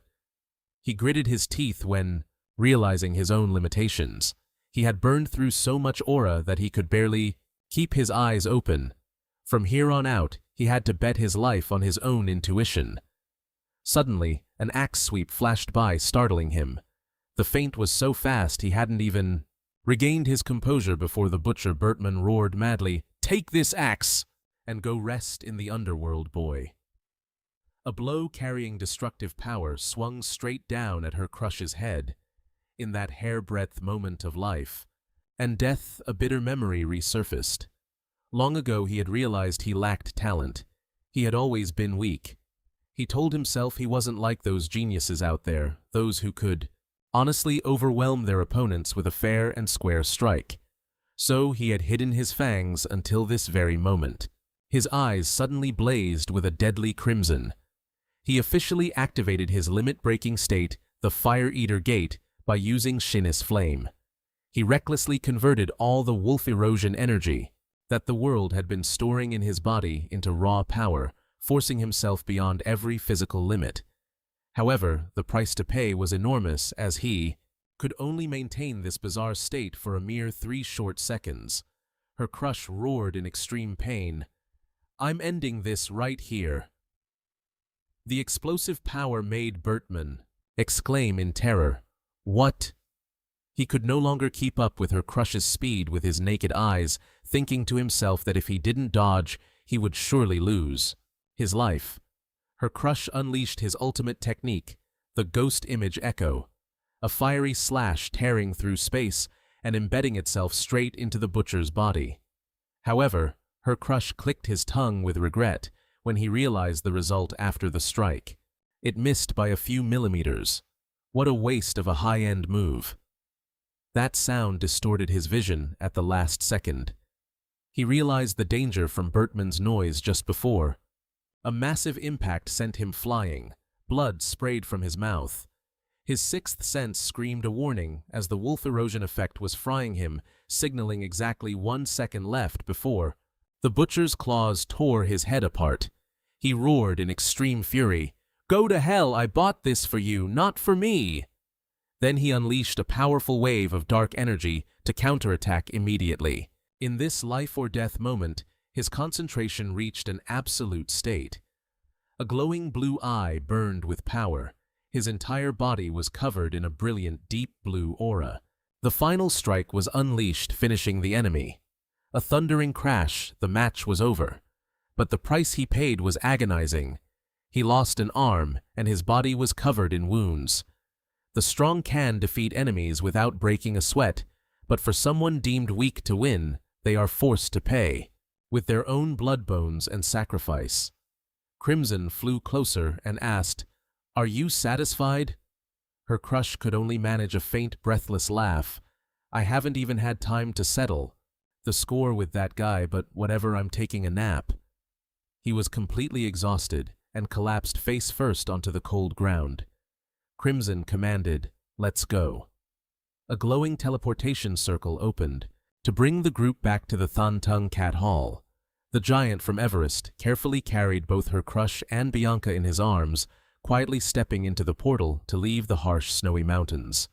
[SPEAKER 1] he gritted his teeth when, realizing his own limitations, he had burned through so much aura that he could barely keep his eyes open. From here on out, he had to bet his life on his own intuition. Suddenly, an axe sweep flashed by, startling him. The feint was so fast he hadn't even regained his composure before the butcher Bertman roared madly, "Take this axe, and go rest in the underworld, boy." A blow carrying destructive power swung straight down at her crush's head. In that hairbreadth moment of life and death, a bitter memory resurfaced. Long ago he had realized he lacked talent. He had always been weak. He told himself he wasn't like those geniuses out there, those who could honestly overwhelm their opponents with a fair and square strike. So he had hidden his fangs until this very moment. His eyes suddenly blazed with a deadly crimson. He officially activated his limit-breaking state, the Fire Eater Gate, by using Shin's flame. He recklessly converted all the wolf erosion energy that the world had been storing in his body into raw power, forcing himself beyond every physical limit. However, the price to pay was enormous, as he could only maintain this bizarre state for a mere 3 short seconds. Her crush roared in extreme pain. "I'm ending this right here." The explosive power made Bertman exclaim in terror. What? He could no longer keep up with her crush's speed with his naked eyes, thinking to himself that if he didn't dodge, he would surely lose his life. Her crush unleashed his ultimate technique, the Ghost Image Echo, a fiery slash tearing through space and embedding itself straight into the butcher's body. However, her crush clicked his tongue with regret when he realized the result after the strike. It missed by a few millimeters. What a waste of a high-end move. That sound distorted his vision at the last second. He realized the danger from Bertman's noise just before. A massive impact sent him flying. Blood sprayed from his mouth. His sixth sense screamed a warning as the wolf erosion effect was frying him, signaling exactly 1 second left before the butcher's claws tore his head apart. He roared in extreme fury, "Go to hell, I bought this for you, not for me!" Then he unleashed a powerful wave of dark energy to counterattack immediately. In this life-or-death moment, his concentration reached an absolute state. A glowing blue eye burned with power. His entire body was covered in a brilliant deep blue aura. The final strike was unleashed, finishing the enemy. A thundering crash, the match was over. But the price he paid was agonizing. He lost an arm, and his body was covered in wounds. The strong can defeat enemies without breaking a sweat, but for someone deemed weak to win, they are forced to pay with their own blood bones and sacrifice. Crimson flew closer and asked, "Are you satisfied?" Her crush could only manage a faint, breathless laugh. "I haven't even had time to settle the score with that guy, but whatever, I'm taking a nap." He was completely exhausted and collapsed face first onto the cold ground. Crimson commanded, "Let's go." A glowing teleportation circle opened to bring the group back to the Thantung Cat Hall. The giant from Everest carefully carried both her crush and Bianca in his arms, quietly stepping into the portal to leave the harsh snowy mountains.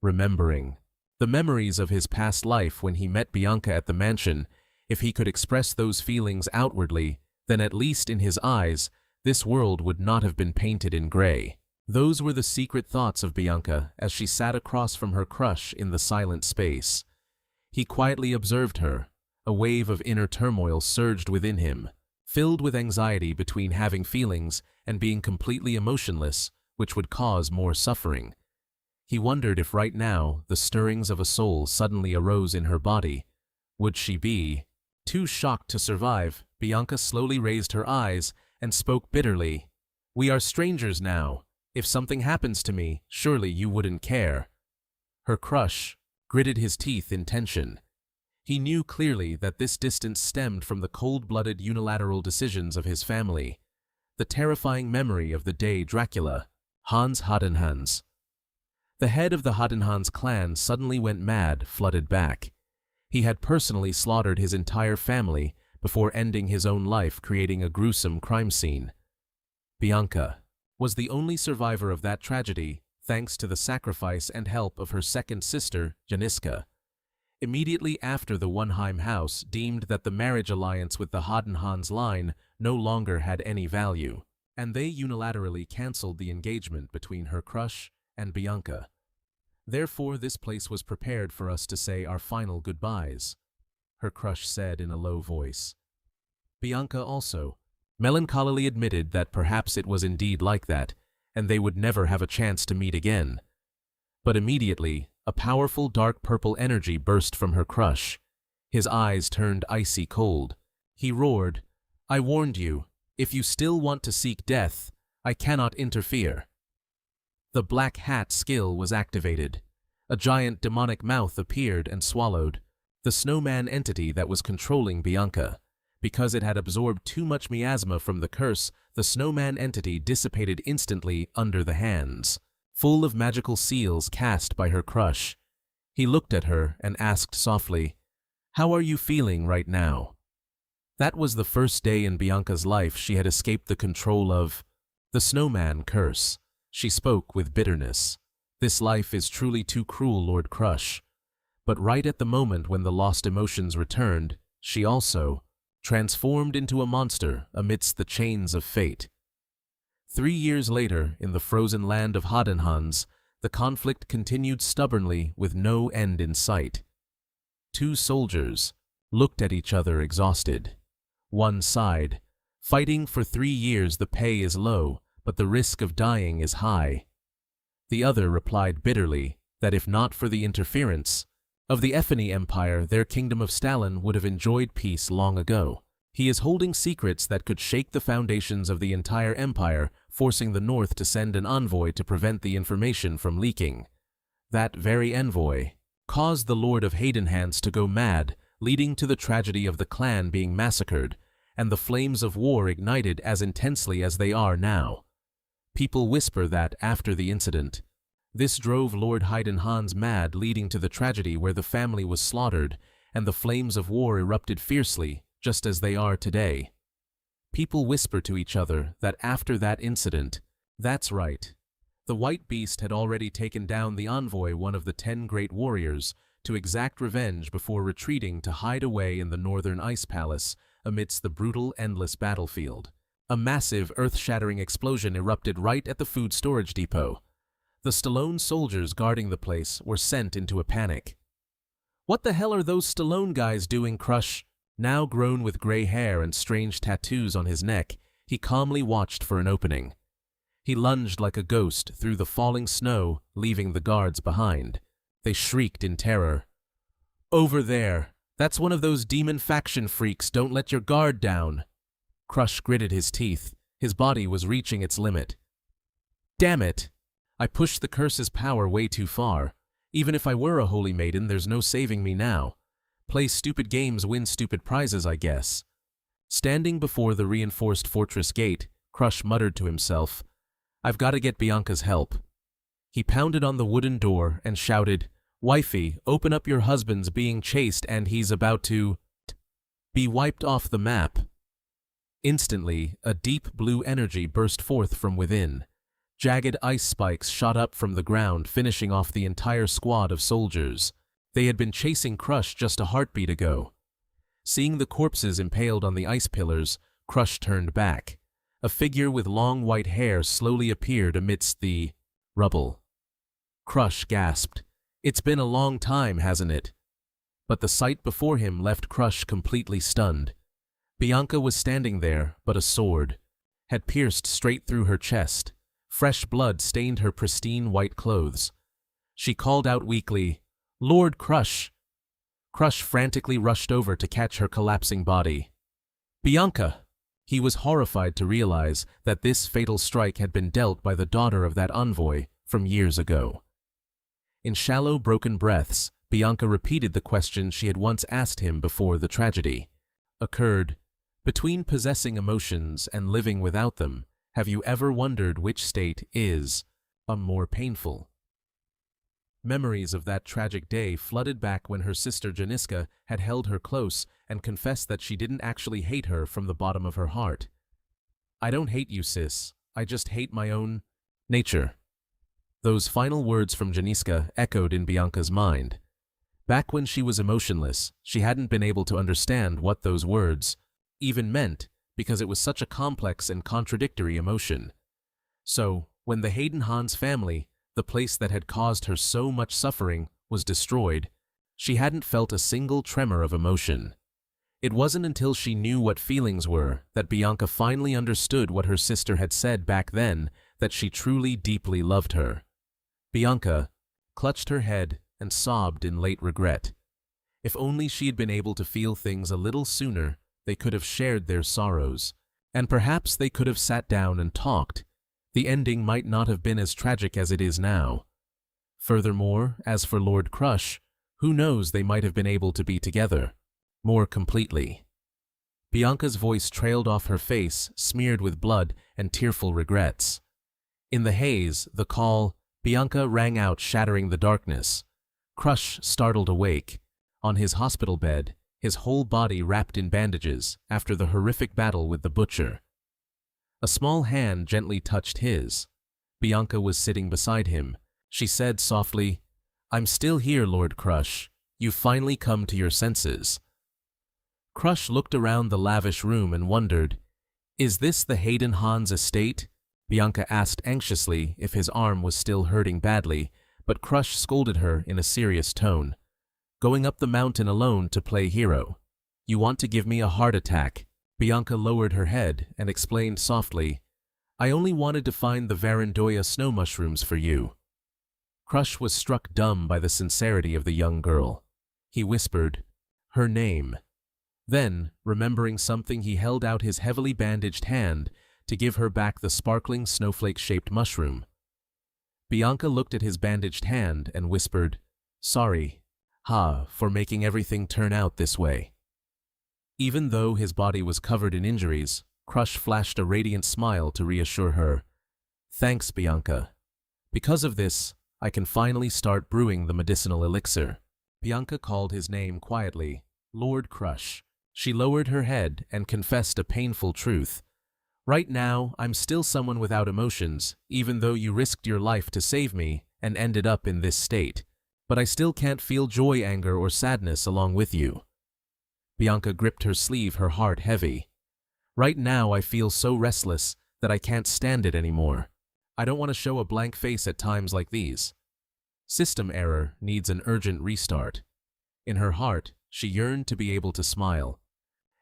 [SPEAKER 1] Remembering the memories of his past life when he met Bianca at the mansion, if he could express those feelings outwardly, then at least in his eyes, this world would not have been painted in gray. Those were the secret thoughts of Bianca as she sat across from her crush in the silent space. He quietly observed her. A wave of inner turmoil surged within him, filled with anxiety between having feelings and being completely emotionless, which would cause more suffering. He wondered if right now the stirrings of a soul suddenly arose in her body. Would she be too shocked to survive? Bianca slowly raised her eyes and spoke bitterly. "We are strangers now. If something happens to me, surely you wouldn't care." Her crush gritted his teeth in tension. He knew clearly that this distance stemmed from the cold-blooded unilateral decisions of his family, the terrifying memory of the day Dracula, Hans Hadenhans. The head of the Hadenhans clan suddenly went mad, flooded back. He had personally slaughtered his entire family, before ending his own life creating a gruesome crime scene. Bianca was the only survivor of that tragedy, thanks to the sacrifice and help of her second sister, Janiska. Immediately after the Wunheim house deemed that the marriage alliance with the Hadenhans line no longer had any value, and they unilaterally cancelled the engagement between her crush and Bianca. Therefore, this place was prepared for us to say our final goodbyes, her crush said in a low voice. Bianca also melancholily admitted that perhaps it was indeed like that, and they would never have a chance to meet again. But immediately, a powerful dark purple energy burst from her crush. His eyes turned icy cold. He roared, "I warned you. If you still want to seek death, I cannot interfere." The black hat skill was activated. A giant demonic mouth appeared and swallowed the snowman entity that was controlling Bianca. Because it had absorbed too much miasma from the curse, the snowman entity dissipated instantly under the hands, full of magical seals cast by her crush. He looked at her and asked softly, "How are you feeling right now?" That was the first day in Bianca's life she had escaped the control of the snowman curse. She spoke with bitterness. "This life is truly too cruel, Lord Crush." But right at the moment when the lost emotions returned, she also transformed into a monster amidst the chains of fate. 3 years later, in the frozen land of Hadenhans, the conflict continued stubbornly with no end in sight. Two soldiers looked at each other exhausted. One sighed, "Fighting for 3 years the pay is low, but the risk of dying is high." The other replied bitterly that if not for the interference of the Effany Empire, their kingdom of Stalin would have enjoyed peace long ago. He is holding secrets that could shake the foundations of the entire empire, forcing the North to send an envoy to prevent the information from leaking. That very envoy caused the Lord of Hadenhans to go mad, leading to the tragedy of the clan being massacred, and the flames of war ignited as intensely as they are now. People whisper that, after the incident, this drove Lord Hadenhans mad, leading to the tragedy where the family was slaughtered, and the flames of war erupted fiercely, just as they are today. People whisper to each other that after that incident, that's right, the White Beast had already taken down the envoy, one of the 10 great warriors, to exact revenge before retreating to hide away in the northern ice palace amidst the brutal, endless battlefield. A massive, earth-shattering explosion erupted right at the food storage depot. The Stallone soldiers guarding the place were sent into a panic. "What the hell are those Stallone guys doing?" Crush, now grown with gray hair and strange tattoos on his neck, he calmly watched for an opening. He lunged like a ghost through the falling snow, leaving the guards behind. They shrieked in terror. "Over there! That's one of those demon faction freaks, don't let your guard down!" Crush gritted his teeth. His body was reaching its limit. "Damn it! I pushed the curse's power way too far. Even if I were a holy maiden, there's no saving me now. Play stupid games, win stupid prizes, I guess." Standing before the reinforced fortress gate, Crush muttered to himself, "I've got to get Bianca's help." He pounded on the wooden door and shouted, "Wifey, open up, your husband's being chased and he's about to be wiped off the map." Instantly, a deep blue energy burst forth from within. Jagged ice spikes shot up from the ground, finishing off the entire squad of soldiers. They had been chasing Crush just a heartbeat ago. Seeing the corpses impaled on the ice pillars, Crush turned back. A figure with long white hair slowly appeared amidst the rubble. Crush gasped. "It's been a long time, hasn't it?" But the sight before him left Crush completely stunned. Bianca was standing there, but a sword had pierced straight through her chest. Fresh blood stained her pristine white clothes. She called out weakly, "Lord Crush!" Crush frantically rushed over to catch her collapsing body. "Bianca!" He was horrified to realize that this fatal strike had been dealt by the daughter of that envoy from years ago. In shallow, broken breaths, Bianca repeated the question she had once asked him before the tragedy occurred. "Between possessing emotions and living without them, have you ever wondered which state is more painful?" Memories of that tragic day flooded back when her sister Janiska had held her close and confessed that she didn't actually hate her from the bottom of her heart. "I don't hate you, sis. I just hate my own nature." Those final words from Janiska echoed in Bianca's mind. Back when she was emotionless, she hadn't been able to understand what those words even meant because it was such a complex and contradictory emotion. So, when the Hayden-Hans family, the place that had caused her so much suffering, was destroyed, she hadn't felt a single tremor of emotion. It wasn't until she knew what feelings were that Bianca finally understood what her sister had said back then, that she truly deeply loved her. Bianca clutched her head and sobbed in late regret. If only she had been able to feel things a little sooner, they could have shared their sorrows, and perhaps they could have sat down and talked. The ending might not have been as tragic as it is now. Furthermore, as for Lord Crush, who knows, they might have been able to be together more completely. Bianca's voice trailed off her face, smeared with blood and tearful regrets. In the haze, the call, Bianca, rang out, shattering the darkness. Crush startled awake. On his hospital bed, his whole body wrapped in bandages after the horrific battle with the butcher. A small hand gently touched his. Bianca was sitting beside him. She said softly, "I'm still here, Lord Crush. You've finally come to your senses." Crush looked around the lavish room and wondered, "Is this the Hayden-Hans estate?" Bianca asked anxiously if his arm was still hurting badly, but Crush scolded her in a serious tone. "Going up the mountain alone to play hero. You want to give me a heart attack." Bianca lowered her head and explained softly, "I only wanted to find the Varandoya snow mushrooms for you." Crush was struck dumb by the sincerity of the young girl. He whispered, "Her name." Then, remembering something, he held out his heavily bandaged hand to give her back the sparkling snowflake-shaped mushroom. Bianca looked at his bandaged hand and whispered, "Sorry, for making everything turn out this way." Even though his body was covered in injuries, Crush flashed a radiant smile to reassure her. "Thanks, Bianca. Because of this, I can finally start brewing the medicinal elixir." Bianca called his name quietly, "Lord Crush." She lowered her head and confessed a painful truth. "Right now, I'm still someone without emotions, even though you risked your life to save me and ended up in this state. But I still can't feel joy, anger, or sadness along with you." Bianca gripped her sleeve, her heart heavy. "Right now I feel so restless that I can't stand it anymore. I don't want to show a blank face at times like these. System error needs an urgent restart." In her heart, she yearned to be able to smile,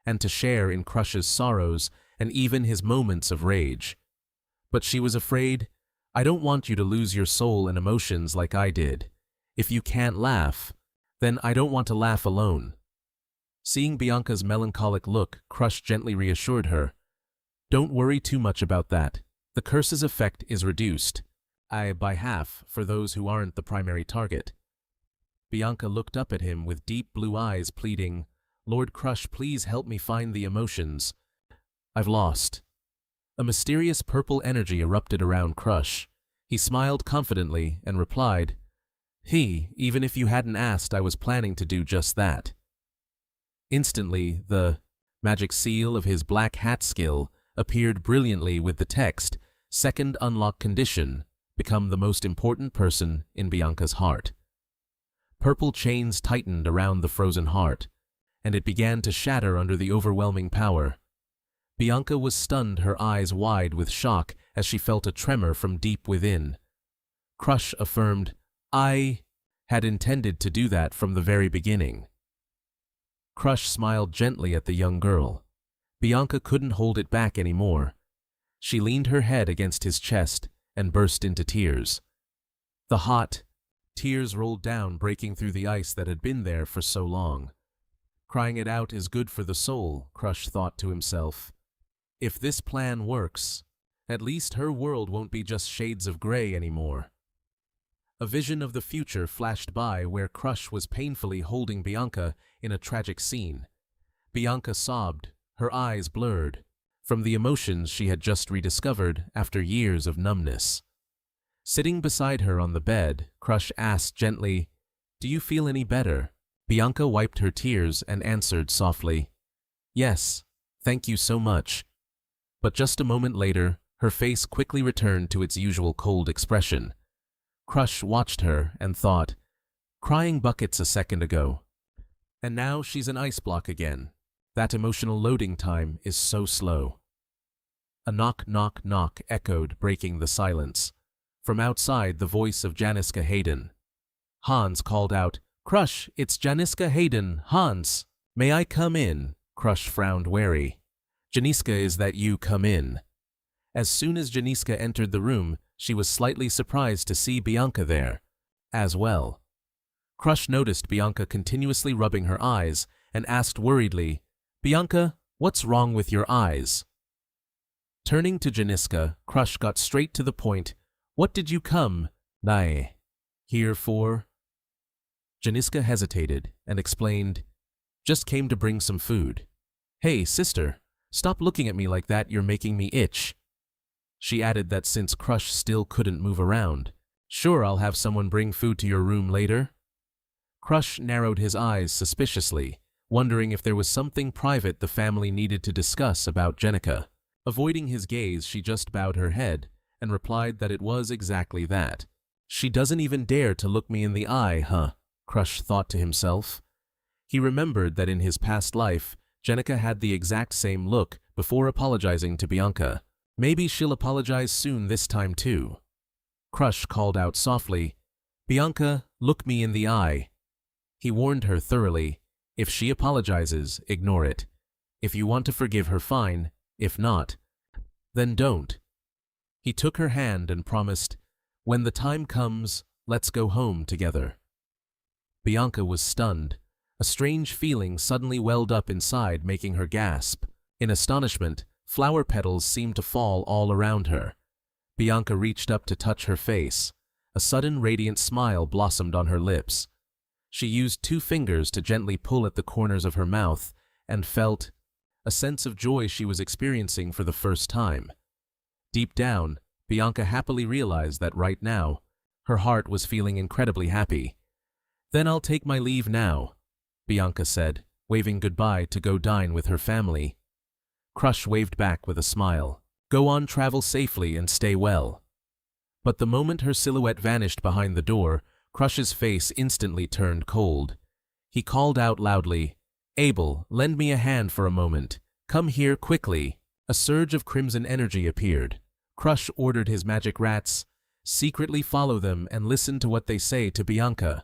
[SPEAKER 1] and to share in Crush's sorrows and even his moments of rage. But she was afraid. "I don't want you to lose your soul and emotions like I did. If you can't laugh, then I don't want to laugh alone." Seeing Bianca's melancholic look, Crush gently reassured her, "Don't worry too much about that. The curse's effect is reduced, by half, for those who aren't the primary target." Bianca looked up at him with deep blue eyes, pleading, "Lord Crush, please help me find the emotions I've lost." A mysterious purple energy erupted around Crush. He smiled confidently and replied, Even if you hadn't asked, I was planning to do just that." Instantly, the magic seal of his black hat skill appeared brilliantly with the text, "Second unlock condition, become the most important person in Bianca's heart." Purple chains tightened around the frozen heart, and it began to shatter under the overwhelming power. Bianca was stunned, her eyes wide with shock as she felt a tremor from deep within. Crush affirmed, "I had intended to do that from the very beginning." Crush smiled gently at the young girl. Bianca couldn't hold it back anymore. She leaned her head against his chest and burst into tears. The hot tears rolled down, breaking through the ice that had been there for so long. Crying it out is good for the soul, Crush thought to himself. If this plan works, at least her world won't be just shades of gray anymore. A vision of the future flashed by where Crush was painfully holding Bianca in a tragic scene. Bianca sobbed, her eyes blurred, from the emotions she had just rediscovered after years of numbness. Sitting beside her on the bed, Crush asked gently, "Do you feel any better?" Bianca wiped her tears and answered softly, "Yes, thank you so much." But just a moment later, her face quickly returned to its usual cold expression. Crush watched her and thought, crying buckets a second ago. And now she's an ice block again. That emotional loading time is so slow. A knock, knock, knock echoed, breaking the silence. From outside, the voice of Janiska Hayden. Hans called out, "Crush, it's Janiska Hayden, Hans. May I come in?" Crush frowned wary. "Janiska, is that you? Come in." As soon as Janiska entered the room, she was slightly surprised to see Bianca there, as well. Crush noticed Bianca continuously rubbing her eyes and asked worriedly, "Bianca, what's wrong with your eyes?" Turning to Janiska, Crush got straight to the point. "What did you come, here for?" Janiska hesitated and explained, "Just came to bring some food." "Hey, sister, stop looking at me like that, you're making me itch." She added that since Crush still couldn't move around, "Sure, I'll have someone bring food to your room later." Crush narrowed his eyes suspiciously, wondering if there was something private the family needed to discuss about Jenica. Avoiding his gaze, she just bowed her head and replied that it was exactly that. "She doesn't even dare to look me in the eye, huh?" Crush thought to himself. He remembered that in his past life, Jenica had the exact same look before apologizing to Bianca. Maybe she'll apologize soon this time too. Crush called out softly, "Bianca, look me in the eye." He warned her thoroughly, if she apologizes, ignore it. If you want to forgive her, fine. If not, then don't. He took her hand and promised, "When the time comes, let's go home together." Bianca was stunned. A strange feeling suddenly welled up inside, making her gasp. In astonishment, flower petals seemed to fall all around her. Bianca reached up to touch her face. A sudden radiant smile blossomed on her lips. She used 2 fingers to gently pull at the corners of her mouth and felt a sense of joy she was experiencing for the first time. Deep down, Bianca happily realized that right now, her heart was feeling incredibly happy. "Then I'll take my leave now," Bianca said, waving goodbye to go dine with her family. Crush waved back with a smile. "Go on, travel safely and stay well." But the moment her silhouette vanished behind the door, Crush's face instantly turned cold. He called out loudly, "Abel, lend me a hand for a moment. Come here quickly." A surge of crimson energy appeared. Crush ordered his magic rats, "Secretly follow them and listen to what they say to Bianca."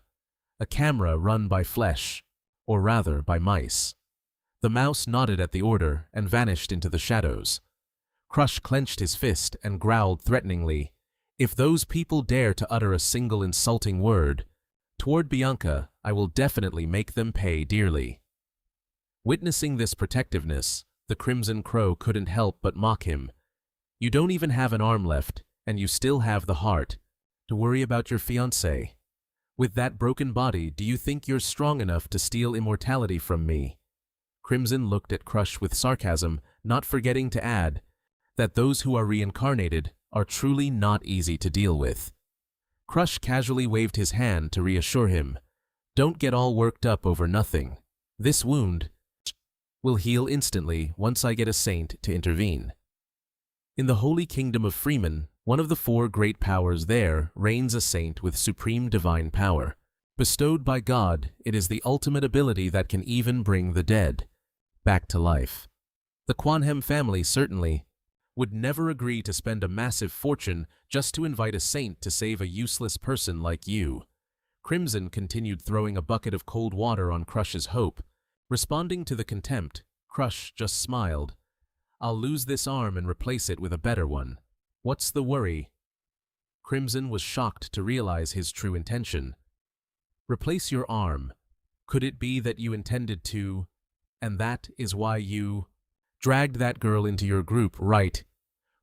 [SPEAKER 1] A camera run by flesh, or rather by mice. The mouse nodded at the order and vanished into the shadows. Crush clenched his fist and growled threateningly, "If those people dare to utter a single insulting word toward Bianca, I will definitely make them pay dearly." Witnessing this protectiveness, the Crimson Crow couldn't help but mock him. "You don't even have an arm left, and you still have the heart to worry about your fiancé. With that broken body, do you think you're strong enough to steal immortality from me?" Crimson looked at Crush with sarcasm, not forgetting to add that those who are reincarnated are truly not easy to deal with. Crush casually waved his hand to reassure him, "Don't get all worked up over nothing. This wound will heal instantly once I get a saint to intervene." In the Holy Kingdom of Freeman, one of the 4 great powers there, reigns a saint with supreme divine power. Bestowed by God, it is the ultimate ability that can even bring the dead back to life. The Quanhem family certainly would never agree to spend a massive fortune just to invite a saint to save a useless person like you. Crimson continued throwing a bucket of cold water on Crush's hope. Responding to the contempt, Crush just smiled. "I'll lose this arm and replace it with a better one. What's the worry?" Crimson was shocked to realize his true intention. "Replace your arm? Could it be that you intended to, and that is why you dragged that girl into your group, right?"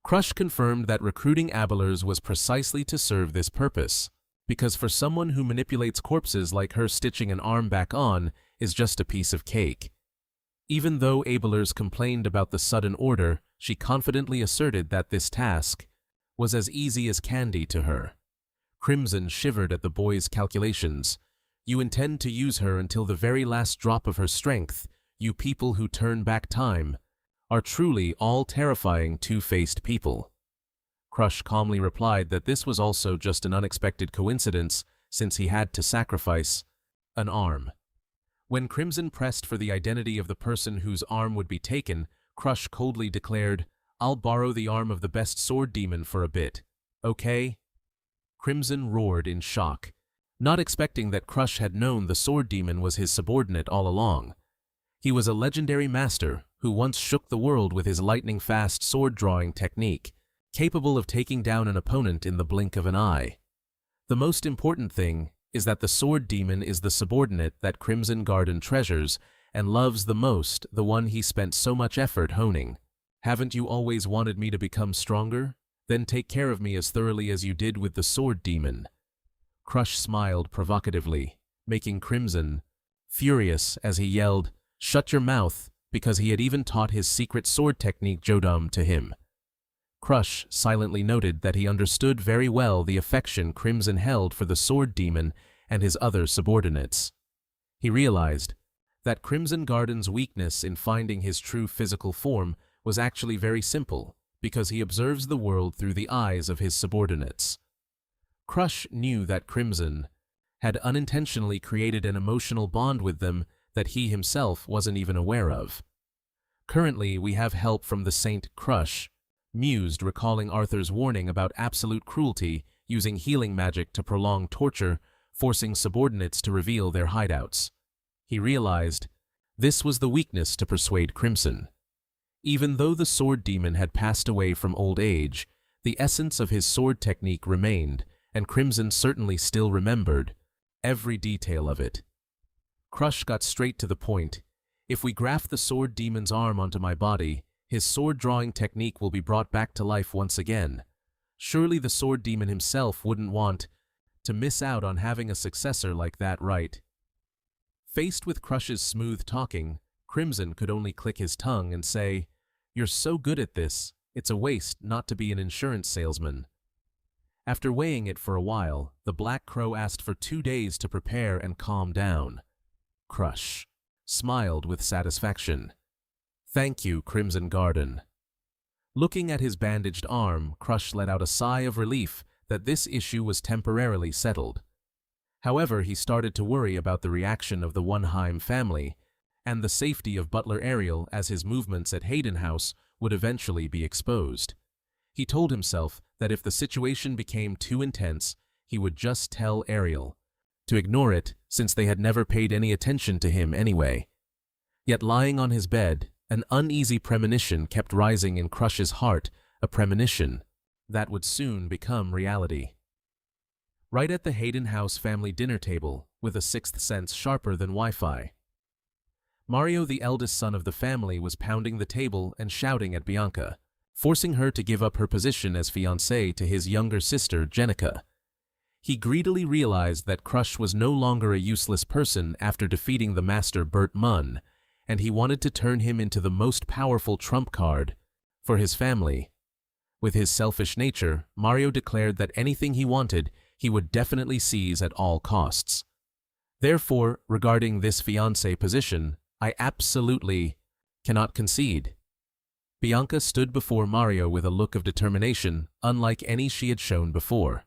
[SPEAKER 1] Crush confirmed that recruiting Abelers was precisely to serve this purpose, because for someone who manipulates corpses like her, stitching an arm back on is just a piece of cake. Even though Abelers complained about the sudden order, she confidently asserted that this task was as easy as candy to her. Crimson shivered at the boy's calculations. You intend to use her until the very last drop of her strength. You people who turn back time are truly all terrifying two-faced people. Crush calmly replied that this was also just an unexpected coincidence, since he had to sacrifice an arm. When Crimson pressed for the identity of the person whose arm would be taken, Crush coldly declared, "I'll borrow the arm of the best sword demon for a bit. Okay?" Crimson roared in shock, not expecting that Crush had known the sword demon was his subordinate all along. He was a legendary master who once shook the world with his lightning-fast sword-drawing technique, capable of taking down an opponent in the blink of an eye. The most important thing is that the sword demon is the subordinate that Crimson Garden treasures and loves the most, the one he spent so much effort honing. Haven't you always wanted me to become stronger? Then take care of me as thoroughly as you did with the sword demon. Crush smiled provocatively, making Crimson furious as he yelled, "Shut your mouth," because he had even taught his secret sword technique Jodam to him. Crush silently noted that he understood very well the affection Crimson held for the sword demon and his other subordinates. He realized that Crimson Garden's weakness in finding his true physical form was actually very simple, because he observes the world through the eyes of his subordinates. Crush knew that Crimson had unintentionally created an emotional bond with them that he himself wasn't even aware of. Currently, we have help from the Saint. Crush mused, recalling Arthur's warning about absolute cruelty, using healing magic to prolong torture, forcing subordinates to reveal their hideouts. He realized this was the weakness to persuade Crimson. Even though the sword demon had passed away from old age, the essence of his sword technique remained, and Crimson certainly still remembered every detail of it. Crush got straight to the point. If we graft the sword demon's arm onto my body, his sword-drawing technique will be brought back to life once again. Surely the sword demon himself wouldn't want to miss out on having a successor like that, right? Faced with Crush's smooth talking, Crimson could only click his tongue and say, "You're so good at this, it's a waste not to be an insurance salesman." After weighing it for a while, the Black Crow asked for 2 days to prepare and calm down. Crush smiled with satisfaction. "Thank you, Crimson Garden." Looking at his bandaged arm, Crush let out a sigh of relief that this issue was temporarily settled. However, he started to worry about the reaction of the Wonheim family and the safety of Butler Ariel, as his movements at Hayden House would eventually be exposed. He told himself that if the situation became too intense, he would just tell Ariel to ignore it, since they had never paid any attention to him anyway. Yet lying on his bed, an uneasy premonition kept rising in Crush's heart, a premonition that would soon become reality. Right at the Hayden House family dinner table, with a sixth sense sharper than Wi-Fi, Mario, the eldest son of the family, was pounding the table and shouting at Bianca, forcing her to give up her position as fiancée to his younger sister, Jenica. He greedily realized that Crush was no longer a useless person after defeating the master Bert Munn, and he wanted to turn him into the most powerful trump card for his family. With his selfish nature, Mario declared that anything he wanted, he would definitely seize at all costs. Therefore, regarding this fiancé position, I absolutely cannot concede. Bianca stood before Mario with a look of determination, unlike any she had shown before.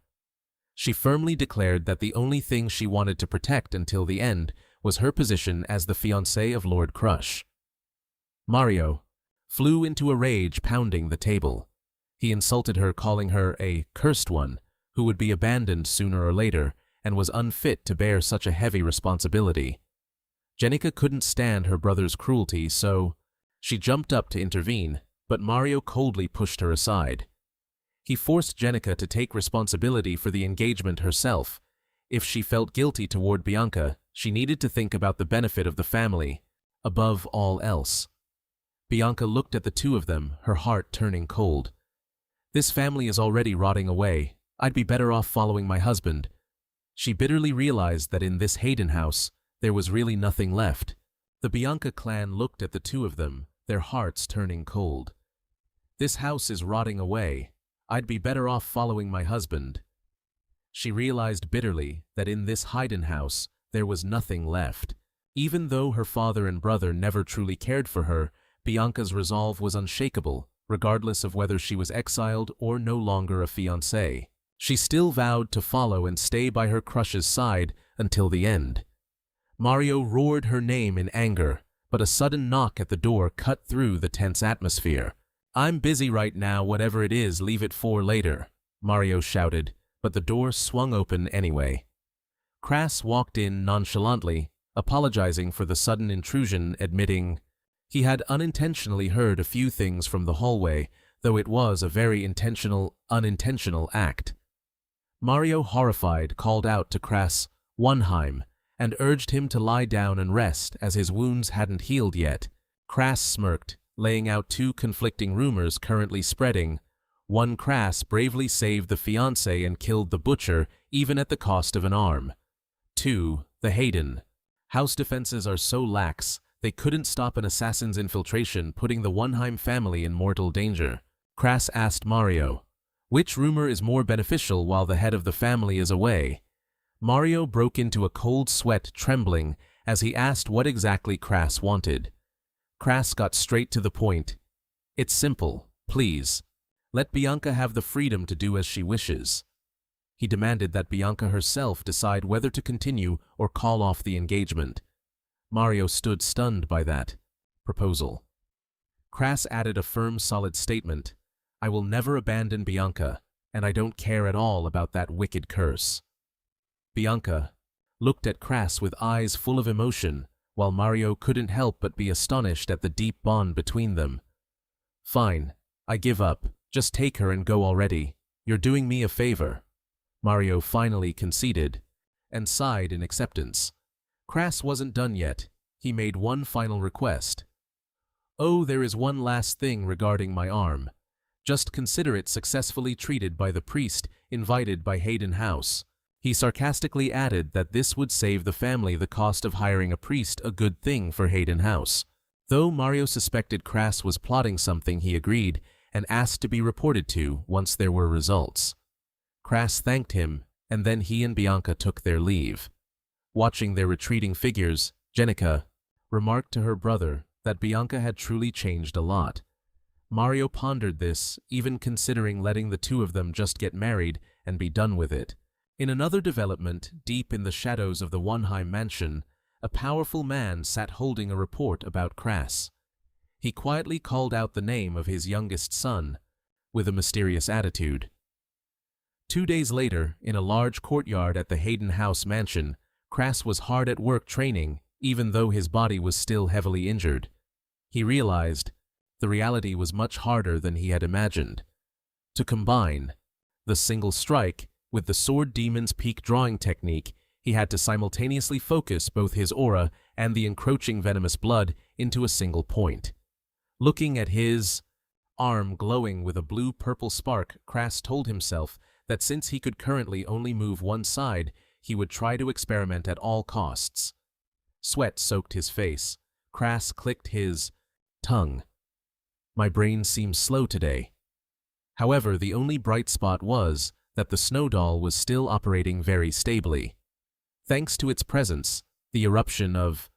[SPEAKER 1] She firmly declared that the only thing she wanted to protect until the end was her position as the fiancé of Lord Crush. Mario flew into a rage, pounding the table. He insulted her, calling her a cursed one who would be abandoned sooner or later and was unfit to bear such a heavy responsibility. Jenica couldn't stand her brother's cruelty, so she jumped up to intervene, but Mario coldly pushed her aside. He forced Jenica to take responsibility for the engagement herself. If she felt guilty toward Bianca, she needed to think about the benefit of the family, above all else. Bianca looked at the two of them, her heart turning cold. This family is already rotting away. I'd be better off following my husband. She bitterly realized that in this Hayden house, there was really nothing left. The Bianca clan looked at the two of them, their hearts turning cold. This house is rotting away. I'd be better off following my husband. She realized bitterly that in this hidden house there was nothing left. Even though her father and brother never truly cared for her, Bianca's resolve was unshakable, regardless of whether she was exiled or no longer a fiancée. She still vowed to follow and stay by her crush's side until the end. Mario roared her name in anger, but a sudden knock at the door cut through the tense atmosphere. "I'm busy right now, whatever it is, leave it for later," Mario shouted, but the door swung open anyway. Crass walked in nonchalantly, apologizing for the sudden intrusion, admitting he had unintentionally heard a few things from the hallway, though it was a very unintentional act. Mario, horrified, called out to Crass Wunheim and urged him to lie down and rest as his wounds hadn't healed yet. Crass smirked, laying out two conflicting rumors currently spreading. One, Crass bravely saved the fiancé and killed the butcher, even at the cost of an arm. 2. The Hayden house defenses are so lax, they couldn't stop an assassin's infiltration, putting the Wunheim family in mortal danger. Crass asked Mario, "Which rumor is more beneficial while the head of the family is away?" Mario broke into a cold sweat, trembling, as he asked what exactly Crass wanted. Crass got straight to the point. "It's simple, please. Let Bianca have the freedom to do as she wishes." He demanded that Bianca herself decide whether to continue or call off the engagement. Mario stood stunned by that proposal. Crass added a firm, solid statement. "I will never abandon Bianca, and I don't care at all about that wicked curse." Bianca looked at Crass with eyes full of emotion, while Mario couldn't help but be astonished at the deep bond between them. "Fine, I give up. Just take her and go already. You're doing me a favor." Mario finally conceded, and sighed in acceptance. Crass wasn't done yet. He made one final request. "Oh, there is one last thing regarding my arm. Just consider it successfully treated by the priest invited by Hayden House." He sarcastically added that this would save the family the cost of hiring a priest, a good thing for Hayden House. Though Mario suspected Crass was plotting something, he agreed and asked to be reported to once there were results. Crass thanked him, and then he and Bianca took their leave. Watching their retreating figures, Jenica remarked to her brother that Bianca had truly changed a lot. Mario pondered this, even considering letting the two of them just get married and be done with it. In another development, deep in the shadows of the Wunheim mansion, a powerful man sat holding a report about Crass. He quietly called out the name of his youngest son, with a mysterious attitude. 2 days later, in a large courtyard at the Hayden House mansion, Crass was hard at work training, even though his body was still heavily injured. He realized the reality was much harder than he had imagined. To combine the single strike with the sword demon's peak drawing technique, he had to simultaneously focus both his aura and the encroaching venomous blood into a single point. Looking at his arm glowing with a blue-purple spark, Crass told himself that since he could currently only move one side, he would try to experiment at all costs. Sweat soaked his face. Crass clicked his tongue. "My brain seems slow today." However, the only bright spot was that the snow doll was still operating very stably. Thanks to its presence, the eruption of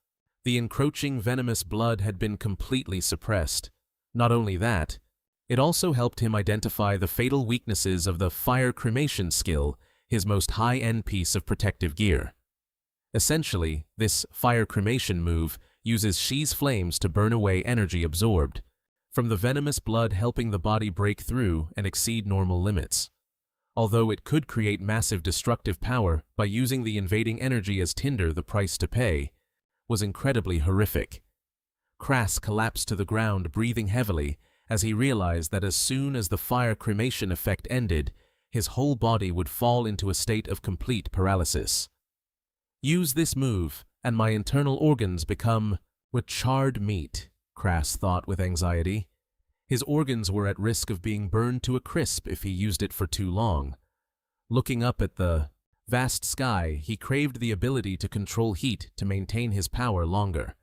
[SPEAKER 1] the encroaching venomous blood had been completely suppressed. Not only that, it also helped him identify the fatal weaknesses of the fire cremation skill, his most high-end piece of protective gear. Essentially, this fire cremation move uses Shi's flames to burn away energy absorbed from the venomous blood, helping the body break through and exceed normal limits. Although it could create massive destructive power by using the invading energy as tinder, the price to pay was incredibly horrific. Crass collapsed to the ground, breathing heavily, as he realized that as soon as the fire cremation effect ended, his whole body would fall into a state of complete paralysis. "Use this move, and my internal organs become with charred meat," Crass thought with anxiety. His organs were at risk of being burned to a crisp if he used it for too long. Looking up at the vast sky, he craved the ability to control heat to maintain his power longer.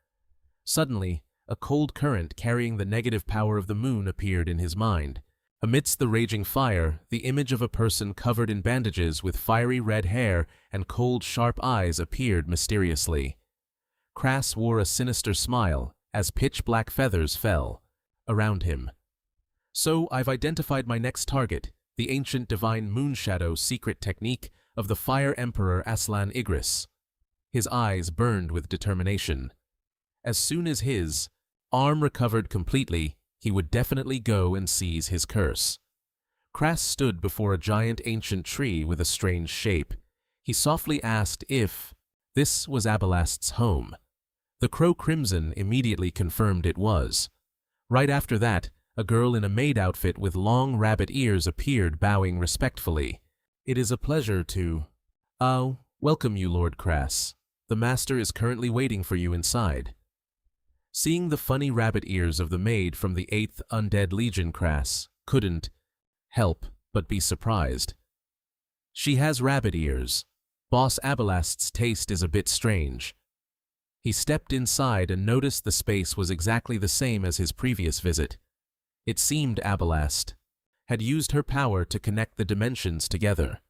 [SPEAKER 1] Suddenly, a cold current carrying the negative power of the moon appeared in his mind. Amidst the raging fire, the image of a person covered in bandages with fiery red hair and cold, sharp eyes appeared mysteriously. Crass wore a sinister smile as pitch-black feathers fell around him. So I've identified my next target, the ancient divine moonshadow secret technique of the Fire Emperor Aslan Regress. His eyes burned with determination. As soon as his arm recovered completely, he would definitely go and seize his curse. Crass stood before a giant ancient tree with a strange shape. He softly asked if this was Abalast's home. The crow Crimson immediately confirmed it was. Right after that, a girl in a maid outfit with long rabbit ears appeared, bowing respectfully. "It is a pleasure to welcome you, Lord Crass. The master is currently waiting for you inside." Seeing the funny rabbit ears of the maid from the 8th Undead Legion, Crass couldn't help but be surprised. She has rabbit ears. Boss Abalast's taste is a bit strange. He stepped inside and noticed the space was exactly the same as his previous visit. It seemed Abalast had used her power to connect the dimensions together.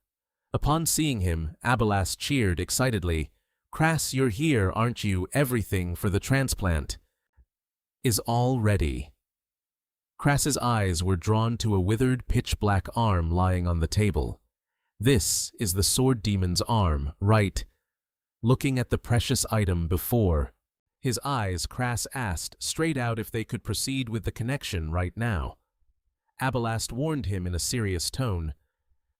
[SPEAKER 1] Upon seeing him, Abalast cheered excitedly. "Crass, you're here, aren't you? Everything for the transplant is all ready." Crass's eyes were drawn to a withered, pitch-black arm lying on the table. "This is the sword demon's arm, right?" Looking at the precious item before his eyes, Crass asked straight out if they could proceed with the connection right now. Abalast warned him in a serious tone.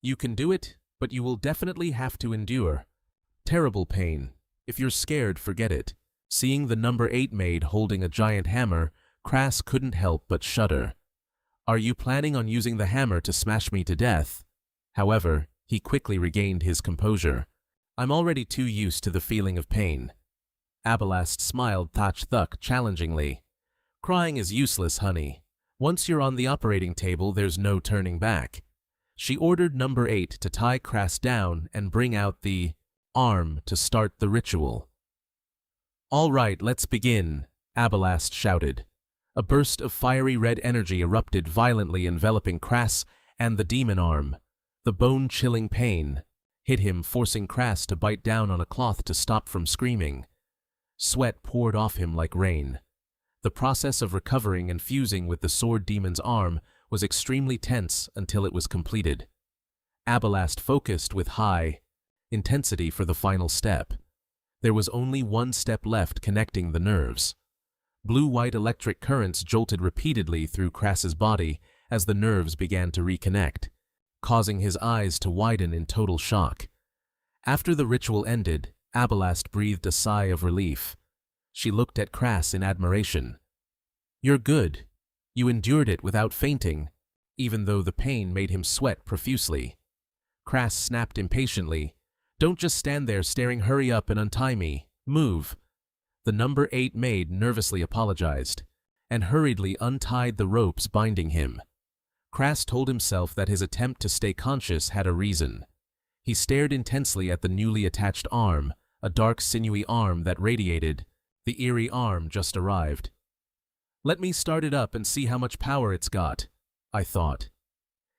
[SPEAKER 1] "You can do it, but you will definitely have to endure terrible pain. If you're scared, forget it." Seeing the number 8 maid holding a giant hammer, Crass couldn't help but shudder. "Are you planning on using the hammer to smash me to death?" However, he quickly regained his composure. "I'm already too used to the feeling of pain." Abalast smiled Thach challengingly. "Crying is useless, honey. Once you're on the operating table, there's no turning back." She ordered number 8 to tie Crass down and bring out the arm to start the ritual. "All right, let's begin," Abalast shouted. A burst of fiery red energy erupted violently, enveloping Crass and the demon arm. The bone-chilling pain hit him, forcing Crass to bite down on a cloth to stop from screaming. Sweat poured off him like rain. The process of recovering and fusing with the sword demon's arm was extremely tense until it was completed. Abalast focused with high intensity for the final step. There was only one step left, connecting the nerves. Blue-white electric currents jolted repeatedly through Crass's body as the nerves began to reconnect, causing his eyes to widen in total shock. After the ritual ended, Abalast breathed a sigh of relief. She looked at Crass in admiration. "You're good. You endured it without fainting," even though the pain made him sweat profusely. Crass snapped impatiently. "Don't just stand there staring, hurry up and untie me. Move." The number 8 maid nervously apologized and hurriedly untied the ropes binding him. Crass told himself that his attempt to stay conscious had a reason. He stared intensely at the newly attached arm, a dark sinewy arm that radiated. The eerie arm just arrived. "Let me start it up and see how much power it's got," I thought.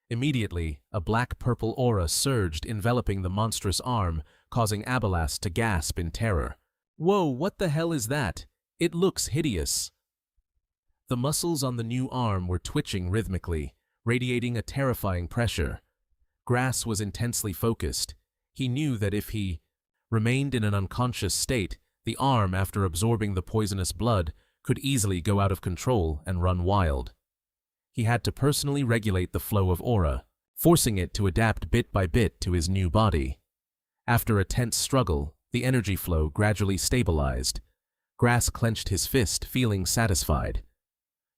[SPEAKER 1] Immediately, a black-purple aura surged, enveloping the monstrous arm, causing Abalast to gasp in terror. "Whoa, what the hell is that? It looks hideous." The muscles on the new arm were twitching rhythmically, radiating a terrifying pressure. Crass was intensely focused. He knew that if he remained in an unconscious state, the arm, after absorbing the poisonous blood, could easily go out of control and run wild. He had to personally regulate the flow of aura, forcing it to adapt bit by bit to his new body. After a tense struggle, the energy flow gradually stabilized. Crass clenched his fist, feeling satisfied.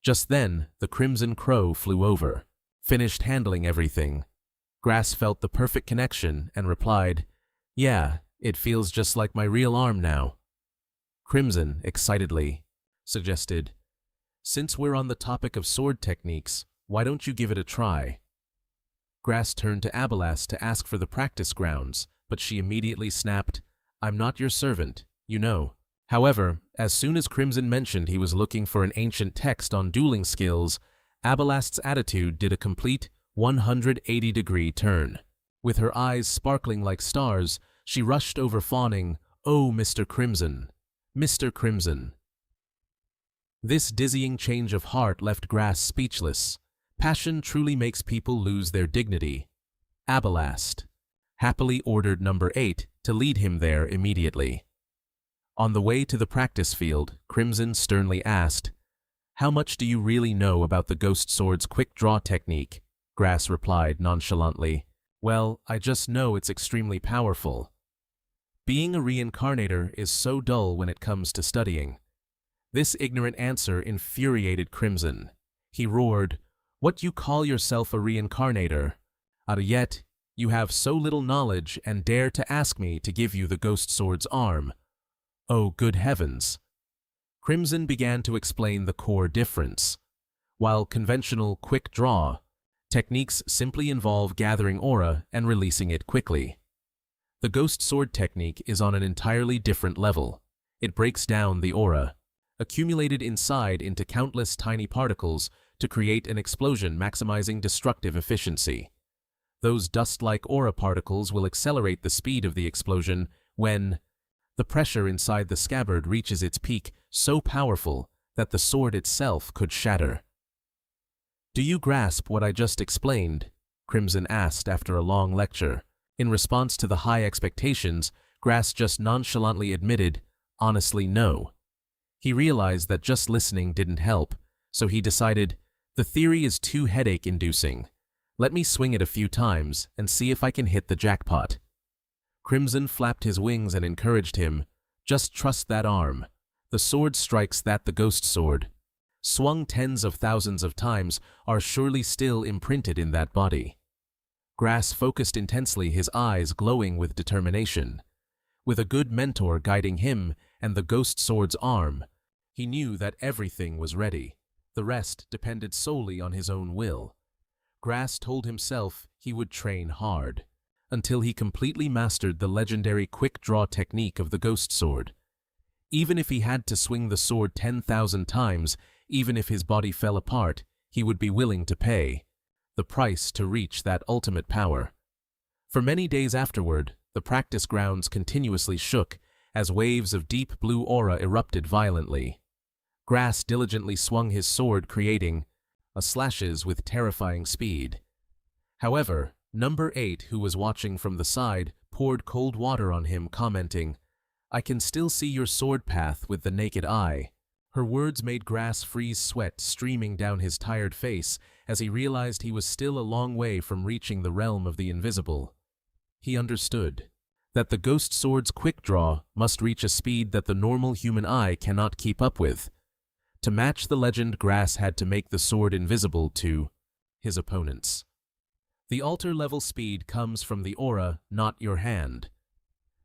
[SPEAKER 1] Just then, the crimson crow flew over, finished handling everything. Crass felt the perfect connection and replied, "Yeah, it feels just like my real arm now." Crimson, excitedly, suggested, "Since we're on the topic of sword techniques, why don't you give it a try?" Crass turned to Abalast to ask for the practice grounds, but she immediately snapped, "I'm not your servant, you know." However, as soon as Crimson mentioned he was looking for an ancient text on dueling skills, Abalast's attitude did a complete 180-degree turn. With her eyes sparkling like stars, she rushed over fawning, "Oh, Mr. Crimson! Mr. Crimson!" This dizzying change of heart left Grass speechless. Passion truly makes people lose their dignity. Abalast happily ordered number 8 to lead him there immediately. On the way to the practice field, Crimson sternly asked, "How much do you really know about the Ghost Sword's quick draw technique?" Grass replied nonchalantly, "Well, I just know it's extremely powerful." Being a reincarnator is so dull when it comes to studying. This ignorant answer infuriated Crimson. He roared, "What, you call yourself a reincarnator? Yet you have so little knowledge and dare to ask me to give you the Ghost Sword's arm. Oh, good heavens!" Crimson began to explain the core difference. While conventional quick draw techniques simply involve gathering aura and releasing it quickly, the Ghost Sword technique is on an entirely different level. It breaks down the aura, accumulated inside, into countless tiny particles to create an explosion, maximizing destructive efficiency. Those dust-like aura particles will accelerate the speed of the explosion when the pressure inside the scabbard reaches its peak, so powerful that the sword itself could shatter. "Do you grasp what I just explained?" Crimson asked after a long lecture. In response to the high expectations, Grass just nonchalantly admitted, "Honestly, no." He realized that just listening didn't help, so he decided, "The theory is too headache-inducing. Let me swing it a few times and see if I can hit the jackpot." Crimson flapped his wings and encouraged him, "Just trust that arm. The sword strikes that the Ghost Sword, swung tens of thousands of times, are surely still imprinted in that body." Grass focused intensely, his eyes glowing with determination. With a good mentor guiding him and the Ghost Sword's arm, he knew that everything was ready. The rest depended solely on his own will. Grass told himself he would train hard until he completely mastered the legendary quick draw technique of the Ghost Sword. Even if he had to swing the sword 10,000 times, even if his body fell apart, he would be willing to pay the price to reach that ultimate power. For many days afterward, the practice grounds continuously shook as waves of deep blue aura erupted violently. Grass diligently swung his sword, creating slashes with terrifying speed. However, number 8, who was watching from the side, poured cold water on him, commenting, "I can still see your sword path with the naked eye." Her words made Grass freeze, sweat streaming down his tired face as he realized he was still a long way from reaching the realm of the invisible. He understood that the Ghost Sword's quick draw must reach a speed that the normal human eye cannot keep up with. To match the legend, Grass had to make the sword invisible to his opponents. The altar-level speed comes from the aura, not your hand.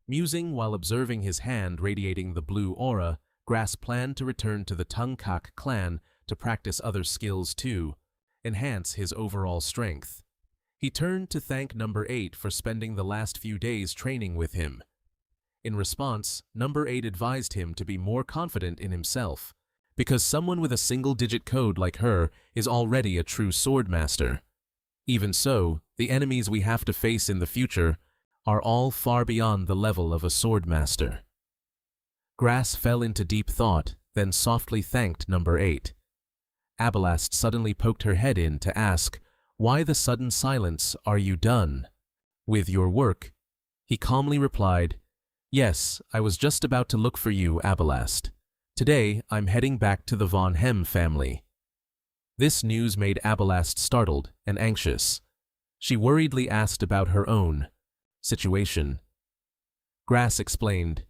[SPEAKER 1] Musing while observing his hand radiating the blue aura, Grass planned to return to the Tungkak clan to practice other skills to enhance his overall strength. He turned to thank number 8 for spending the last few days training with him. In response, number 8 advised him to be more confident in himself, because someone with a single-digit code like her is already a true sword master. Even so, the enemies we have to face in the future are all far beyond the level of a sword master. Grass fell into deep thought, then softly thanked number 8. Abalast suddenly poked her head in to ask, "Why the sudden silence? Are you done with your work?" He calmly replied, "Yes, I was just about to look for you, Abalast. Today, I'm heading back to the Von Hem family." This news made Abalast startled and anxious. She worriedly asked about her own situation. Grass explained,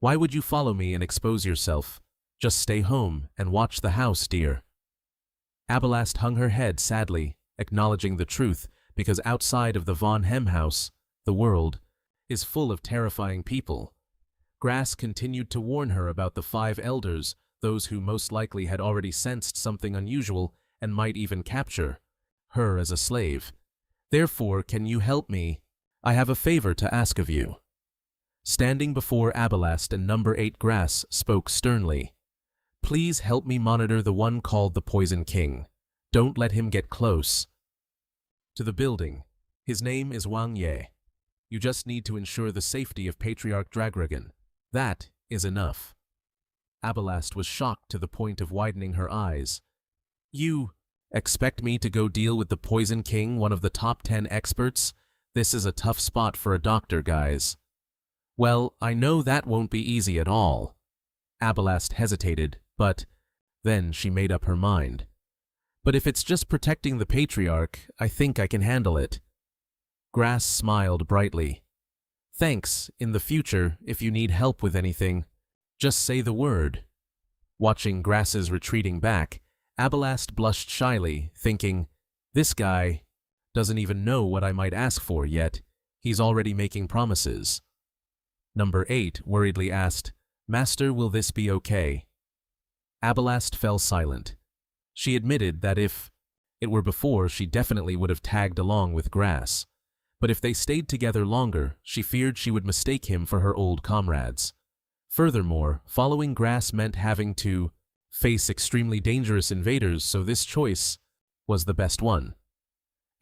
[SPEAKER 1] "Why would you follow me and expose yourself? Just stay home and watch the house, dear." Abalast hung her head sadly, acknowledging the truth, because outside of the Von Hem house, the world is full of terrifying people. Grass continued to warn her about the 5 elders, those who most likely had already sensed something unusual and might even capture her as a slave. "Therefore, can you help me? I have a favor to ask of you." Standing before Abalast and number 8, Grass spoke sternly. "Please help me monitor the one called the Poison King. Don't let him get close to the building. His name is Wang Ye. You just need to ensure the safety of Patriarch Dragragon. That is enough. Abalast was shocked to the point of widening her eyes. You expect me to go deal with the Poison King, one of the top 10 experts? This is a tough spot for a doctor, guys. Well, I know that won't be easy at all. Abalast hesitated, but then she made up her mind. But if it's just protecting the Patriarch, I think I can handle it. Grass smiled brightly. Thanks. In the future, if you need help with anything, just say the word. Watching Grass's retreating back, Abalast blushed shyly, thinking, this guy doesn't even know what I might ask for yet. He's already making promises. Number 8 worriedly asked, Master, will this be okay? Abalast fell silent. She admitted that if it were before, she definitely would have tagged along with Grass. But if they stayed together longer, she feared she would mistake him for her old comrades. Furthermore, following Grass meant having to face extremely dangerous invaders, so this choice was the best one.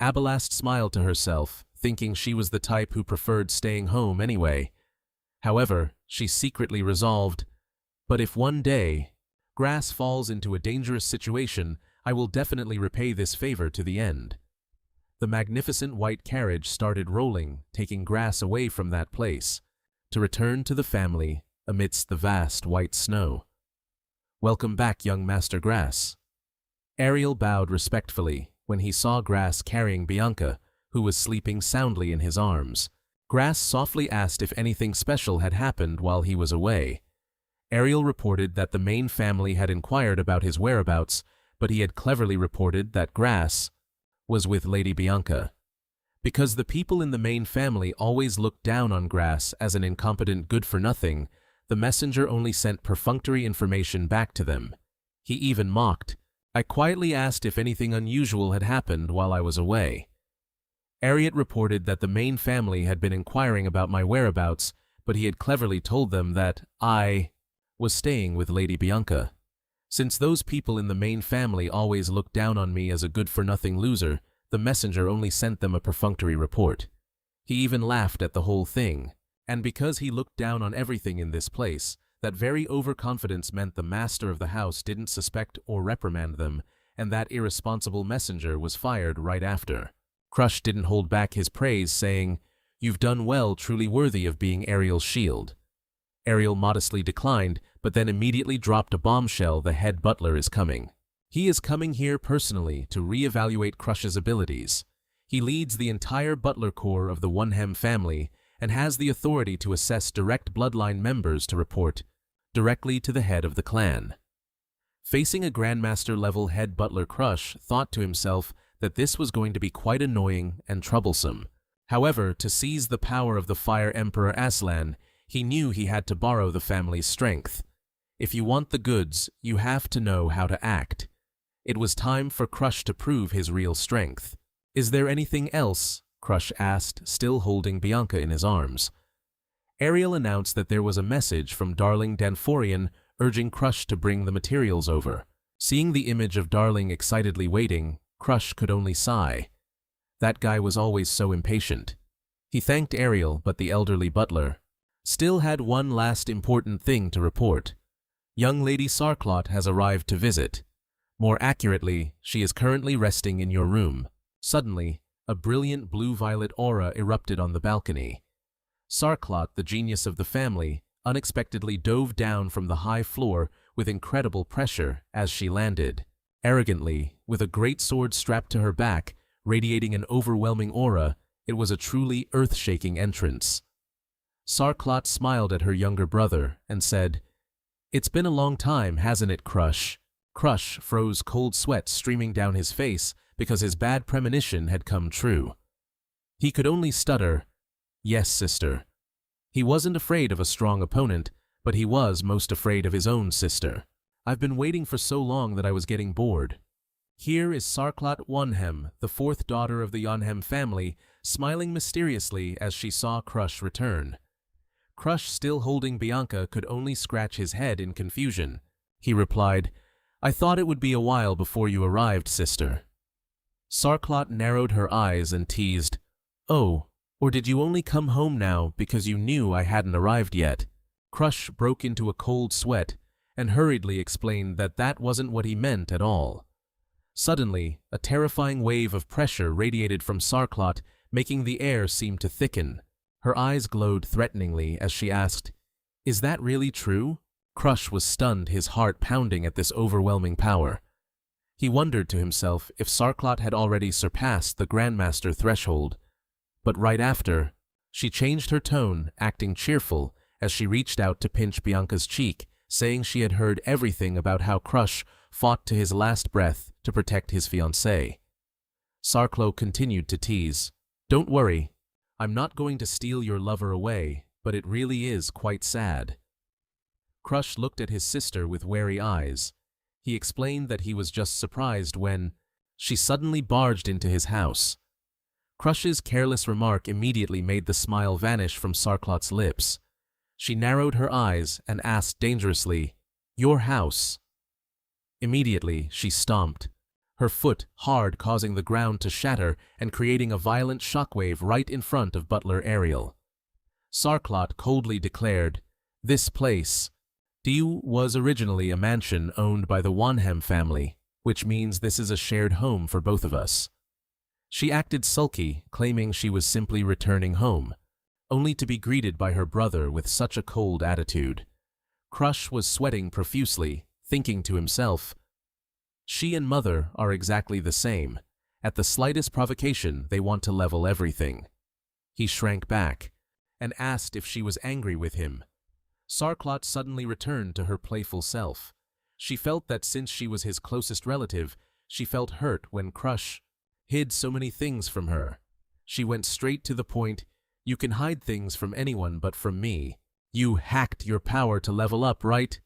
[SPEAKER 1] Abalast smiled to herself, thinking she was the type who preferred staying home anyway. However, she secretly resolved, but if one day Grass falls into a dangerous situation, I will definitely repay this favor to the end. The magnificent white carriage started rolling, taking Grass away from that place, to return to the family amidst the vast white snow. Welcome back, young Master Grass. Ariel bowed respectfully when he saw Grass carrying Bianca, who was sleeping soundly in his arms. Grass softly asked if anything special had happened while he was away. Ariel reported that the main family had inquired about his whereabouts, but he had cleverly reported that Grass was with Lady Bianca. Because the people in the main family always looked down on Grass as an incompetent good-for-nothing, the messenger only sent perfunctory information back to them. He even mocked, I quietly asked if anything unusual had happened while I was away. Ariel reported that the main family had been inquiring about my whereabouts, but he had cleverly told them that I was staying with Lady Bianca. Since those people in the main family always looked down on me as a good-for-nothing loser, the messenger only sent them a perfunctory report. He even laughed at the whole thing, and because he looked down on everything in this place, that very overconfidence meant the master of the house didn't suspect or reprimand them, and that irresponsible messenger was fired right after. Crush didn't hold back his praise, saying, You've done well, truly worthy of being Ariel's shield. Ariel modestly declined, but then immediately dropped a bombshell. The head butler is coming. He is coming here personally to re-evaluate Crush's abilities. He leads the entire butler corps of the Wonhem family and has the authority to assess direct bloodline members to report directly to the head of the clan. Facing a Grandmaster-level head butler, Crush thought to himself that this was going to be quite annoying and troublesome. However, to seize the power of the Fire Emperor Aslan, he knew he had to borrow the family's strength. If you want the goods, you have to know how to act. It was time for Crush to prove his real strength. Is there anything else? Crush asked, still holding Bianca in his arms. Ariel announced that there was a message from Darling Danforian urging Crush to bring the materials over. Seeing the image of Darling excitedly waiting, Crush could only sigh. That guy was always so impatient. He thanked Ariel, but the elderly butler still had one last important thing to report. Young Lady Sarklot has arrived to visit. More accurately, she is currently resting in your room. Suddenly, a brilliant blue-violet aura erupted on the balcony. Sarklot, the genius of the family, unexpectedly dove down from the high floor with incredible pressure as she landed. Arrogantly, with a great sword strapped to her back, radiating an overwhelming aura, it was a truly earth-shaking entrance. Sarklot smiled at her younger brother and said, It's been a long time, hasn't it, Crush? Crush froze, cold sweat streaming down his face because his bad premonition had come true. He could only stutter, Yes, sister. He wasn't afraid of a strong opponent, but he was most afraid of his own sister. I've been waiting for so long that I was getting bored. Here is Sarklot Wonhem, the fourth daughter of the Yonhem family, smiling mysteriously as she saw Crush return. Crush, still holding Bianca, could only scratch his head in confusion. He replied, I thought it would be a while before you arrived, sister. Sarklot narrowed her eyes and teased, Oh, or did you only come home now because you knew I hadn't arrived yet? Crush broke into a cold sweat and hurriedly explained that that wasn't what he meant at all. Suddenly, a terrifying wave of pressure radiated from Sarklot, making the air seem to thicken. Her eyes glowed threateningly as she asked, Is that really true? Crush was stunned, his heart pounding at this overwhelming power. He wondered to himself if Sarklot had already surpassed the Grandmaster threshold. But right after, she changed her tone, acting cheerful, as she reached out to pinch Bianca's cheek, saying she had heard everything about how Crush fought to his last breath to protect his fiancée. Sarklot continued to tease, Don't worry, I'm not going to steal your lover away, but it really is quite sad. Crush looked at his sister with wary eyes. He explained that he was just surprised when she suddenly barged into his house. Crush's careless remark immediately made the smile vanish from Sarklot's lips. She narrowed her eyes and asked dangerously, Your house? Immediately, she stomped, her foot hard, causing the ground to shatter and creating a violent shockwave right in front of butler Ariel. Sarklot coldly declared, This place was originally a mansion owned by the Wanham family, which means this is a shared home for both of us. She acted sulky, claiming she was simply returning home, only to be greeted by her brother with such a cold attitude. Crush was sweating profusely, thinking to himself, She and Mother are exactly the same. At the slightest provocation, they want to level everything. He shrank back and asked if she was angry with him. Sarklot suddenly returned to her playful self. She felt that since she was his closest relative, she felt hurt when Crush hid so many things from her. She went straight to the point, You can hide things from anyone but from me. You hacked your power to level up, right?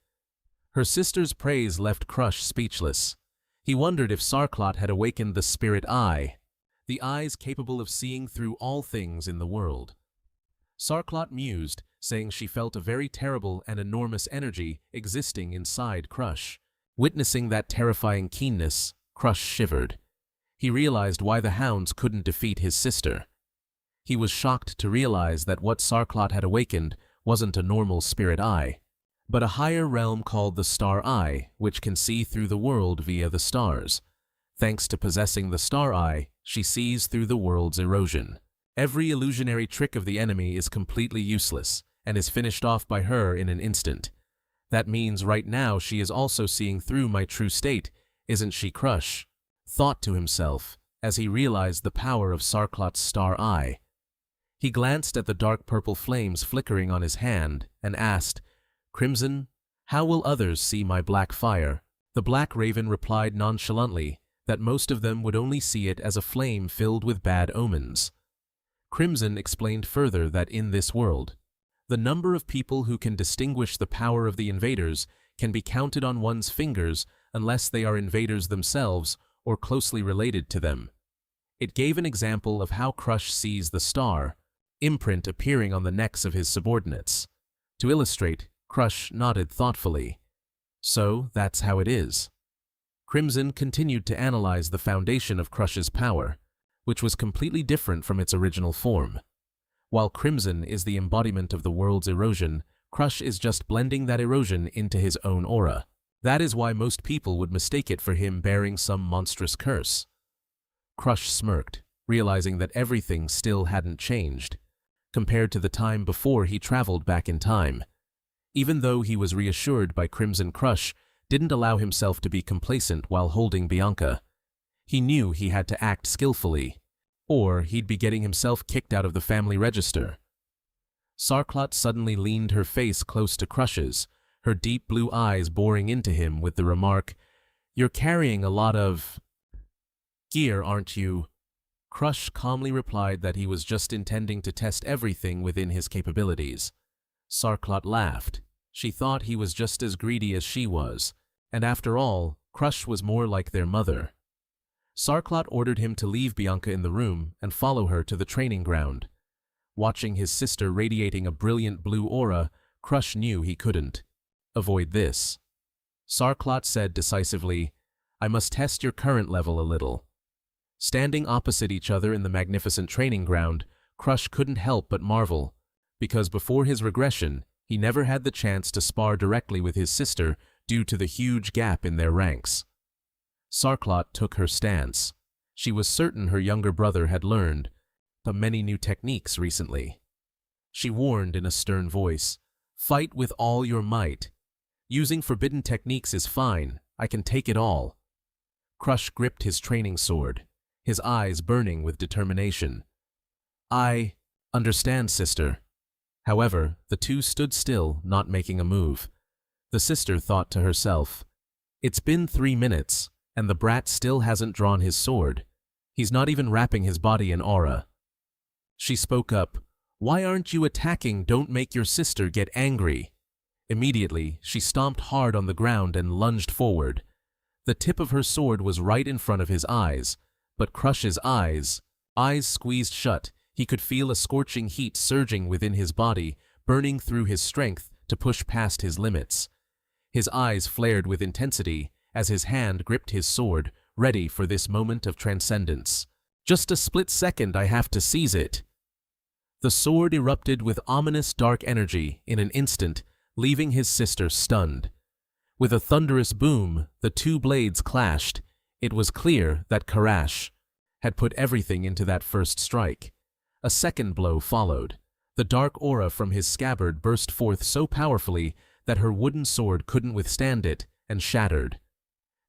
[SPEAKER 1] Her sister's praise left Crush speechless. He wondered if Sarklot had awakened the spirit eye, the eyes capable of seeing through all things in the world. Sarklot mused, saying she felt a very terrible and enormous energy existing inside Crush. Witnessing that terrifying keenness, Crush shivered. He realized why the hounds couldn't defeat his sister. He was shocked to realize that what Sarklot had awakened wasn't a normal spirit eye, but a higher realm called the Star Eye, which can see through the world via the stars. Thanks to possessing the Star Eye, she sees through the world's erosion. Every illusionary trick of the enemy is completely useless and is finished off by her in an instant. That means right now she is also seeing through my true state, isn't she? Crush thought to himself as he realized the power of Sarklot's Star Eye. He glanced at the dark purple flames flickering on his hand and asked, Crimson, how will others see my black fire? The Black Raven replied nonchalantly that most of them would only see it as a flame filled with bad omens. Crimson explained further that in this world, the number of people who can distinguish the power of the invaders can be counted on one's fingers unless they are invaders themselves or closely related to them. It gave an example of how Crush sees the star imprint appearing on the necks of his subordinates. To illustrate, Crush nodded thoughtfully. So that's how it is. Crimson continued to analyze the foundation of Crush's power, which was completely different from its original form. While Crimson is the embodiment of the world's erosion, Crush is just blending that erosion into his own aura. That is why most people would mistake it for him bearing some monstrous curse. Crush smirked, realizing that everything still hadn't changed, compared to the time before he traveled back in time. Even though he was reassured by Crimson, Crush didn't allow himself to be complacent while holding Bianca. He knew he had to act skillfully, or he'd be getting himself kicked out of the family register. Sarklot suddenly leaned her face close to Crush's, her deep blue eyes boring into him with the remark, "You're carrying a lot of gear, aren't you?" Crush calmly replied that he was just intending to test everything within his capabilities. Sarklot laughed. She thought he was just as greedy as she was, and after all, Crush was more like their mother. Sarklot ordered him to leave Bianca in the room and follow her to the training ground. Watching his sister radiating a brilliant blue aura, Crush knew he couldn't avoid this. Sarklot said decisively, "I must test your current level a little." Standing opposite each other in the magnificent training ground, Crush couldn't help but marvel, because before his regression, he never had the chance to spar directly with his sister due to the huge gap in their ranks. Sarklot took her stance. She was certain her younger brother had learned many new techniques recently. She warned in a stern voice, "Fight with all your might. Using forbidden techniques is fine. I can take it all." Crush gripped his training sword, his eyes burning with determination. "I understand, sister." However, the two stood still, not making a move. The sister thought to herself, "It's been 3 minutes, and the brat still hasn't drawn his sword. He's not even wrapping his body in aura." She spoke up, "Why aren't you attacking? Don't make your sister get angry." Immediately, she stomped hard on the ground and lunged forward. The tip of her sword was right in front of his eyes, but Crush's eyes squeezed shut. He could feel a scorching heat surging within his body, burning through his strength to push past his limits. His eyes flared with intensity as his hand gripped his sword, ready for this moment of transcendence. "Just a split second, I have to seize it." The sword erupted with ominous dark energy in an instant, leaving his sister stunned. With a thunderous boom, the two blades clashed. It was clear that Karash had put everything into that first strike. A second blow followed. The dark aura from his scabbard burst forth so powerfully that her wooden sword couldn't withstand it and shattered.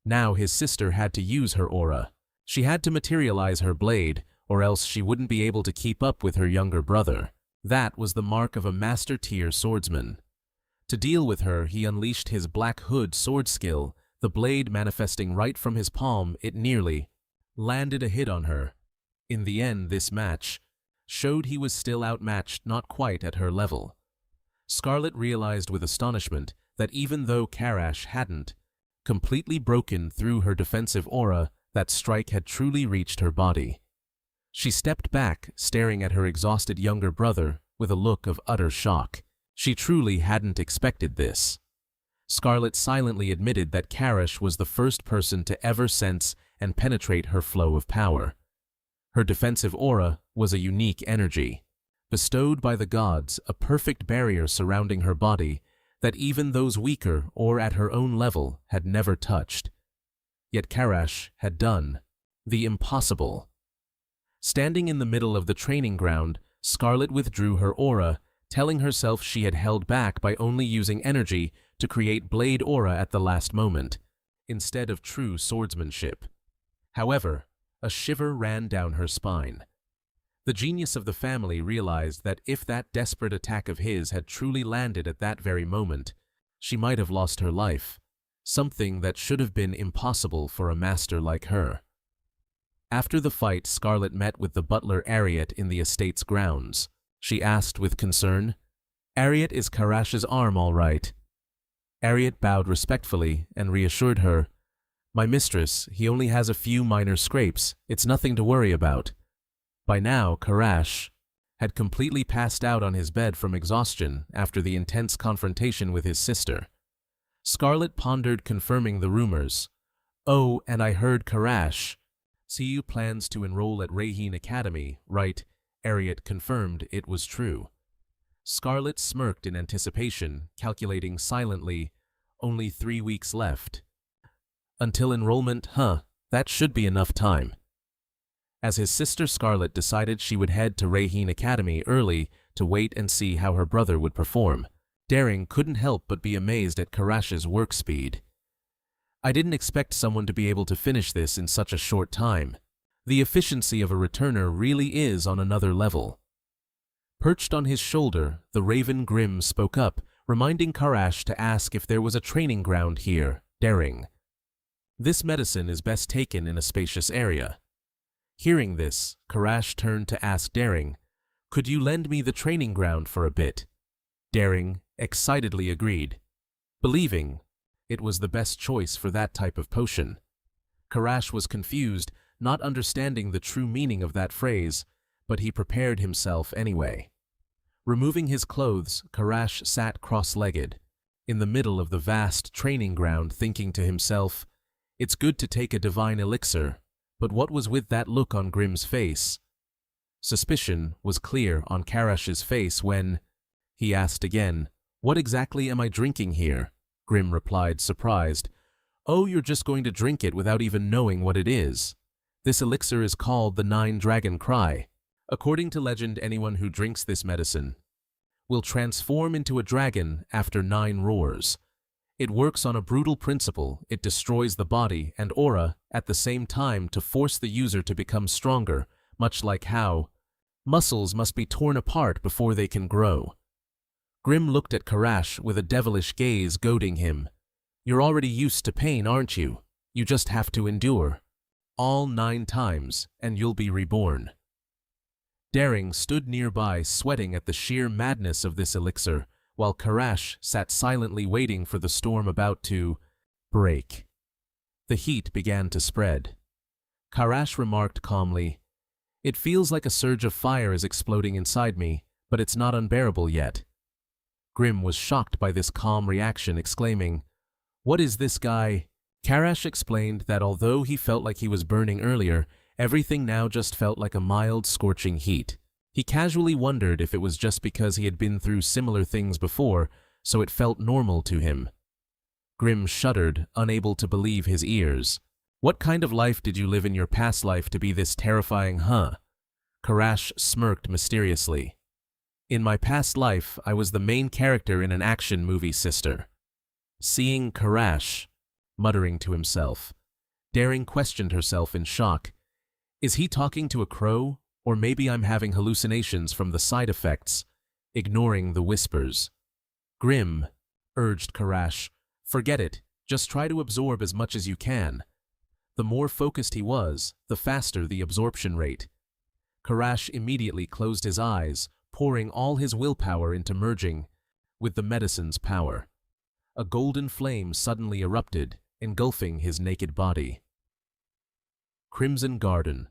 [SPEAKER 1] Now his sister had to use her aura. She had to materialize her blade, or else she wouldn't be able to keep up with her younger brother. That was the mark of a master-tier swordsman. To deal with her, he unleashed his Black Hood sword skill, the blade manifesting right from his palm. It nearly landed a hit on her. In the end, this match showed he was still outmatched, not quite at her level. Scarlet realized with astonishment that even though Karash hadn't completely broken through her defensive aura, that strike had truly reached her body. She stepped back, staring at her exhausted younger brother with a look of utter shock. She truly hadn't expected this. Scarlet silently admitted that Karash was the first person to ever sense and penetrate her flow of power. Her defensive aura was a unique energy, bestowed by the gods, a perfect barrier surrounding her body that even those weaker or at her own level had never touched. Yet Karash had done the impossible. Standing in the middle of the training ground, Scarlet withdrew her aura, telling herself she had held back by only using energy to create blade aura at the last moment, instead of true swordsmanship. However, a shiver ran down her spine. The genius of the family realized that if that desperate attack of his had truly landed at that very moment, she might have lost her life, something that should have been impossible for a master like her. After the fight, Scarlet met with the butler Ariat in the estate's grounds. She asked with concern, "Ariat, is Karash's arm all right?" Ariat bowed respectfully and reassured her, "My mistress, he only has a few minor scrapes. It's nothing to worry about." By now, Karash had completely passed out on his bed from exhaustion after the intense confrontation with his sister. Scarlet pondered, confirming the rumors. "Oh, and I heard Karash CU plans to enroll at Rayheen Academy, right?" Ariat confirmed it was true. Scarlet smirked in anticipation, calculating silently, "Only 3 weeks left. Until enrollment, that should be enough time." As his sister Scarlet decided she would head to Rayheen Academy early to wait and see how her brother would perform, Daring couldn't help but be amazed at Karash's work speed. "I didn't expect someone to be able to finish this in such a short time. The efficiency of a returner really is on another level." Perched on his shoulder, the Raven Grimm spoke up, reminding Karash to ask if there was a training ground here. Daring, "This medicine is best taken in a spacious area." Hearing this, Karash turned to ask Daring, "Could you lend me the training ground for a bit?" Daring excitedly agreed, believing it was the best choice for that type of potion. Karash was confused, not understanding the true meaning of that phrase, but he prepared himself anyway. Removing his clothes, Karash sat cross-legged. in the middle of the vast training ground, thinking to himself, "It's good to take a divine elixir," but what was with that look on Grim's face? Suspicion was clear on Karash's face when he asked again, "What exactly am I drinking here?" Grim replied, surprised, "Oh, you're just going to drink it without even knowing what it is. This elixir is called the Nine-Dragon Cry. According to legend, anyone who drinks this medicine will transform into a dragon after 9 roars. It works on a brutal principle. It destroys the body and aura at the same time to force the user to become stronger, much like how muscles must be torn apart before they can grow." Grim looked at Karash with a devilish gaze, goading him. "You're already used to pain, aren't you? You just have to endure all 9 times, and you'll be reborn." Daring stood nearby, sweating at the sheer madness of this elixir, while Karash sat silently waiting for the storm about to break. The heat began to spread. Karash remarked calmly, "It feels like a surge of fire is exploding inside me, but it's not unbearable yet." Grim was shocked by this calm reaction, exclaiming, "What is this guy?" Karash explained that although he felt like he was burning earlier, everything now just felt like a mild, scorching heat. He casually wondered if it was just because he had been through similar things before, so it felt normal to him. Grim shuddered, unable to believe his ears. "What kind of life did you live in your past life to be this terrifying, huh?" Karash smirked mysteriously. "In my past life, I was the main character in an action movie, sister." Seeing Karash, muttering to himself, Daring questioned herself in shock. Is he talking to a crow? Or maybe I'm having hallucinations from the side effects, ignoring the whispers. "Grim," urged Karash, "forget it. Just try to absorb as much as you can." The more focused he was, the faster the absorption rate. Karash immediately closed his eyes, pouring all his willpower into merging with the medicine's power. A golden flame suddenly erupted, engulfing his naked body. Crimson Garden.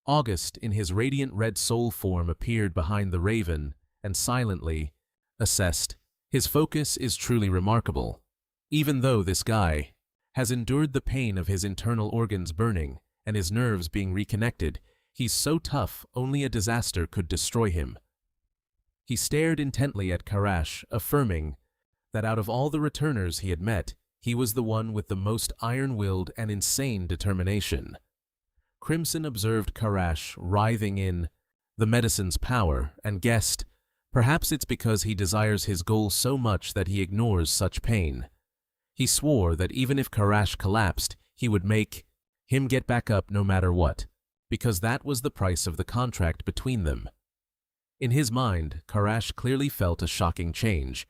[SPEAKER 1] August, in his radiant red soul form, appeared behind the raven and silently assessed. His focus is truly remarkable. Even though this guy has endured the pain of his internal organs burning and his nerves being reconnected, he's so tough only a disaster could destroy him. He stared intently at Karash, affirming that out of all the returners he had met, he was the one with the most iron-willed and insane determination. Crimson observed Karash writhing in the medicine's power and guessed, perhaps it's because he desires his goal so much that he ignores such pain. He swore that even if Karash collapsed, he would make him get back up no matter what, because that was the price of the contract between them. In his mind, Karash clearly felt a shocking change.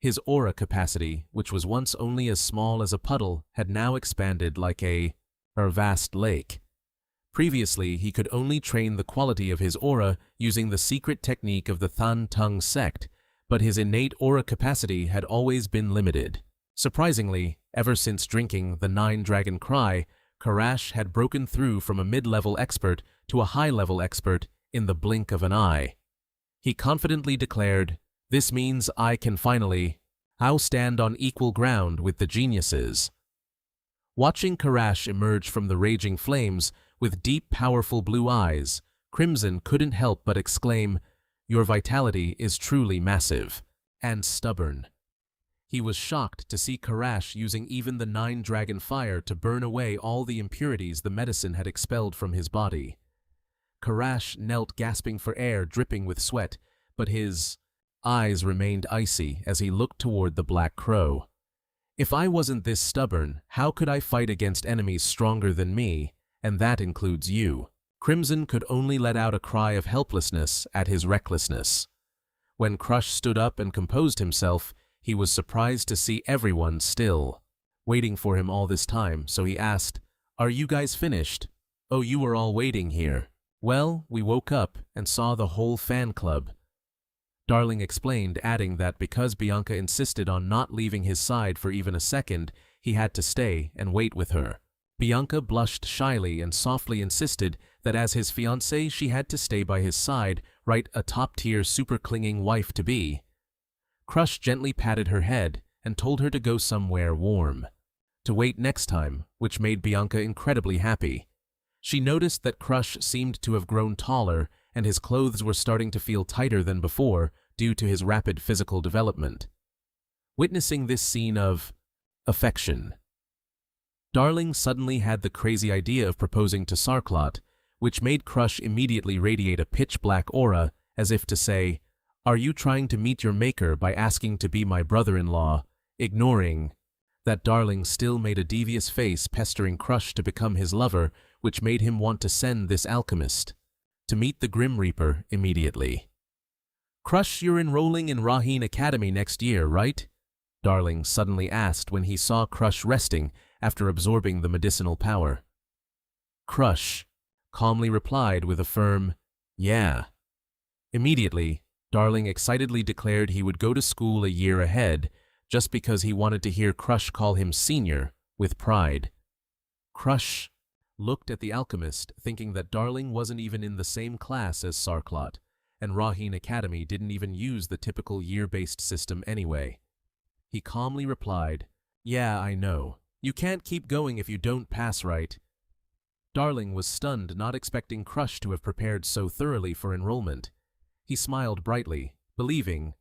[SPEAKER 1] His aura capacity, which was once only as small as a puddle, had now expanded like a vast lake. Previously, he could only train the quality of his aura using the secret technique of the Than Tung sect, but his innate aura capacity had always been limited. Surprisingly, ever since drinking the Nine-Dragon Cry, Karash had broken through from a mid-level expert to a high-level expert in the blink of an eye. He confidently declared, "This means I can finally stand on equal ground with the geniuses." Watching Karash emerge from the raging flames with deep, powerful blue eyes, Crimson couldn't help but exclaim, "Your vitality is truly massive and stubborn." He was shocked to see Karash using even the Nine-Dragon Fire to burn away all the impurities the medicine had expelled from his body. Karash knelt, gasping for air, dripping with sweat, but his eyes remained icy as he looked toward the Black Crow. "If I wasn't this stubborn, how could I fight against enemies stronger than me? And that includes you." Crimson could only let out a cry of helplessness at his recklessness. When Crush stood up and composed himself, he was surprised to see everyone still waiting for him all this time, so he asked, "Are you guys finished?" "Oh, you were all waiting here." "Well, we woke up and saw the whole fan club," Darling explained, adding that because Bianca insisted on not leaving his side for even a second, he had to stay and wait with her. Bianca blushed shyly and softly insisted that as his fiancée she had to stay by his side, right, a top-tier super-clinging wife-to-be. Crush gently patted her head and told her to go somewhere warm, to wait next time, which made Bianca incredibly happy. She noticed that Crush seemed to have grown taller and his clothes were starting to feel tighter than before due to his rapid physical development. Witnessing this scene of affection, Darling suddenly had the crazy idea of proposing to Sarklot, which made Crush immediately radiate a pitch-black aura as if to say, "Are you trying to meet your maker by asking to be my brother-in-law?" Ignoring that, Darling still made a devious face pestering Crush to become his lover, which made him want to send this alchemist to meet the Grim Reaper immediately. "Crush, you're enrolling in Raheen Academy next year, right?" Darling suddenly asked when he saw Crush resting after absorbing the medicinal power. Crush calmly replied with a firm, "Yeah." Immediately, Darling excitedly declared he would go to school a year ahead, just because he wanted to hear Crush call him senior with pride. Crush looked at the alchemist, thinking that Darling wasn't even in the same class as Sarklot, and Raheen Academy didn't even use the typical year-based system anyway. He calmly replied, "Yeah, I know. You can't keep going if you don't pass right." Darling was stunned, not expecting Crush to have prepared so thoroughly for enrollment. He smiled brightly, believing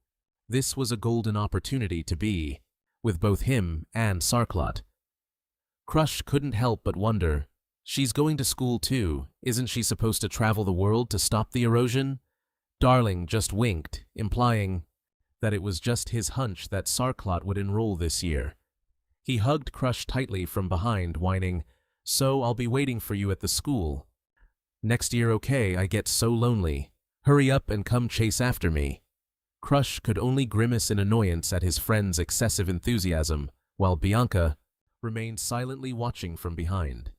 [SPEAKER 1] this was a golden opportunity to be with both him and Sarklot. Crush couldn't help but wonder, she's going to school too, isn't she supposed to travel the world to stop the erosion? Darling just winked, implying that it was just his hunch that Sarklot would enroll this year. He hugged Crush tightly from behind, whining, "So I'll be waiting for you at the school. Next year, okay? I get so lonely. Hurry up and come chase after me." Crush could only grimace in annoyance at his friend's excessive enthusiasm, while Bianca remained silently watching from behind.